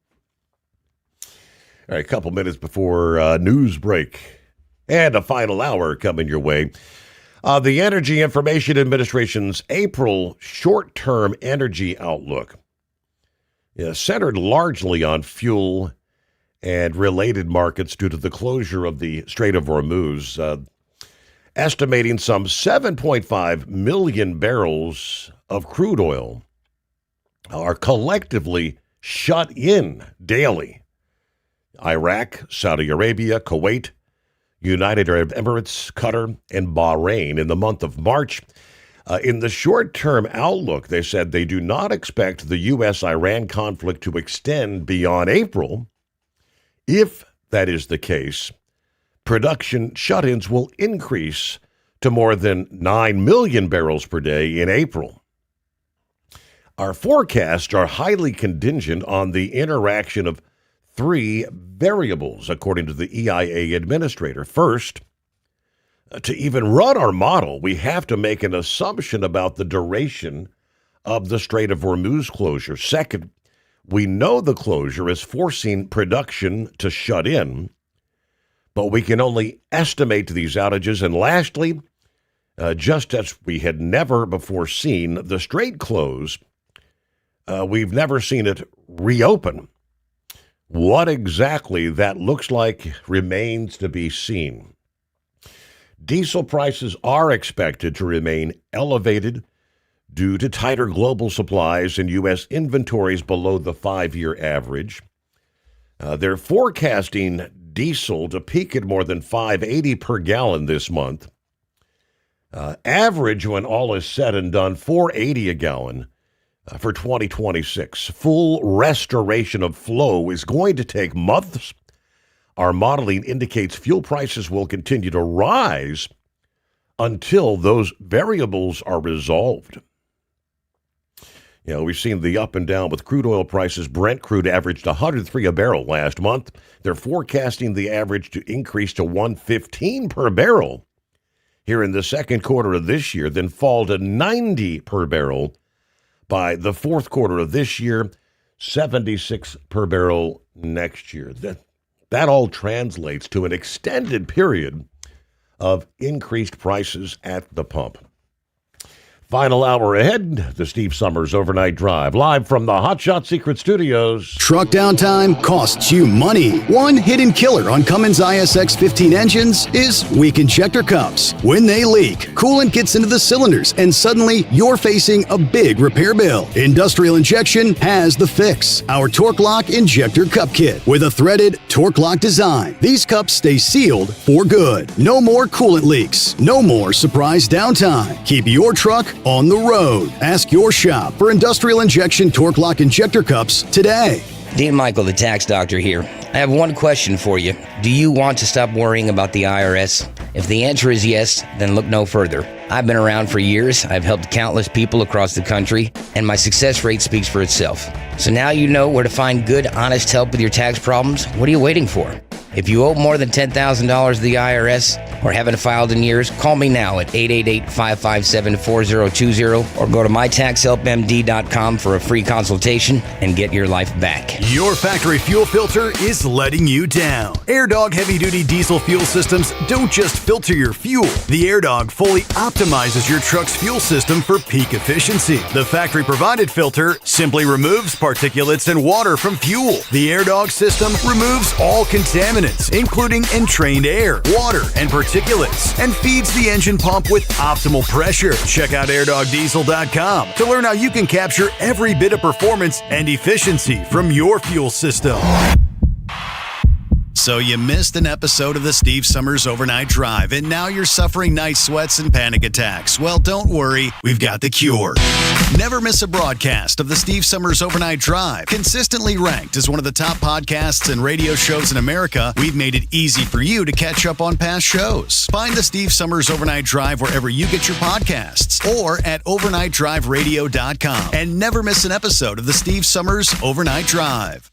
All right, a couple minutes before news break and a final hour coming your way. The Energy Information Administration's April short-term energy outlook is centered largely on fuel and related markets due to the closure of the Strait of Hormuz, estimating some 7.5 million barrels of crude oil are collectively shut in daily Iraq, Saudi Arabia, Kuwait, United Arab Emirates, Qatar, and Bahrain in the month of March. In the short-term outlook, they said they do not expect the U.S.-Iran conflict to extend beyond April. If that is the case, production shut-ins will increase to more than 9 million barrels per day in April. Our forecasts are highly contingent on the interaction of three variables, according to the EIA administrator. First, to even run our model, we have to make an assumption about the duration of the Strait of Hormuz closure. Second, we know the closure is forcing production to shut in, but we can only estimate these outages. And lastly, just as we had never before seen the strait close, we've never seen it reopen. What exactly that looks like remains to be seen. Diesel prices are expected to remain elevated due to tighter global supplies and U.S. inventories below the 5-year average. They're forecasting diesel to peak at more than $5.80 per gallon this month. Average, when all is said and done, $4.80 a gallon for 2026. Full restoration of flow is going to take months. Our modeling indicates fuel prices will continue to rise until those variables are resolved. You know, we've seen the up and down with crude oil prices. Brent crude averaged $103 a barrel last month. They're forecasting the average to increase to $115 per barrel here in the second quarter of this year, then fall to $90 per barrel by the fourth quarter of this year, $76 per barrel next year. That all translates to an extended period of increased prices at the pump. Final hour ahead, the Steve Sommers Overnight Drive, live from the Hot Shot Secret Studios. Truck downtime costs you money. One hidden killer on Cummins ISX 15 engines is weak injector cups. When they leak, coolant gets into the cylinders, and suddenly you're facing a big repair bill. Industrial Injection has the fix. Our Torque Lock Injector Cup Kit with a threaded Torque Lock design. These cups stay sealed for good. No more coolant leaks. No more surprise downtime. Keep your truck on the road. Ask your shop for Industrial Injection Torque Lock Injector Cups today. Dean Michael, the tax doctor here. I have one question for you. Do you want to stop worrying about the IRS? If the answer is yes, then look no further. I've been around for years. I've helped countless people across the country, and my success rate speaks for itself. So now you know where to find good, honest help with your tax problems. What are you waiting for? If you owe more than $10,000 to the IRS or haven't filed in years, call me now at 888-557-4020 or go to mytaxhelpmd.com for a free consultation and get your life back. Your factory fuel filter is letting you down. AirDog heavy-duty diesel fuel systems don't just filter your fuel. The AirDog fully optimizes your truck's fuel system for peak efficiency. The factory-provided filter simply removes particulates and water from fuel. The AirDog system removes all contaminants, including entrained air, water, and particulates, and feeds the engine pump with optimal pressure. Check out airdogdiesel.com to learn how you can capture every bit of performance and efficiency from your fuel system. So you missed an episode of the Steve Sommers Overnight Drive, and now you're suffering night sweats and panic attacks. Well, don't worry, we've got the cure. Never miss a broadcast of the Steve Sommers Overnight Drive. Consistently ranked as one of the top podcasts and radio shows in America, we've made it easy for you to catch up on past shows. Find the Steve Sommers Overnight Drive wherever you get your podcasts or at overnightdriveradio.com. And never miss an episode of the Steve Sommers Overnight Drive.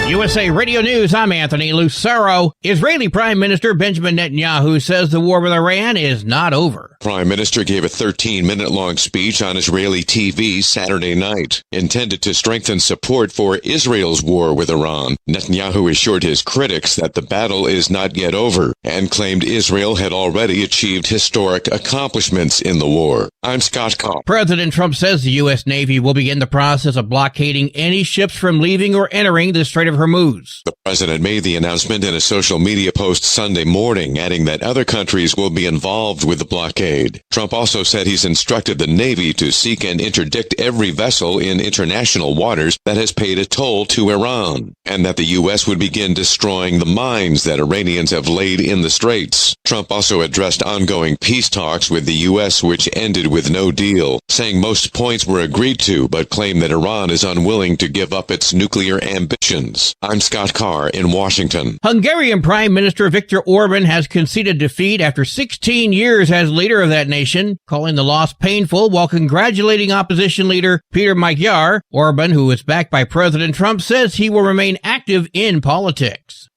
USA Radio News, I'm Anthony Lucero. Israeli Prime Minister Benjamin Netanyahu says the war with Iran is not over. Prime Minister gave a 13-minute-long speech on Israeli TV Saturday night, intended to strengthen support for Israel's war with Iran. Netanyahu assured his critics that the battle is not yet over and claimed Israel had already achieved historic accomplishments in the war. I'm Scott Kopp. President Trump says the U.S. Navy will begin the process of blockading any ships from leaving or entering the Strait of Hormuz. The president made the announcement in a social media post Sunday morning, adding that other countries will be involved with the blockade. Trump also said he's instructed the Navy to seek and interdict every vessel in international waters that has paid a toll to Iran, and that the U.S. would begin destroying the mines that Iranians have laid in the straits. Trump also addressed ongoing peace talks with the U.S., which ended with no deal, saying most points were agreed to, but claimed that Iran is unwilling to give up its nuclear ambitions. I'm Scott Carr in Washington. Hungarian Prime Minister Viktor Orban has conceded defeat after 16 years as leader of that nation, calling the loss painful while congratulating opposition leader Peter Magyar. Orban, who is backed by President Trump, says he will remain active in politics.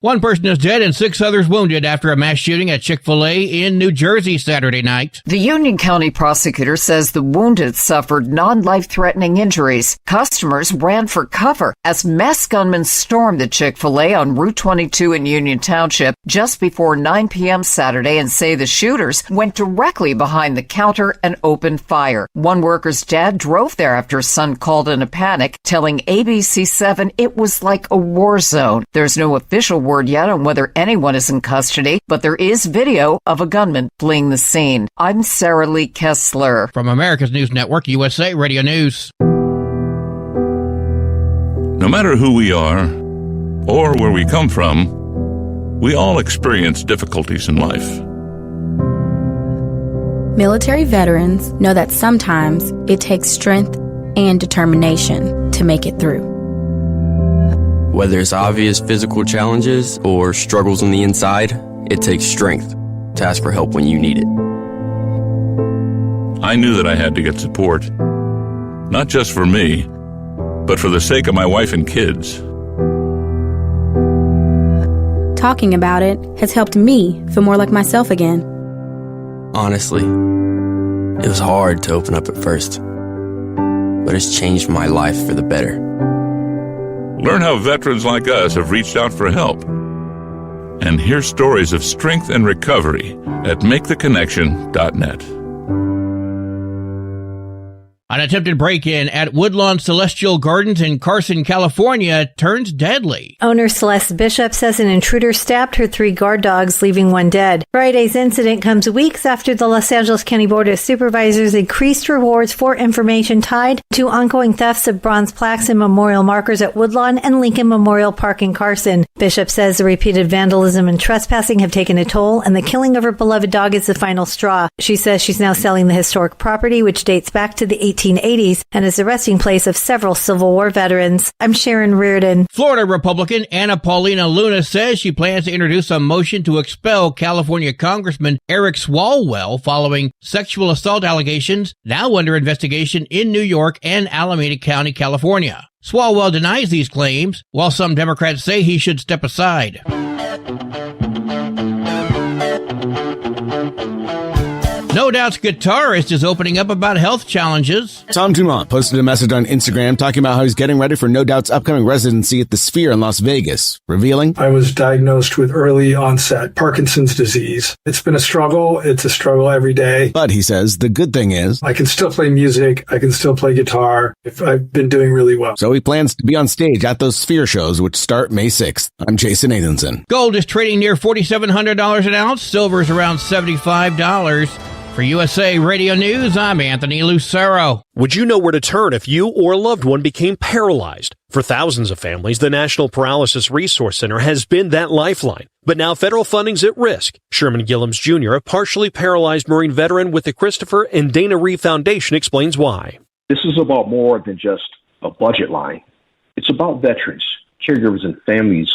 One person is dead and 6 others wounded after a mass shooting at Chick-fil-A in New Jersey Saturday night. The Union County prosecutor says the wounded suffered non-life-threatening injuries. Customers ran for cover as masked gunmen stormed the Chick-fil-A on Route 22 in Union Township just before 9 p.m. Saturday and say the shooters went directly behind the counter and opened fire. One worker's dad drove there after his son called in a panic, telling ABC7 it was like a war zone. There's no official word yet on whether anyone is in custody, but there is video of a gunman fleeing the scene. I'm Sarah Lee Kessler. From America's News Network, USA Radio News. No matter who we are or where we come from, we all experience difficulties in life. Military veterans know that sometimes it takes strength and determination to make it through. Whether it's obvious physical challenges or struggles on the inside, it takes strength to ask for help when you need it. I knew that I had to get support, not just for me, but for the sake of my wife and kids. Talking about it has helped me feel more like myself again. Honestly, it was hard to open up at first, but it's changed my life for the better. Learn how veterans like us have reached out for help. And hear stories of strength and recovery at maketheconnection.net. An attempted break-in at Woodlawn Celestial Gardens in Carson, California turns deadly. Owner Celeste Bishop says an intruder stabbed her 3 guard dogs, leaving one dead. Friday's incident comes weeks after the Los Angeles County Board of Supervisors increased rewards for information tied to ongoing thefts of bronze plaques and memorial markers at Woodlawn and Lincoln Memorial Park in Carson. Bishop says the repeated vandalism and trespassing have taken a toll, and the killing of her beloved dog is the final straw. She says she's now selling the historic property, which dates back to the 1880s and is the resting place of several Civil War veterans. I'm Sharon Reardon. Florida Republican Anna Paulina Luna says she plans to introduce a motion to expel California Congressman Eric Swalwell following sexual assault allegations now under investigation in New York and Alameda County, California. Swalwell denies these claims, while some Democrats say he should step aside. No Doubt's guitarist is opening up about health challenges. Tom Dumont posted a message on Instagram talking about how he's getting ready for No Doubt's upcoming residency at the Sphere in Las Vegas, revealing, I was diagnosed with early onset Parkinson's disease. It's been a struggle. It's a struggle every day. But he says the good thing is, I can still play music. I can still play guitar. I've been doing really well. So he plans to be on stage at those Sphere shows, which start May 6th. I'm Jason Nathanson. Gold is trading near $4,700 an ounce. Silver is around $75. For USA Radio News, I'm Anthony Lucero. Would you know where to turn if you or a loved one became paralyzed? For thousands of families, the National Paralysis Resource Center has been that lifeline. But now federal funding's at risk. Sherman Gillums Jr., a partially paralyzed Marine veteran with the Christopher and Dana Reeve Foundation, explains why. This is about more than just a budget line. It's about veterans, caregivers, and families,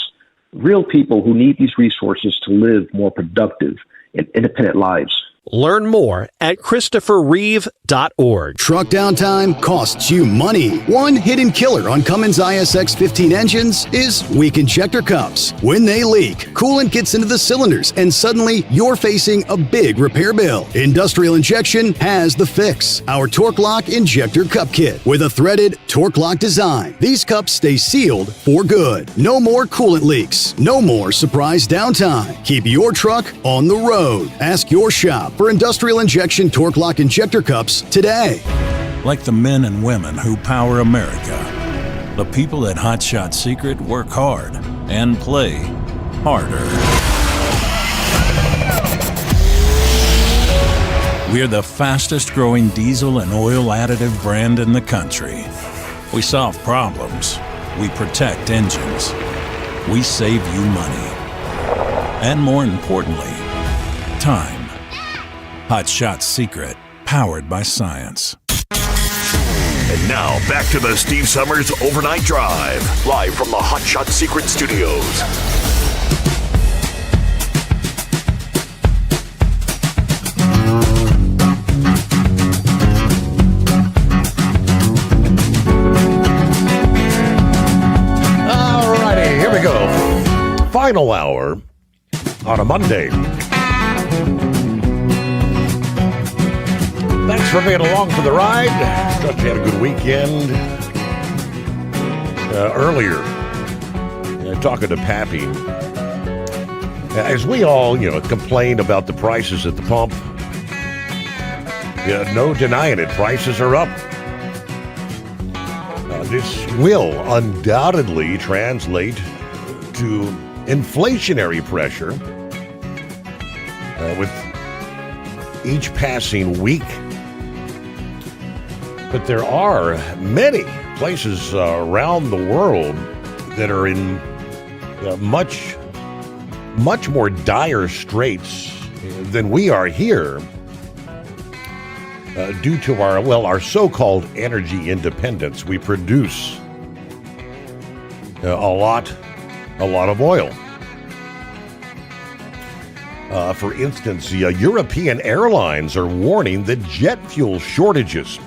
real people who need these resources to live more productive and independent lives. Learn more at ChristopherReeve.org. Truck downtime costs you money. One hidden killer on Cummins ISX 15 engines is weak injector cups. When they leak, coolant gets into the cylinders and suddenly you're facing a big repair bill. Industrial Injection has the fix. Our Torque Lock Injector Cup Kit with a threaded Torque Lock design. These cups stay sealed for good. No more coolant leaks. No more surprise downtime. Keep your truck on the road. Ask your shop for Industrial Injection Torque Lock Injector Cups today. Like the men and women who power America, The people at Hot Shot Secret work hard and play harder. We're the fastest growing diesel and oil additive brand in the country. We solve problems. We protect engines. We save you money. And more importantly, time. Hot Shot Secret, powered by science. And now, back to the Steve Sommers Overnight Drive, live from the Hot Shot Secret Studios. Alrighty, here we go. Final hour on a Monday. Thanks for being along for the ride. Trust you had a good weekend. Earlier, talking to Pappy, as we all, complain about the prices at the pump, no denying it, prices are up. This will undoubtedly translate to inflationary pressure with each passing week. But there are many places around the world that are in much more dire straits than we are here due to our so-called energy independence. We produce a lot of oil. For instance, European airlines are warning that jet fuel shortages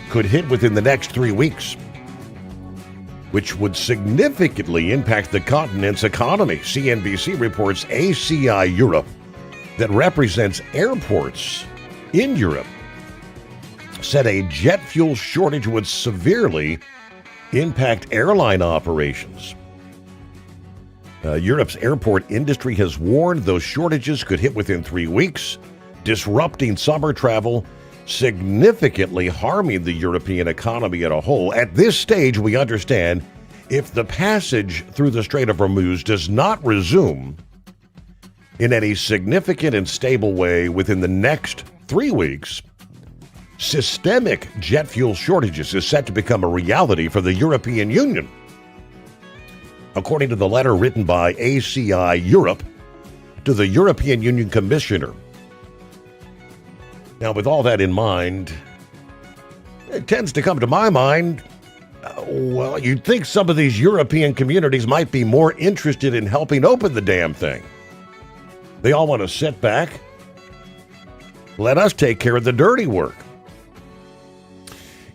could hit within the next 3 weeks, which would significantly impact the continent's economy. CNBC reports ACI Europe, that represents airports in Europe, said a jet fuel shortage would severely impact airline operations. Europe's airport industry has warned those shortages could hit within 3 weeks, disrupting summer travel, significantly harming the European economy as a whole. At this stage, we understand if the passage through the Strait of Hormuz does not resume in any significant and stable way within the next 3 weeks, systemic jet fuel shortages is set to become a reality for the European Union. According to the letter written by ACI Europe to the European Union Commissioner. Now, with all that in mind, it tends to come to my mind, you'd think some of these European communities might be more interested in helping open the damn thing. They all want to sit back, let us take care of the dirty work.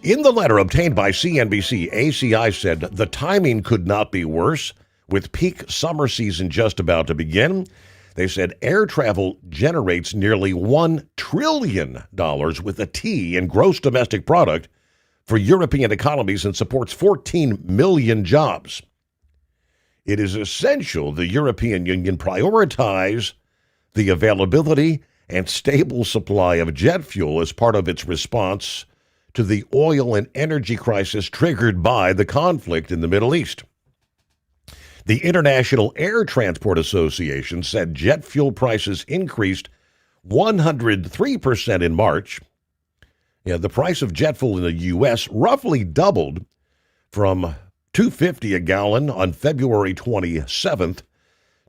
In the letter obtained by CNBC, ACI said the timing could not be worse, with peak summer season just about to begin. They said air travel generates nearly $1 trillion with a T in gross domestic product for European economies and supports 14 million jobs. It is essential the European Union prioritize the availability and stable supply of jet fuel as part of its response to the oil and energy crisis triggered by the conflict in the Middle East. The International Air Transport Association said jet fuel prices increased 103% in March. The price of jet fuel in the U.S. roughly doubled from $2.50 a gallon on February 27th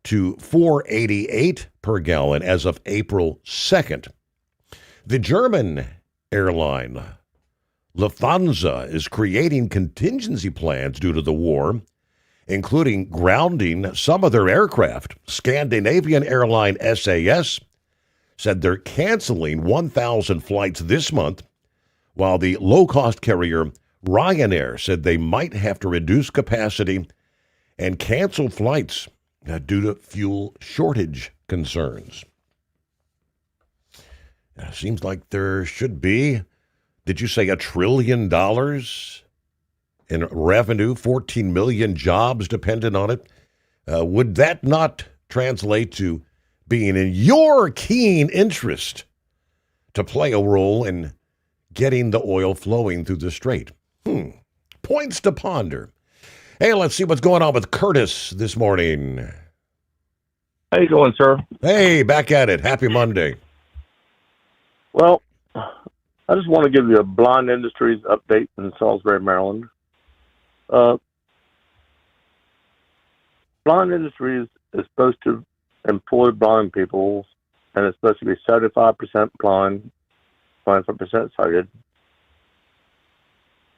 to $4.88 per gallon as of April 2nd. The German airline Lufthansa is creating contingency plans due to the war, including grounding some of their aircraft. Scandinavian airline SAS said they're canceling 1,000 flights this month, while the low-cost carrier Ryanair said they might have to reduce capacity and cancel flights due to fuel shortage concerns. Seems like there should be, did you say $1 trillion in revenue, 14 million jobs dependent on it? Would that not translate to being in your keen interest to play a role in getting the oil flowing through the strait? Points to ponder. Hey, let's see what's going on with Curtis this morning. How you doing, sir? Hey, back at it. Happy Monday. Well, I just want to give you a Blind Industries update in Salisbury, Maryland. Blind Industries is supposed to employ blind people, and it's supposed to be 75% blind, 25% sighted.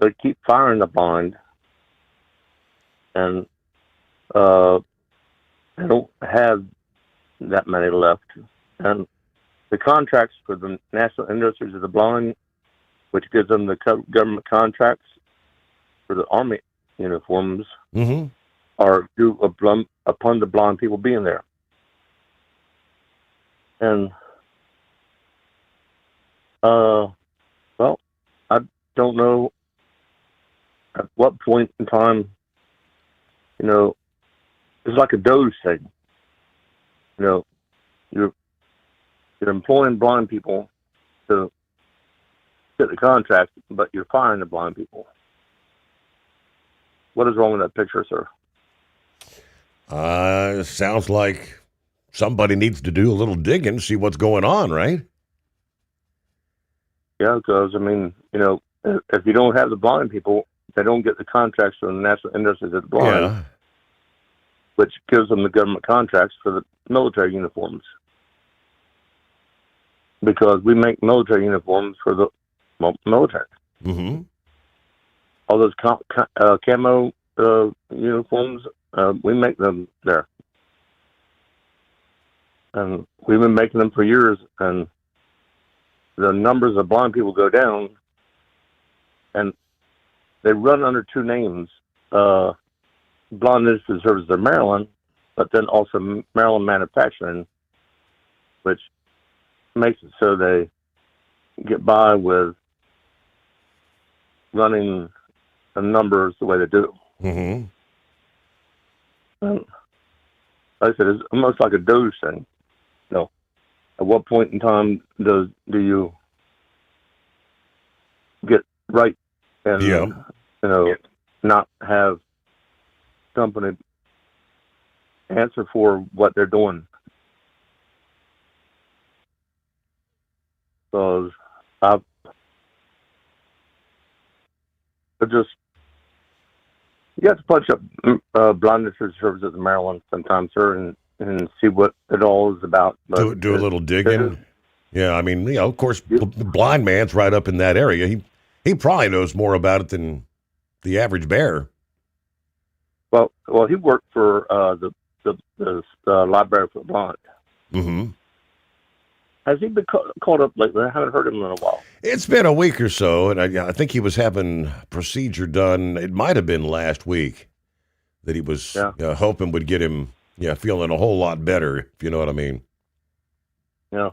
They keep firing the blind, and they don't have that many left. And the contracts for the National Industries of the Blind, which gives them the government contracts for the Army uniforms, are due upon the blind people being there. And, well, I don't know at what point in time, it's like a Doge thing. You're employing blind people to get the contract, but you're firing the blind people. What is wrong with that picture, sir? Sounds like somebody needs to do a little digging, see what's going on, right? Yeah, because, if you don't have the blind people, they don't get the contracts from the National Industries of the Blind, which gives them the government contracts for the military uniforms. Because we make military uniforms for the military. Mm-hmm. All those camo uniforms, we make them there. And we've been making them for years, and the numbers of blind people go down, and they run under two names, Blind Industry Services of Maryland, but then also Maryland Manufacturing, which makes it so they get by with running the numbers the way they do. Mm-hmm. And like I said, it's almost like a Doge thing. At what point in time do you get right and not have company answer for what they're doing? Because you have to punch up Blind Industry Services in Maryland sometime, sir, and see what it all is about. But do a little digging. Yeah, of course, the blind man's right up in that area. He probably knows more about it than the average bear. Well, he worked for the Library for the Blind. Mm-hmm. Has he been called up lately? I haven't heard him in a while. It's been a week or so, and I think he was having a procedure done. It might have been last week that he was hoping would get him feeling a whole lot better, if you know what I mean. Yeah.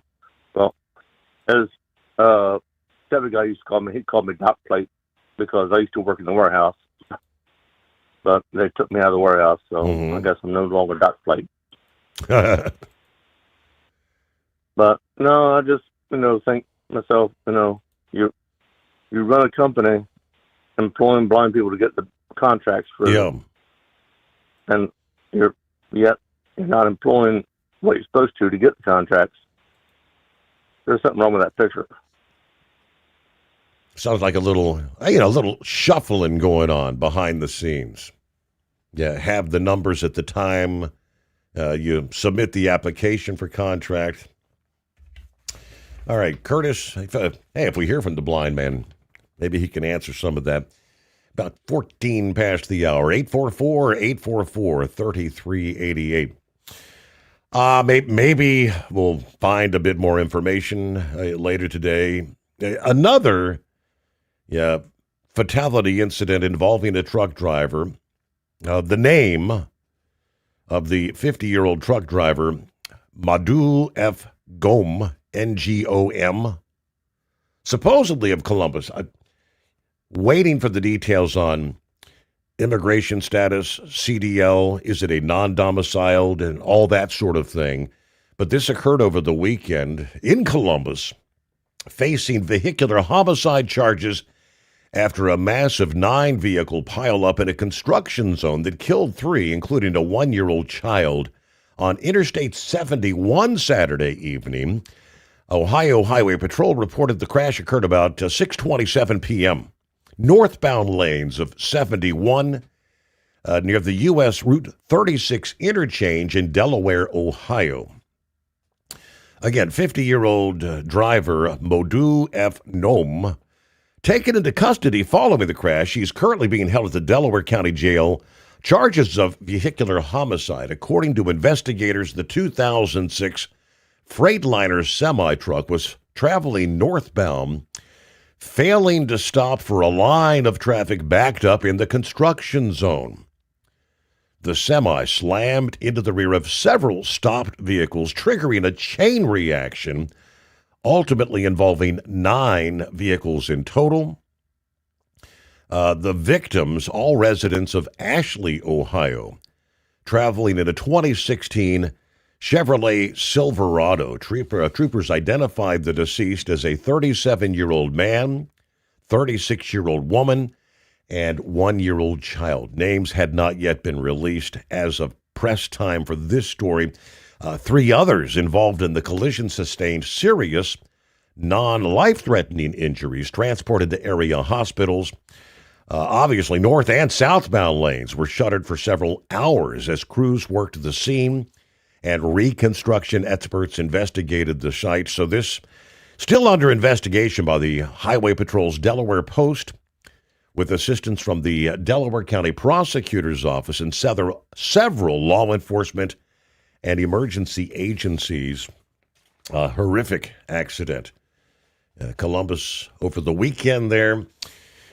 Well, as Chevy guy used to call me, he called me Doc Plate because I used to work in the warehouse. But they took me out of the warehouse, so I guess I'm no longer Doc Plate. But no, I just think myself, you run a company employing blind people to get the contracts for them, and you're not employing what you're supposed to get the contracts. There's something wrong with that picture. Sounds like a little shuffling going on behind the scenes. Yeah, have the numbers at the time you submit the application for contract. All right, Curtis, hey, if we hear from the blind man, maybe he can answer some of that. About 14 past the hour, 844-3388. Maybe we'll find a bit more information later today. Another fatality incident involving a truck driver. The name of the 50-year-old truck driver, Madhu F. Gom, Ngom, supposedly of Columbus. Waiting for the details on immigration status, CDL, is it a non-domiciled, and all that sort of thing. But this occurred over the weekend in Columbus, facing vehicular homicide charges after a massive 9-vehicle pileup in a construction zone that killed 3, including a 1-year-old child, on Interstate 71 Saturday evening. Ohio Highway Patrol reported the crash occurred about 6:27 p.m. Northbound lanes of 71 near the U.S. Route 36 interchange in Delaware, Ohio. Again, 50-year-old driver Modu F. Nome taken into custody following the crash. He's currently being held at the Delaware County Jail. Charges of vehicular homicide. According to investigators, the 2006 Freightliner semi-truck was traveling northbound, failing to stop for a line of traffic backed up in the construction zone. The semi slammed into the rear of several stopped vehicles, triggering a chain reaction, ultimately involving 9 vehicles in total. The victims, all residents of Ashley, Ohio, traveling in a 2016 Chevrolet Silverado. Troopers identified the deceased as a 37-year-old man, 36-year-old woman, and 1-year-old child. Names had not yet been released as of press time for this story. 3 others involved in the collision sustained serious, non-life-threatening injuries, transported to area hospitals. Obviously, north and southbound lanes were shuttered for several hours as crews worked the scene and reconstruction experts investigated the site. So this still under investigation by the Highway Patrol's Delaware Post, with assistance from the Delaware County Prosecutor's Office and several law enforcement and emergency agencies. Horrific accident. Columbus over the weekend there.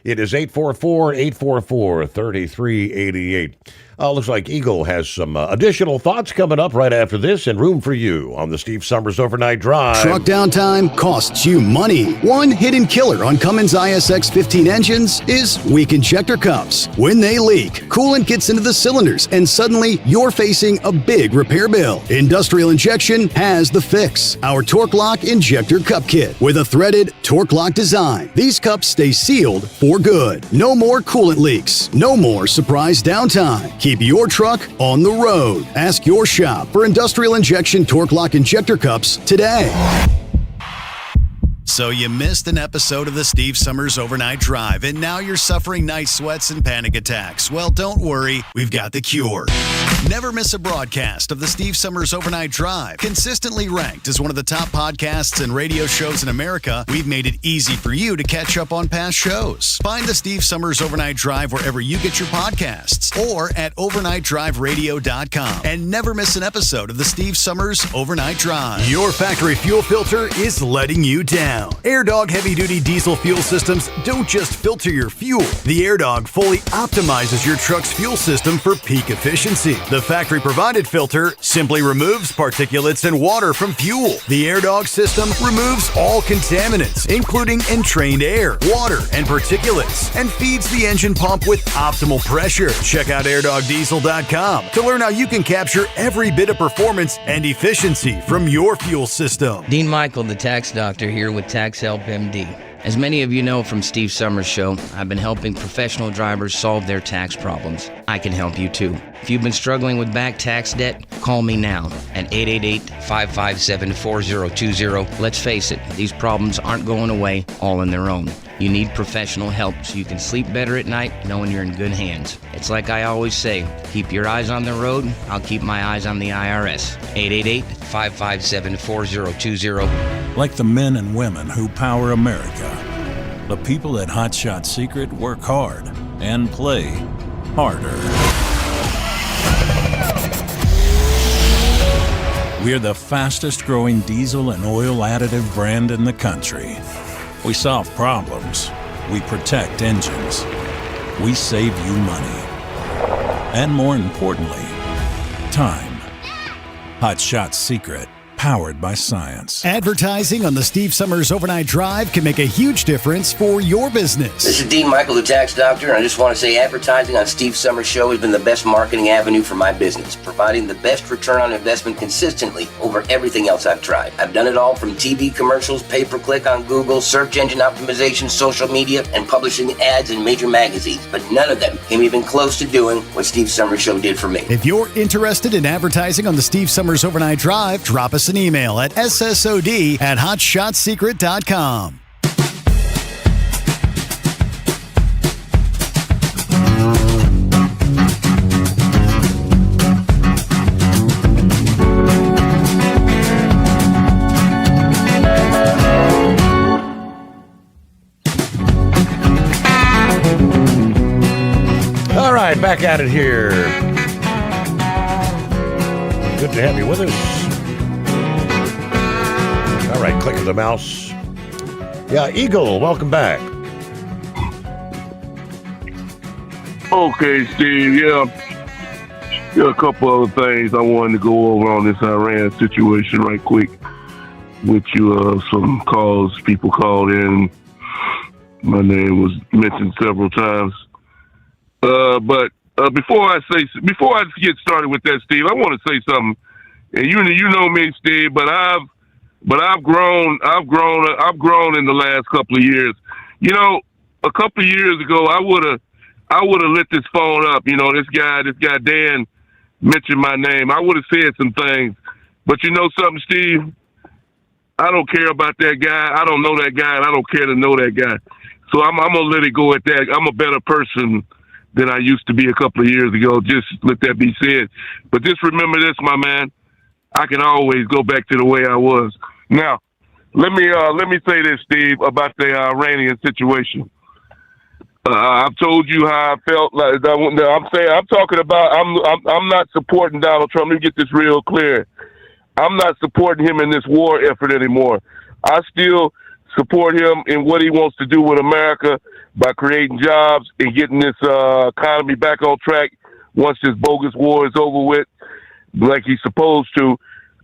It is 844-844-3388. Looks like Eagle has some additional thoughts coming up right after this, and room for you on the Steve Sommers Overnight Drive. Truck downtime costs you money. One hidden killer on Cummins ISX 15 engines is weak injector cups. When they leak, coolant gets into the cylinders, and suddenly you're facing a big repair bill. Industrial Injection has the fix. Our Torque Lock Injector Cup Kit with a threaded Torque Lock design. These cups stay sealed for good. No more coolant leaks. No more surprise downtime. Keep your truck on the road. Ask your shop for Industrial Injection Torque Lock Injector Cups today. So you missed an episode of the Steve Sommers Overnight Drive, and now you're suffering night sweats and panic attacks. Well, don't worry, we've got the cure. Never miss a broadcast of the Steve Sommers Overnight Drive. Consistently ranked as one of the top podcasts and radio shows in America, we've made it easy for you to catch up on past shows. Find the Steve Sommers Overnight Drive wherever you get your podcasts or at overnightdriveradio.com. And never miss an episode of the Steve Sommers Overnight Drive. Your factory fuel filter is letting you down. AirDog heavy-duty diesel fuel systems don't just filter your fuel. The AirDog fully optimizes your truck's fuel system for peak efficiency. The factory-provided filter simply removes particulates and water from fuel. The AirDog system removes all contaminants, including entrained air, water, and particulates, and feeds the engine pump with optimal pressure. Check out airdogdiesel.com to learn how you can capture every bit of performance and efficiency from your fuel system. Dean Michael, the tax doctor, here with Tax Help MD. As many of you know from Steve Sommers' show, I've been helping professional drivers solve their tax problems. I can help you too. If you've been struggling with back tax debt, call me now at 888-557-4020. Let's face it, these problems aren't going away all on their own. You need professional help so you can sleep better at night knowing you're in good hands. It's like I always say, keep your eyes on the road, I'll keep my eyes on the IRS. 888-557-4020. Like the men and women who power America, the people at Hot Shot Secret work hard and play harder. We're the fastest growing diesel and oil additive brand in the country. We solve problems. We protect engines. We save you money. And more importantly, time. Hot Shot Secret powered by science. Advertising on the Steve Summers Overnight Drive can make a huge difference for your business. This is Dean Michael, the tax doctor, and I just want to say advertising on Steve Summers' show has been the best marketing avenue for my business, providing the best return on investment consistently over everything else I've tried. I've done it all from TV commercials, pay-per-click on Google, search engine optimization, social media, and publishing ads in major magazines, but none of them came even close to doing what Steve Summers' show did for me. If you're interested in advertising on the Steve Summers Overnight Drive, drop us an email at ssod@hotshotsecret.com. All right, back at it here. Good to have you with us. All right, click of the mouse. Yeah, Eagle, welcome back. Okay, Steve, yeah, a couple other things I wanted to go over on this Iran situation right quick with you. Some calls, people called in. My name was mentioned several times. But before I get started with that, Steve, I want to say something. And you know me, Steve, but I've grown in the last couple of years. You know, a couple of years ago, I would have lit this phone up. You know, this guy Dan mentioned my name. I would have said some things. But you know something, Steve? I don't care about that guy. I don't know that guy, and I don't care to know that guy. So I'm gonna let it go at that. I'm a better person than I used to be a couple of years ago. Just let that be said. But just remember this, my man. I can always go back to the way I was. Now, let me say this, Steve, about the Iranian situation. I've told you how I felt. Like I'm not supporting Donald Trump. Let me get this real clear. I'm not supporting him in this war effort anymore. I still support him in what he wants to do with America by creating jobs and getting this economy back on track once this bogus war is over with, like he's supposed to.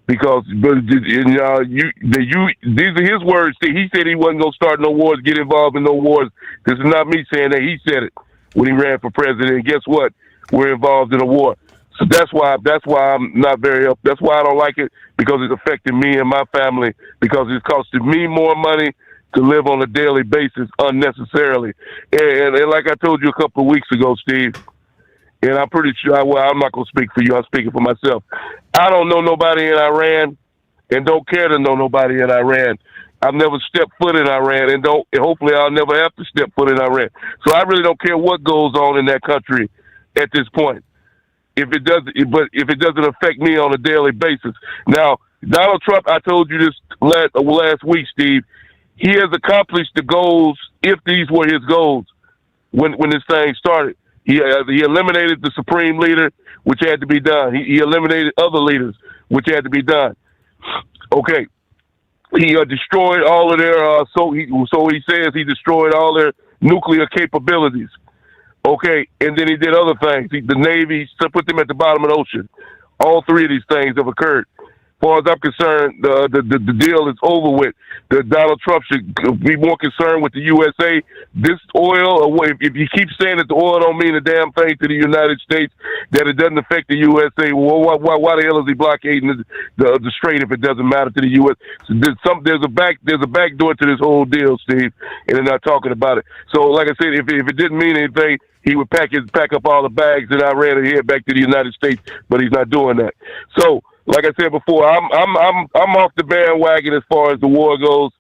Because these are his words. He said he wasn't going to start no wars, get involved in no wars. This is not me saying that. He said it when he ran for president. And guess what? We're involved in a war. So that's why I'm not very up. That's why I don't like it, because it's affecting me and my family, because it's costing me more money to live on a daily basis unnecessarily. And like I told you a couple of weeks ago, Steve, and I'm pretty sure, I'm not going to speak for you. I'm speaking for myself. I don't know nobody in Iran and don't care to know nobody in Iran. I've never stepped foot in Iran and hopefully I'll never have to step foot in Iran. So I really don't care what goes on in that country at this point. If it doesn't affect me on a daily basis. Now, Donald Trump, I told you this last week, Steve, he has accomplished the goals, if these were his goals, when this thing started. He eliminated the supreme leader, which had to be done. He eliminated other leaders, which had to be done. Okay. He destroyed all of their, so he says he destroyed all their nuclear capabilities. Okay, and then he did other things. The Navy put them at the bottom of the ocean. All three of these things have occurred. As far as I'm concerned, the deal is over with. Donald Trump should be more concerned with the USA. This oil, if you keep saying that the oil don't mean a damn thing to the United States, that it doesn't affect the USA, well, why the hell is he blockading the strait if it doesn't matter to the U.S.? So there's a back door to this whole deal, Steve, and they're not talking about it. So, like I said, if it didn't mean anything, he would pack up all the bags and Iran and head back to the United States, but he's not doing that. So, like I said before, I'm off the bandwagon as far as the war goes.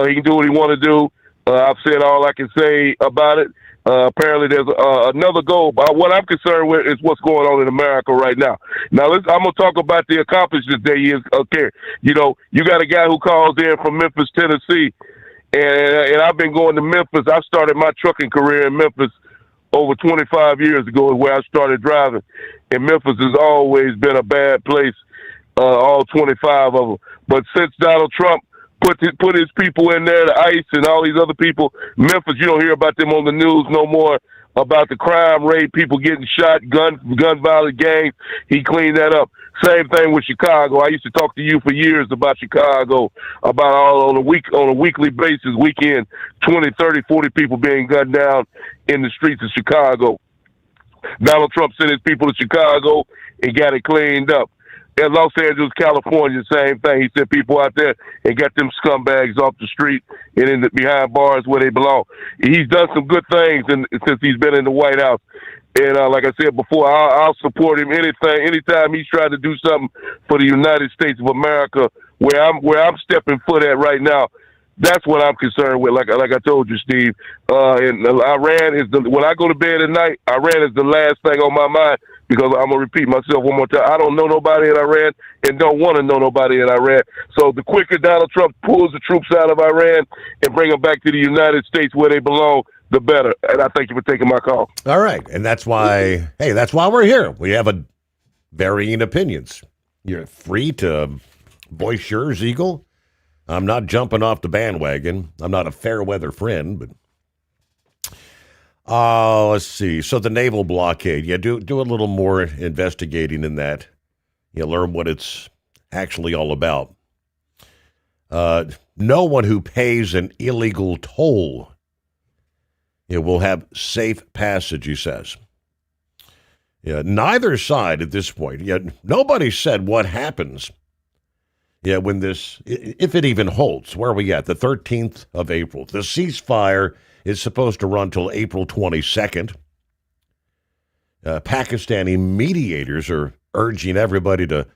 He can do what he want to do. I've said all I can say about it. Apparently, there's another goal. But what I'm concerned with is what's going on in America right now. Now, I'm going to talk about the accomplishments that he is. Okay, you know, you got a guy who calls in from Memphis, Tennessee, and I've been going to Memphis. I started my trucking career in Memphis over 25 years ago, is where I started driving. And Memphis has always been a bad place. All 25 of them. But since Donald Trump put his people in there, the ICE and all these other people, Memphis, you don't hear about them on the news no more, about the crime rate, people getting shot, gun violent gangs. He cleaned that up. Same thing with Chicago. I used to talk to you for years about Chicago, about all on a weekly basis, weekend, 20, 30, 40 people being gunned down in the streets of Chicago. Donald Trump sent his people to Chicago and got it cleaned up. In Los Angeles, California, same thing. He sent people out there and got them scumbags off the street and behind bars where they belong. He's done some good things since he's been in the White House. And like I said before, I'll support him anytime he's trying to do something for the United States of America, where I'm stepping foot at right now. That's what I'm concerned with. Like I told you, Steve. And Iran when I go to bed at night, Iran is the last thing on my mind, because I'm gonna repeat myself one more time. I don't know nobody in Iran and don't want to know nobody in Iran. So the quicker Donald Trump pulls the troops out of Iran and bring them back to the United States where they belong, the better. And I thank you for taking my call. All right. And that's why, that's why we're here. We have varying opinions. You're free to voice yours, Eagle. I'm not jumping off the bandwagon. I'm not a fair weather friend, but let's see. So the naval blockade, do a little more investigating in that. Learn what it's actually all about. No one who pays an illegal toll will have safe passage, he says. Neither side at this point. Nobody said what happens. When if it even holds. Where are we at? The 13th of April. The ceasefire is supposed to run till April 22nd. Pakistani mediators are urging everybody to,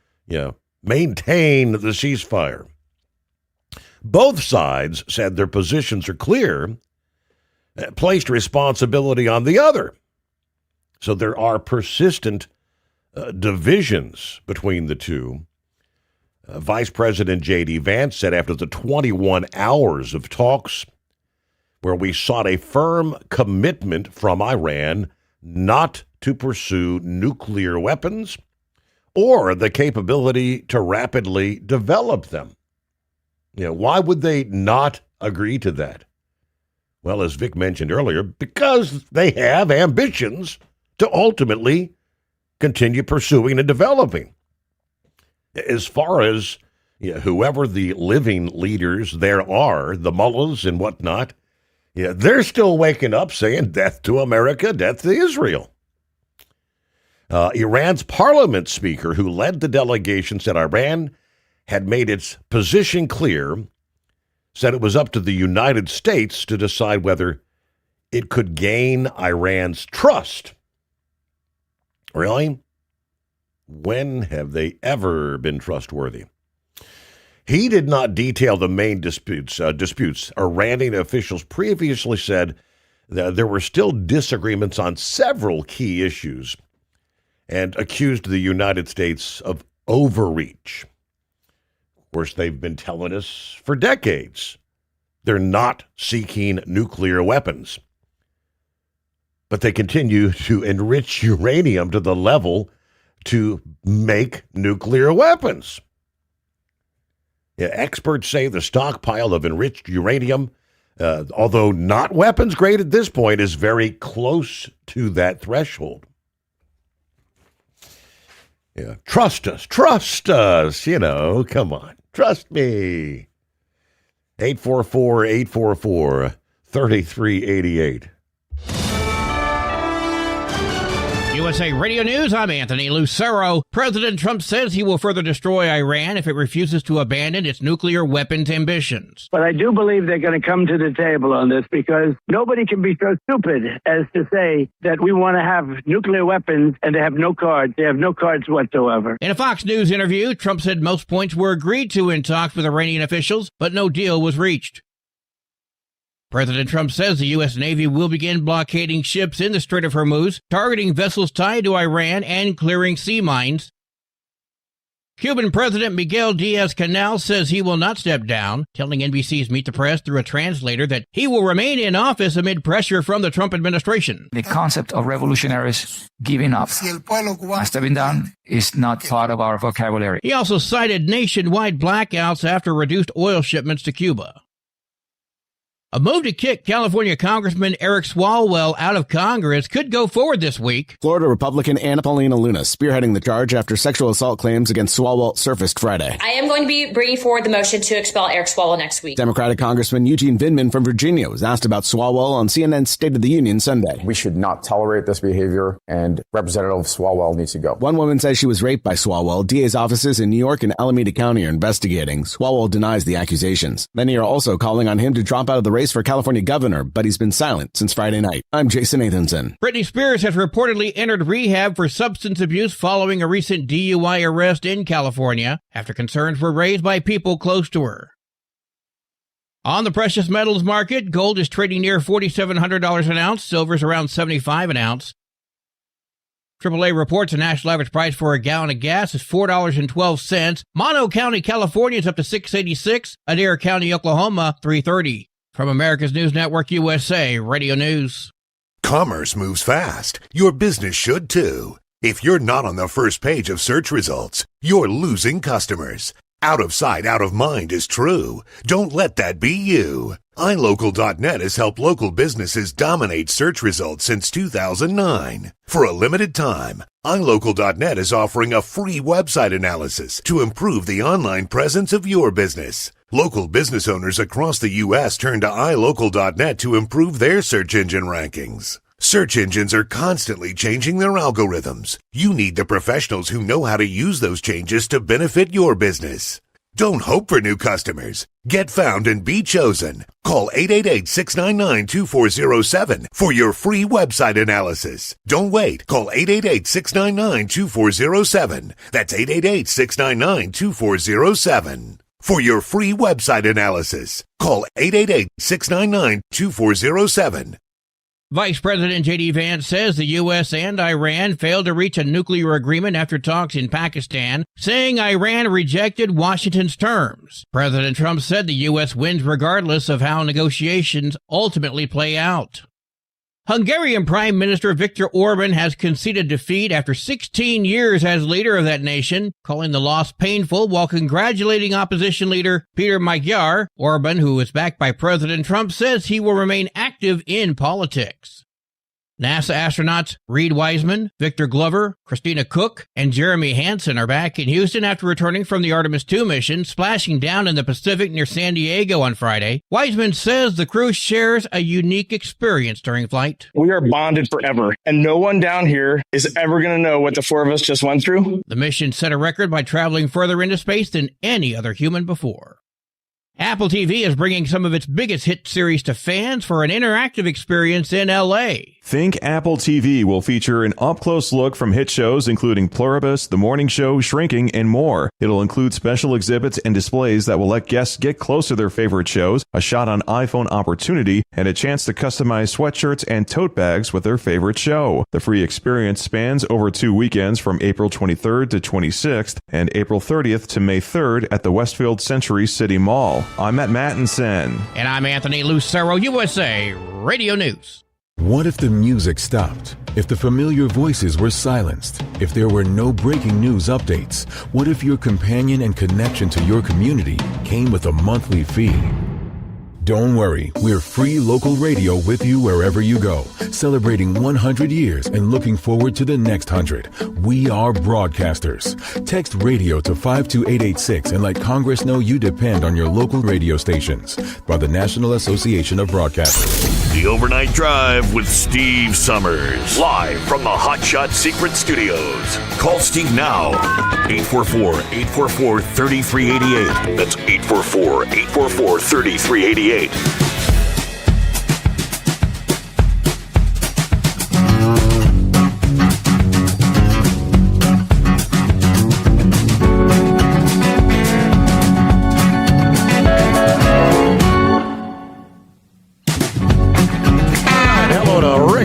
maintain the ceasefire. Both sides said their positions are clear, placed responsibility on the other. So there are persistent divisions between the two. Vice President J.D. Vance said after the 21 hours of talks where we sought a firm commitment from Iran not to pursue nuclear weapons or the capability to rapidly develop them. Why would they not agree to that? Well, as Vic mentioned earlier, because they have ambitions to ultimately continue pursuing and developing. As far as whoever the living leaders there are, the mullahs and whatnot, they're still waking up saying death to America, death to Israel. Iran's parliament speaker, who led the delegation, said Iran had made its position clear, said it was up to the United States to decide whether it could gain Iran's trust. Really? When have they ever been trustworthy? He did not detail the main disputes. Iranian officials previously said that there were still disagreements on several key issues and accused the United States of overreach. Of course, they've been telling us for decades they're not seeking nuclear weapons, but they continue to enrich uranium to the level to make nuclear weapons. Experts say the stockpile of enriched uranium, although not weapons grade at this point, is very close to that threshold. Trust us, come on, trust me. 844-844-3388. USA Radio News, I'm Anthony Lucero. President Trump says he will further destroy Iran if it refuses to abandon its nuclear weapons ambitions. But I do believe they're going to come to the table on this, because nobody can be so stupid as to say that we want to have nuclear weapons and they have no cards. They have no cards whatsoever. In a Fox News interview, Trump said most points were agreed to in talks with Iranian officials, but no deal was reached. President Trump says the U.S. Navy will begin blockading ships in the Strait of Hormuz, targeting vessels tied to Iran and clearing sea mines. Cuban President Miguel Diaz-Canel says he will not step down, telling NBC's Meet the Press through a translator that he will remain in office amid pressure from the Trump administration. The concept of revolutionaries giving up and stepping down is not part of our vocabulary. He also cited nationwide blackouts after reduced oil shipments to Cuba. A move to kick California Congressman Eric Swalwell out of Congress could go forward this week. Florida Republican Anna Paulina Luna spearheading the charge after sexual assault claims against Swalwell surfaced Friday. I am going to be bringing forward the motion to expel Eric Swalwell next week. Democratic Congressman Eugene Vindman from Virginia was asked about Swalwell on CNN's State of the Union Sunday. We should not tolerate this behavior, and Representative Swalwell needs to go. One woman says she was raped by Swalwell. DA's offices in New York and Alameda County are investigating. Swalwell denies the accusations. Many are also calling on him to drop out of the race for California governor, but he's been silent since Friday night. I'm Jason Nathanson. Britney Spears has reportedly entered rehab for substance abuse following a recent DUI arrest in California after concerns were raised by people close to her. On the precious metals market, gold is trading near $4,700 an ounce, silver's around $75 an ounce. AAA reports the national average price for a gallon of gas is $4.12. Mono County, California is up to $6.86. Adair County, Oklahoma, $3.30. From America's News Network USA, Radio News. Commerce moves fast. Your business should too. If you're not on the first page of search results, you're losing customers. Out of sight, out of mind is true. Don't let that be you. iLocal.net has helped local businesses dominate search results since 2009. For a limited time, iLocal.net is offering a free website analysis to improve the online presence of your business. Local business owners across the U.S. turn to iLocal.net to improve their search engine rankings. Search engines are constantly changing their algorithms. You need the professionals who know how to use those changes to benefit your business. Don't hope for new customers. Get found and be chosen. Call 888-699-2407 for your free website analysis. Don't wait. Call 888-699-2407. That's 888-699-2407. For your free website analysis, call 888-699-2407. Vice President J.D. Vance says the U.S. and Iran failed to reach a nuclear agreement after talks in Pakistan, saying Iran rejected Washington's terms. President Trump said the U.S. wins regardless of how negotiations ultimately play out. Hungarian Prime Minister Viktor Orban has conceded defeat after 16 years as leader of that nation, calling the loss painful while congratulating opposition leader Peter Magyar. Orban, who is backed by President Trump, says he will remain active in politics. NASA astronauts Reed Wiseman, Victor Glover, Christina Cook, and Jeremy Hansen are back in Houston after returning from the Artemis II mission, splashing down in the Pacific near San Diego on Friday. Wiseman says the crew shares a unique experience during flight. We are bonded forever, and no one down here is ever going to know what the four of us just went through. The mission set a record by traveling further into space than any other human before. Apple TV is bringing some of its biggest hit series to fans for an interactive experience in L.A. Think Apple TV will feature an up-close look from hit shows including Pluribus, The Morning Show, Shrinking, and more. It'll include special exhibits and displays that will let guests get close to their favorite shows, a shot on iPhone Opportunity, and a chance to customize sweatshirts and tote bags with their favorite show. The free experience spans over 2 weekends from April 23rd to 26th and April 30th to May 3rd at the Westfield Century City Mall. I'm Matt Mattinson. And I'm Anthony Lucero, USA Radio News. What if the music stopped? If the familiar voices were silenced? If there were no breaking news updates? What if your companion and connection to your community came with a monthly fee? Don't worry, we're free local radio with you wherever you go, celebrating 100 years and looking forward to the next 100. We are broadcasters. Text radio to 52886 and let Congress know you depend on your local radio stations. By the National Association of Broadcasters. The Overnight Drive with Steve Sommers. Live from the Hot Shot Secret Studios. Call Steve now. 844-844-3388. That's 844-844-3388.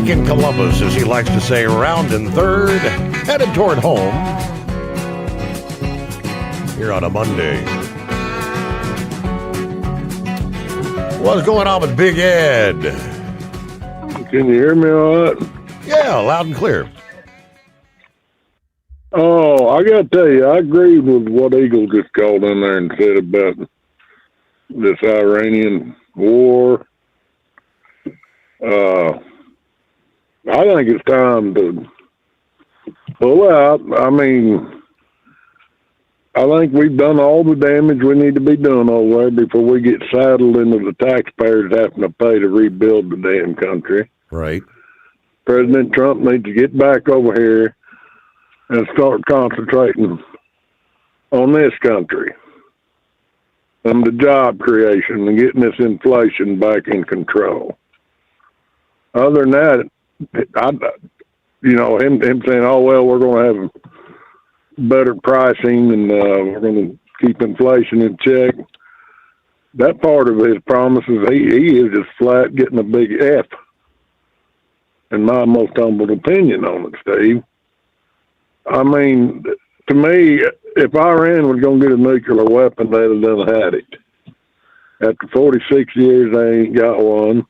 In Columbus, as he likes to say, rounding third, headed toward home here on a Monday. What's going on with Big Ed? Can you hear me all right? Yeah, loud and clear. Oh, I got to tell you, I agree with what Eagle just called in there and said about this Iranian war. I think it's time to pull out. I mean, I think we've done all the damage we need to be doing over there before we get saddled into the taxpayers having to pay to rebuild the damn country. Right. President Trump needs to get back over here and start concentrating on this country and the job creation and getting this inflation back in control. Other than that, him saying, "Oh well, we're going to have better pricing and we're going to keep inflation in check." That part of his promises, he is just flat getting a big F. In my most humble opinion on it, Steve. I mean, to me, if Iran was going to get a nuclear weapon, they'd have done had it. After 46 years, they ain't got one.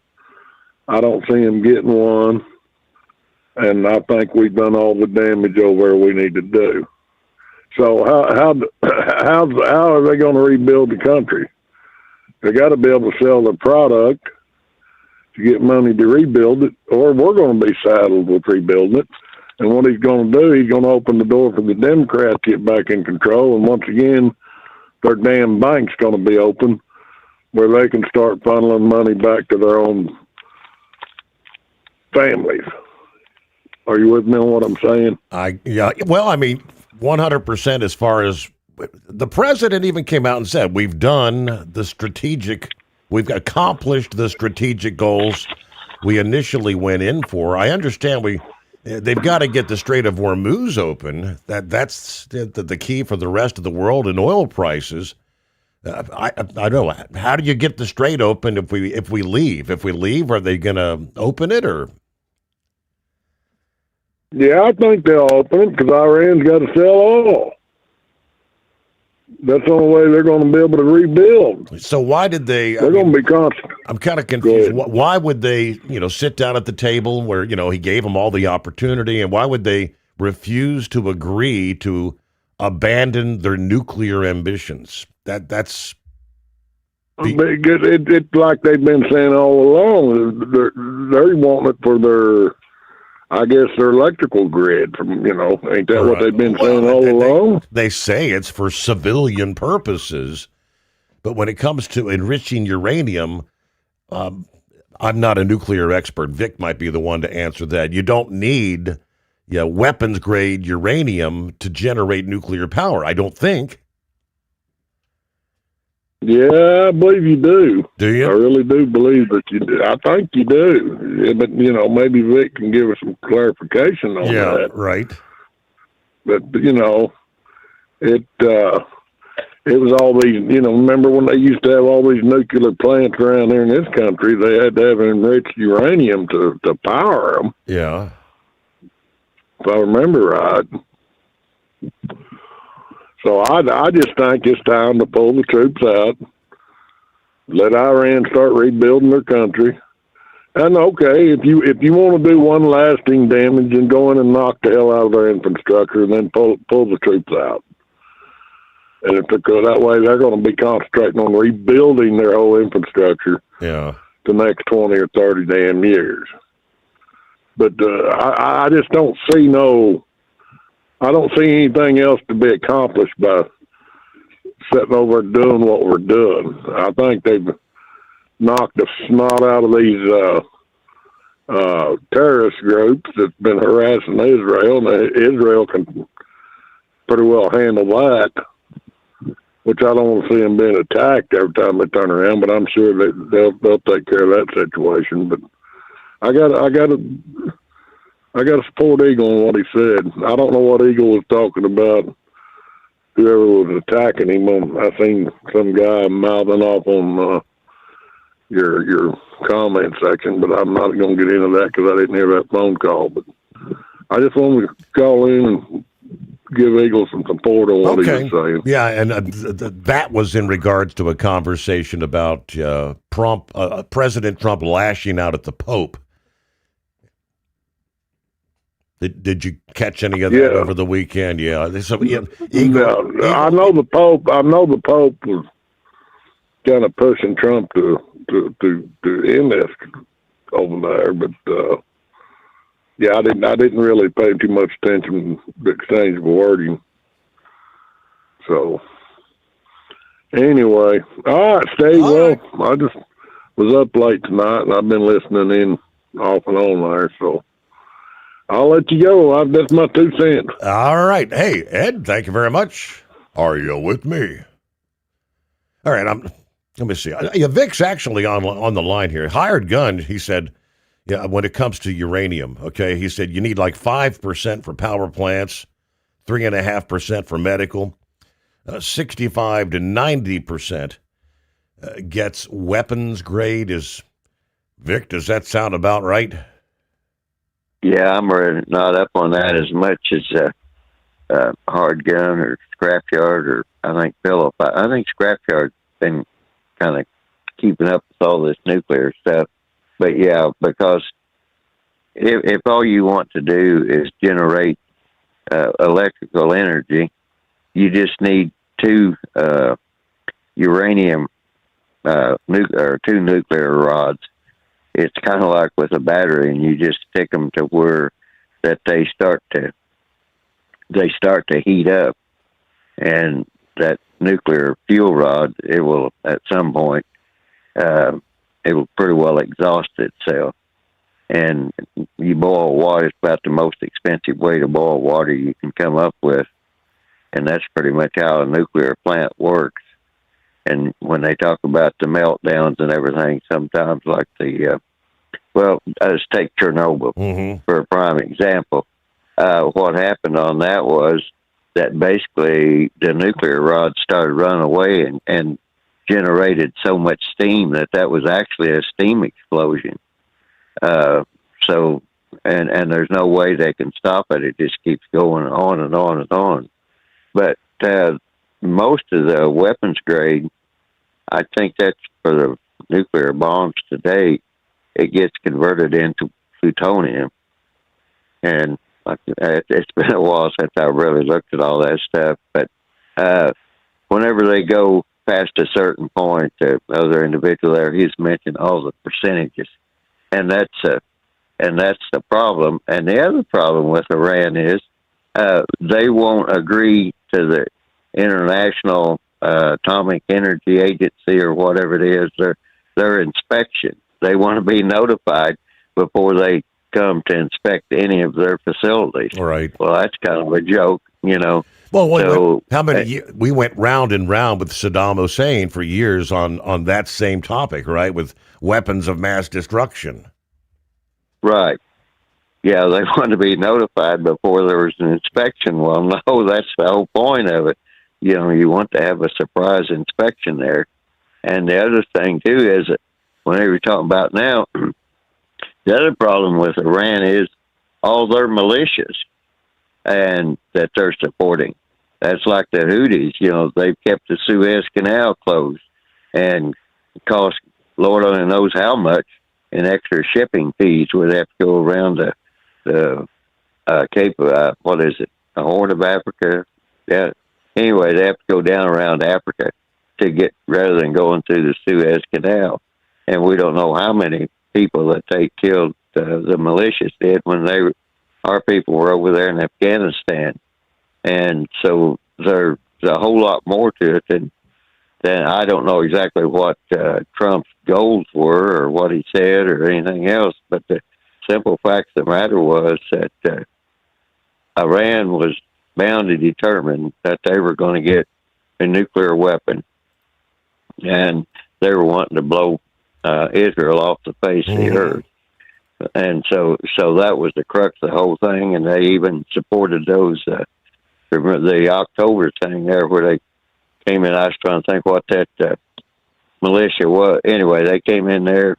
I don't see them getting one. And I think we've done all the damage over there we need to do. So how are they going to rebuild the country? They got to be able to sell their product to get money to rebuild it, or we're going to be saddled with rebuilding it. And what he's going to do, he's going to open the door for the Democrats to get back in control. And once again, their damn bank's going to be open where they can start funneling money back to their own families. Are you with me on what I'm saying? Well, I mean, 100% as far as the president even came out and said, we've accomplished the strategic goals we initially went in for. I understand they've got to get the Strait of Hormuz open. That's the key for the rest of the world and oil prices. I don't know. How do you get the strait open if we leave? If we leave, are they going to open it or? Yeah, I think they'll open it because Iran's got to sell oil. That's the only way they're going to be able to rebuild. So why did they? They're going to be constant. I'm kind of confused. Why would they, sit down at the table where, he gave them all the opportunity, and why would they refuse to agree to abandon their nuclear ambitions? It's like they've been saying all along. They're wanting it for their electrical grid. Ain't that what they've been saying all along? They say it's for civilian purposes, but when it comes to enriching uranium, I'm not a nuclear expert. Vic might be the one to answer that. You don't need weapons grade uranium to generate nuclear power, I don't think. Yeah, I believe you do. Do you? I really do believe that you do. I think you do. Yeah, but, maybe Vic can give us some clarification on that. Yeah, right. But, it was all these, remember when they used to have all these nuclear plants around here in this country, they had to have enriched uranium to power them. Yeah. If I remember right. So I just think it's time to pull the troops out, let Iran start rebuilding their country. And okay, if you want to do one lasting damage, and go in and knock the hell out of their infrastructure, and then pull the troops out. And that way they're going to be concentrating on rebuilding their whole infrastructure. Yeah. The next 20 or 30 damn years. But I just don't see I don't see anything else to be accomplished by sitting over doing what we're doing. I think they've knocked the snot out of these terrorist groups that's been harassing Israel, and Israel can pretty well handle that, which I don't want to see them being attacked every time they turn around, but I'm sure that they'll take care of that situation. But I got to support Eagle on what he said. I don't know what Eagle was talking about. Whoever was attacking him, I seen some guy mouthing off on your comment section, but I'm not going to get into that because I didn't hear that phone call. But I just wanted to call in and give Eagle some support on what he was saying. Yeah, and that was in regards to a conversation about President Trump lashing out at the Pope. Did you catch any of that over the weekend? Yeah. So, I know the Pope was kind of pushing Trump to end this over there. But yeah, I didn't really pay too much attention to the exchangeable wording. So anyway, all right, Steve. I just was up late tonight, and I've been listening in off and on there. So I'll let you go. That's my 2 cents. All right. Hey, Ed, thank you very much. Are you with me? All right, let me see. Yeah, Vic's actually on the line here. Hired gun, he said, yeah, when it comes to uranium, okay, he said you need like 5% for power plants, 3.5% for medical, 65 to 90% gets weapons grade. Vic, does that sound about right? Yeah, I'm not up on that as much as hard gun or scrapyard or I think Philip. I think scrapyard's been kind of keeping up with all this nuclear stuff. But yeah, because if all you want to do is generate electrical energy, you just need 2 uranium or 2 nuclear rods. It's kind of like with a battery, and you just stick them to where that they start to heat up, and that nuclear fuel rod, it will at some point it will pretty well exhaust itself. And you boil water. It's about the most expensive way to boil water you can come up with, and that's pretty much how a nuclear plant works. And when they talk about the meltdowns and everything, sometimes like let's take Chernobyl for a prime example. What happened on that was that basically the nuclear rods started running away and generated so much steam that was actually a steam explosion. And there's no way they can stop it. It just keeps going on and on and on. But most of the weapons grade, I think that's for the nuclear bombs today, it gets converted into plutonium. And it's been a while since I really looked at all that stuff. But whenever they go past a certain point, the other individual there, he's mentioned all the percentages. And that's the problem. And the other problem with Iran is they won't agree to the International Atomic Energy Agency or whatever it is, their inspection. They want to be notified before they come to inspect any of their facilities. Right. Well, that's kind of a joke, you know. Well, how many years? We went round and round with Saddam Hussein for years on that same topic, right, with weapons of mass destruction. Right. Yeah, they want to be notified before there was an inspection. Well, no, that's the whole point of it. You know, you want to have a surprise inspection there. And the other thing, too, is that whenever you're talking about now, the other problem with Iran is all their militias and that they're supporting. That's like the Houthis, you know, they've kept the Suez Canal closed and cost Lord only knows how much in extra shipping fees would have to go around the Cape of, the Horn of Africa. Yeah. Anyway, they have to go down around Africa to get, rather than going through the Suez Canal. And we don't know how many people that they killed, the militias did when our people were over there in Afghanistan. And so there's a whole lot more to it than I don't know exactly what Trump's goals were or what he said or anything else. But the simple fact of the matter was that Iran was bound to determine that they were going to get a nuclear weapon. And they were wanting to blow Israel off the face of the earth. And so that was the crux of the whole thing. And they even supported those, the October thing there where they came in. I was trying to think what that militia was. Anyway, they came in there,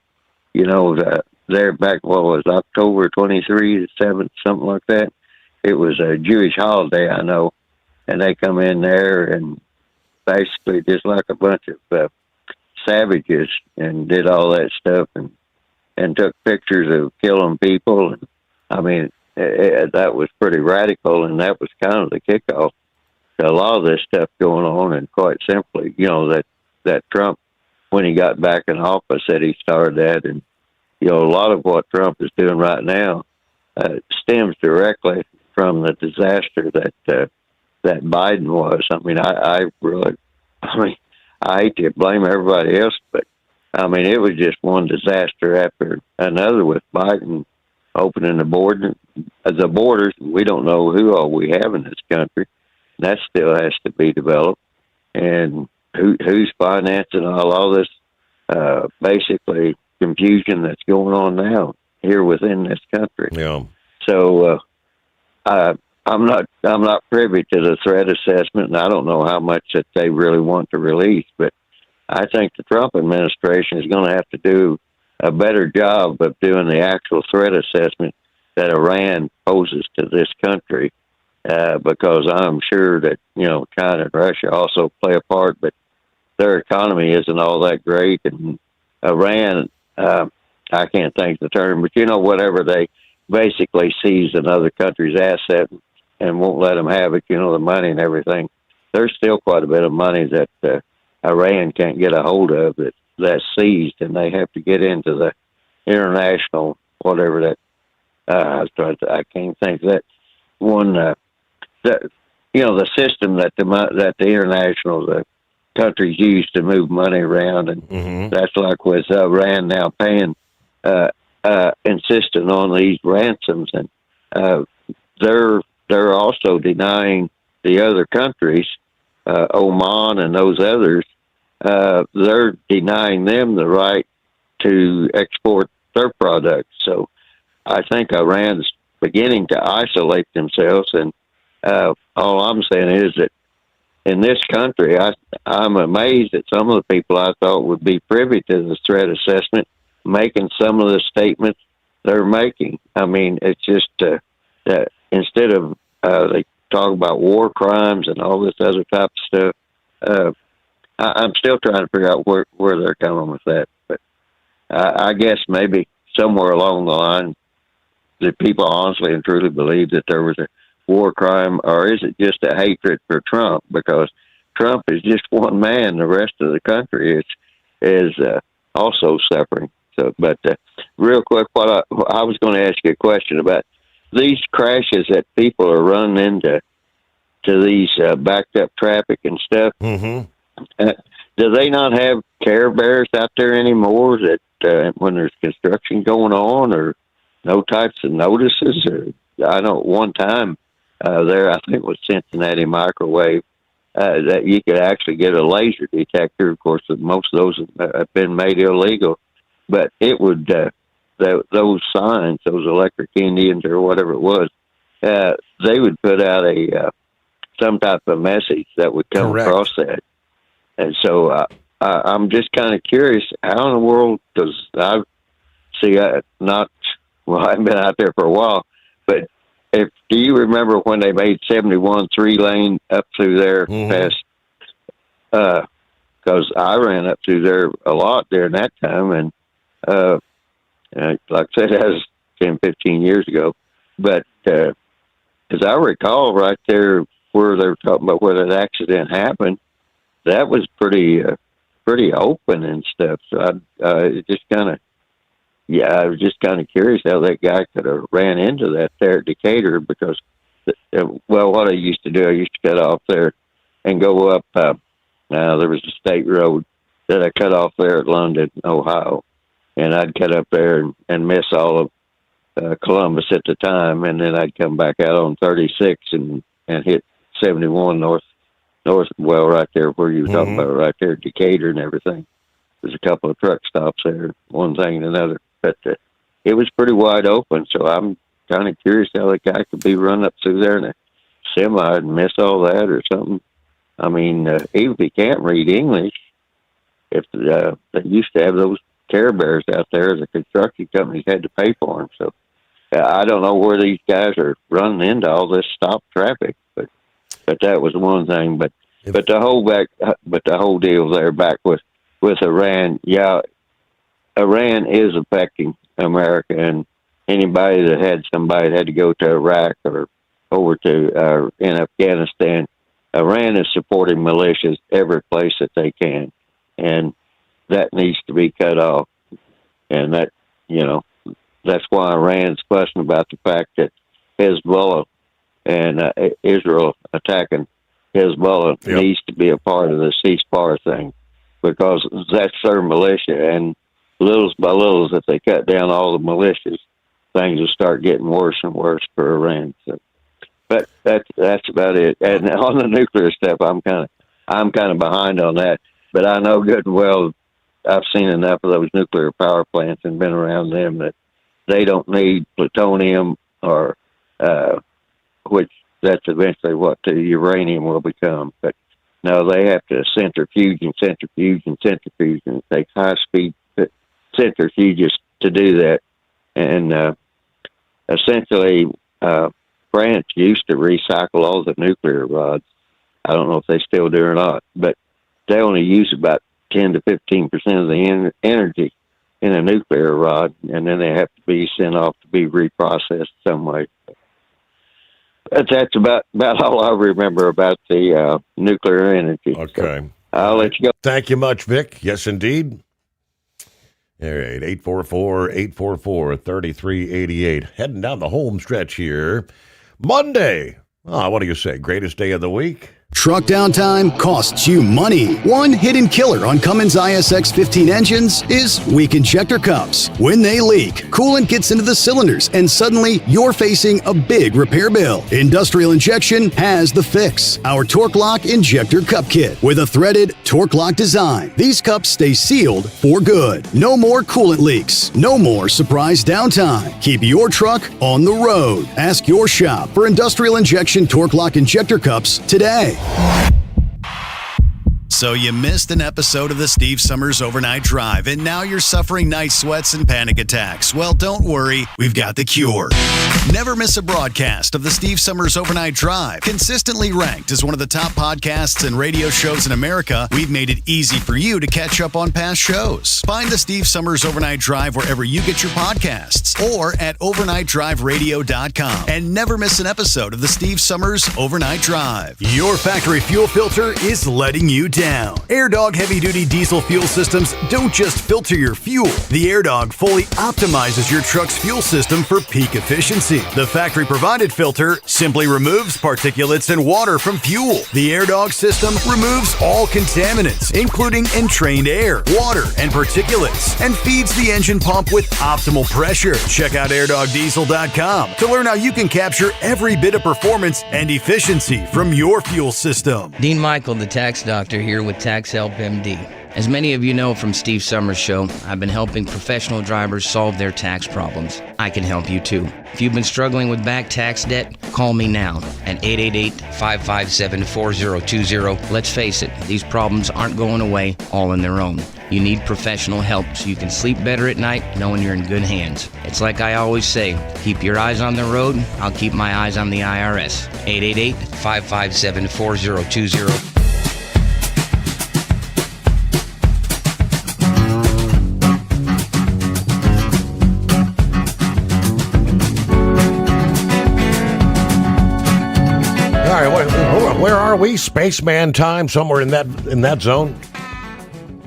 you know, there back, what was October 23, 7th, something like that. It was a Jewish holiday, I know. And they come in there and basically just like a bunch of savages and did all that stuff and took pictures of killing people. And I mean, that was pretty radical, and that was kind of the kickoff to a lot of this stuff going on. And quite simply, you know, that Trump, when he got back in office, said he started that, a lot of what Trump is doing right now stems directly from the disaster that Biden was. I mean, I hate to blame everybody else, but I mean, it was just one disaster after another with Biden opening the borders. We don't know who all we have in this country. That still has to be developed. And who's financing all this basically confusion that's going on now here within this country. Yeah. So I'm not privy to the threat assessment, and I don't know how much that they really want to release. But I think the Trump administration is going to have to do a better job of doing the actual threat assessment that Iran poses to this country, because I'm sure that China and Russia also play a part, but their economy isn't all that great, and Iran, I can't think the term, but whatever they basically seize another country's asset and won't let them have it, the money and everything. There's still quite a bit of money that Iran can't get a hold of that's seized, and they have to get into the international, whatever that, I can't think of that one, the system that the international, countries use to move money around, and that's like with Iran now paying, insisting on these ransoms, and they're also denying the other countries, Oman and those others. They're denying them the right to export their products. So I think Iran's beginning to isolate themselves, and all I'm saying is that in this country, I'm amazed that some of the people I thought would be privy to the threat assessment making some of the statements they're making. I mean, it's just that instead of they talk about war crimes and all this other type of stuff, I'm still trying to figure out where they're coming with that. But I guess maybe somewhere along the line, the people honestly and truly believe that there was a war crime, or is it just a hatred for Trump? Because Trump is just one man; the rest of the country is also suffering. So, but real quick, what I was going to ask you a question about these crashes that people are running into these backed up traffic and stuff. Do they not have Care Bears out there anymore? That when there's construction going on, or no types of notices? Or I know at one time there, I think it was Cincinnati Microwave, that you could actually get a laser detector. Of course, most of those have been made illegal, but it would those signs, those electric Indians or whatever it was, they would put out some type of message that would come across that. And so I'm just kind of curious, how in the world does I see? I haven't been out there for a while, but do you remember when they made 71 3-lane up through there past? Because I ran up through there a lot during that time, and like I said, that was 10, 15 years ago. But as I recall, right there where they were talking about where that accident happened, that was pretty open and stuff. So I just kind of, I was just kind of curious how that guy could have ran into that there at Decatur, because, what I used to do, I used to cut off there and go up. There was a state road that I cut off there at London, Ohio, and I'd cut up there and miss all of Columbus at the time, and then I'd come back out on 36 and hit 71 north, well, right there where you were talking about, right there at Decatur and everything. There's a couple of truck stops there, one thing and another. But it was pretty wide open, so I'm kind of curious how the guy could be running up through there in a semi and miss all that or something. I mean, even if he can't read English, if they used to have those Care Bears out there, the construction companies had to pay for them. So I don't know where these guys are running into all this stopped traffic, but that was one thing. But the whole deal there back with Iran, Iran is affecting America, and anybody that had somebody that had to go to Iraq or over to in Afghanistan, Iran is supporting militias every place that they can, and that needs to be cut off. And That's why Iran's fussing about the fact that Hezbollah and Israel attacking Hezbollah needs to be a part of the ceasefire thing, because that's their militia, and little by little, if they cut down all the militias, things will start getting worse and worse for Iran. So, but that's about it. And on the nuclear stuff, I'm kind of behind on that. But I know good and well, I've seen enough of those nuclear power plants and been around them that they don't need plutonium or which that's eventually what the uranium will become. But no, they have to centrifuge. It takes high-speed centrifuges to do that. And essentially, France used to recycle all the nuclear rods. I don't know if they still do or not, but they only use about 10 to 15% of the energy in a nuclear rod, and then they have to be sent off to be reprocessed some way. But that's about all I remember about the nuclear energy. Okay. So I'll let you go. Thank you much, Vic. Yes, indeed. All right, 844-844-3388. Heading down the home stretch here. Monday. What do you say? Greatest day of the week? Truck downtime costs you money. One hidden killer on Cummins ISX 15 engines is weak injector cups. When they leak, coolant gets into the cylinders and suddenly you're facing a big repair bill. Industrial Injection has the fix. Our Torque Lock Injector Cup Kit with a threaded Torque Lock design. These cups stay sealed for good. No more coolant leaks. No more surprise downtime. Keep your truck on the road. Ask your shop for Industrial Injection Torque Lock Injector Cups today. So you missed an episode of the Steve Summers Overnight Drive, and now you're suffering night sweats and panic attacks. Well, don't worry, we've got the cure. Never miss a broadcast of the Steve Summers Overnight Drive. Consistently ranked as one of the top podcasts and radio shows in America, we've made it easy for you to catch up on past shows. Find the Steve Summers Overnight Drive wherever you get your podcasts or at overnightdriveradio.com. And never miss an episode of the Steve Summers Overnight Drive. Your factory fuel filter is letting you down. AirDog heavy-duty diesel fuel systems don't just filter your fuel. The AirDog fully optimizes your truck's fuel system for peak efficiency. The factory-provided filter simply removes particulates and water from fuel. The AirDog system removes all contaminants, including entrained air, water, and particulates, and feeds the engine pump with optimal pressure. Check out airdogdiesel.com to learn how you can capture every bit of performance and efficiency from your fuel system. Dean Michael, the tax doctor, here with Tax Help MD. As many of you know from Steve Summers' show, I've been helping professional drivers solve their tax problems. I can help you too. If you've been struggling with back tax debt, call me now at 888-557-4020. Let's face it, these problems aren't going away all on their own. You need professional help so you can sleep better at night knowing you're in good hands. It's like I always say, keep your eyes on the road, I'll keep my eyes on the IRS. 888-557-4020. Where are we? Spaceman time, somewhere in that zone?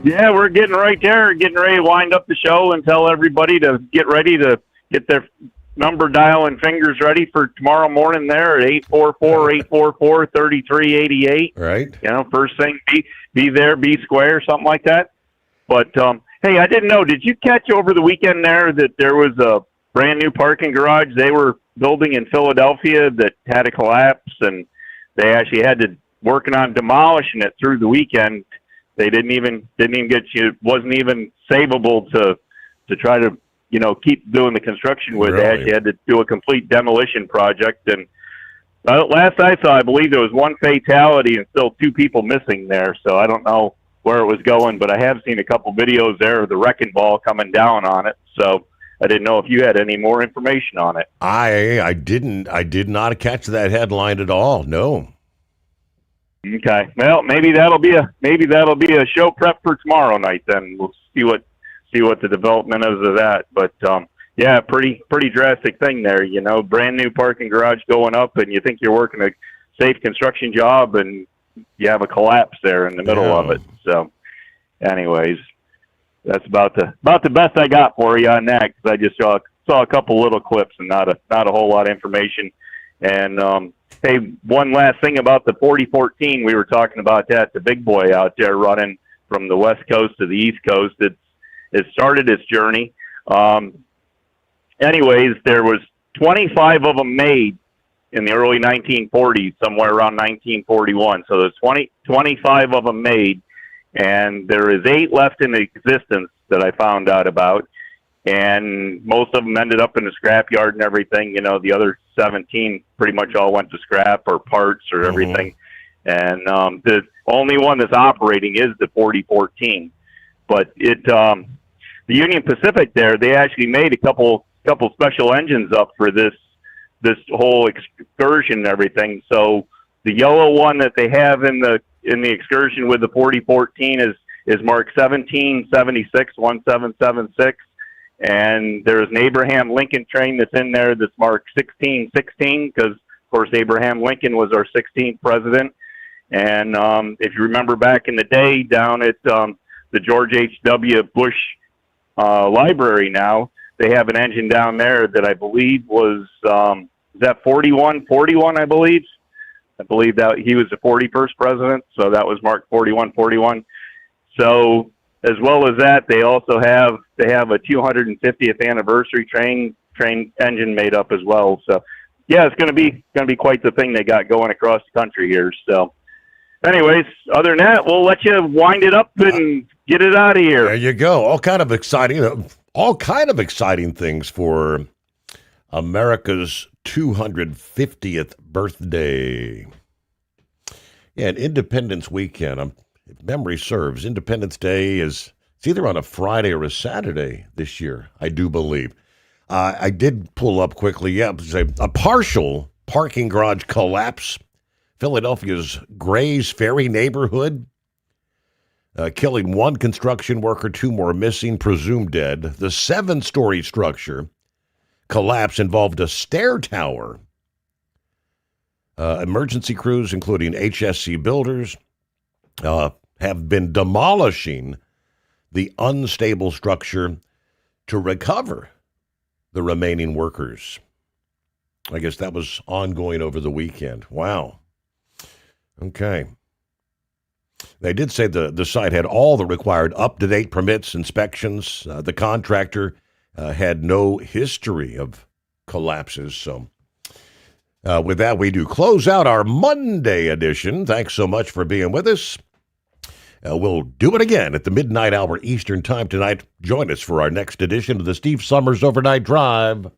Yeah, we're getting right there, getting ready to wind up the show and tell everybody to get ready to get their number dial and fingers ready for tomorrow morning there at 844-844-3388. Right. First thing, be there, be square, something like that. But, hey, I didn't know, did you catch over the weekend there that there was a brand new parking garage they were building in Philadelphia that had a collapse, and they actually had to working on demolishing it through the weekend. They didn't even get you. It wasn't even savable to try to keep doing the construction with. Really? They actually had to do a complete demolition project. And last I saw, I believe there was one fatality and still 2 people missing there. So I don't know where it was going, but I have seen a couple videos there of the wrecking ball coming down on it. So I didn't know if you had any more information on it. I did not catch that headline at all. No. Okay. Well, maybe that'll be a show prep for tomorrow night. Then we'll see what the development is of that. But yeah, pretty drastic thing there. Brand new parking garage going up, and you think you're working a safe construction job, and you have a collapse there in the middle of it. So, anyways. that's about the best I got for you on that, because I just saw a couple little clips and not a whole lot of information. And hey, one last thing about the 4014, we were talking about that, the big boy out there running from the West Coast to the East Coast. It started its journey. Anyways, there was 25 of them made in the early 1940s, somewhere around 1941. So there's 25 of them made, and there is 8 left in existence that I found out about. And most of them ended up in the scrapyard and everything. You know, the other 17 pretty much all went to scrap or parts or everything. And the only one that's operating is the 4014. But the Union Pacific there, they actually made a couple special engines up for this whole excursion and everything. So the yellow one that they have in the excursion with the 4014 is marked 1776 1776. And there's an Abraham Lincoln train that's in there that's marked 1616, because, of course, Abraham Lincoln was our 16th president. And if you remember back in the day down at the George H.W. Bush Library now, they have an engine down there that I believe was, is that 4141, I believe? I believe that he was the 41st president, so that was marked 4141. So, as well as that, they also have a 250th anniversary train engine made up as well. So, yeah, it's going to be quite the thing they got going across the country here. So, anyways, other than that, we'll let you wind it up and get it out of here. There you go. All kind of exciting things for America's 250th birthday. Yeah, and Independence Weekend. If memory serves, Independence Day it's either on a Friday or a Saturday this year, I do believe. I did pull up quickly, a partial parking garage collapse. Philadelphia's Gray's Ferry neighborhood, killing 1 construction worker, 2 more missing, presumed dead. The 7-story structure collapse involved a stair tower. Emergency crews, including HSC builders, have been demolishing the unstable structure to recover the remaining workers. I guess that was ongoing over the weekend. Wow. Okay. They did say the site had all the required up-to-date permits, inspections. The contractor had no history of collapses. So with that, we do close out our Monday edition. Thanks so much for being with us. We'll do it again at the midnight hour Eastern Time tonight. Join us for our next edition of the Steve Sommers Overnight Drive.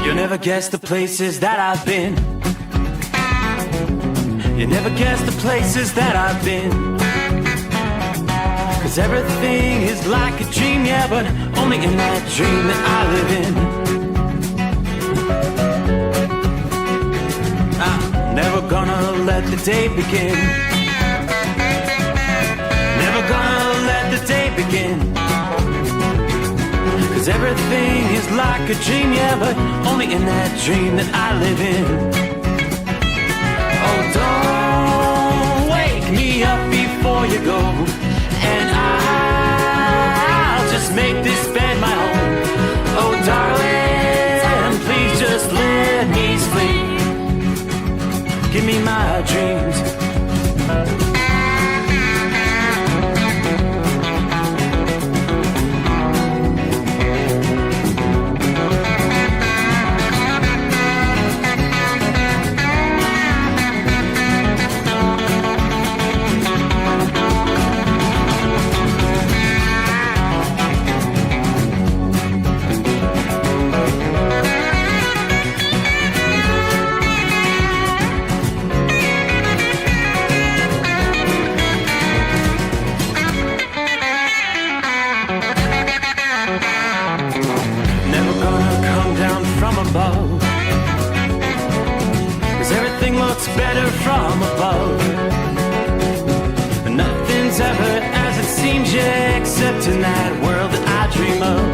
You'll never guess the places that I've been. You never guess the places that I've been. 'Cause everything is like a dream, yeah, but only in that dream that I live in. I'm never gonna let the day begin. Never gonna let the day begin. 'Cause everything is like a dream, yeah, but only in that dream that I live in. Oh, don't wake me up before you go, and I'll just make this bed my home. Oh, darling, please just let me sleep. Give me my dreams. Better from above. Nothing's ever as it seems. seems you accept in that world that I dream of.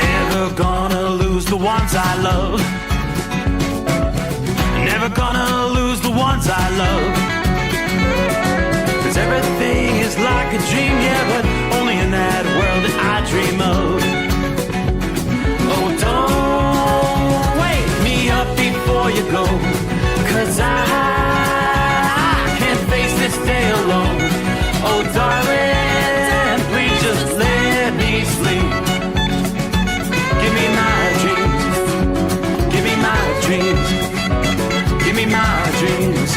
Never gonna lose the ones I love. Never gonna lose the ones I love. 'Cause everything is like a dream, yeah, but only in that world that I dream of. Oh, don't wake me up before you go, 'cause I can't face this day alone. Oh, darling, please just let me sleep. Give me my dreams. Give me my dreams. Give me my dreams.